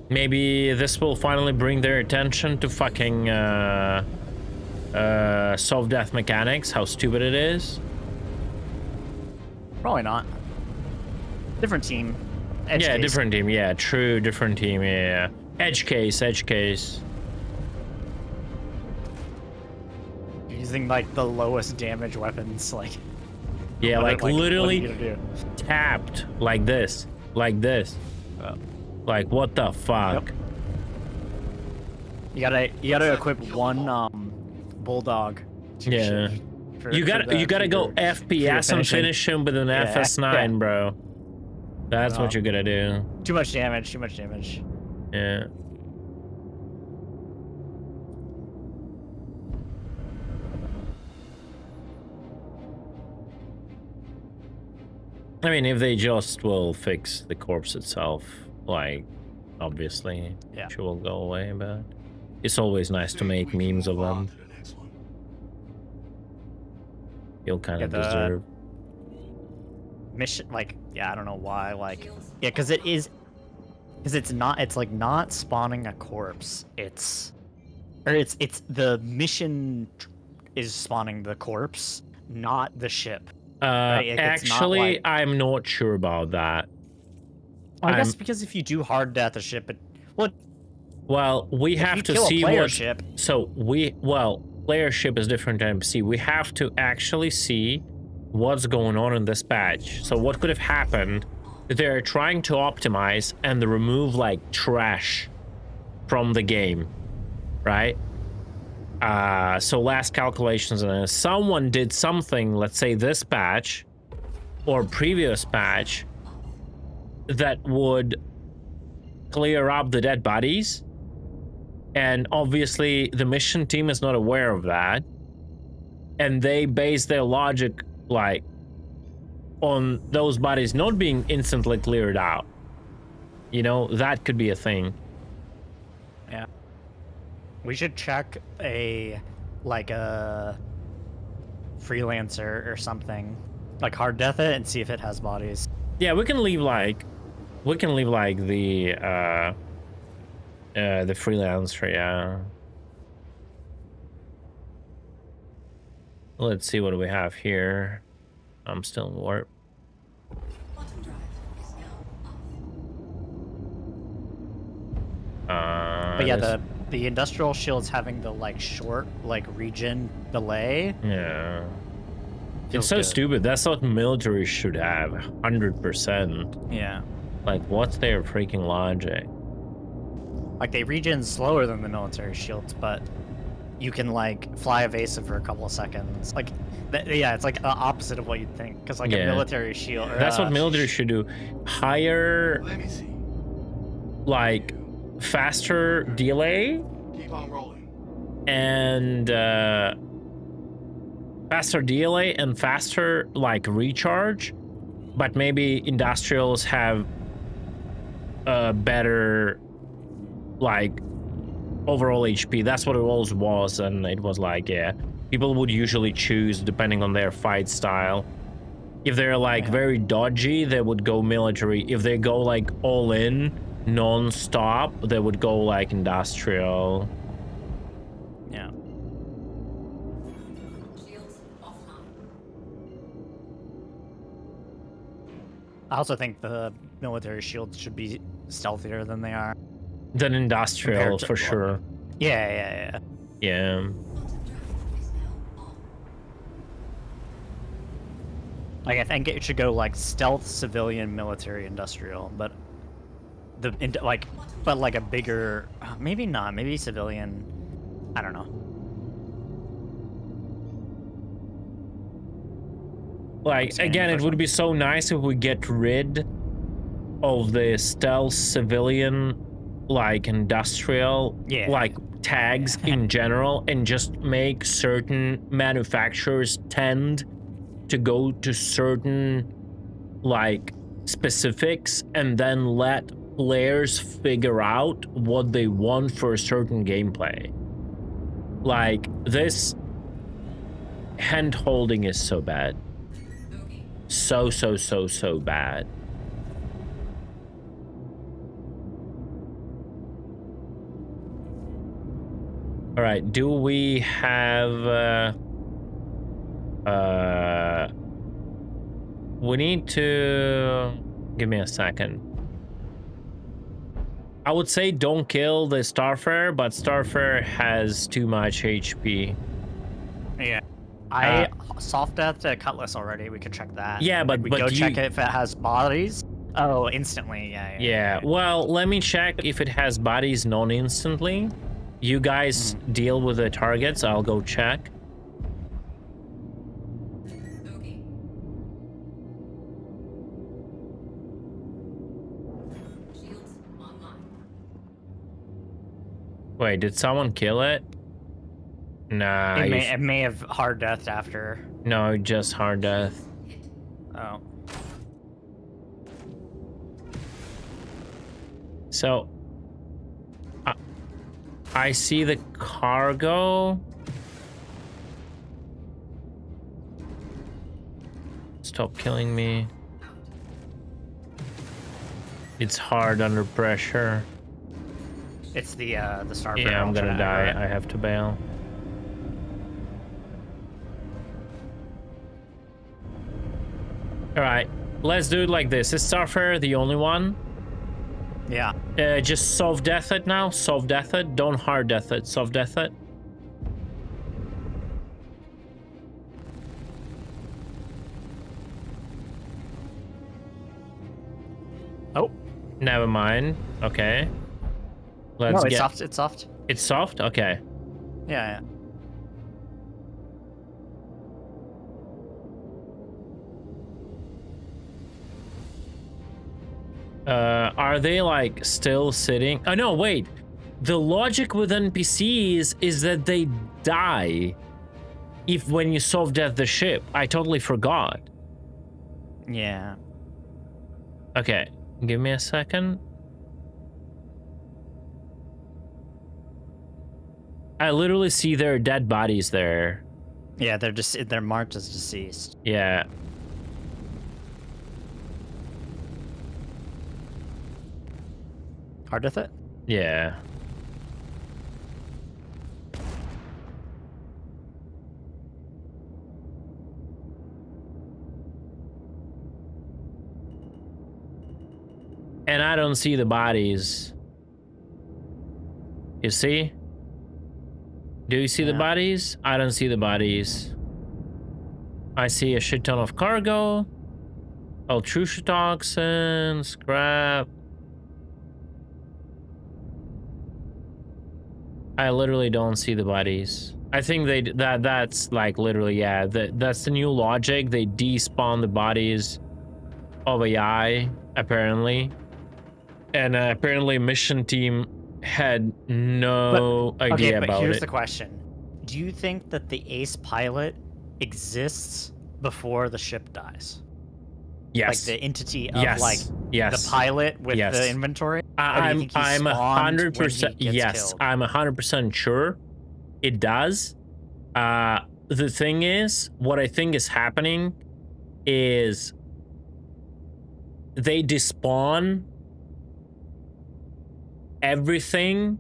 Maybe this will finally bring their attention to fucking soft death mechanics, how stupid it is.
Probably not. Different team. Edge
yeah,
case.
different team. Yeah, true, different team. Yeah, edge case.
Using like the lowest damage weapons, like.
Yeah, like literally
what are you gonna do?
tapped like this.
Oh.
Like what the fuck?
Yep. You gotta equip one bulldog.
Yeah. You gotta go FPS and finish him with an FS9, bro. That's what you're gonna do.
Too much damage.
Yeah. I mean, if they just will fix the corpse itself, like, obviously, she will go away, but it's always nice to make memes of them. You'll kind of deserve.
Mission, like, yeah, I don't know why, like, yeah, because it's like not spawning a corpse. It's the mission is spawning the corpse, not the ship. Right, like, it's not
Actually,
like-
I'm not sure about that.
I guess because if you do hard death a ship,
well, we
if
have
you
to
kill a
see
player
what.
ship.
So player ship is different than NPC. We have to actually see what's going on in this patch. So what could have happened? They're trying to optimize and remove like trash from the game, right? So last calculations, someone did something, let's say this patch or previous patch, that would clear up the dead bodies, and obviously the mission team is not aware of that, and they base their logic like on those bodies not being instantly cleared out. You know, that could be a thing.
Yeah. We should check a freelancer or something, like hard death it and see if it has bodies.
Yeah, we can leave like the freelancer, yeah. Let's see what do we have here. I'm still in warp.
But yeah, the industrial shield's having the like short like region delay.
Yeah.
Feels
It's so
good.
stupid. That's what military should have. 100%.
Yeah.
Like, what's their freaking logic?
Like they regen slower than the military shields, but you can like fly evasive for a couple of seconds. Like, yeah, it's like the opposite of what you'd think. Because like a military shield.
That's what military should do. Higher, like, faster delay.
Keep on rolling.
And faster delay and faster like recharge, but maybe industrials have a better like overall HP. That's what it always was, and it was like, yeah, people would usually choose depending on their fight style. If they're like very dodgy, they would go military. If they go like all in non-stop, they would go like industrial.
Yeah. I also think the military shields should be stealthier than they are.
Than industrial, for sure.
Yeah.
Yeah.
Like I think it should go like stealth, civilian, military, industrial, but like a bigger, maybe not, maybe civilian. I don't know.
Like, again, it would be so nice if we get rid of the stealth, civilian, like industrial, like tags in general, and just make certain manufacturers tend to go to certain like specifics, and then let players figure out what they want for a certain gameplay. Like, this hand holding is so bad. So bad. All right, do we have we need to give me a second. I would say don't kill the Starfarer, but Starfarer has too much HP.
Yeah. I soft death to Cutlass already. We could check that.
Yeah, but
we go check it if it has bodies. Oh, instantly. Yeah.
Well, let me check if it has bodies non-instantly. You guys deal with the targets. I'll go check. Wait, did someone kill it? Nah.
It may have hard death after.
No, just hard death.
Oh.
So, I see the cargo. Stop killing me. It's hard under pressure.
It's the Starfarer.
Yeah, I'm gonna die. I have to bail. All right, let's do it like this. Is Starfire the only one?
Yeah.
Just soft death it now. Soft death it. Don't hard death it. Soft death it.
Oh.
Never mind. Okay. Let's
no, it's
get...
soft. It's soft.
It's soft? Okay.
Yeah,
Are they like still sitting? Oh no, wait. The logic with NPCs is that they die if when you soft death the ship. I totally forgot.
Yeah.
Okay, give me a second. I literally see their dead bodies there.
Yeah, they're marked as deceased.
Yeah.
Hard death it?
Yeah. And I don't see the bodies. You see? Do you see the bodies? I don't see the bodies. I see a shit ton of cargo. Altrucia toxin, scrap. I literally don't see the bodies. I think that's like literally, yeah, that's the new logic. They despawn the bodies of AI, apparently. And apparently mission team had no idea about it.
But here's the question. Do you think that the ace pilot exists before the ship dies?
Yes.
Like the entity of the pilot with the inventory?
I'm 100%, yes, I'm 100% sure it does. The thing is, what I think is happening is they despawn everything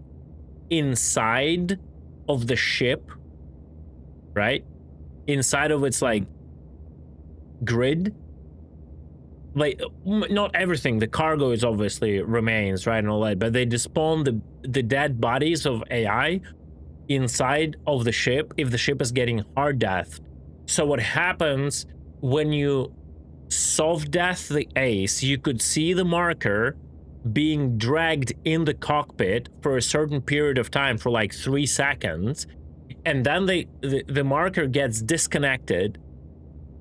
inside of the ship, right? Inside of its like grid. Like not everything, the cargo is obviously remains, right, and all that, but they despawn the dead bodies of AI inside of the ship if the ship is getting hard death. So what happens when you soft death the ace, you could see the marker being dragged in the cockpit for a certain period of time, for like 3 seconds, and then the marker gets disconnected,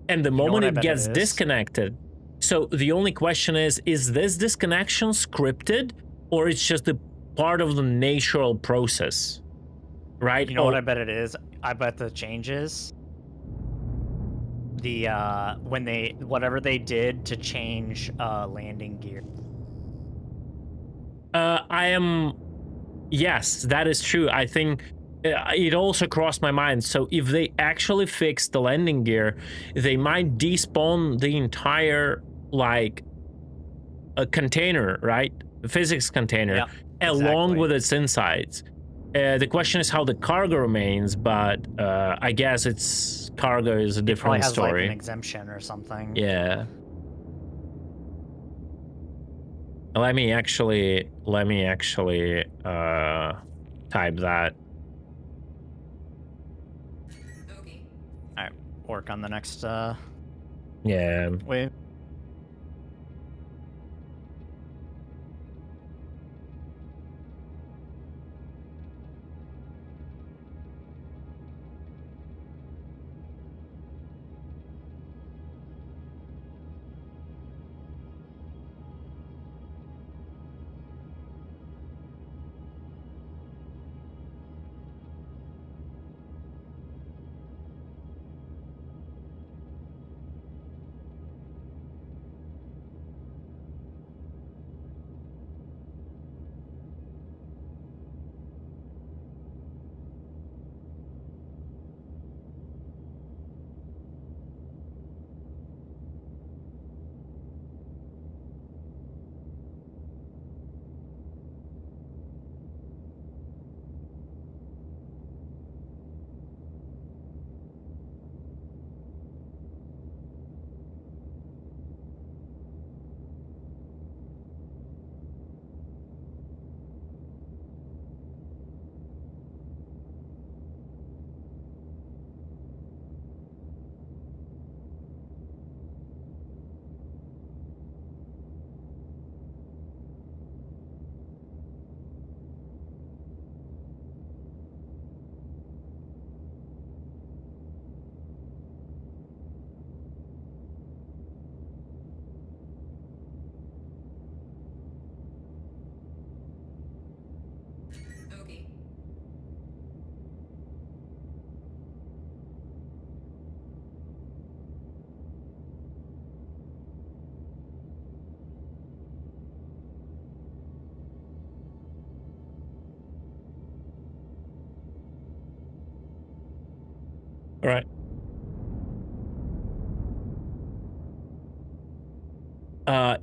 and the moment it gets disconnected, so the only question is this disconnection scripted, or it's just a part of the natural process, right?
You know what I bet it is? I bet the changes, the when they whatever they did to change landing gear.
Yes, that is true. I think it also crossed my mind. So if they actually fix the landing gear, they might despawn the entire like a container, right? Physics container, along with its insides. The question is how the cargo remains, but I guess its cargo is a different
has
story.
Like an exemption or something.
Yeah. Let me actually type that.
All right, work on the next
Yeah.
wave.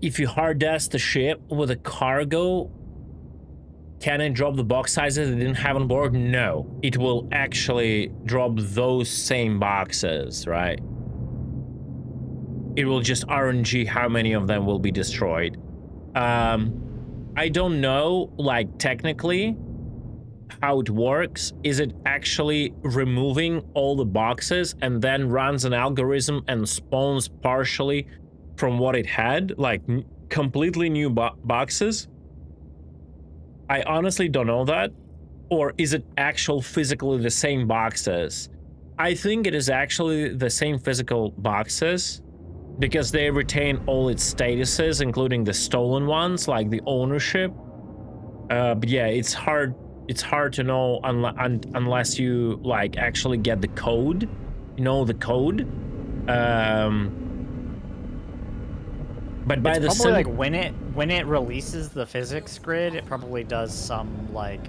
if you hard desk the ship with a cargo, can it drop the box sizes it didn't have on board? No, it will actually drop those same boxes, right? It will just RNG how many of them will be destroyed. I don't know, like, technically how it works. Is it actually removing all the boxes and then runs an algorithm and spawns partially from what it had, like completely new boxes? I honestly don't know that. Or is it actual physically the same boxes? I think it is actually the same physical boxes because they retain all its statuses, including the stolen ones, like the ownership. But yeah, it's hard to know unless you like actually get the code, you know, the code. But by
it's
the
probably like when it releases the physics grid, it probably does some like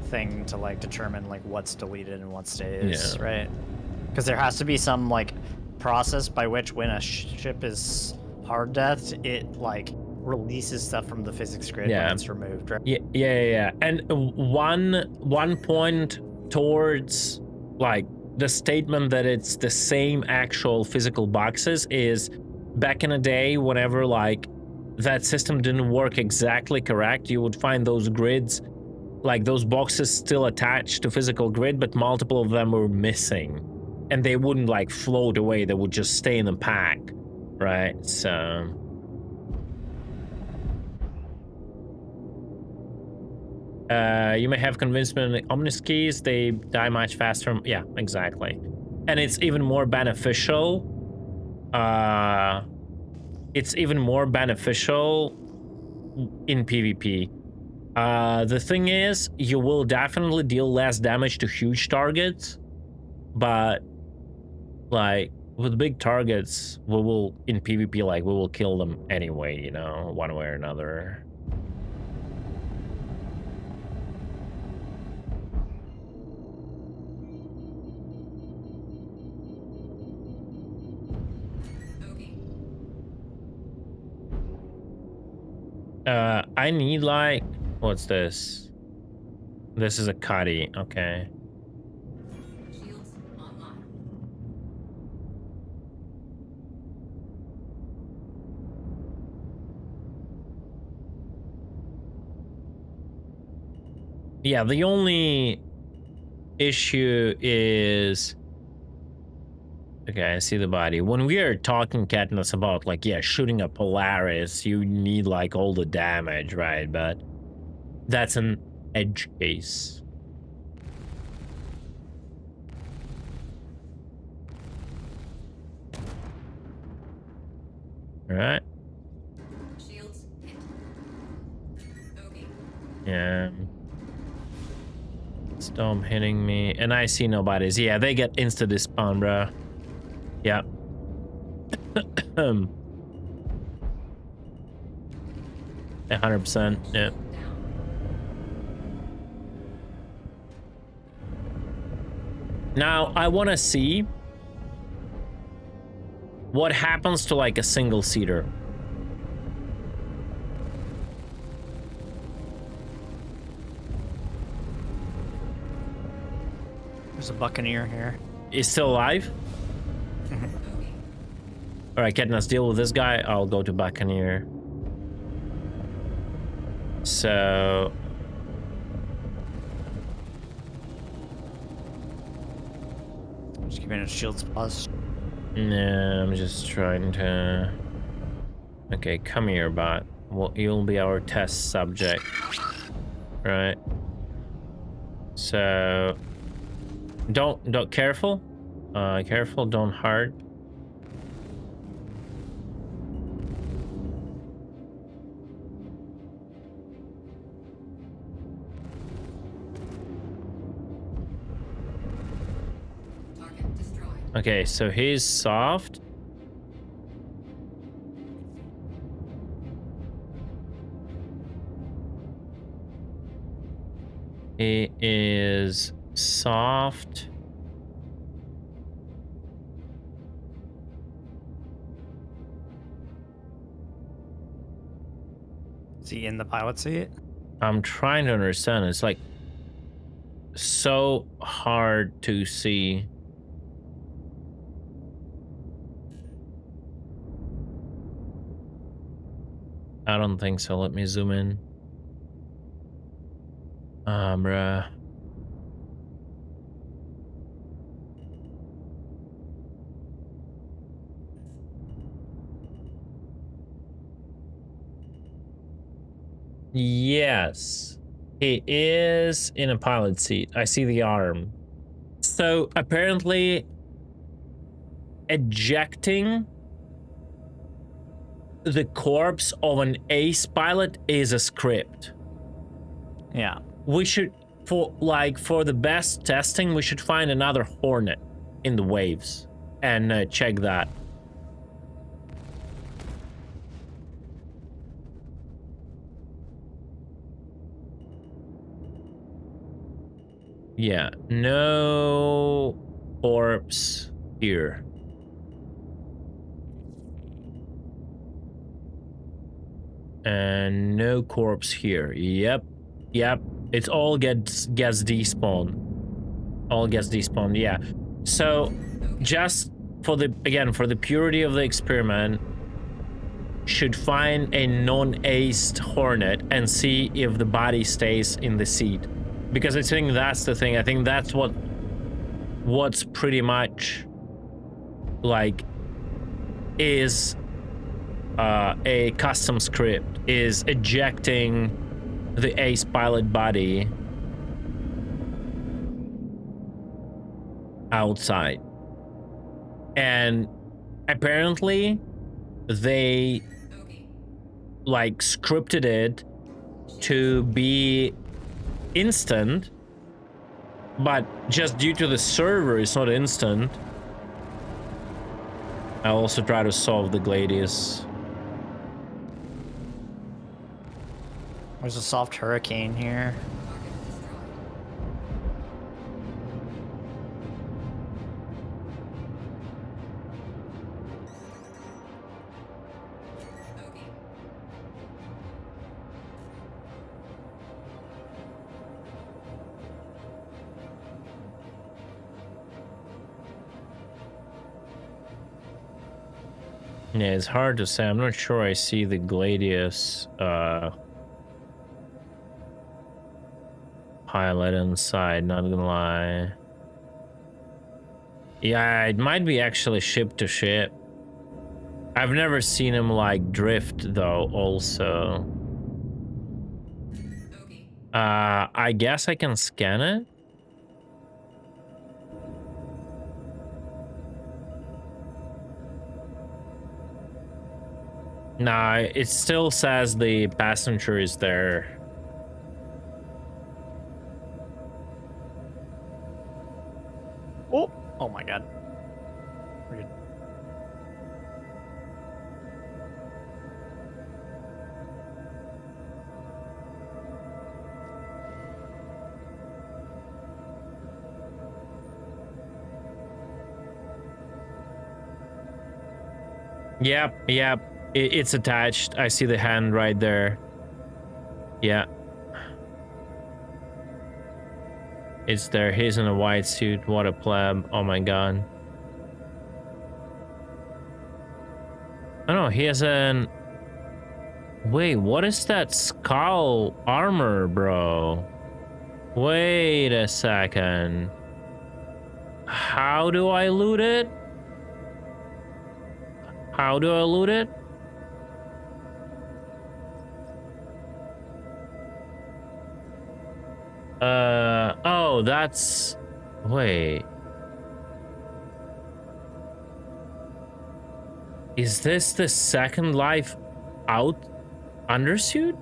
thing to like determine like what's deleted and what stays,
yeah.
right? Because there has to be some like process by which when a ship is hard deathed, it like releases stuff from the physics grid when it's removed, right?
Yeah. And one point towards like the statement that it's the same actual physical boxes is back in the day, whenever like that system didn't work exactly correct, you would find those grids, like those boxes still attached to physical grid, but multiple of them were missing. And they wouldn't like float away, they would just stay in the pack, right? So you may have convinced me on the Omnis keys, they die much faster. Yeah, exactly. And it's even more beneficial. It's even more beneficial in PvP. The thing is, you will definitely deal less damage to huge targets, but like with big targets, we will in PvP, like we will kill them anyway, you know, one way or another. I need like, what's this? This is a cutty, okay. Yeah, the only issue is, okay, I see the body. When we are talking, Katniss, about like, yeah, shooting a Polaris, you need like all the damage, right? But that's an edge case. All right. Yeah. Storm hitting me, and I see nobody's. Yeah, they get insta despawn, bro. Yeah. 100%. Yeah. Now I want to see what happens to like a single seater.
There's a Buccaneer here.
Is still alive? All right, Katniss, deal with this guy. I'll go to Buccaneer. So
just keeping his shields paused.
Yeah, I'm just trying to. Okay, come here, bot. Well, you'll be our test subject, right? So don't careful, careful. Don't hard. Okay, so he's soft. He is soft.
Is he in the pilot seat?
I'm trying to understand. It's like so hard to see. I don't think so. Let me zoom in. Bruh. Yes, he is in a pilot seat. I see the arm. So apparently ejecting the corpse of an ace pilot is a script.
Yeah.
We should, for the best testing, we should find another Hornet in the waves and check that. Yeah, no corpse here. And no corpse here. Yep. It's all gets despawned. All gets despawned, yeah. So just for the purity of the experiment, should find a non-aced Hornet and see if the body stays in the seat. Because I think that's the thing. I think that's what's pretty much like is a custom script, is ejecting the ace pilot body outside. And apparently they like scripted it to be instant, but just due to the server it's not instant. I'll also try to solve the Gladius.
There's a soft hurricane here.
Yeah, it's hard to say. I'm not sure I see the Gladius pilot inside, not gonna lie. Yeah, it might be actually ship to ship. I've never seen him like drift though also. I guess I can scan it. Nah, it still says the passenger is there.
Oh my god. We're good.
Yep. It's attached. I see the hand right there. Yeah. It's there. He's in a white suit. What a pleb. Oh my god. Oh no, he has an... Wait, what is that skull armor, bro? Wait a second. How do I loot it? How do I loot it? Oh, that's... Wait. Is this the second life out undersuit?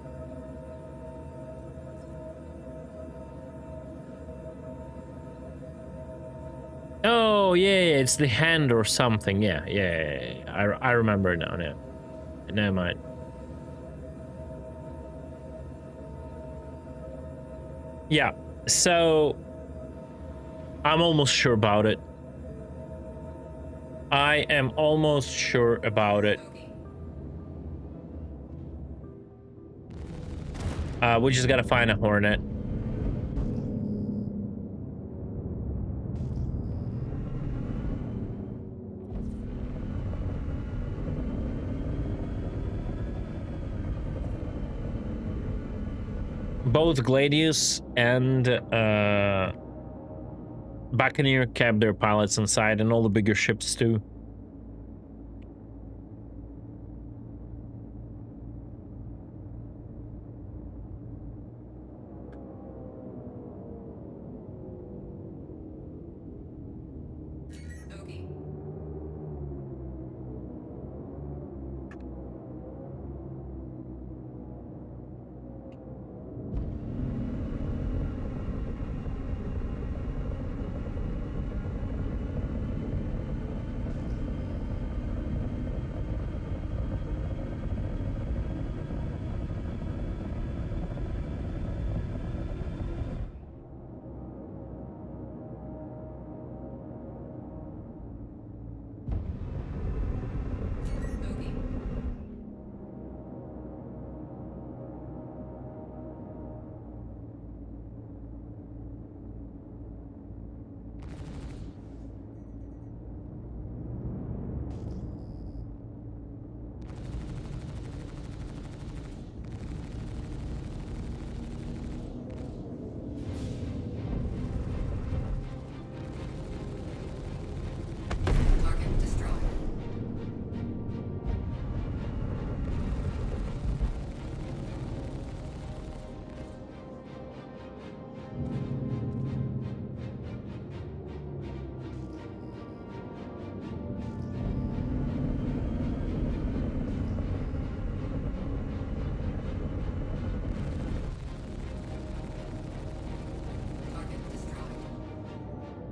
Oh, yeah, it's the hand or something. Yeah. I remember now, yeah. Never mind. Yeah, so I'm almost sure about it. I am almost sure about it. We just gotta find a Hornet. Both Gladius and Buccaneer kept their pilots inside, and all the bigger ships too.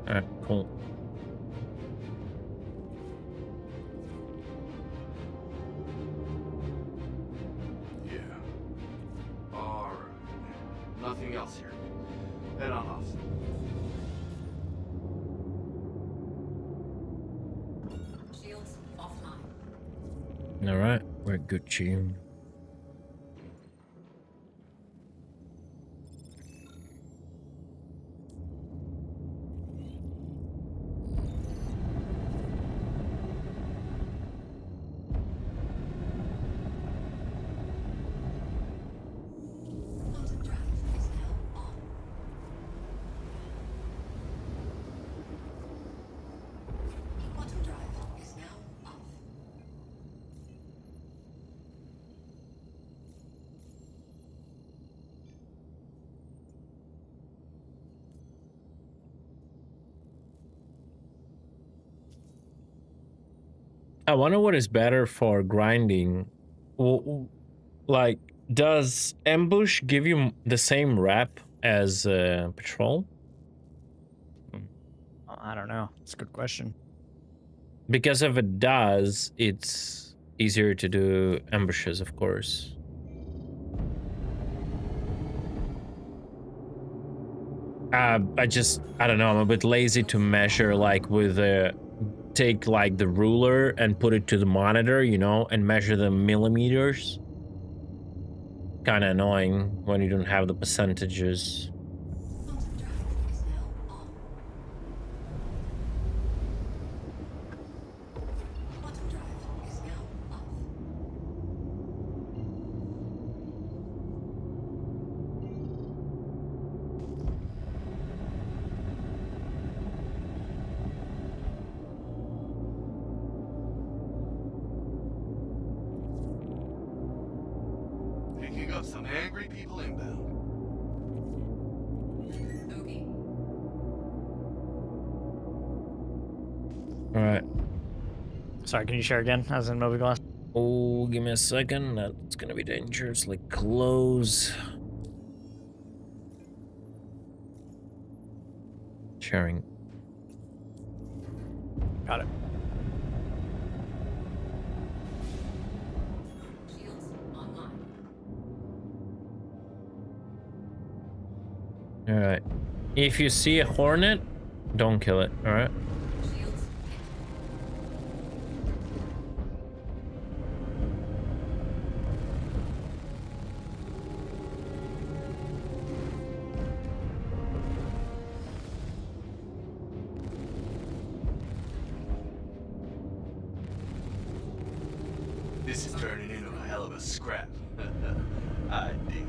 Alright, cool.
Yeah. Alright. Nothing else here. Head on off.
Shields offline.
Alright, we're good, Jim. I wonder what is better for grinding. Like, does ambush give you the same rep as patrol?
I don't know. It's a good question.
Because if it does, it's easier to do ambushes, of course. I don't know, I'm a bit lazy to measure, like, with take like the ruler and put it to the monitor, you know, and measure the millimeters. Kind of annoying when you don't have the percentages.
Picking up some angry people inbound.
All right.
Sorry, can you share again? I was in Mobiglass.
Oh, give me a second. That's gonna be dangerously close. Sharing.
Got it.
All right. If you see a Hornet, don't kill it. All right.
This is turning into a hell of a scrap. I dig it.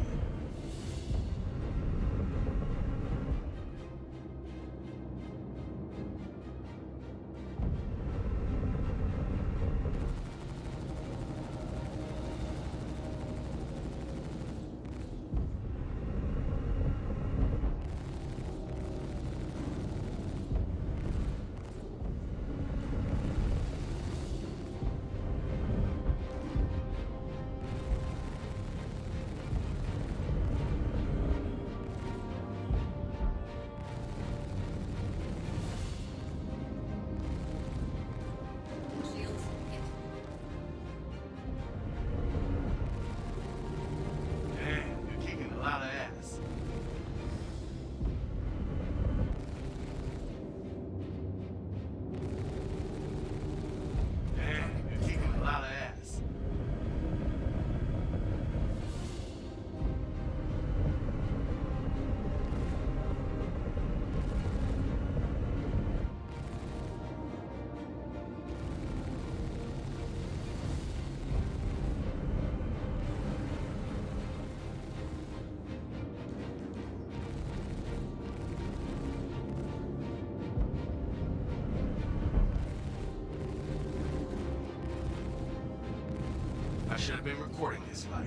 I should have been recording this fight.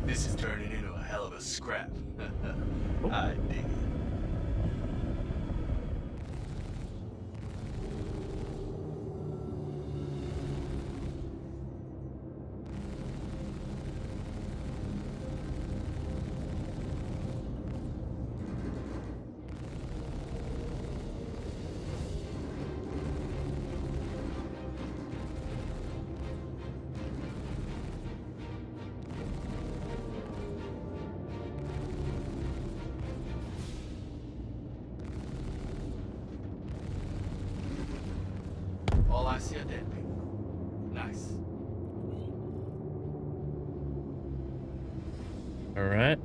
This is turning into a hell of a scrap. I dig it. All I see are dead people. Nice.
All right.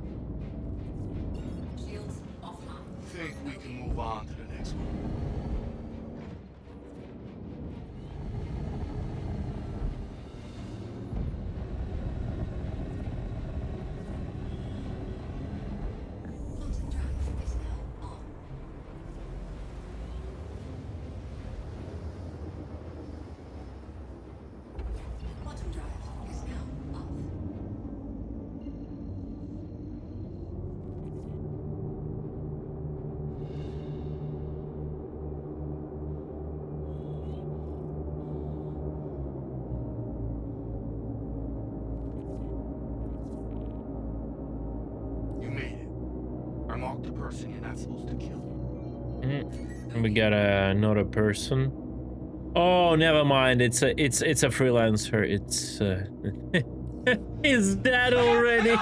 Think we can move on to the next one. Mark the person you're not supposed to kill.
We got another person. Oh, never mind. It's a freelancer. It's he's dead already.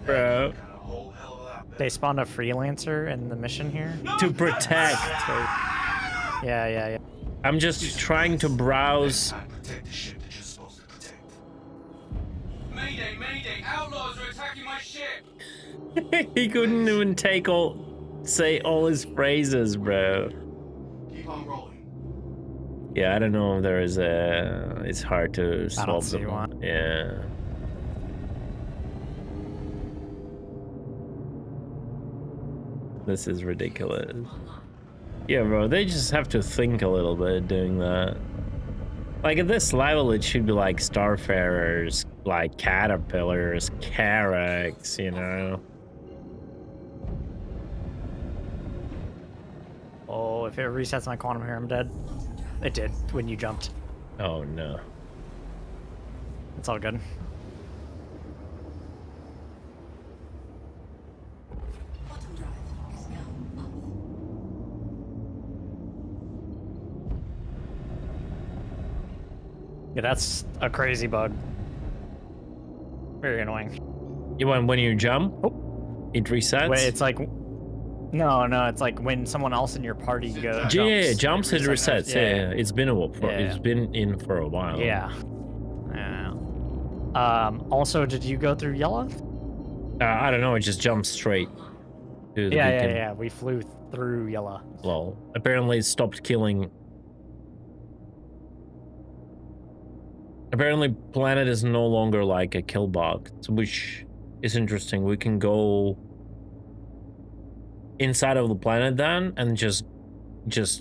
Bro.
They spawned a freelancer in the mission here
To protect.
Yeah.
I'm just trying to browse.
Protect the ship that you're supposed to protect. Mayday, mayday! Outlaws are attacking my ship!
He couldn't even say all his phrases, bro.
Keep on rolling.
Yeah, I don't know if there is a. It's hard to solve them. Yeah. This is ridiculous. Yeah, bro, they just have to think a little bit doing that. Like at this level, it should be like Starfarers, like Caterpillars, Carracks, you know.
Oh, if it resets my quantum here, I'm dead. It did when you jumped.
Oh no.
It's all good. Yeah, that's a crazy bug. Very annoying.
You want when you jump, it resets.
Wait, it's like no, it's like when someone else in your party jumps.
Yeah, jumps it resets.
Yeah.
It's been it's been in for a while.
Yeah. Yeah. Also, did you go through yellow?
I don't know. It just jumps straight to the beacon.
Yeah. We flew through yellow.
Well, apparently it stopped killing. Apparently, planet is no longer like a kill box, which is interesting. We can go inside of the planet then and just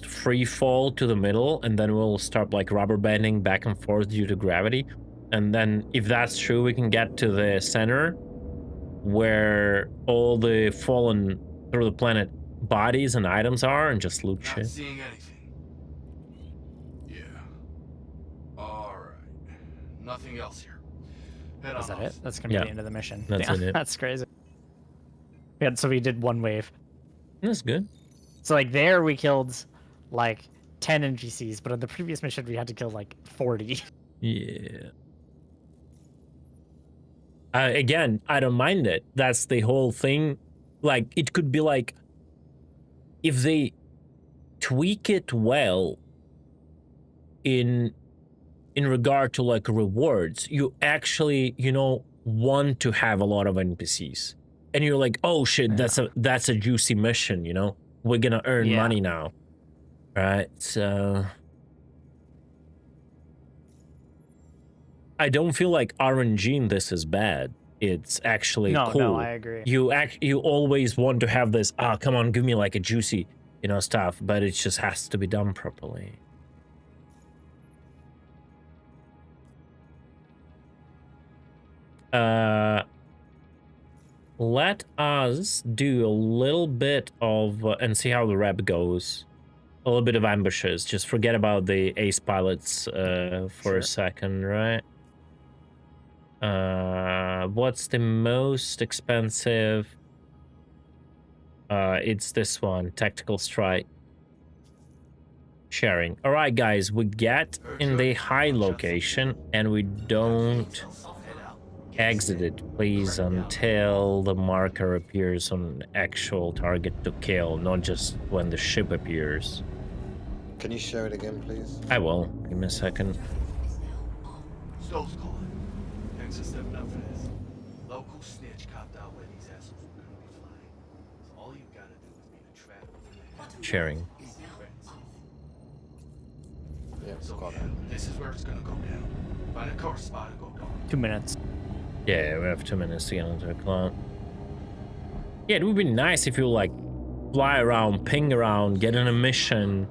free fall to the middle, and then we'll start like rubber banding back and forth due to gravity. And then if that's true, we can get to the center where all the fallen through the planet bodies and items are and just loot shit.
Seeing anything? Yeah. All right. Nothing else here. Head
Is
on
that
off.
it? That's gonna be the end of the mission.
That's it.
That's crazy. Yeah, so we did one wave.
That's good.
So like there we killed like 10 NPCs, but in the previous mission we had to kill like 40.
Yeah. Again, I don't mind it. That's the whole thing. Like, it could be like, if they tweak it well in regard to like rewards, you actually, you know, want to have a lot of NPCs. And you're like, oh shit, that's a juicy mission, you know? We're gonna earn money now. Right? So I don't feel like RNG in this is bad. It's actually cool.
No, I agree.
You always want to have this, come on, give me like a juicy, you know, stuff, but it just has to be done properly. Let us do a little bit of, and see how the rep goes. A little bit of ambushes. Just forget about the ace pilots for a second, right? What's the most expensive? It's this one, tactical strike. Sharing. All right, guys, we get in the high location and we don't exit it, please, until the marker appears on actual target to kill, not just when the ship appears.
Can you share it again, please?
I will. Give me a second.
Stove's calling. Thanks for stepping up for this. Local snitch copped out where these assholes were gonna be flying. So all you gotta do is be the trap within the
Sharing.
Yeah,
so this is where it's gonna go down. Find a cover spot and go dark.
2 minutes.
Yeah, we have 2 minutes to get onto a cloud. Yeah, it would be nice if you like fly around, ping around, get in a mission.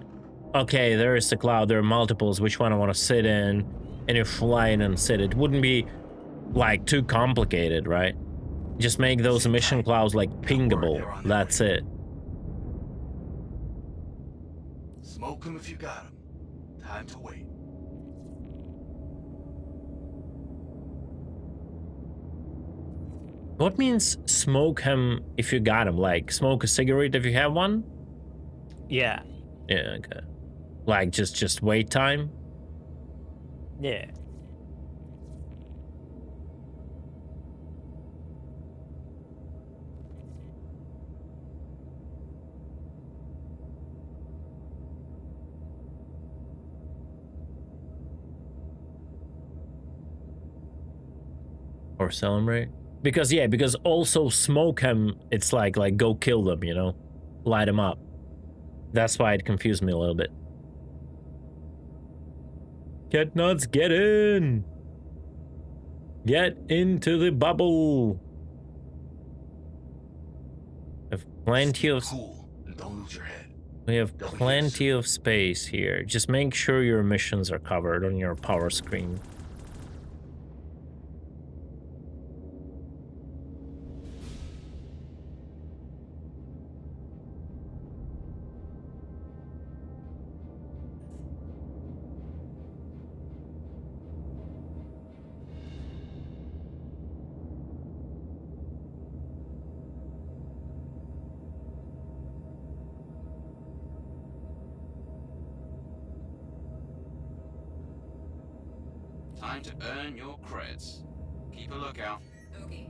Okay, there is the cloud, there are multiples, which one I want to sit in, and you fly in and sit. It wouldn't be like too complicated, right? Just make those mission clouds like pingable. That's it.
Smoke them if you got them. Time to wait.
What means smoke him if you got him? Like smoke a cigarette if you have one?
Yeah.
Yeah, okay. Like just wait time?
Yeah.
Or celebrate? Because yeah, because also smoke him, it's like go kill them, you know? Light them up. That's why it confused me a little bit. Get nuts, get in! Get into the bubble! We have plenty of...
Cool, and don't lose your head.
We have plenty of space here. Just make sure your missions are covered on your power screen.
Time to earn your credits. Keep a lookout.
Okay.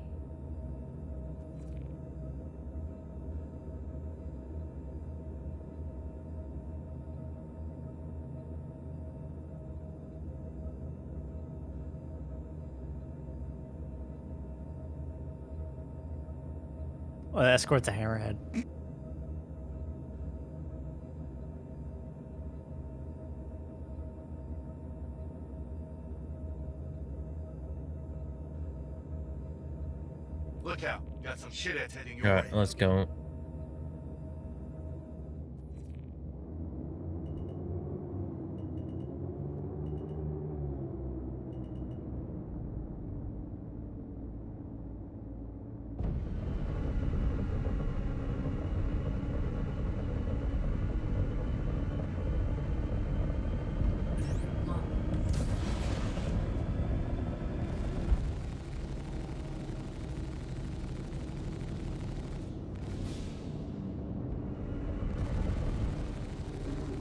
Well, escort's a hammerhead.
Look out. Got some shitheads heading your
All
way.
right, let's go.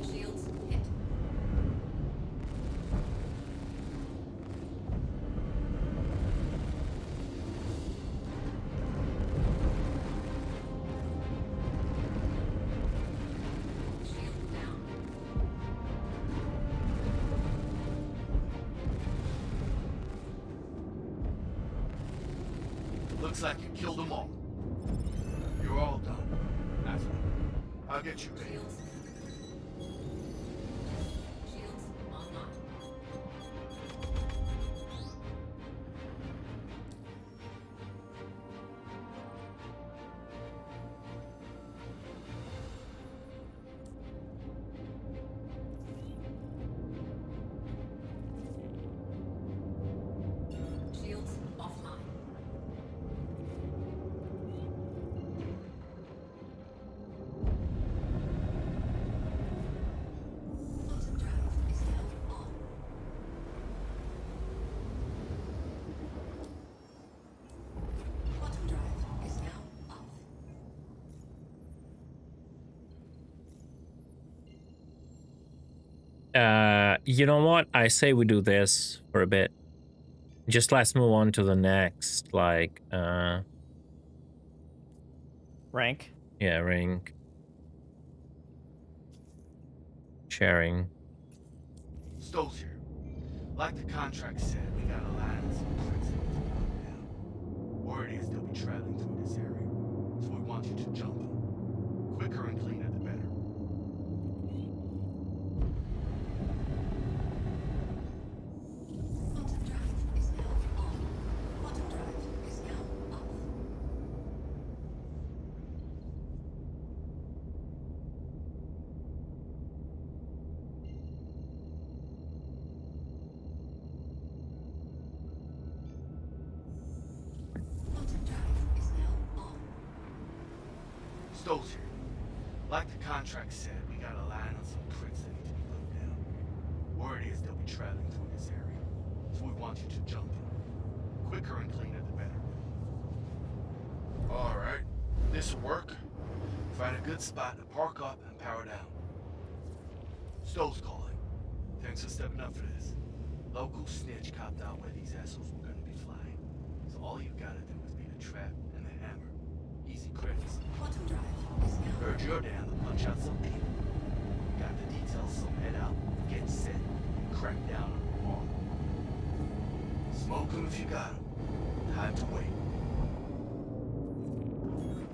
Shields hit. Shield down.
Looks like you killed them all. You're all done. After. I'll get you ready.
Shields. Shields online. Shields offline. Bottom drive is now on. Bottom drive is now off.
You know what? I say we do this for a bit. Just let's move on to the next, like,
Rank.
yeah, ring. Sharing.
Stowe's here. Like the contract said, we got a line of some tricks that need to be put down. Word is they'll be traveling through this area, so we want you to jump them. Quicker and cleaner, the better.
Bottom drive is now on. Bottom drive is now off. Bottom drive is now on.
Stowe's here. Like the contract said, we got a line on some tricks that need to be put down. Word is they'll be traveling through this area, so we want you to jump them. Quicker and cleaner, the better. Alright, this'll work. Find a good spot to park up and power down. Stowe's calling. Thanks for stepping up for this. Local snitch copped out where these assholes were gonna be flying. So all you gotta do is be the trap and the hammer. Easy credits.
Bottom drive is now
Heard you're down to punch out some people. Got the details, so head out, get set, and crack down on them all. Smoke 'em if you got 'em. Time to wait.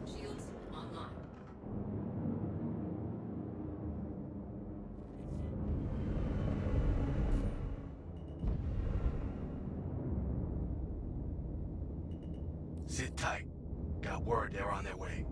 shields online.
Sit tight. Got word they're on their way.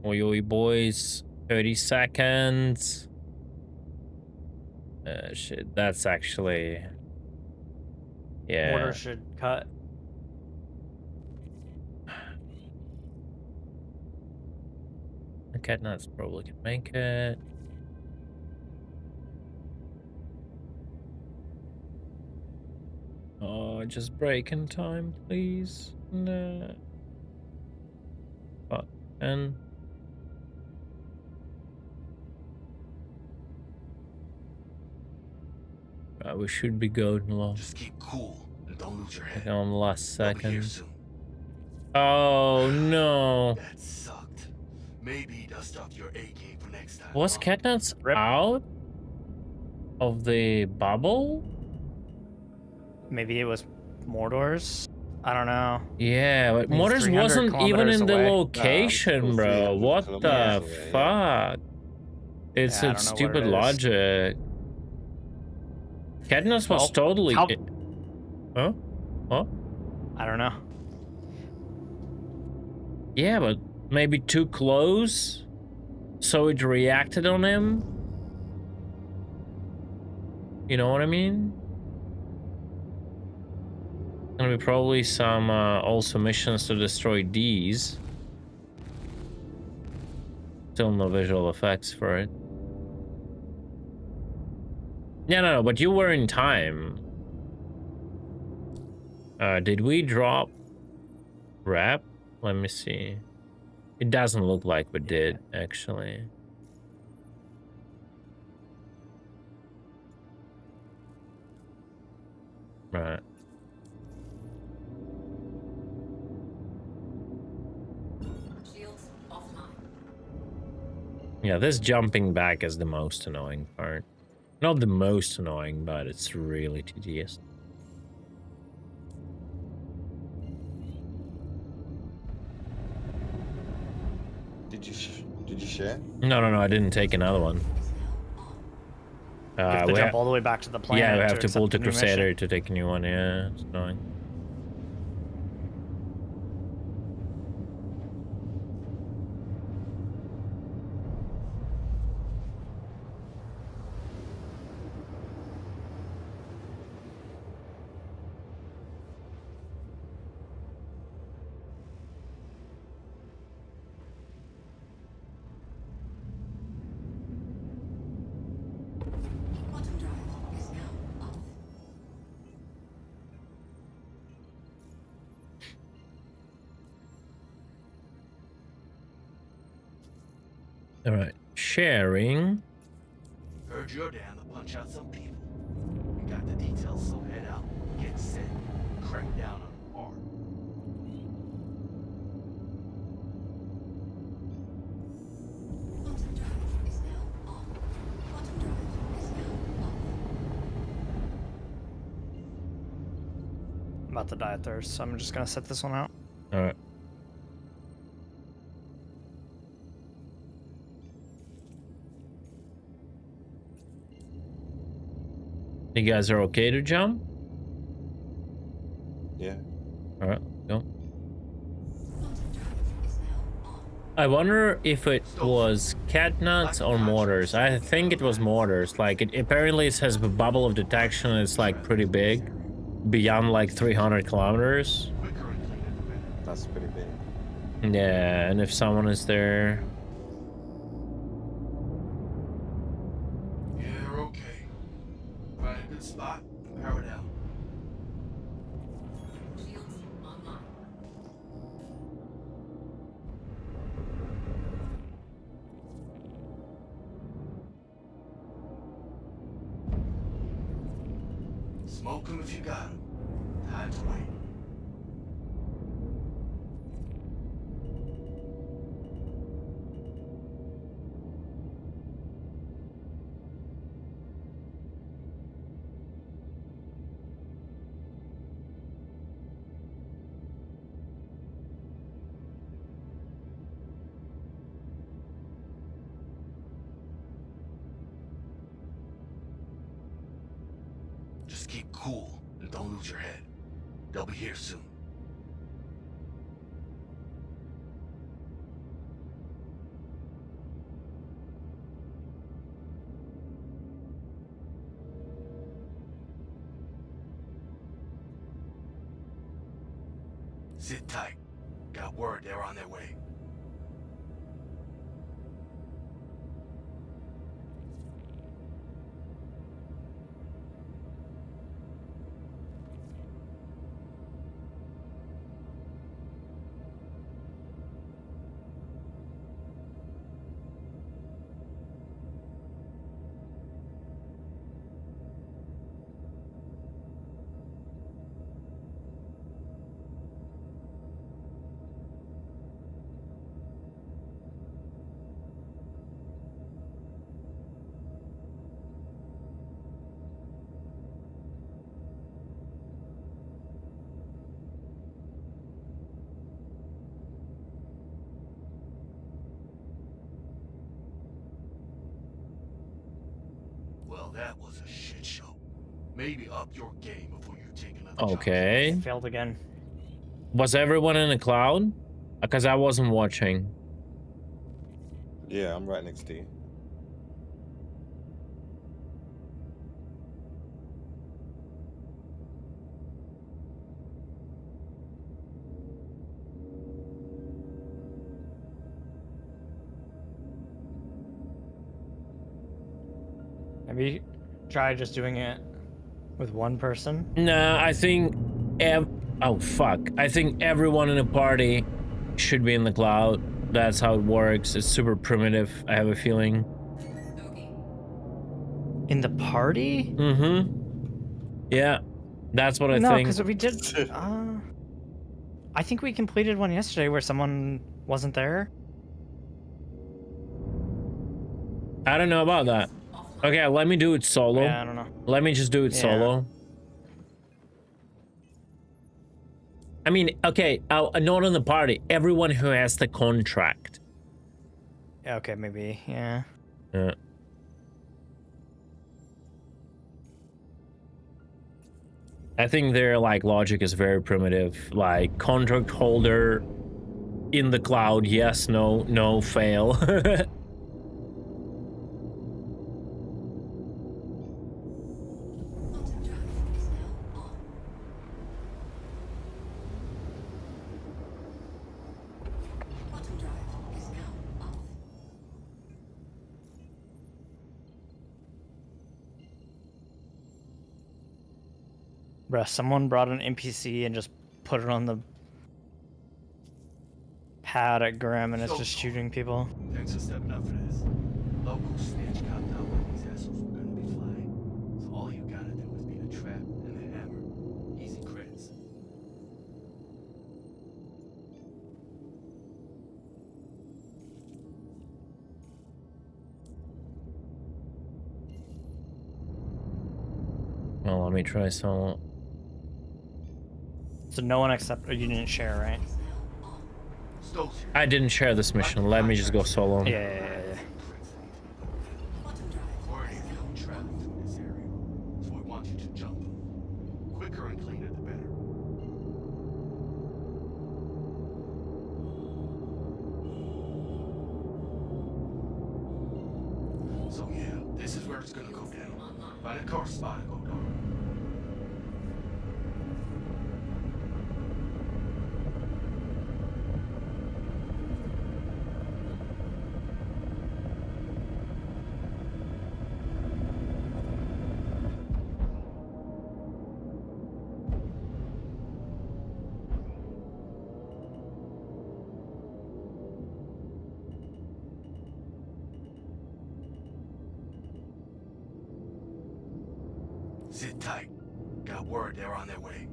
Oi, oi, boys. 30 seconds. Shit, that's actually... Yeah.
Order should cut.
Catnuts probably can make it. Oh, just break in time, please. No. Fuck. And we should be going long.
Just keep cool and don't lose your head.
Like on the last
They'll be here
second.
soon.
Oh no.
That sucked. Maybe dust off your A game for next time.
Was Catnuts out of the bubble?
Maybe it was Mordor's. I don't know.
Yeah, but
I mean,
Mordor's
300
wasn't even
kilometers
in the
away.
location, bro. What the fuck? It's
Yeah, I
a
don't know what
stupid
it is.
logic. Katniss was totally.
how-
Huh? What?
I don't know.
Yeah, but maybe too close, so it reacted on him. You know what I mean? Gonna be probably some also missions to destroy these. Still no visual effects for it. Yeah, no, but you were in time. Did we drop rep? Let me see. It doesn't look like we did, actually. Right.
Shields offline.
Yeah, this jumping back is the most annoying part. Not the most annoying, but it's really tedious.
Did you share?
No, I didn't take another one.
You have to jump all the way back to the planet.
Yeah, we have to
accept
pull
the
the
new mission.
Crusader to take a new one. Yeah, it's annoying.
Quantum drive is now off.
All right, sharing.
Heard you're down to punch out some people. We got the details, so head out, get set, crack down on art.
Quantum drive is now on. Quantum drive is now off.
I'm about to die of thirst, so I'm just gonna set this one out.
All right. You guys are okay to jump?
Yeah.
All right, go. I wonder if it was Catnuts or Mortars. I think it was Mortars. Like, it apparently it says the bubble of detection is like pretty big, beyond like 300 kilometers.
That's pretty big.
Yeah, and if someone is there,
You're okay. Find a good spot and power down.
Shields online.
Smoke 'em if you got 'em. Time to wait. Just keep cool and don't lose your head. They'll be here soon. Sit tight. Got word they're on their way. that was a shit show. Maybe up your game before you take another
Okay.
Failed again.
Was everyone in the cloud? Because I wasn't watching.
Yeah, I'm right next to you.
Maybe try just doing it with one person.
Nah, I think oh fuck. I think everyone in the party should be in the cloud. That's how it works. It's super primitive, I have a feeling.
In the party?
Mm-hmm. Yeah. That's what I
No,
think.
because we did. I think we completed one yesterday where someone wasn't there.
I don't know about that. Okay, let me do it solo.
Yeah, I don't know.
Let me just do it solo. I mean, okay, not on the party. Everyone who has the contract.
Yeah, okay, maybe, yeah.
Yeah. I think their like logic is very primitive. Like contract holder in the cloud, yes, no, no, fail.
Bruh, someone brought an NPC and just put it on the pad at Grim and it's just shooting people.
Thanks for stepping up for this. Local snitch copped out where these assholes were gonna be flying. So all you gotta do is beat a trap and a hammer. Easy crits.
Well, let me try solo.
So no one except, or you didn't share, right?
I didn't share this mission. Let me just go solo.
Yeah.
Already found travel through this area, so we want you to jump them. Quicker and cleaner the better. So yeah, this is where it's gonna go down. Find a car spot and go dark. Sit tight. Got word they're on their way.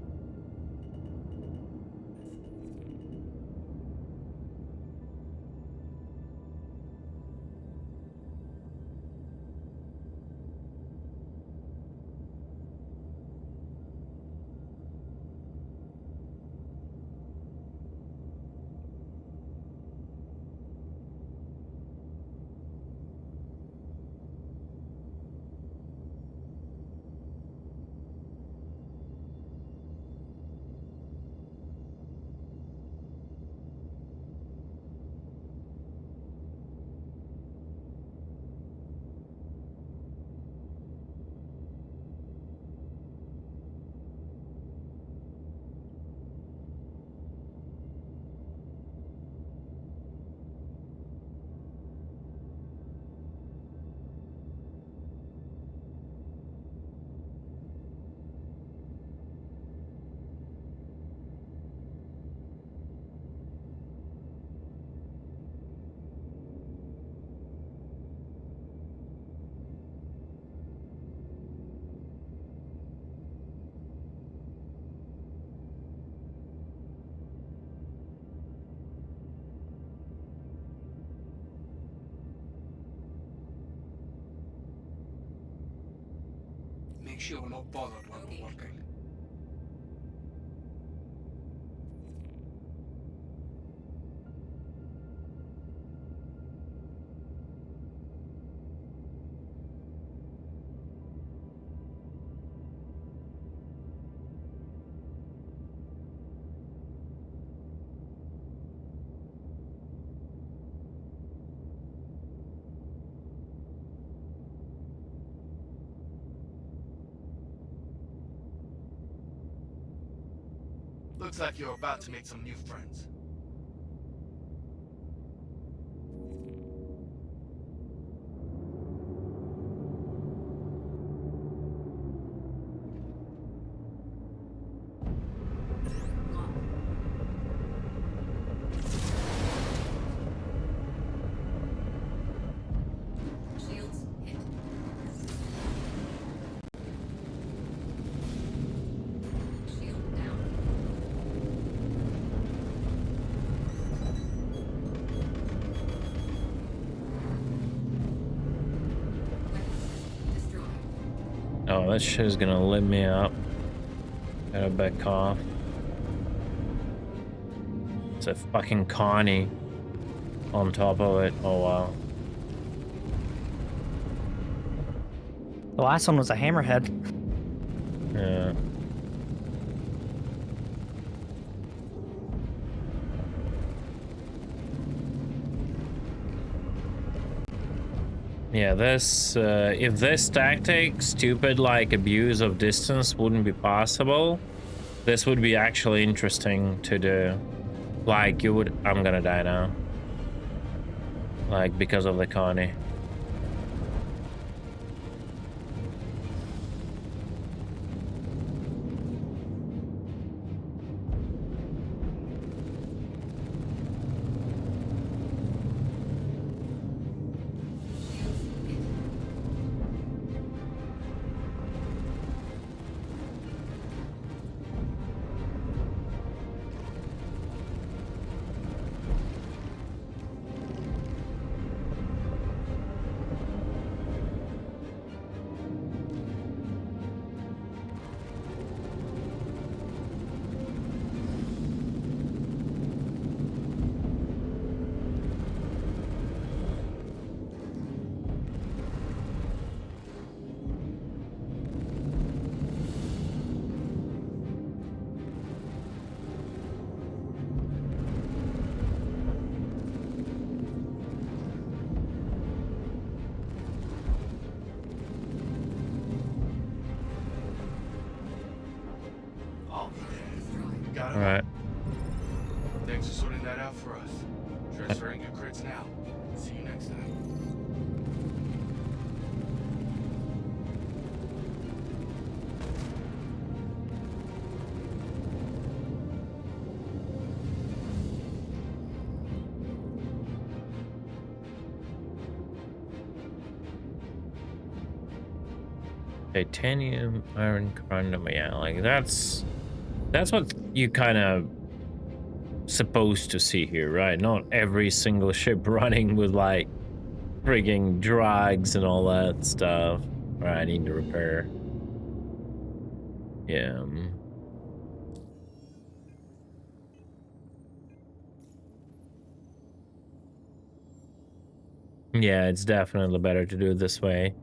Make sure we're not bothered while we're working.
Looks like you're about to make some new friends.
Shields hit. Shield down.
Oh, that shit is gonna lit me up. Gotta back off. It's a fucking Connie on top of it. Oh wow.
The last one was a hammerhead.
Yeah. Yeah, this, if this tactic, stupid like abuse of distance wouldn't be possible, this would be actually interesting to do. Like, you would, I'm gonna die now. Like, because of the Connie.
Got it.
All right.
Thanks for sorting that out for us. Transferring your crits now. See you next time.
Titanium, iron, corundum, yeah, like that's what you kind of supposed to see here, right? Not every single ship running with like frigging drugs and all that stuff. All right, I need to repair. Yeah. Yeah, it's definitely better to do it this way.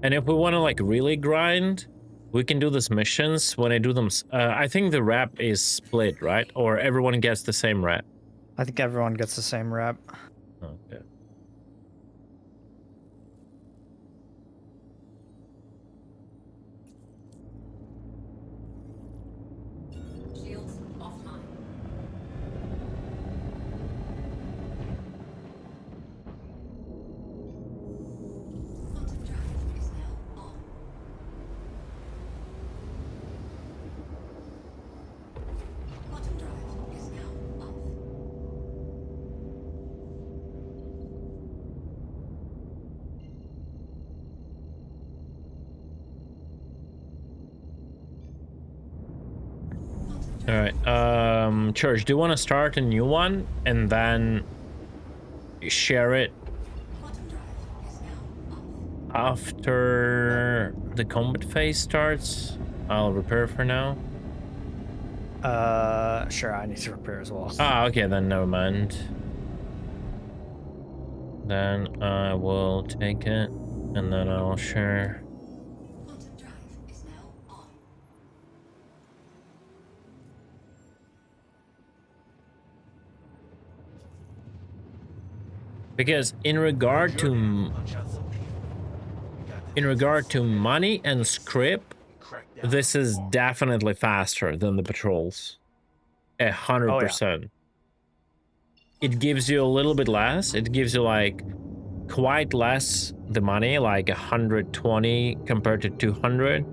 And if we want to like really grind, we can do these missions when I do them. I think the rep is split, right? Or everyone gets the same rep.
I think everyone gets the same rep.
Okay.
Shields offline. Quantum drive is now on. Quantum drive is now off.
All right. Church, do you want to start a new one and then share it after the combat phase starts? I'll repair for now.
Sure, I need to repair as well.
Ah, okay, then never mind. Then I will take it and then I'll share.
Quantum drive is now on.
Because in regard to money and script, this is definitely faster than the patrols. 100%. It gives you a little bit less. It gives you like quite less the money, like 120 compared to 200,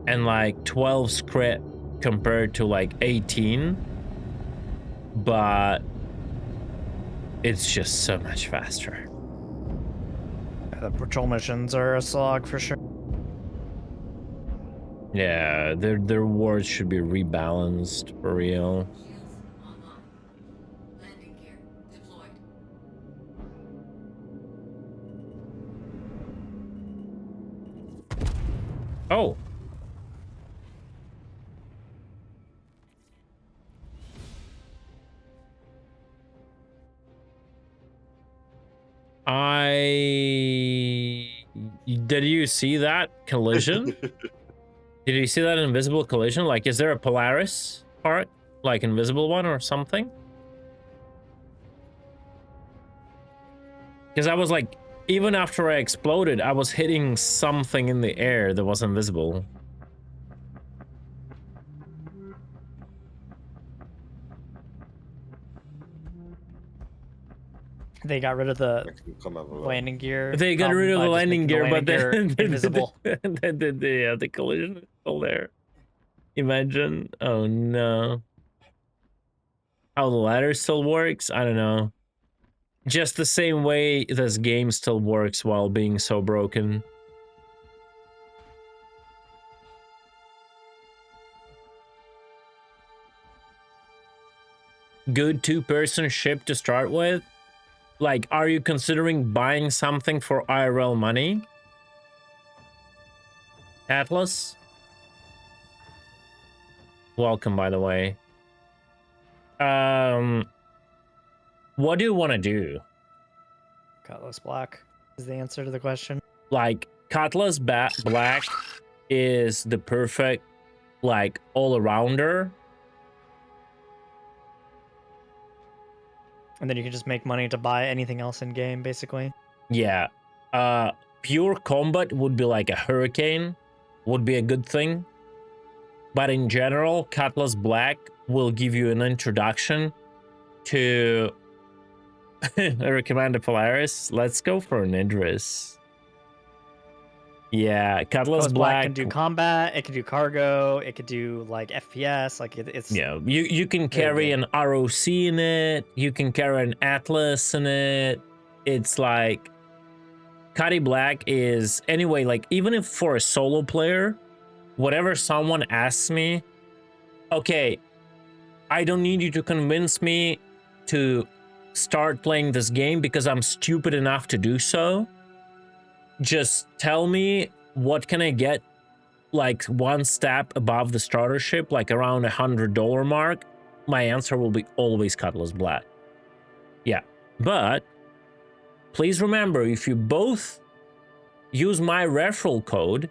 and like 12 script compared to like 18. But it's just so much faster.
The patrol missions are a slog for sure.
Yeah, their rewards should be rebalanced for real. Oh. Did you see that collision? Did you see that invisible collision? Like, is there a Polaris part? Like, invisible one or something? Because I was like, even after I exploded, I was hitting something in the air that was invisible.
They got rid of the landing gear.
They got rid of the landing gear, but
then invisible.
The collision is still there. Imagine. Oh no. How the ladder still works? I don't know. Just the same way this game still works while being so broken. Good two-person ship to start with? Like, are you considering buying something for IRL money? Atlas? Welcome, by the way. What do you want to do?
Cutlass Black is the answer to the question.
Like, Cutlass Black is the perfect, like, all-arounder.
And then you can just make money to buy anything else in game, basically.
Yeah. Pure combat would be like a Hurricane, would be a good thing. But in general, Cutlass Black will give you an introduction to recommend a Polaris. Let's go for an Idris. Yeah, Cutlass Black
can do combat, it can do cargo, it could do like FPS, like it's...
Yeah, you can carry an ROC in it, you can carry an Atlas in it. It's like... Cutty Black is... Anyway, like, even if for a solo player, whatever someone asks me, okay, I don't need you to convince me to start playing this game because I'm stupid enough to do so. Just tell me what can I get like one step above the starter ship, like around $100 mark. My answer will be always Cutlass Black. Yeah, but please remember, if you both use my referral code,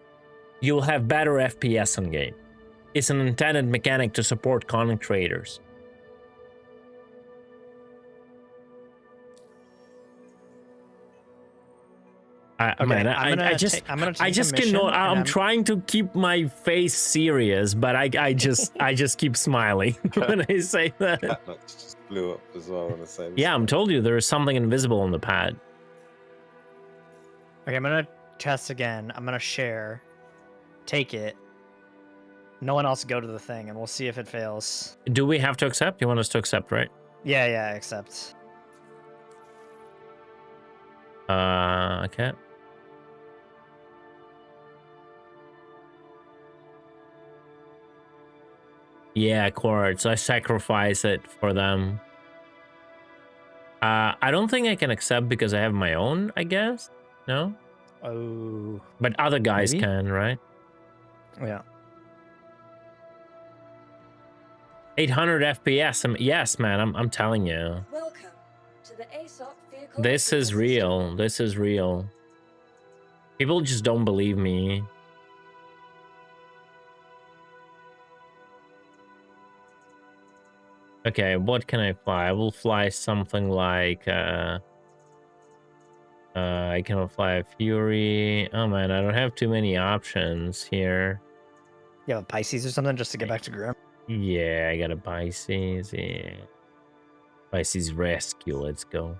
you'll have better FPS in game. It's an intended mechanic to support content creators. I just cannot. I'm trying to keep my face serious, but I just keep smiling when I say that.
Just blew up as well on the same.
Yeah, I'm told you there is something invisible on the pad.
Okay, I'm gonna test again. I'm gonna share. Take it. No one else go to the thing, and we'll see if it fails.
Do we have to accept? You want us to accept, right?
Yeah, I accept.
Okay. Yeah, Quartz. I sacrifice it for them. I don't think I can accept because I have my own, I guess. No?
Oh.
But other guys
maybe?
can, right?
Yeah.
800 FPS. Yes, man, I'm telling you.
Welcome to the ASOP vehicle.
This is real. This is real. People just don't believe me. Okay, what can I fly? I will fly something like I can fly a Fury. Oh man, I don't have too many options here.
You have a Pisces or something just to get back to Grim?
Yeah, I got a Pisces. Yeah. Pisces Rescue. Let's go.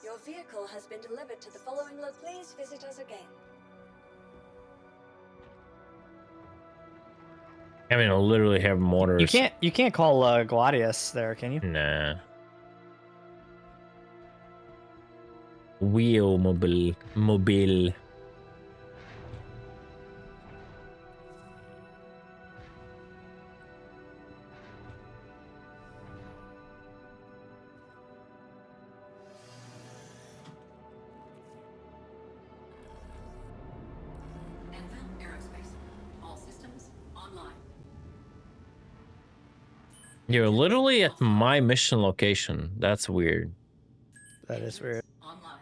Your vehicle has been delivered to the following Please visit us again.
I mean, I literally have mortars.
You can't call Gladius there, can you?
Nah. Wheel mobile. You're literally at my mission location. That's weird.
That is weird.
Online.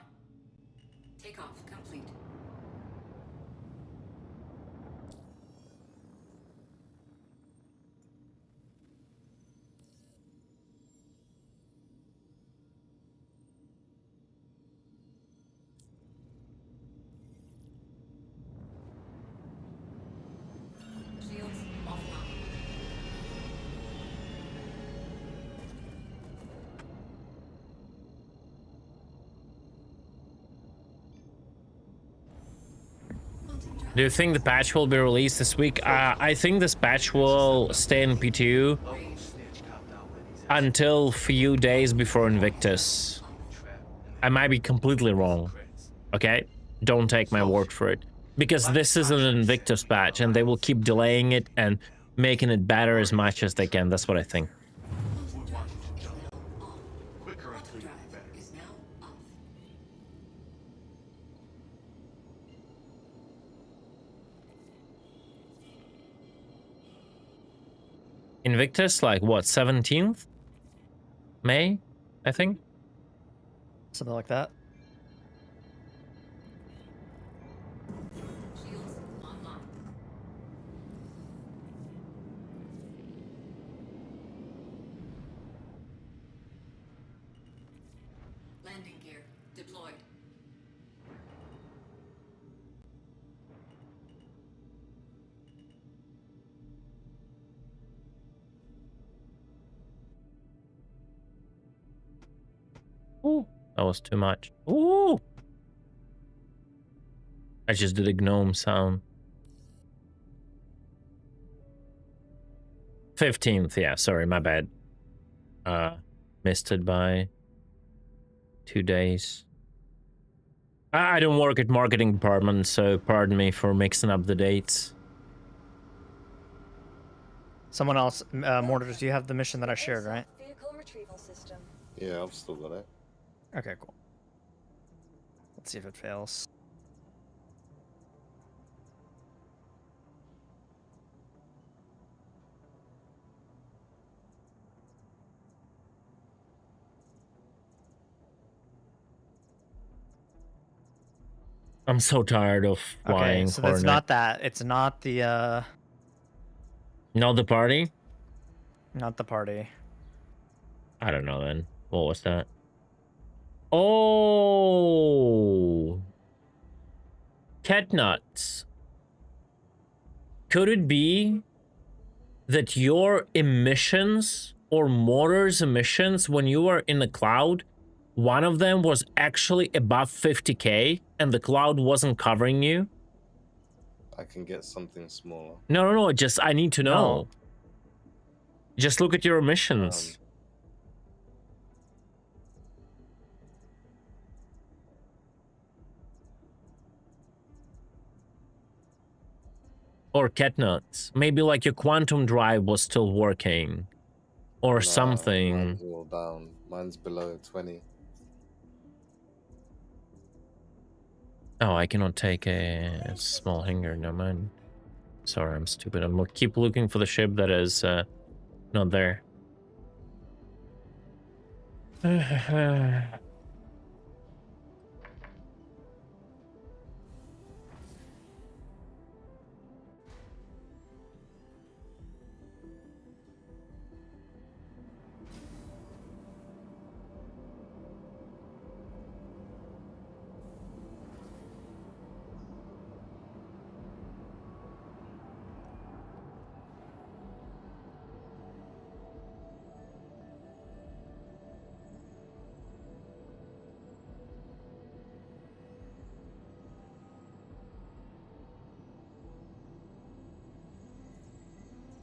Takeoff complete. Shields offline.
Do you think the patch will be released this week? I think this patch will stay in PTU until few days before Invictus. I might be completely wrong. Okay? Don't take my word for it. Because this is an Invictus patch and they will keep delaying it and making it better as much as they can. That's what I think. Invictus, like what, 17th? May, I think?
Something like that.
Shields online. Landing gear deployed.
Ooh, that was too much. Ooh! I just did a gnome sound. 15th, yeah, sorry, my bad. Missed it by 2 days. I don't work at marketing department, so pardon me for mixing up the dates.
Someone else, Mortars, do you have the mission that I shared, right?
Vehicle retrieval system.
Yeah, I've still got it.
Okay, cool. Let's see if it fails.
I'm so tired of flying.
Okay, so that's not that. It's not the
Not the party?
Not the party.
I don't know then. What was that? Oh, cat nuts. Could it be that your emissions or Mortar's emissions when you were in the cloud, one of them was actually above 50k and the cloud wasn't covering you?
I can get something smaller.
No, just I need to know.
No.
Just look at your emissions. Or cat nuts. Maybe like your quantum drive was still working. Or something.
Mine's all down. Mine's below 20.
Oh, I cannot take a small hanger. No, man. Sorry, I'm stupid. I'm keep looking for the ship that is not there.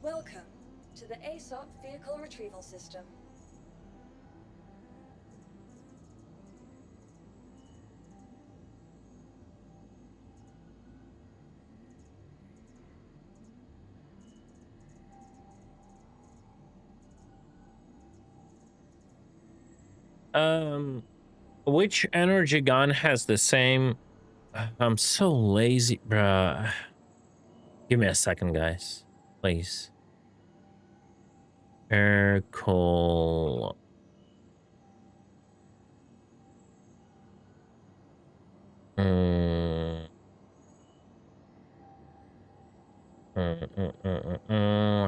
Welcome to the ASOP Vehicle Retrieval System.
Which energy gun has the same? I'm so lazy, bruh. Give me a second, guys, please. Air cool.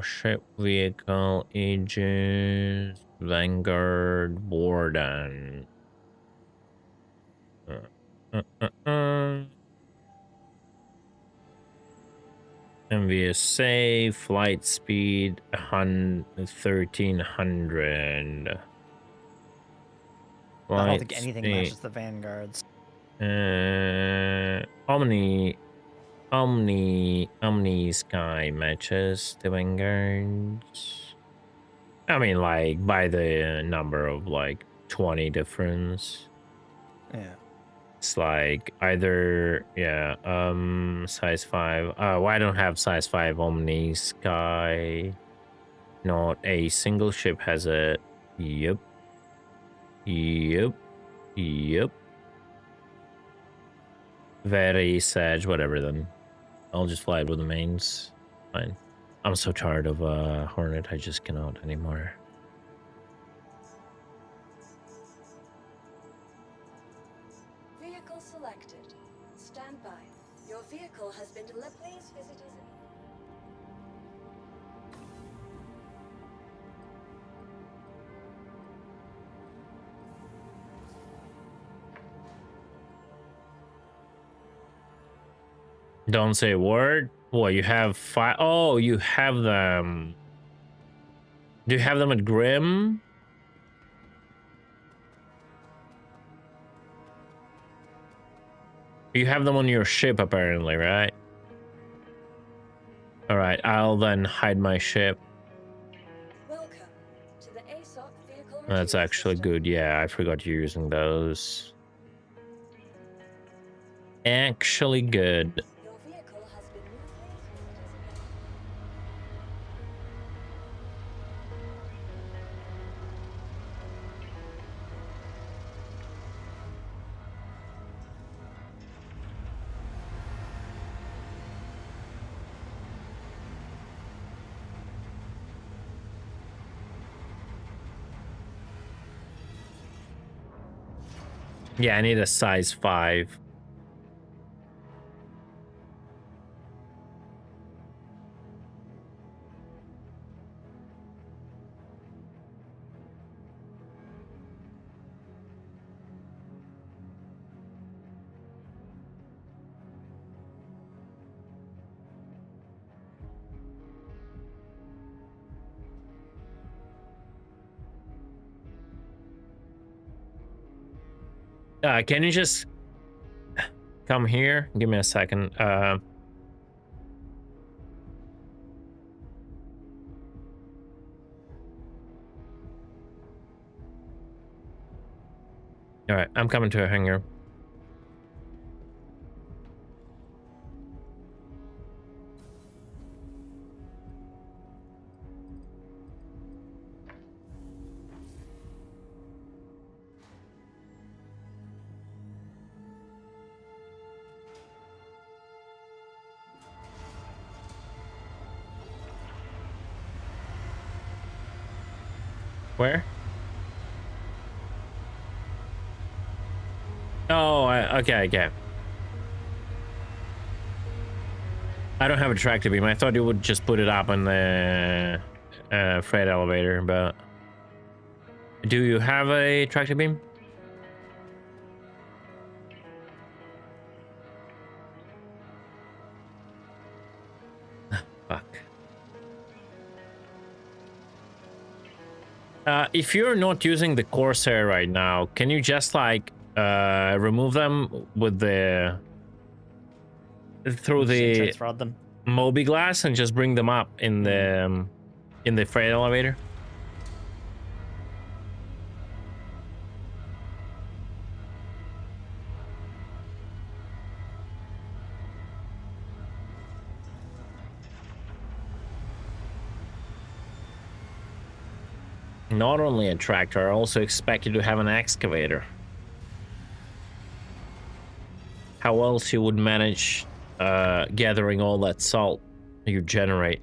Ship vehicle ages Vanguard Borden. MVSA flight speed 1300.
I don't think anything matches the Vanguards.
Omni Sky matches the Vanguards. I mean, like, by the number of, like, 20 difference.
Yeah.
It's like either, yeah, size 5. Oh, I don't have size 5 Omni Sky. Not a single ship has it. Yep. Yep. Yep. Very sad. Whatever then. I'll just fly it with the mains. Fine. I'm so tired of Hornet. I just cannot anymore.
Vehicle selected. Stand by. Your vehicle has been delivered. Please visit us.
Don't say a word. What, you have 5? Oh, you have them. Do you have them at Grim? You have them on your ship, apparently, right? Alright, I'll then hide my ship.
Welcome to the ASOP Vehicle
That's
Retrieval
actually
System.
good. Yeah, I forgot you're using those. Actually good.
Your vehicle has been moved.
Yeah, I need a size 5. Can you just come here? Give me a second. All right, I'm coming to a hangar. Where? Oh, okay. I don't have a tractor beam. I thought you would just put it up on the freight elevator, but do you have a tractor beam? Fuck. If you're not using the Corsair right now, can you just like remove them with the through the
Rod them.
Moby Glass and just bring them up in the freight elevator. Not only a tractor, I also expect you to have an excavator. How else you would manage gathering all that salt you generate?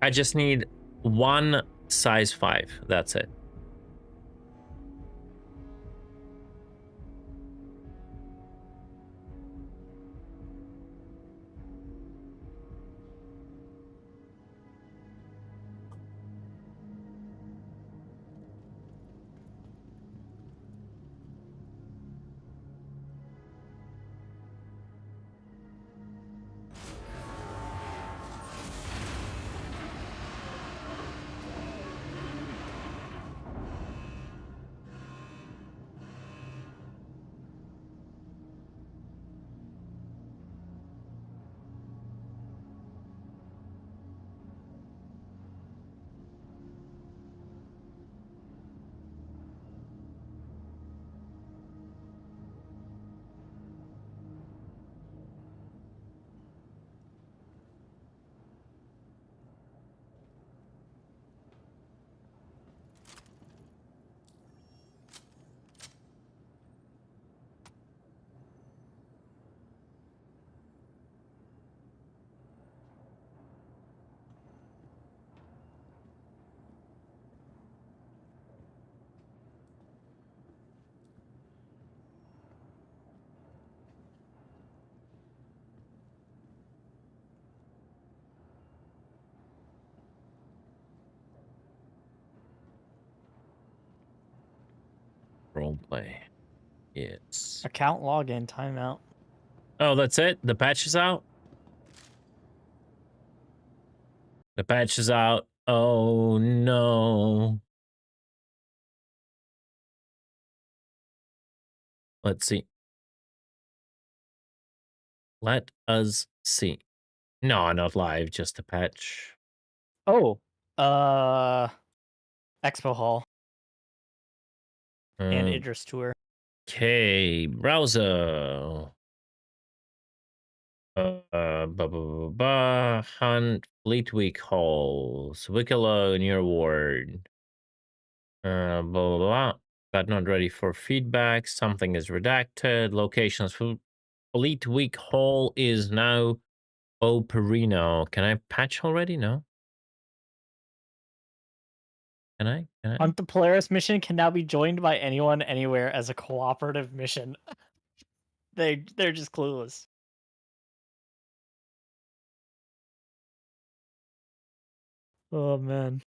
I just need one size 5. That's it. Roleplay. Yes.
Account login timeout.
Oh, that's it? The patch is out? The patch is out. Oh, no. Let's see. Let us see. No, not live, just a patch.
Oh, Expo Hall and Idris Tour.
Okay, browser. Hunt Fleet Week halls. Wicklow in your ward. Blah, blah, blah. But not ready for feedback. Something is redacted. Locations. Fleet Week hall is now Operino. Can I patch already? No. Can I?
Hunt the Polaris mission can now be joined by anyone anywhere as a cooperative mission. They're just clueless. Oh man.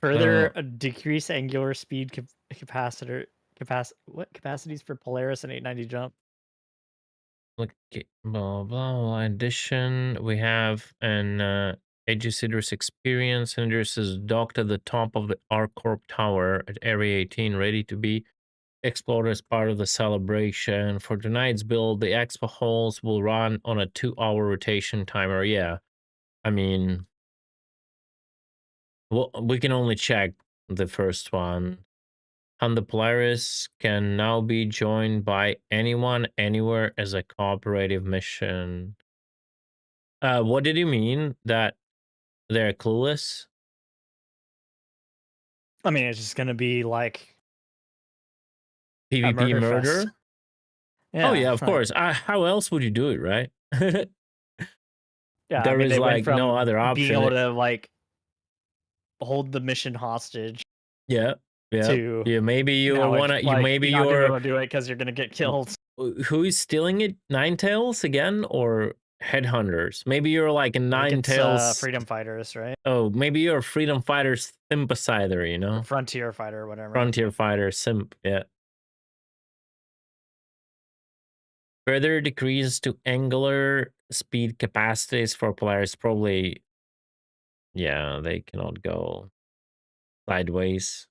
Further decrease angular speed capacities for Polaris and 890 jump.
Okay, blah, blah, blah. Addition, we have an Edgesiders experience, and there's is docked at the top of the ArcCorp Tower at Area 18, ready to be explored as part of the celebration. For tonight's build, the expo halls will run on a 2-hour rotation timer. Yeah, I mean, well, we can only check the first one. And the Polaris can now be joined by anyone, anywhere as a cooperative mission. What did you mean that they're clueless?
I mean, it's just gonna be like
PvP murder?
fest. Yeah,
oh yeah, of
like,
course. How else would you do it, right?
yeah,
There
I mean,
is
they went
like
from
no other
being
option.
able to like hold the mission hostage.
Yeah, yeah,
To
yeah. Maybe you
now it's
wanna.
like,
Maybe
you're not gonna be
you're.
able to do it because you're gonna get killed.
Who is stealing it? Ninetales again, or Headhunters. Maybe you're like a
I think
Nine
it's
Tails.
freedom fighters, right?
Oh, maybe you're a freedom fighters sympathizer, you know?
Frontier fighter, whatever.
Frontier fighter simp, yeah. Further decrease to angular speed capacities for players. Probably, yeah, they cannot go sideways.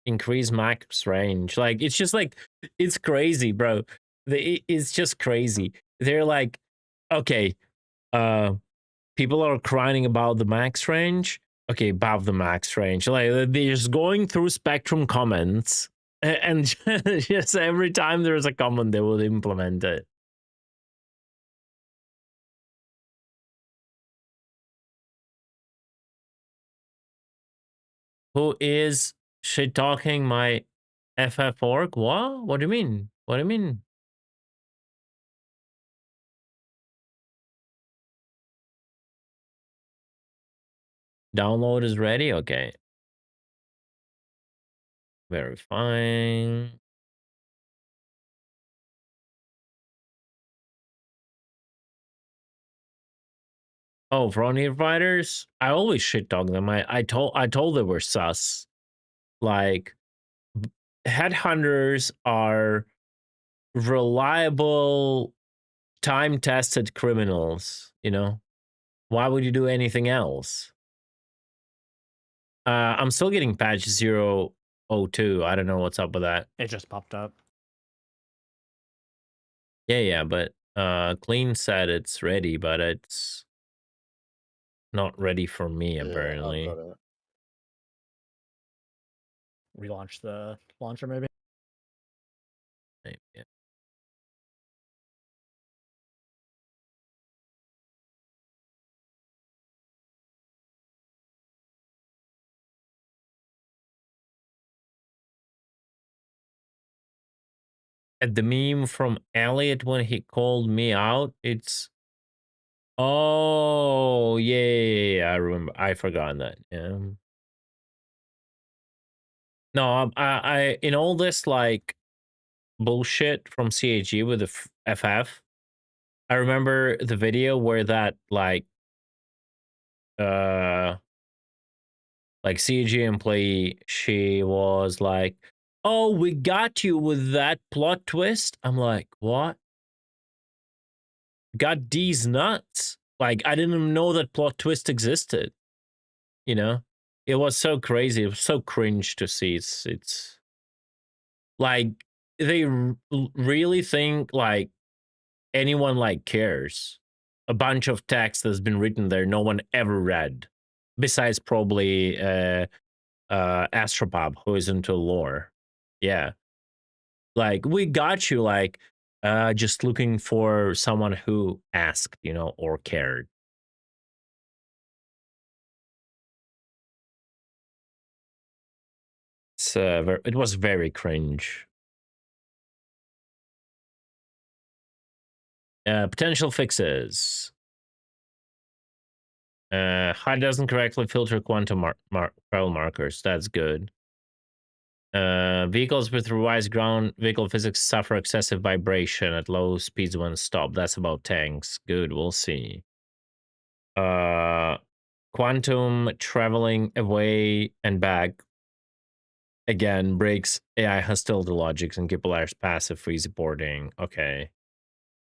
Increase max range. Like, it's just like, it's crazy, bro. It's just crazy. They're like, okay, people are crying about the max range. Okay, above the max range. Like, they're just going through Spectrum comments, and just every time there's a comment, they will implement it. Who is shit talking my FF org? What? What do you mean? What do you mean? Download is ready? Okay. Verifying. Oh, Frontier Fighters? I always shit talk them. I told they were sus. Like, headhunters are reliable, time-tested criminals, you know? Why would you do anything else? I'm still getting patch 002. I don't know what's up with that.
It just popped up.
Yeah, but Clean said it's ready, but it's not ready for me, apparently.
I've got it.
Relaunch the launcher, maybe?
Yeah. At the meme from Elliot when he called me out, it's... Oh, yeah, I remember. I forgot that. Yeah. No, I in all this, like, bullshit from CAG with the FF, I remember the video where that, like CAG employee, she was like, oh, we got you with that plot twist. I'm like, what? Got these nuts? Like, I didn't even know that plot twist existed. You know? It was so crazy. It was so cringe to see. It's like, they really think, like, anyone, like, cares. A bunch of text that's been written there no one ever read. Besides probably Astropop, who is into lore. Yeah. Like, we got you, like, just looking for someone who asked, you know, or cared. It's, it was very cringe. Potential fixes. HUD doesn't correctly filter quantum travel markers. That's good. Vehicles with revised ground vehicle physics suffer excessive vibration at low speeds when stopped. That's about tanks. Good, we'll see. Quantum traveling away and back again breaks AI hostility logics and Kepler's passive freeze boarding. Okay.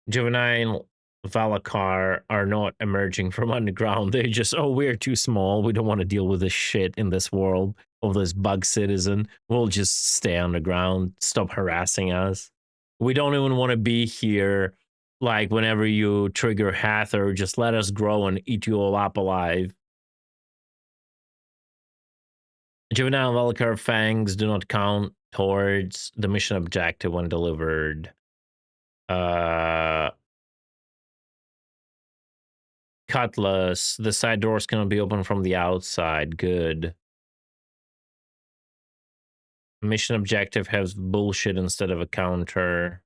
Juvenile Valakar are not emerging from underground. They just, oh, we're too small. We don't want to deal with this shit in this world of this bug citizen. We'll just stay underground. Stop harassing us. We don't even want to be here. Like, whenever you trigger Hather, just let us grow and eat you all up alive. Juvenile Valakar fangs do not count towards the mission objective when delivered. Cutlass. The side doors cannot be opened from the outside. Good. Mission objective has bullshit instead of a counter.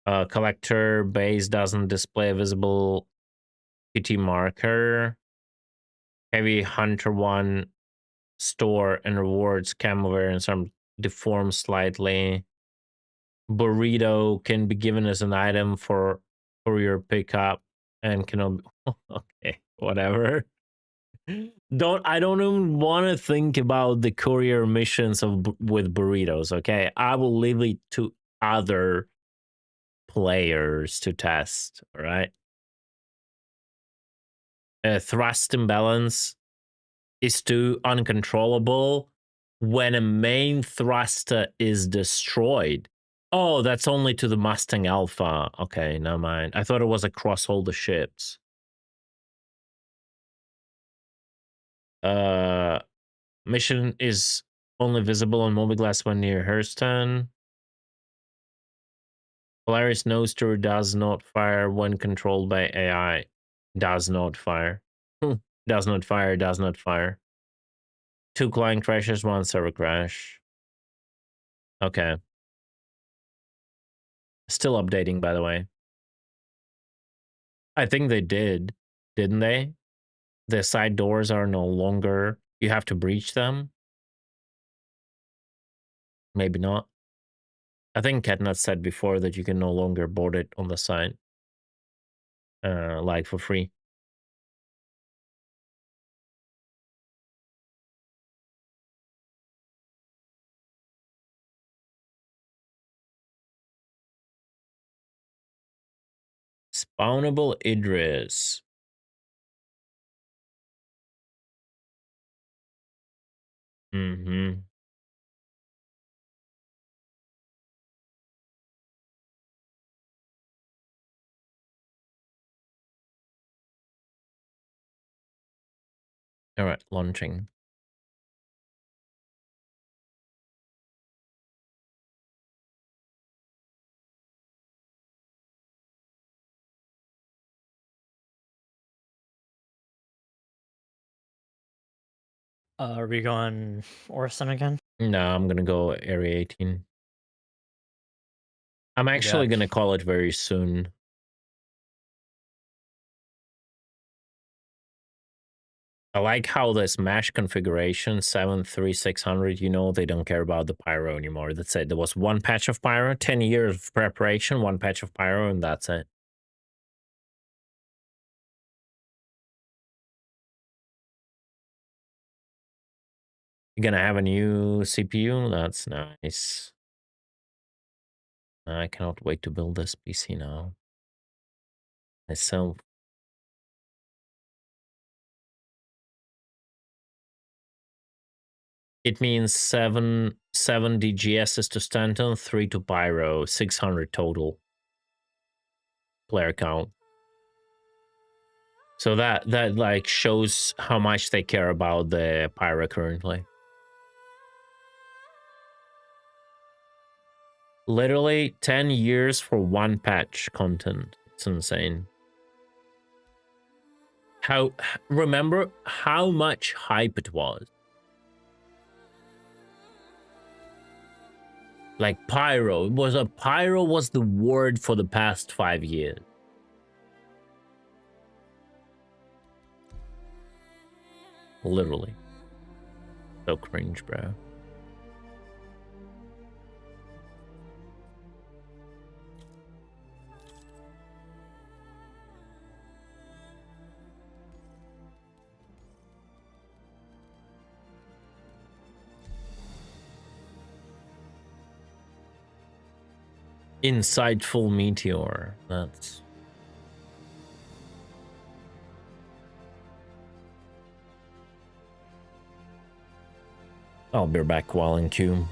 Collector base doesn't display a visible PT marker. Heavy Hunter 1 store and rewards camo variants are deformed slightly. Burrito can be given as an item for courier pickup and cannot. Okay, whatever. I don't even want to think about the courier missions with burritos. Okay, I will leave it to other players to test. All right. Thrust imbalance is too uncontrollable when a main thruster is destroyed. Oh, that's only to the Mustang Alpha. Okay, never mind. I thought it was across all the ships. Mission is only visible on mobiGlass when near Hurston. Polaris Noster does not fire when controlled by AI. Does not fire. Does not fire, does not fire. 2 client crashes, 1 server crash. Okay. Still updating, by the way. I think they did, didn't they? The side doors are no longer... You have to breach them? Maybe not. I think Catnut said before that you can no longer board it on the side. Like for free. Spawnable Idris. Mm-hmm. All right, launching.
Are we going Orson again?
No, I'm gonna go Area 18. I'm actually gonna call it very soon. I like how this mesh configuration 73600, you know, they don't care about the pyro anymore. That's it. There was one patch of pyro, 10 years of preparation, one patch of pyro, and that's it. You're gonna have a new CPU? That's nice. I cannot wait to build this PC now. Myself. It means 7 DGSs to Stanton, 3 to Pyro, 600 total player count. So that like shows how much they care about the Pyro currently. Literally 10 years for one patch content. It's insane. Remember how much hype it was? Like Pyro was the word for the past 5 years. Literally. So cringe, bro. Insightful Meteor. That's... I'll be back while in queue.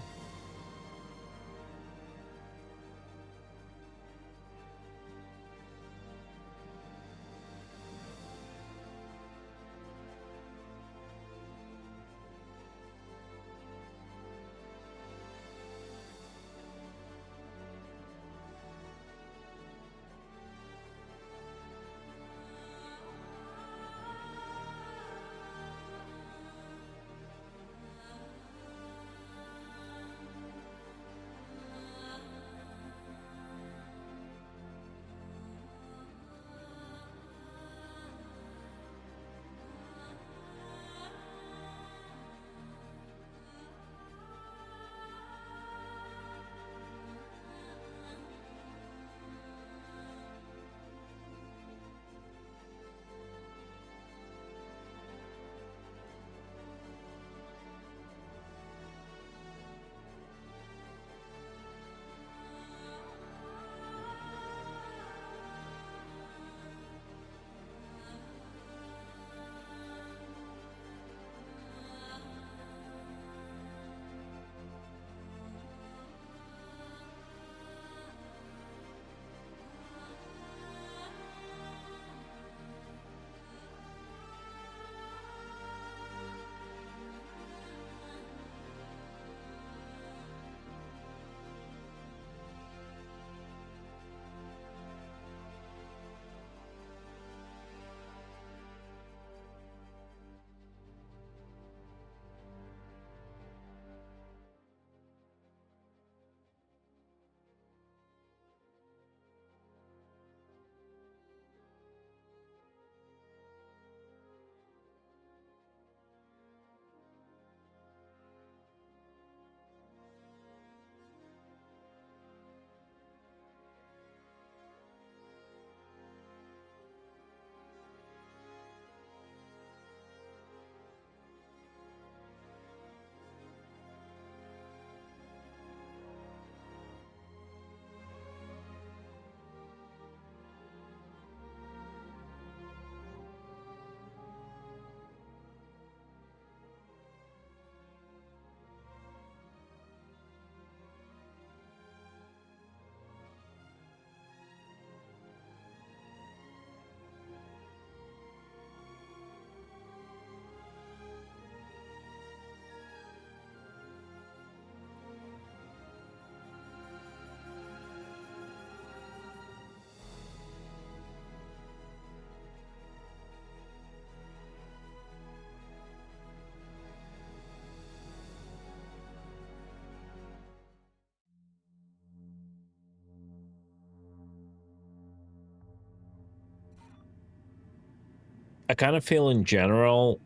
I kind of feel in general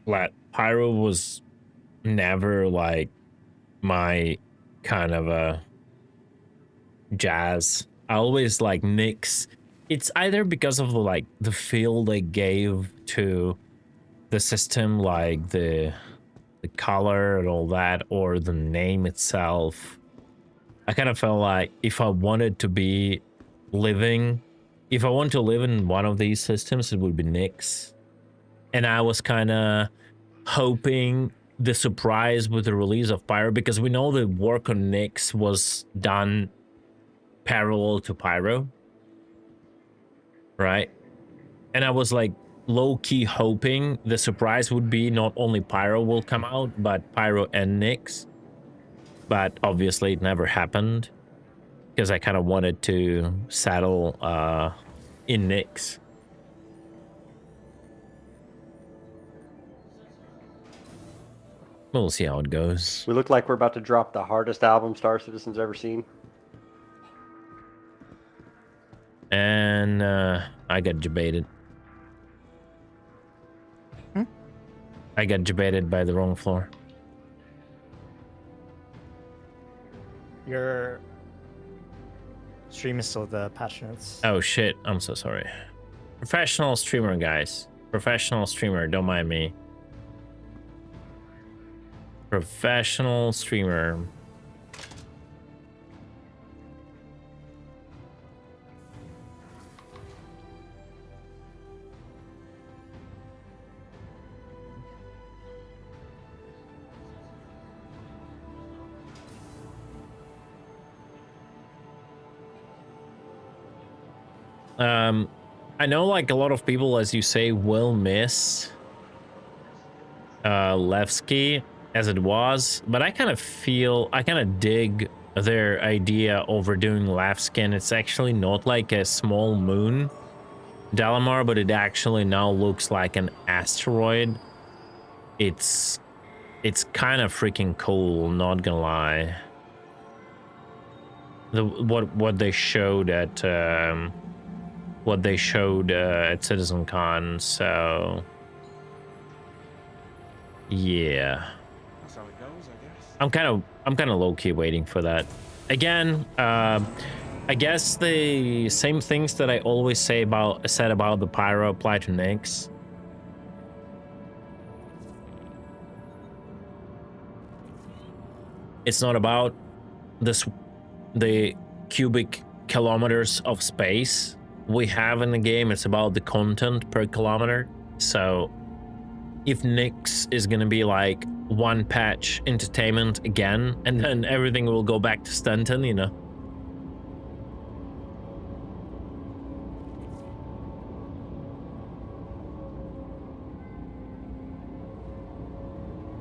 that Pyro was never like my kind of a jazz. I always like mix. It's either because of the feel they gave to the system, like the color and all that, or the name itself. I kind of felt like if I wanted to be if I want to live in one of these systems, it would be Nyx. And I was kind of hoping the surprise with the release of Pyro, because we know the work on Nyx was done parallel to Pyro, right? And I was like low-key hoping the surprise would be not only Pyro will come out, but Pyro and Nyx. But obviously it never happened, because I kind of wanted to settle in Nyx. We'll see how it goes.
We look like we're about to drop the hardest album Star Citizen's ever seen.
And I got debated. I got debated by the wrong floor.
Your stream is still the patch notes.
Oh shit, I'm so sorry. Professional streamer, guys. Professional streamer, don't mind me. Professional streamer. I know like a lot of people, as you say, will miss Levski as it was, but I kind of dig their idea over doing Levski, and it's actually not like a small moon Dalamar, but it actually now looks like an asteroid. It's kind of freaking cool, not gonna lie. What they showed at CitizenCon, so yeah.
That's how it goes, I guess.
I'm kind of low-key waiting for that. Again, I guess the same things that I always said about the Pyro apply to Nyx. It's not about the cubic kilometers of space we have in the game, it's about the content per kilometer. So if Nyx is gonna be like one patch entertainment again, and then everything will go back to Stanton, you know.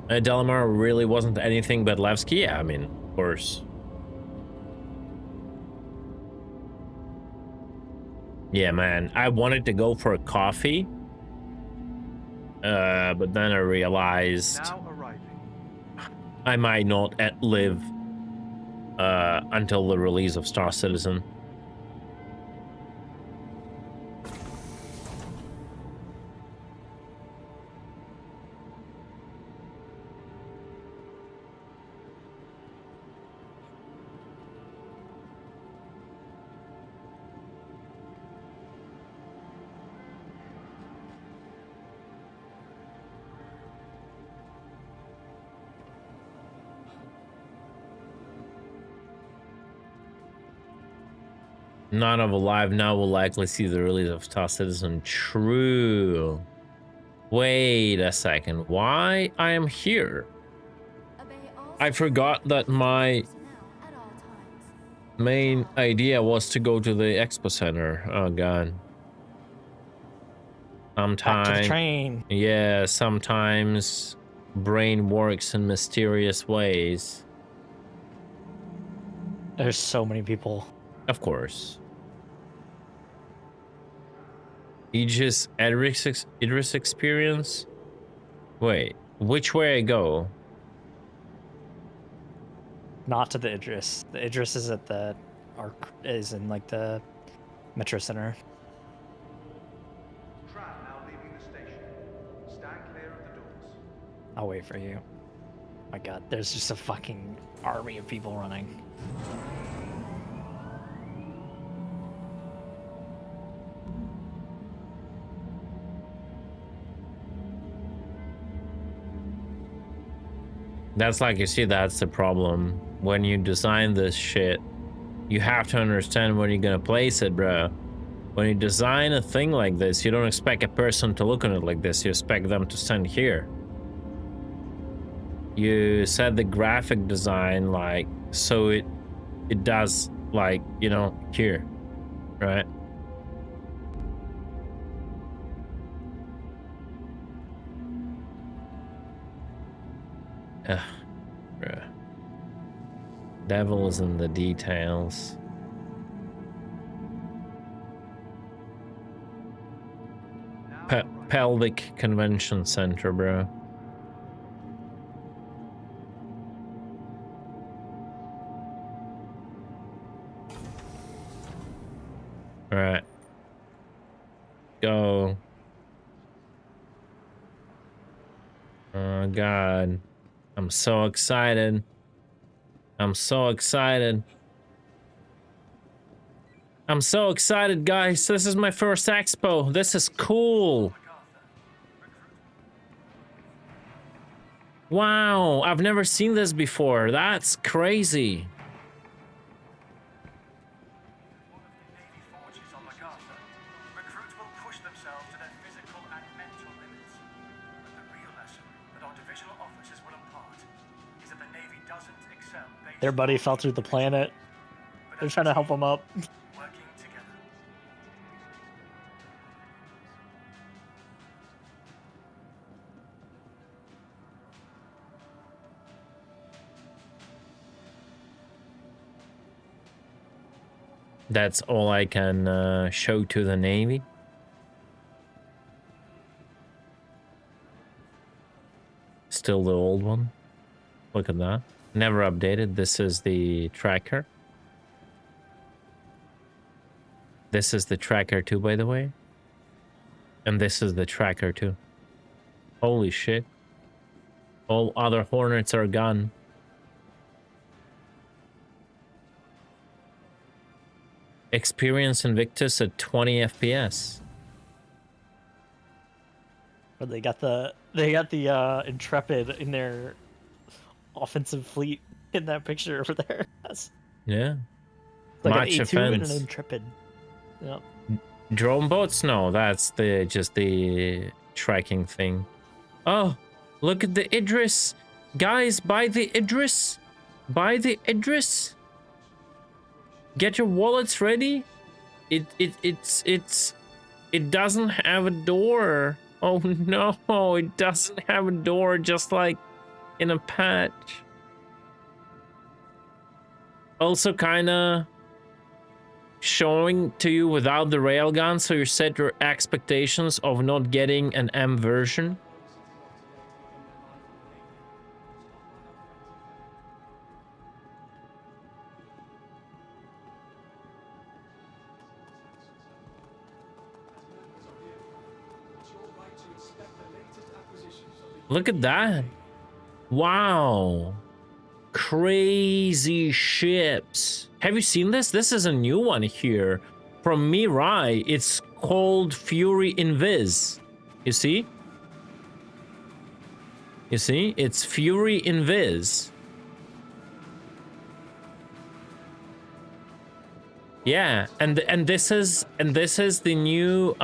Dalamar really wasn't anything but Levski. Yeah, I mean, of course. Yeah, man, I wanted to go for a coffee, but then I realized I might not live until the release of Star Citizen. None of Alive now will likely see the release of Star Citizen. True. Wait a second. Why I am here? I forgot that my main idea was to go to the Expo Center. Oh god. Sometimes.
Back to the train.
Yeah, sometimes brain works in mysterious ways.
There's so many people.
Of course. Aegis Idris experience? Wait, which way I go?
Not to the Idris. The Idris is at the is in like the Metro Center. I'll wait for you. My God, there's just a fucking army of people running.
That's like, you see, that's the problem. When you design this shit, you have to understand where you're gonna place it, bro. When you design a thing like this, you don't expect a person to look on it like this. You expect them to stand here. You set the graphic design like so it does, like, you know, here, right? Ugh, bruh. Devil is in the details. Pelvic Convention Center, bro. All right. Go. Oh, God. I'm so excited. I'm so excited. I'm so excited, guys. This is my first expo. This is cool. Wow, I've never seen this before. That's crazy.
Their buddy fell through the planet. They're trying to help him up.
That's all I can show to the Navy. Still the old one. Look at that. Never updated. This is the tracker. This is the tracker too, by the way. And this is the tracker too. Holy shit. All other Hornets are gone. Experience Invictus at 20 FPS.
But they got the Intrepid in their offensive fleet in that picture over there. That's
Yeah.
like
Much
an A2 and
offense.
an Intrepid. Yep.
Drone boats? No, that's just the tracking thing. Oh, look at the Idris. Guys, buy the Idris. Buy the Idris. Get your wallets ready. It doesn't have a door. Oh no, it doesn't have a door, just like in a patch. Also kinda showing to you without the railgun, so you set your expectations of not getting an M version. Look at that. Wow. Crazy ships. Have you seen this? This is a new one here from Mirai. It's called Fury Invis. You see? You see? It's Fury Invis. Yeah, and this is the new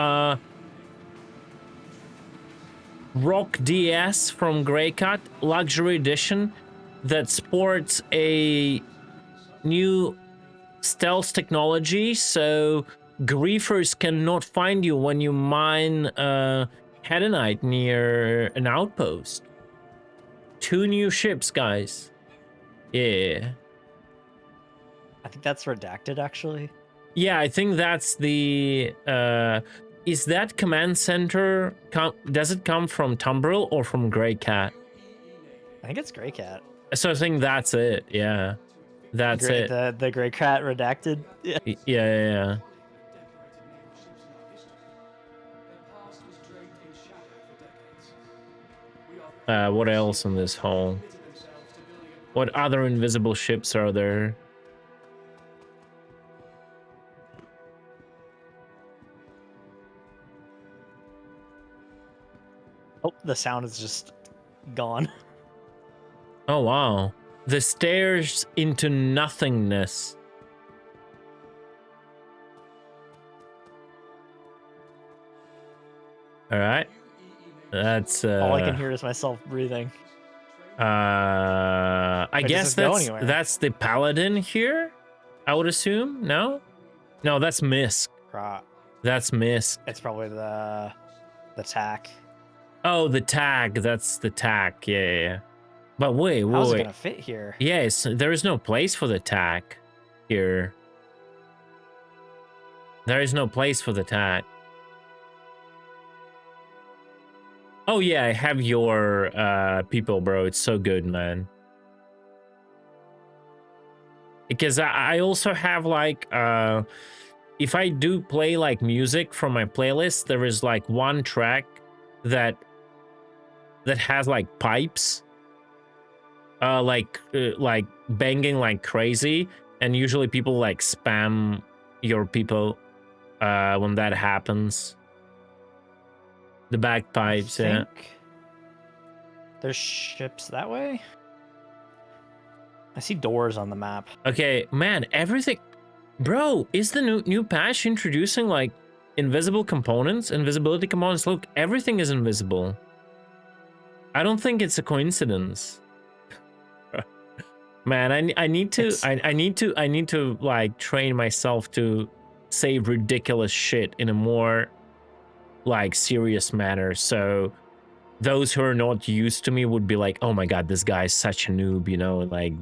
Rock DS from Greycut Luxury Edition that sports a new stealth technology, so griefers cannot find you when you mine Hedonite near an outpost. 2 new ships, guys. Yeah.
I think that's redacted, actually.
Yeah, I think that's the... is that command center... does it come from Tumbril or from Greycat?
I think it's Greycat.
So I think that's it, yeah. That's it.
The Greycat redacted? Yeah.
Yeah. What else in this hole? What other invisible ships are there?
Oh, the sound is just gone.
Oh, wow. The stairs into nothingness. All right. That's
All I can hear is myself breathing.
I
Wait, does
guess
this go anywhere?
that's the paladin here, I would assume. No, that's Misk.
Right.
That's Misk.
It's probably the tack.
Oh, the tag. That's the tag. Yeah. But wait.
How's it gonna fit here?
Yes, there is no place for the tag here. There is no place for the tag. Oh yeah, I have your people, bro. It's so good, man. Because I also have like if I do play like music from my playlist, there is like one track that has like pipes like banging like crazy, and usually people like spam your people when that happens. The bagpipes, yeah.
There's ships that way? I see doors on the map.
Okay, man, everything... Bro, is the new patch introducing, like, invisible components? Invisibility components? Look, everything is invisible. I don't think it's a coincidence. Man, I need to... I need to, like, train myself to say ridiculous shit in a more, like, serious manner, so... Those who are not used to me would be like, oh my god, this guy is such a noob, you know, like,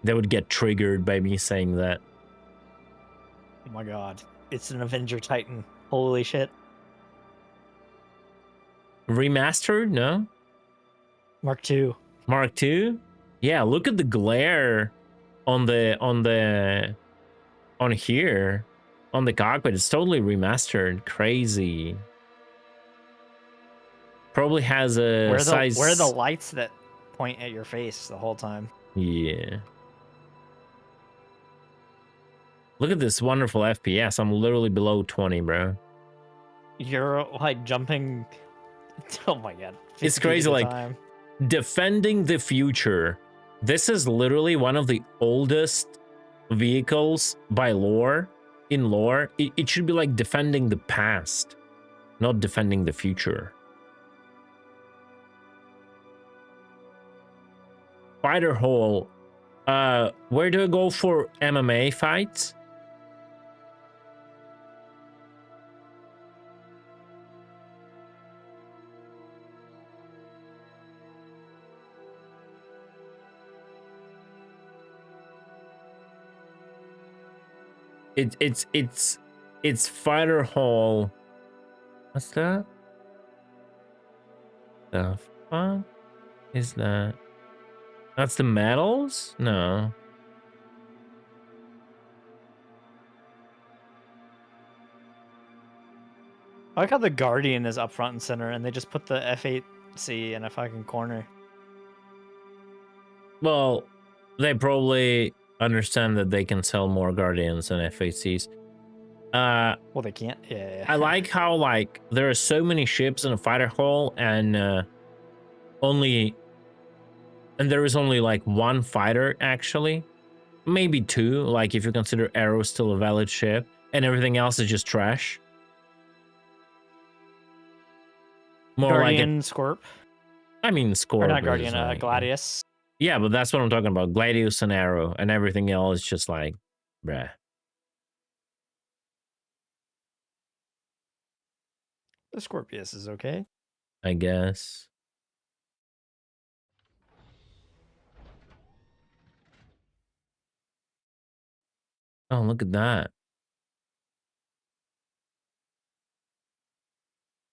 they would get triggered by me saying that.
Oh my god, it's an Avenger Titan. Holy shit. Remastered?
No?
Mark II.
Mark II? Yeah, look at the glare on here, on the cockpit. It's totally remastered. Crazy. Probably has a size...
Where are the lights that point at your face the whole time?
Yeah. Look at this wonderful FPS. I'm literally below 20, bro.
You're like jumping... Oh my god.
It's crazy, like, defending the future. This is literally one of the oldest vehicles by lore. In lore, it should be like defending the past, not defending the future. Fighter hole. Where do I go for MMA fights? It's fighter hall. What's that? The fuck is that? That's the medals? No.
I like how the Guardian is up front and center, and they just put the F8C in a fucking corner.
Well, they probably understand that they can sell more Guardians than F8Cs.
Well, they can't. Yeah.
I like how, like, there are so many ships in a fighter hull, and there is only like one fighter, actually. Maybe two, like if you consider Arrow still a valid ship, and everything else is just trash. More
Guardian,
like
Scorp.
I mean, Scorp.
Or not Guardian,
like,
Gladius.
Yeah, but that's what I'm talking about. Gladius and Arrow, and everything else is just like, bruh.
The Scorpius is okay,
I guess. Oh, look at that.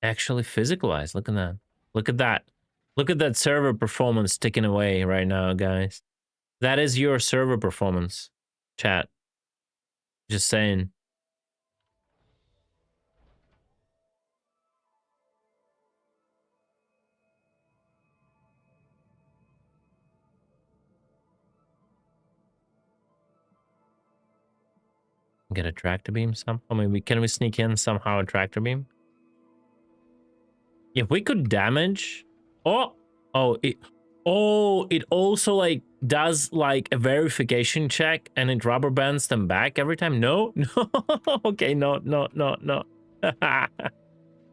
Actually physicalized. Look at that. Look at that. Look at that server performance ticking away right now, guys. That is your server performance, chat. Just saying. Get a tractor beam somehow. Maybe can we sneak in somehow a tractor beam? If we could damage. It also like does like a verification check and it rubber bands them back every time. No. Okay, no.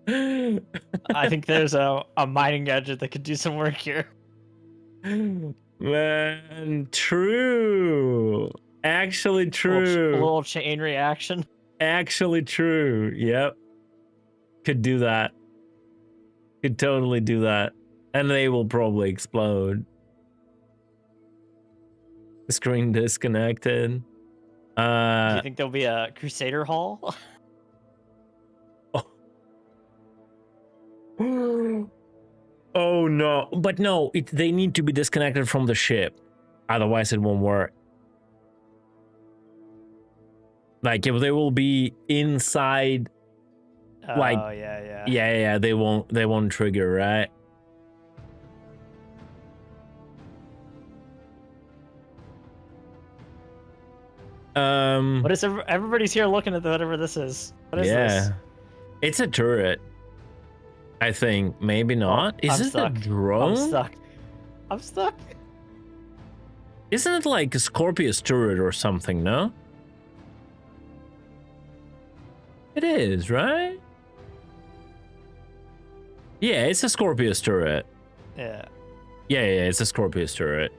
I think there's a mining gadget that could do some work here.
Man, true. Actually true.
A little chain reaction.
Actually true. Yep. Could do that. Could totally do that. And they will probably explode. Screen disconnected.
Do you think there'll be a Crusader Hall?
Oh no, but no, they need to be disconnected from the ship. Otherwise it won't work. Like if they will be inside, like, yeah, they won't trigger, right?
What is everybody's here looking at whatever this is? What is this?
It's a turret. I think maybe not. Is it a drone?
I'm stuck.
Isn't it like a Scorpius turret or something? No. It is, right? Yeah, it's a Scorpius turret.
Yeah.
Yeah, it's a Scorpius turret.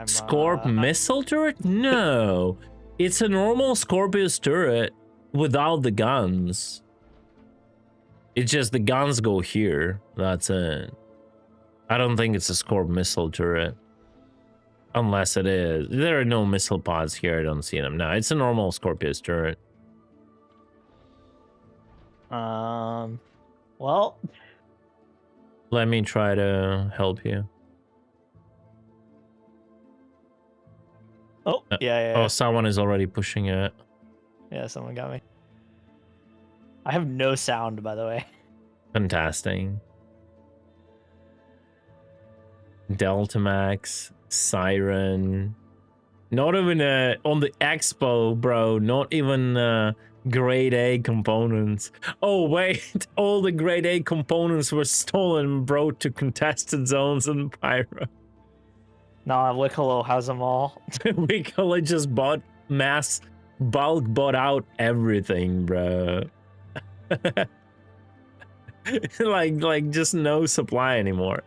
Scorp missile turret? No. It's a normal Scorpius turret without the guns. It's just the guns go here. That's it. I don't think it's a Scorp missile turret. Unless it is. There are no missile pods here. I don't see them. No, it's a normal Scorpius turret.
Well.
Let me try to help you.
Oh, yeah.
Oh, someone is already pushing it.
Yeah, someone got me. I have no sound, by the way.
Fantastic. Delta Max, Siren. Not even on the Expo, bro. Not even grade A components. Oh, wait. All the grade A components were stolen and brought to contested zones in Pyro.
Nah, Wicklow has them all.
Wicklow just bulk bought out everything, bro. like just no supply anymore.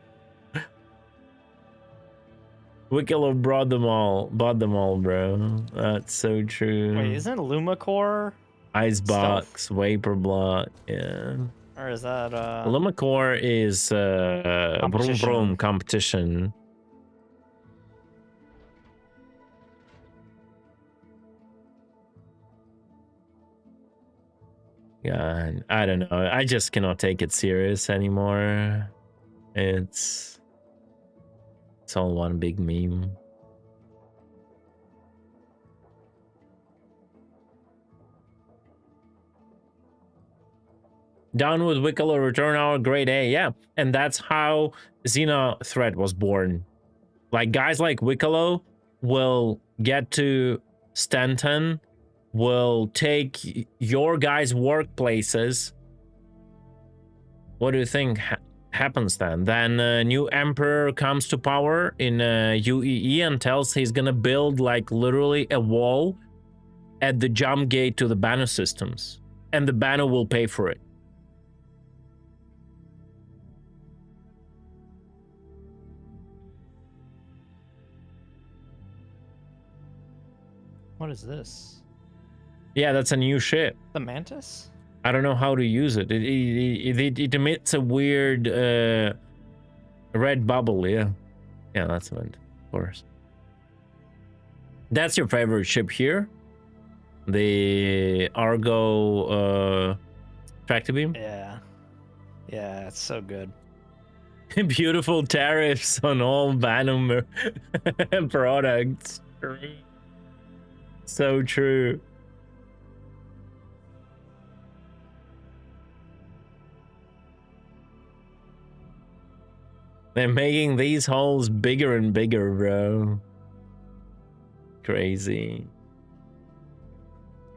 Wicklow bought them all, bro. That's so true.
Wait, isn't Lumacore?
Icebox, Vapor Block, yeah.
Or is that
Lumacore is Vroom Vroom competition. God, I don't know. I just cannot take it serious anymore. It's all one big meme. Down with Wicklow, return our grade A. Yeah, and that's how Xena Threat was born. Like guys like Wicklow will get to Stanton, will take your guys' workplaces. What do you think happens then? Then new emperor comes to power in UEE and tells he's gonna build like literally a wall at the jump gate to the banner systems, and the banner will pay for it.
What is this?
Yeah, that's a new ship.
The Mantis?
I don't know how to use it. It emits a weird red bubble, yeah. Yeah, that's it, of course. That's your favorite ship here? The Argo tractor beam?
Yeah. Yeah, it's so good.
Beautiful tariffs on all Banner products. So true. They're making these holes bigger and bigger, bro. Crazy.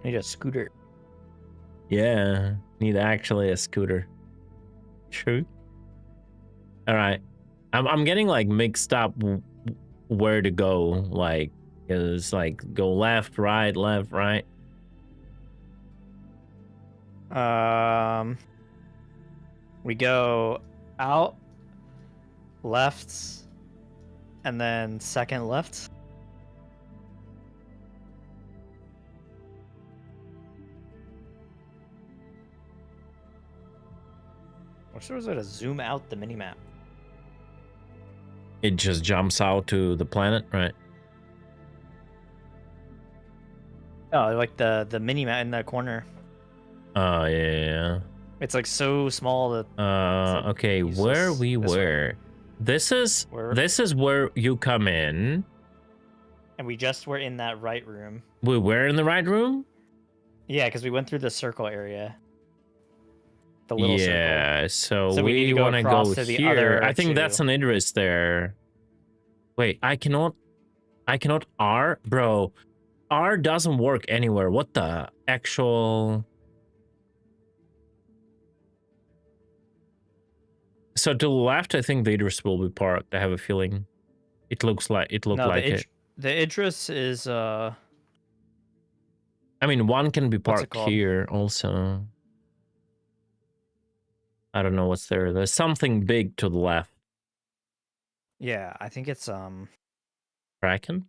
Need a scooter.
Yeah, need actually a scooter. True. All right, I'm getting like mixed up where to go. Like, is like go left, right, left, right.
We go out, left, and then second left. Wish there was a way to zoom out the minimap.
It just jumps out to the planet, right?
Oh, like the minimap in the corner.
Oh yeah.
It's like so small that. Like
Okay, where we were. This is where you come in.
And we just were in that right room.
We were in the right room?
Yeah, because we went through the circle area. The little
circle. So
we need
we
to
want to go
to the
here.
other
I think
two.
that's an Idris there. Wait, I cannot R? Bro, R doesn't work anywhere. What the actual... So to the left, I think the Idris will be parked. I have a feeling. It looks like it.
The Idris is
I mean, one can be parked here also. I don't know what's there. There's something big to the left.
Yeah, I think it's
Kraken?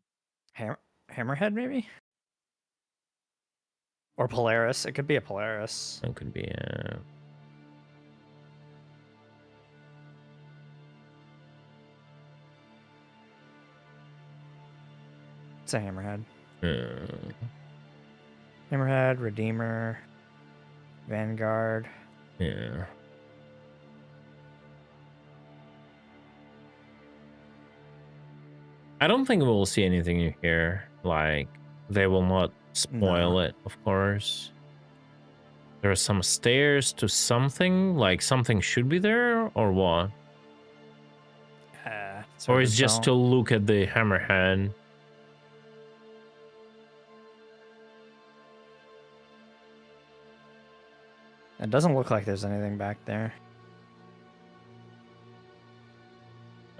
Hammerhead maybe? Or Polaris. It could be a Polaris.
It could be a...
It's a Hammerhead. Hammerhead, Redeemer, Vanguard.
Yeah. I don't think we'll see anything in here. Like, they will not spoil it, of course. There are some stairs to something. Like, something should be there, or what? Or it's just to look at the Hammerhead.
It doesn't look like there's anything back there.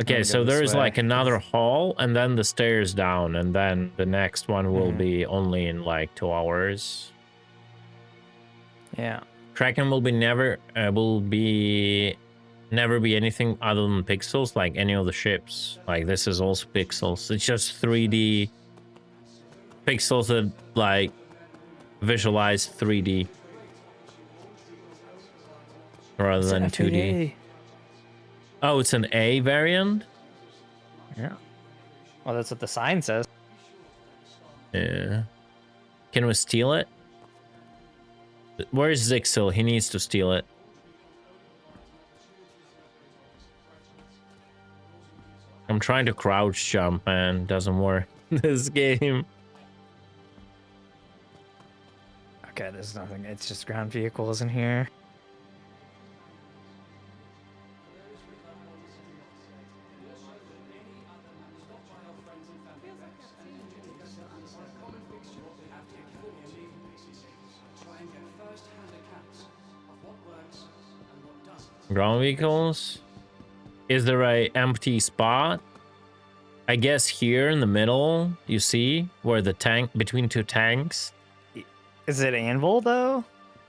Okay, so there's like another hall, and then the stairs down, and then the next one will be only in like 2 hours.
Yeah.
Kraken will be never be anything other than pixels, like any of the ships. Like, this is also pixels. It's just 3D pixels that like visualize 3D rather than 2D. Oh, it's an A variant?
Yeah. Well, that's what the sign says.
Yeah. Can we steal it? Where's Zixel? He needs to steal it. I'm trying to crouch jump, man. Doesn't work this game.
Okay, there's nothing. It's just ground vehicles in here.
Ground vehicles? Is there a empty spot? I guess here in the middle, you see where the tank between 2 tanks.
Is it Anvil though?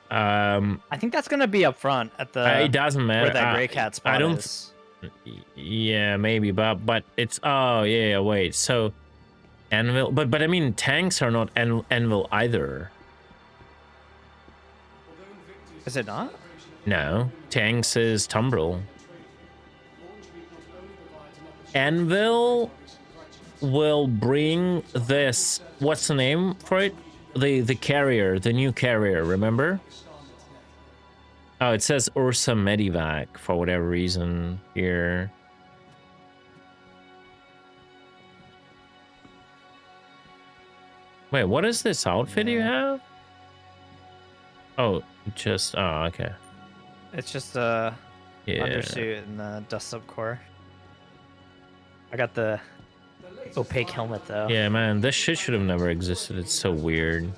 I think that's gonna be up front at the.
It doesn't matter.
Where that gray cat spot is.
Yeah, maybe, but it's yeah. Wait, so Anvil, but I mean tanks are not Anvil either.
Is it not?
No, tanks is Tumbril. Anvil will bring this. What's the name for it? The carrier, the new carrier. Remember? Oh, it says Ursa Medivac for whatever reason here. Wait, what is this outfit you have? Oh, just okay.
It's just a undersuit and the dust up core. I got the opaque helmet though.
Yeah, man, this shit should have never existed. It's so weird.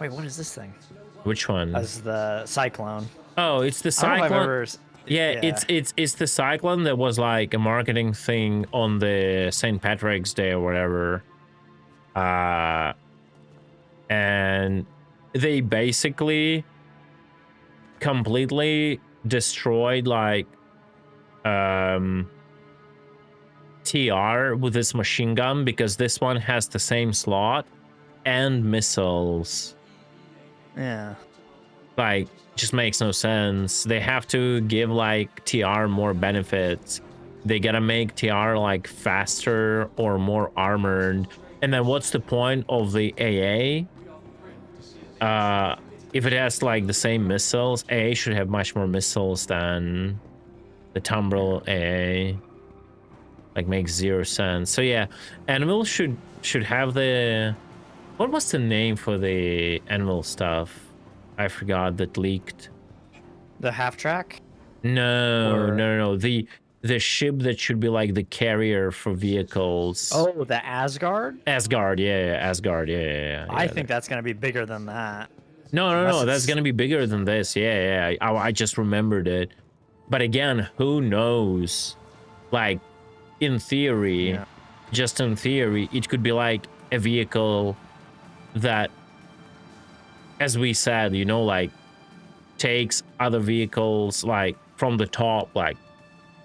Wait, what is this thing?
Which one?
That's the Cyclone.
Oh, it's the
I don't know if I've
Cyclone.
ever
Yeah, it's the Cyclone that was like a marketing thing on the St. Patrick's Day or whatever. And they basically completely destroyed like TR with this machine gun because this one has the same slot and missiles.
Yeah.
Like, just makes no sense. They have to give like TR more benefits. They gotta make TR like faster or more armored. And then what's the point of the AA? If it has like the same missiles, AA should have much more missiles than the Tumbril AA. Like, makes zero sense. So yeah, Anvil should have the... What was the name for the Anvil stuff? I forgot, that leaked.
The half track?
No. The ship that should be like the carrier for vehicles.
Oh, the Asgard?
Asgard, yeah, Asgard, yeah.
I think that's gonna be bigger than that.
No, that's gonna be bigger than this. Yeah. I just remembered it. But again, who knows? Like, in theory, just in theory, it could be like a vehicle that, as we said, you know, like takes other vehicles like from the top, like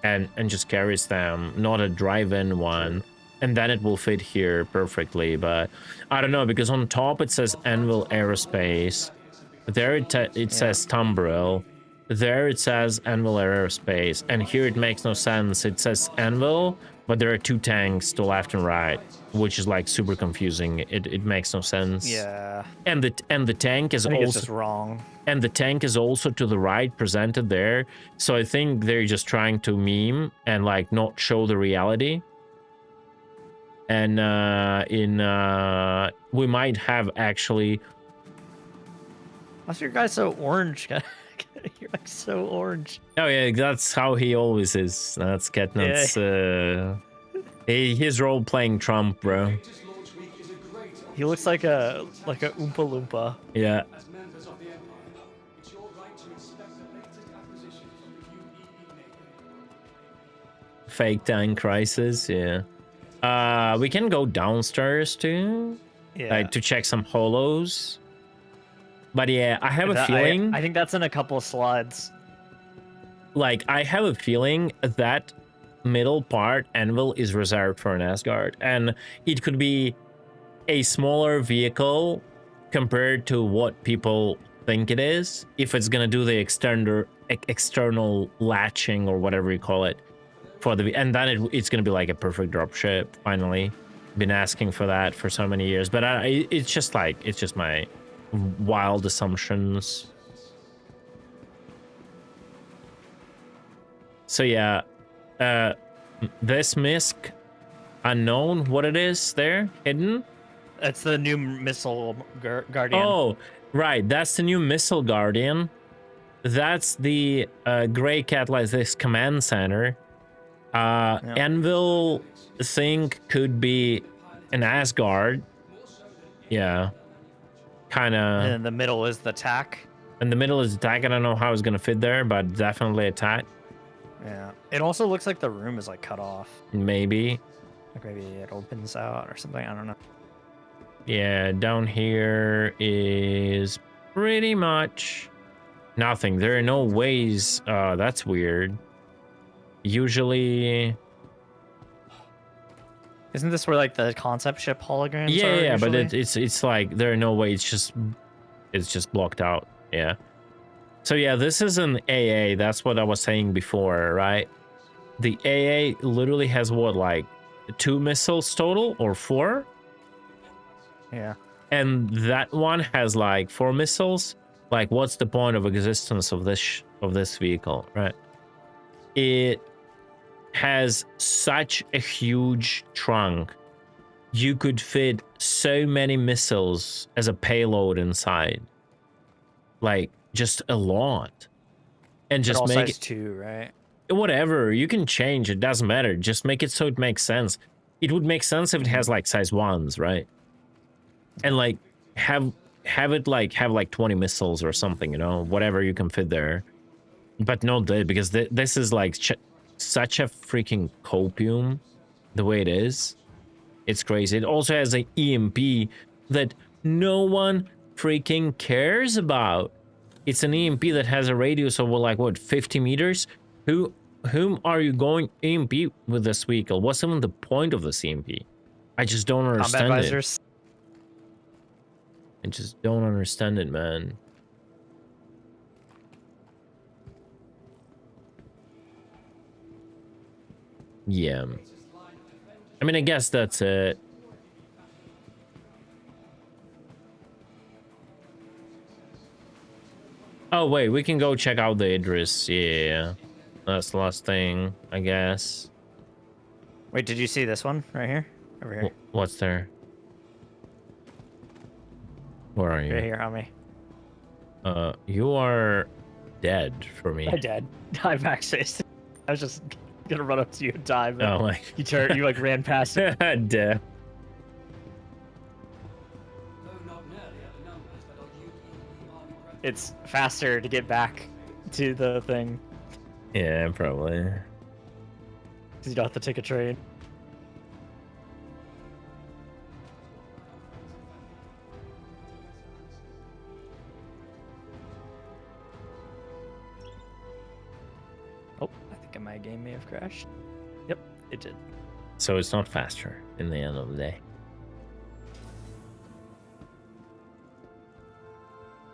and just carries them, not a drive-in one, and then it will fit here perfectly. But I don't know, because on top it says Anvil Aerospace, there it says Tumbril, there it says Anvil Aerospace, and here it makes no sense. It says Anvil, but there are two tanks to left and right, which is like super confusing. It makes no sense.
Yeah.
And the tank is
it's
also
just wrong.
And the tank is also to the right, presented there. So I think they're just trying to meme and like not show the reality. And we might have actually...
Why's your guy so orange? You're like so orange.
Oh yeah, that's how he always is. That's Catnut's he's role playing Trump, bro.
He looks like a Oompa Loompa.
Yeah. Fake tank crisis, yeah. We can go downstairs too, like to check some holos. But yeah, I have a feeling.
I think that's in a couple of slides.
Like, I have a feeling that middle part, Anvil, is reserved for an Asgard, and it could be a smaller vehicle compared to what people think it is. If it's gonna do the external latching or whatever you call it for the, and then it's gonna be like a perfect dropship. Finally, been asking for that for so many years, but it's just my wild assumptions. So yeah, this misc, unknown what it is there, hidden.
It's the new missile guardian.
Oh, right, that's the new missile guardian. That's the gray cat, like this command center. Anvil think could be an Asgard. Yeah. Kind of.
And in the middle is the tack.
In the middle is the tack. I don't know how it's gonna fit there, but definitely a tack.
Yeah. It also looks like the room is like cut off.
Maybe.
Like maybe it opens out or something. I don't know.
Yeah, down here is pretty much nothing. There are no ways. That's weird. Usually.
Isn't this where like the concept ship holograms
Yeah,
are
yeah, but
usually?
it's like there are no ways. It's just blocked out. Yeah. So yeah, this is an AA. That's what I was saying before, right? The AA literally has what, like 2 missiles total or 4?
Yeah.
And that one has like 4 missiles. Like, what's the point of existence of this vehicle, right? It has such a huge trunk. You could fit so many missiles as a payload inside. Like, just a lot. And just
all
make
size 2, right?
whatever, you can change, it doesn't matter, just make it so it makes sense. It would make sense if it has like size 1s, right? And like have it like have like 20 missiles or something, you know, whatever you can fit there. But not that, because this is like such a freaking copium the way it is. It's crazy. It also has an EMP that no one freaking cares about. It's an EMP that has a radius of like what, 50 meters? Whom are you going EMP with this vehicle? What's even the point of this EMP? I just don't understand
Combat
it.
visors.
I just don't understand it, man. Yeah. I mean, I guess that's it. Oh, wait, we can go check out the Idris. Yeah. That's the last thing, I guess.
Wait, did you see this one right here? Over here.
What's there? Where are you?
Right here on me.
You are dead for me.
I'm dead. I backspaced. I was just gonna run up to you and die, but
oh my.
you like ran past it.
Dead.
It's faster to get back to the thing.
Yeah, probably.
Because you don't have to take a train. Oh, I think my game may have crashed. Yep, it did.
So it's not faster in the end of the day.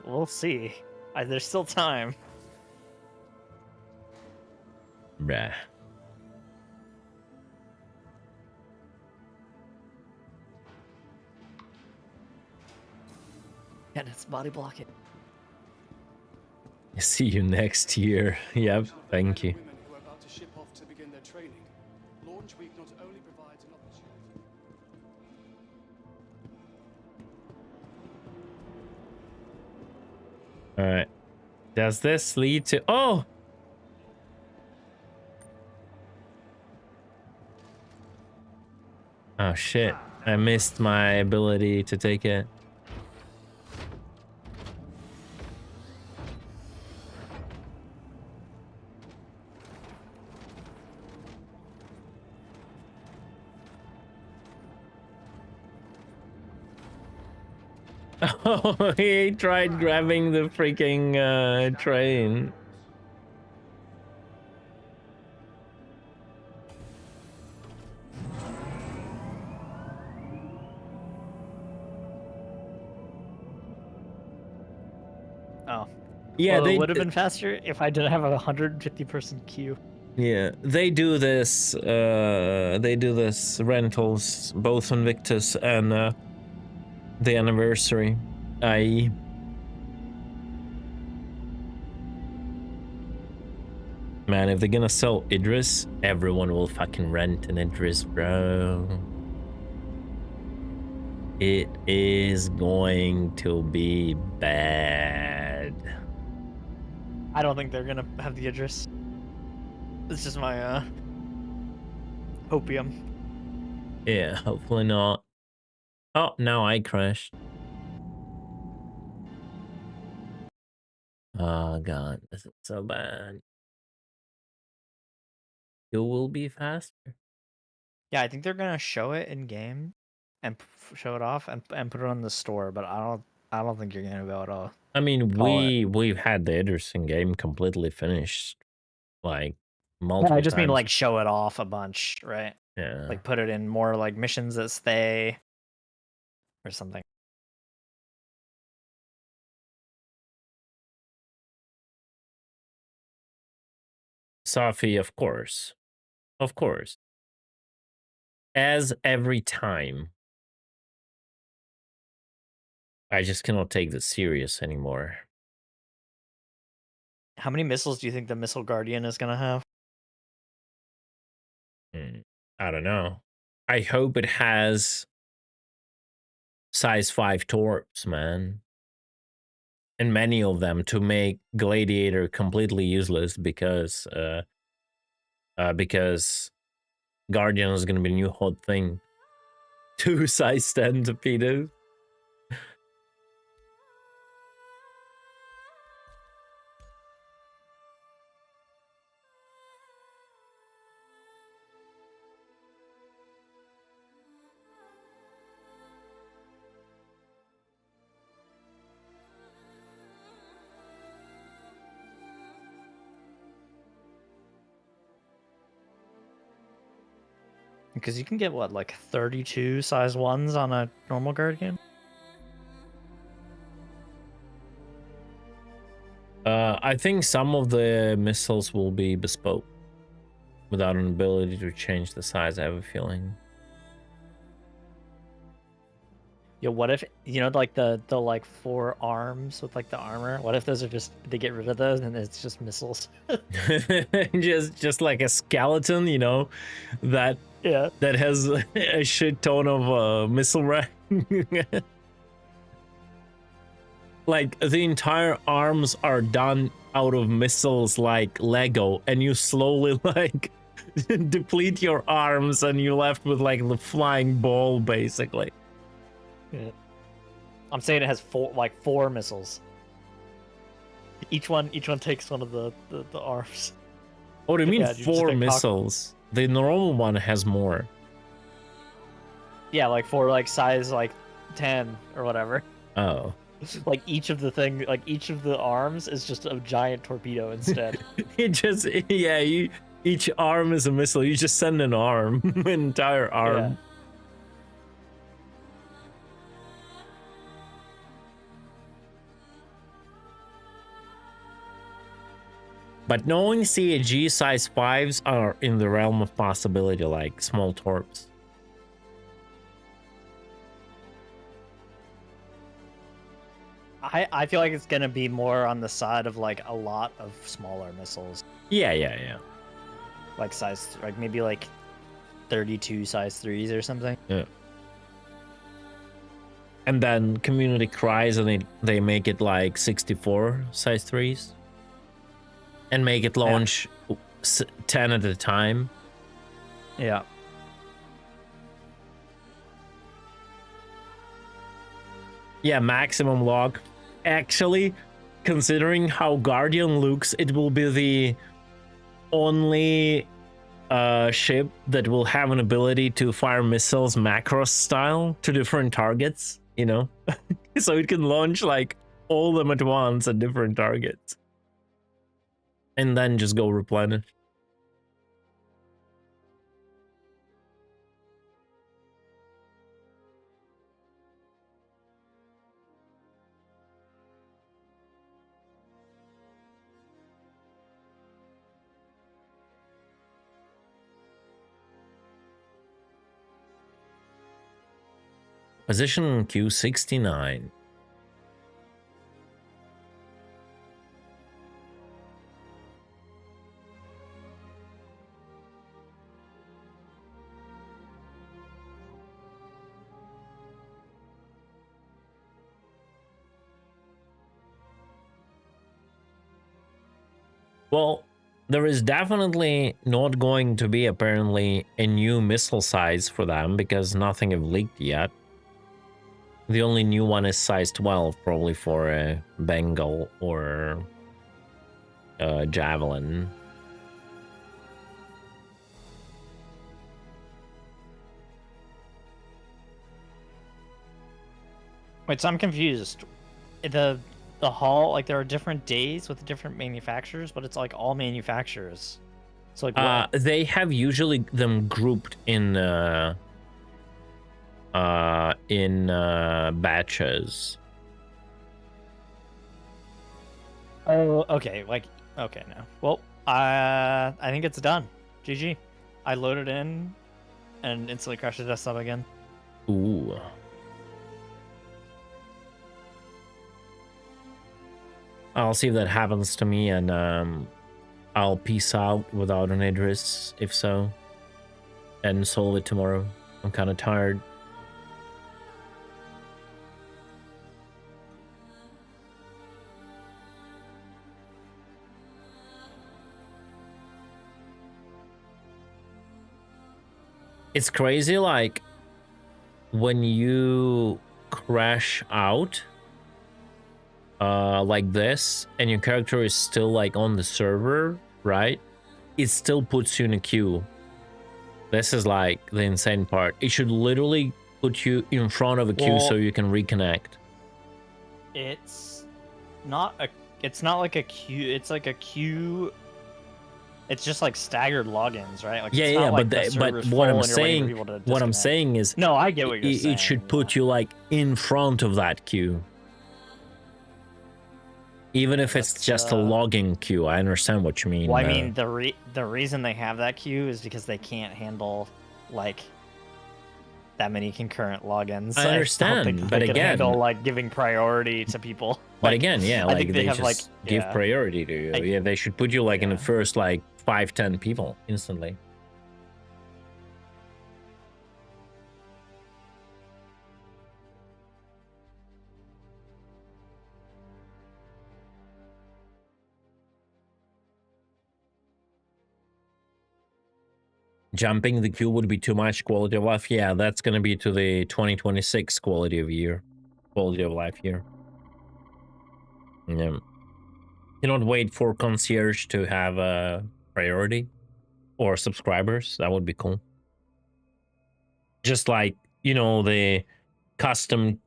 We'll see. There's still time.
Bruh.
And it's body blocking.
See you next year. Yep, thank you.
Women who are about to ship off to begin their training. Launch Week not only provides an opportunity.
All right. Does this lead to... Oh! Oh, shit. I missed my ability to take it. Oh, he tried grabbing the freaking train.
Oh.
Yeah,
well,
they
it would have been faster if I didn't have a 150-person queue.
Yeah, they do this. They do this rentals both on Victus and the anniversary, i.e. Man, if they're gonna sell Idris, everyone will fucking rent an Idris, bro. It is going to be bad.
I don't think they're gonna have the Idris. It's just my opium.
Yeah, hopefully not. Oh, now I crashed. Oh god, this is so bad. It will be faster.
Yeah, I think they're gonna show it in game and show it off and put it on the store, but I don't think you're gonna be able to.
I mean, we've had the Ederson game completely finished, like multiple
I just mean
times.
like show it off a bunch, right?
Yeah.
Like put it in more like missions that stay or something.
Safi, of course. Of course. As every time. I just cannot take this serious anymore.
How many missiles do you think the Missile Guardian is gonna have?
I don't know. I hope it has size 5 torps, man. And many of them to make Gladiator completely useless because because Guardian is going to be a new hot thing. 2 size 10 torpedoes.
Because you can get what, like 32 size 1s on a normal Guardian?
I think some of the missiles will be bespoke without an ability to change the size, I have a feeling.
Yeah, what if, you know, like the like 4 arms with like the armor? What if those are just, they get rid of those and it's just missiles?
just like a skeleton, you know, that has a shit ton of missile rack. Like the entire arms are done out of missiles like Lego, and you slowly like deplete your arms and you're left with like the flying ball basically.
Yeah. I'm saying it has 4 missiles. Each one takes one of the arms.
Oh, do you mean
Yeah, you just
4
get
missiles? The normal one has more.
Yeah, like 4 like size like 10 or whatever.
Oh.
Like each of the arms is just a giant torpedo instead.
It just, yeah, each arm is a missile. You just send an arm, an entire arm.
Yeah.
But knowing CAG size 5s are in the realm of possibility, like small torps.
I feel like it's gonna be more on the side of like a lot of smaller missiles.
Yeah.
Like size, like maybe like 32 size 3s or something.
Yeah. And then community cries and they make it like 64 size 3s. And make it launch 10 at a time.
Yeah.
Yeah, maximum log. Actually, considering how Guardian looks, it will be the only ship that will have an ability to fire missiles macros style to different targets, you know? So it can launch like all them at once at different targets. And then just go replenish. Position Q69. Well, there is definitely not going to be apparently a new missile size for them because nothing have leaked yet. The only new one is size 12, probably for a Bengal or a Javelin.
Wait, so I'm confused. The haul, like there are different days with different manufacturers, but it's like all manufacturers. So like what?
They have usually them grouped in batches.
Oh, okay. Like, okay, now. Well, I think it's done. GG. I loaded in and instantly crashed the desktop again.
Ooh. I'll see if that happens to me, and I'll peace out without an address, if so, and solve it tomorrow. I'm kind of tired. It's crazy, like when you crash out like this and your character is still like on the server, right? It still puts you in a queue. This is like the insane part. It should literally put you in front of a queue so you can reconnect.
It's not like a queue. It's like a queue. It's just like staggered logins, right? Like
Yeah,
it's
yeah,
not like
but what I'm saying is,
no, I get what you're saying.
It should put you like in front of that queue, even if it's just a login queue. I understand what you mean.
Well, I mean the reason they have that queue is because they can't handle like that many concurrent logins.
I understand,
don't
but
they can
again,
handle like giving priority to people.
But
Like,
again, yeah,
I
like
think
they
have
just
like
give
yeah.
priority to you. Yeah, they should put you like in the first like 5-10 people instantly. Jumping the queue would be too much quality of life. Yeah, that's gonna be to the 2026 quality of life year. Yeah. You don't wait for concierge to have a priority or subscribers. That would be cool. Just like, you know, the custom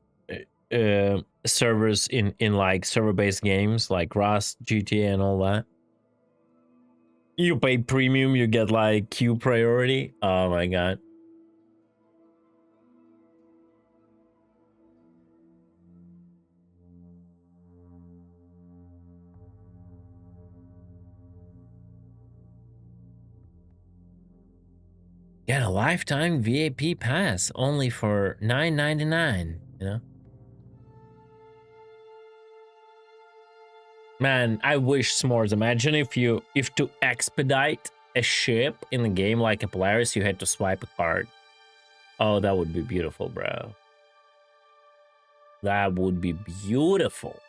servers in like server-based games like Rust, GTA, and all that. You pay premium, you get like queue priority. Oh my god. Get a lifetime VIP pass only for $9.99, you know? Man, I wish s'mores. Imagine if to expedite a ship in the game like a Polaris, you had to swipe a card. Oh, that would be beautiful, bro. That would be beautiful.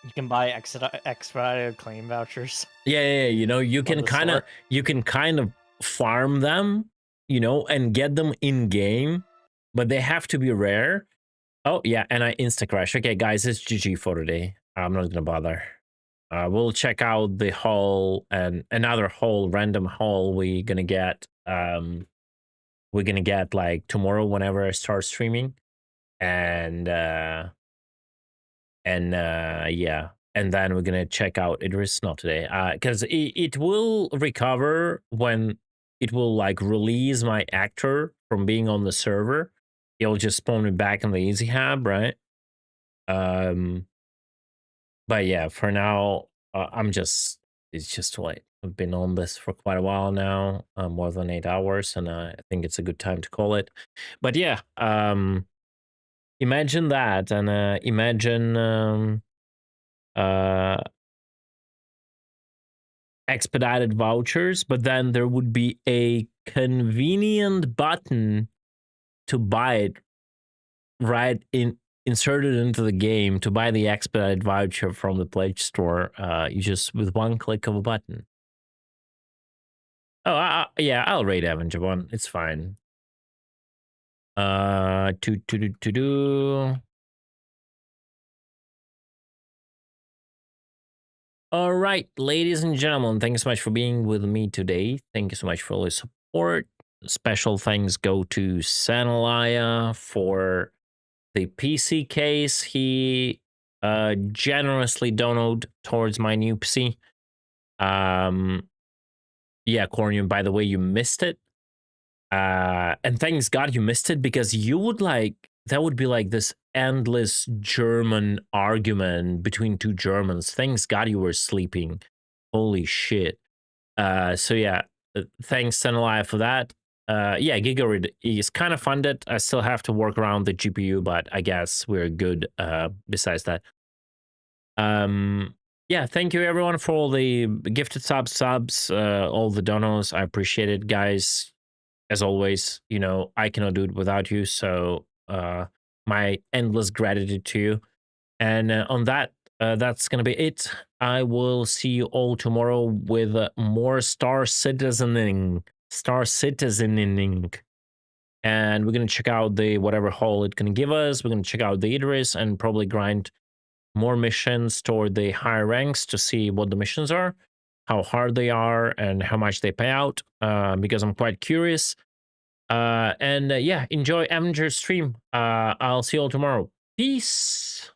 You can buy expedited claim vouchers.
Yeah, you know, you can kind of farm them, you know, and get them in game, but they have to be rare. Oh yeah, and I insta crash. Okay, guys, it's GG for today. I'm not gonna bother. We'll check out the haul and another haul, random haul we're gonna get. We're gonna get like tomorrow whenever I start streaming, and yeah, and then we're gonna check out Idris. Not today, because it will recover when it will like release my actor from being on the server. It'll just spawn me back in the Easy Hub, right? But yeah, for now, it's just too late. I've been on this for quite a while now, more than 8 hours, and I think it's a good time to call it. But yeah, imagine that, and imagine expedited vouchers, but then there would be a convenient button to buy it right inserted into the game to buy the expedited voucher from the Pledge store. You just with one click of a button. Oh, yeah, I'll rate Avenger one. It's fine. All right, ladies and gentlemen, thank you so much for being with me today. Thank you so much for all the support. Special thanks go to Sanalaya for the PC case he generously donated towards my new PC. Yeah, Cornium, by the way, you missed it. And thanks God you missed it, because you would like, that would be like this endless German argument between two Germans. Thanks God you were sleeping. Holy shit. So yeah, thanks Senelai for that. Yeah, Gigarid is kind of funded. I still have to work around the GPU, but I guess we're good besides that. Yeah, thank you everyone for all the gifted subs, all the donos. I appreciate it, guys. As always, you know, I cannot do it without you. So my endless gratitude to you. And on that, that's going to be it. I will see you all tomorrow with more Star Citizening. Star Citizening. And we're gonna check out the whatever haul it can give us. We're gonna check out the Idris and probably grind more missions toward the higher ranks to see what the missions are, how hard they are, and how much they pay out. Because I'm quite curious. And yeah, enjoy Avenger stream. I'll see you all tomorrow. Peace.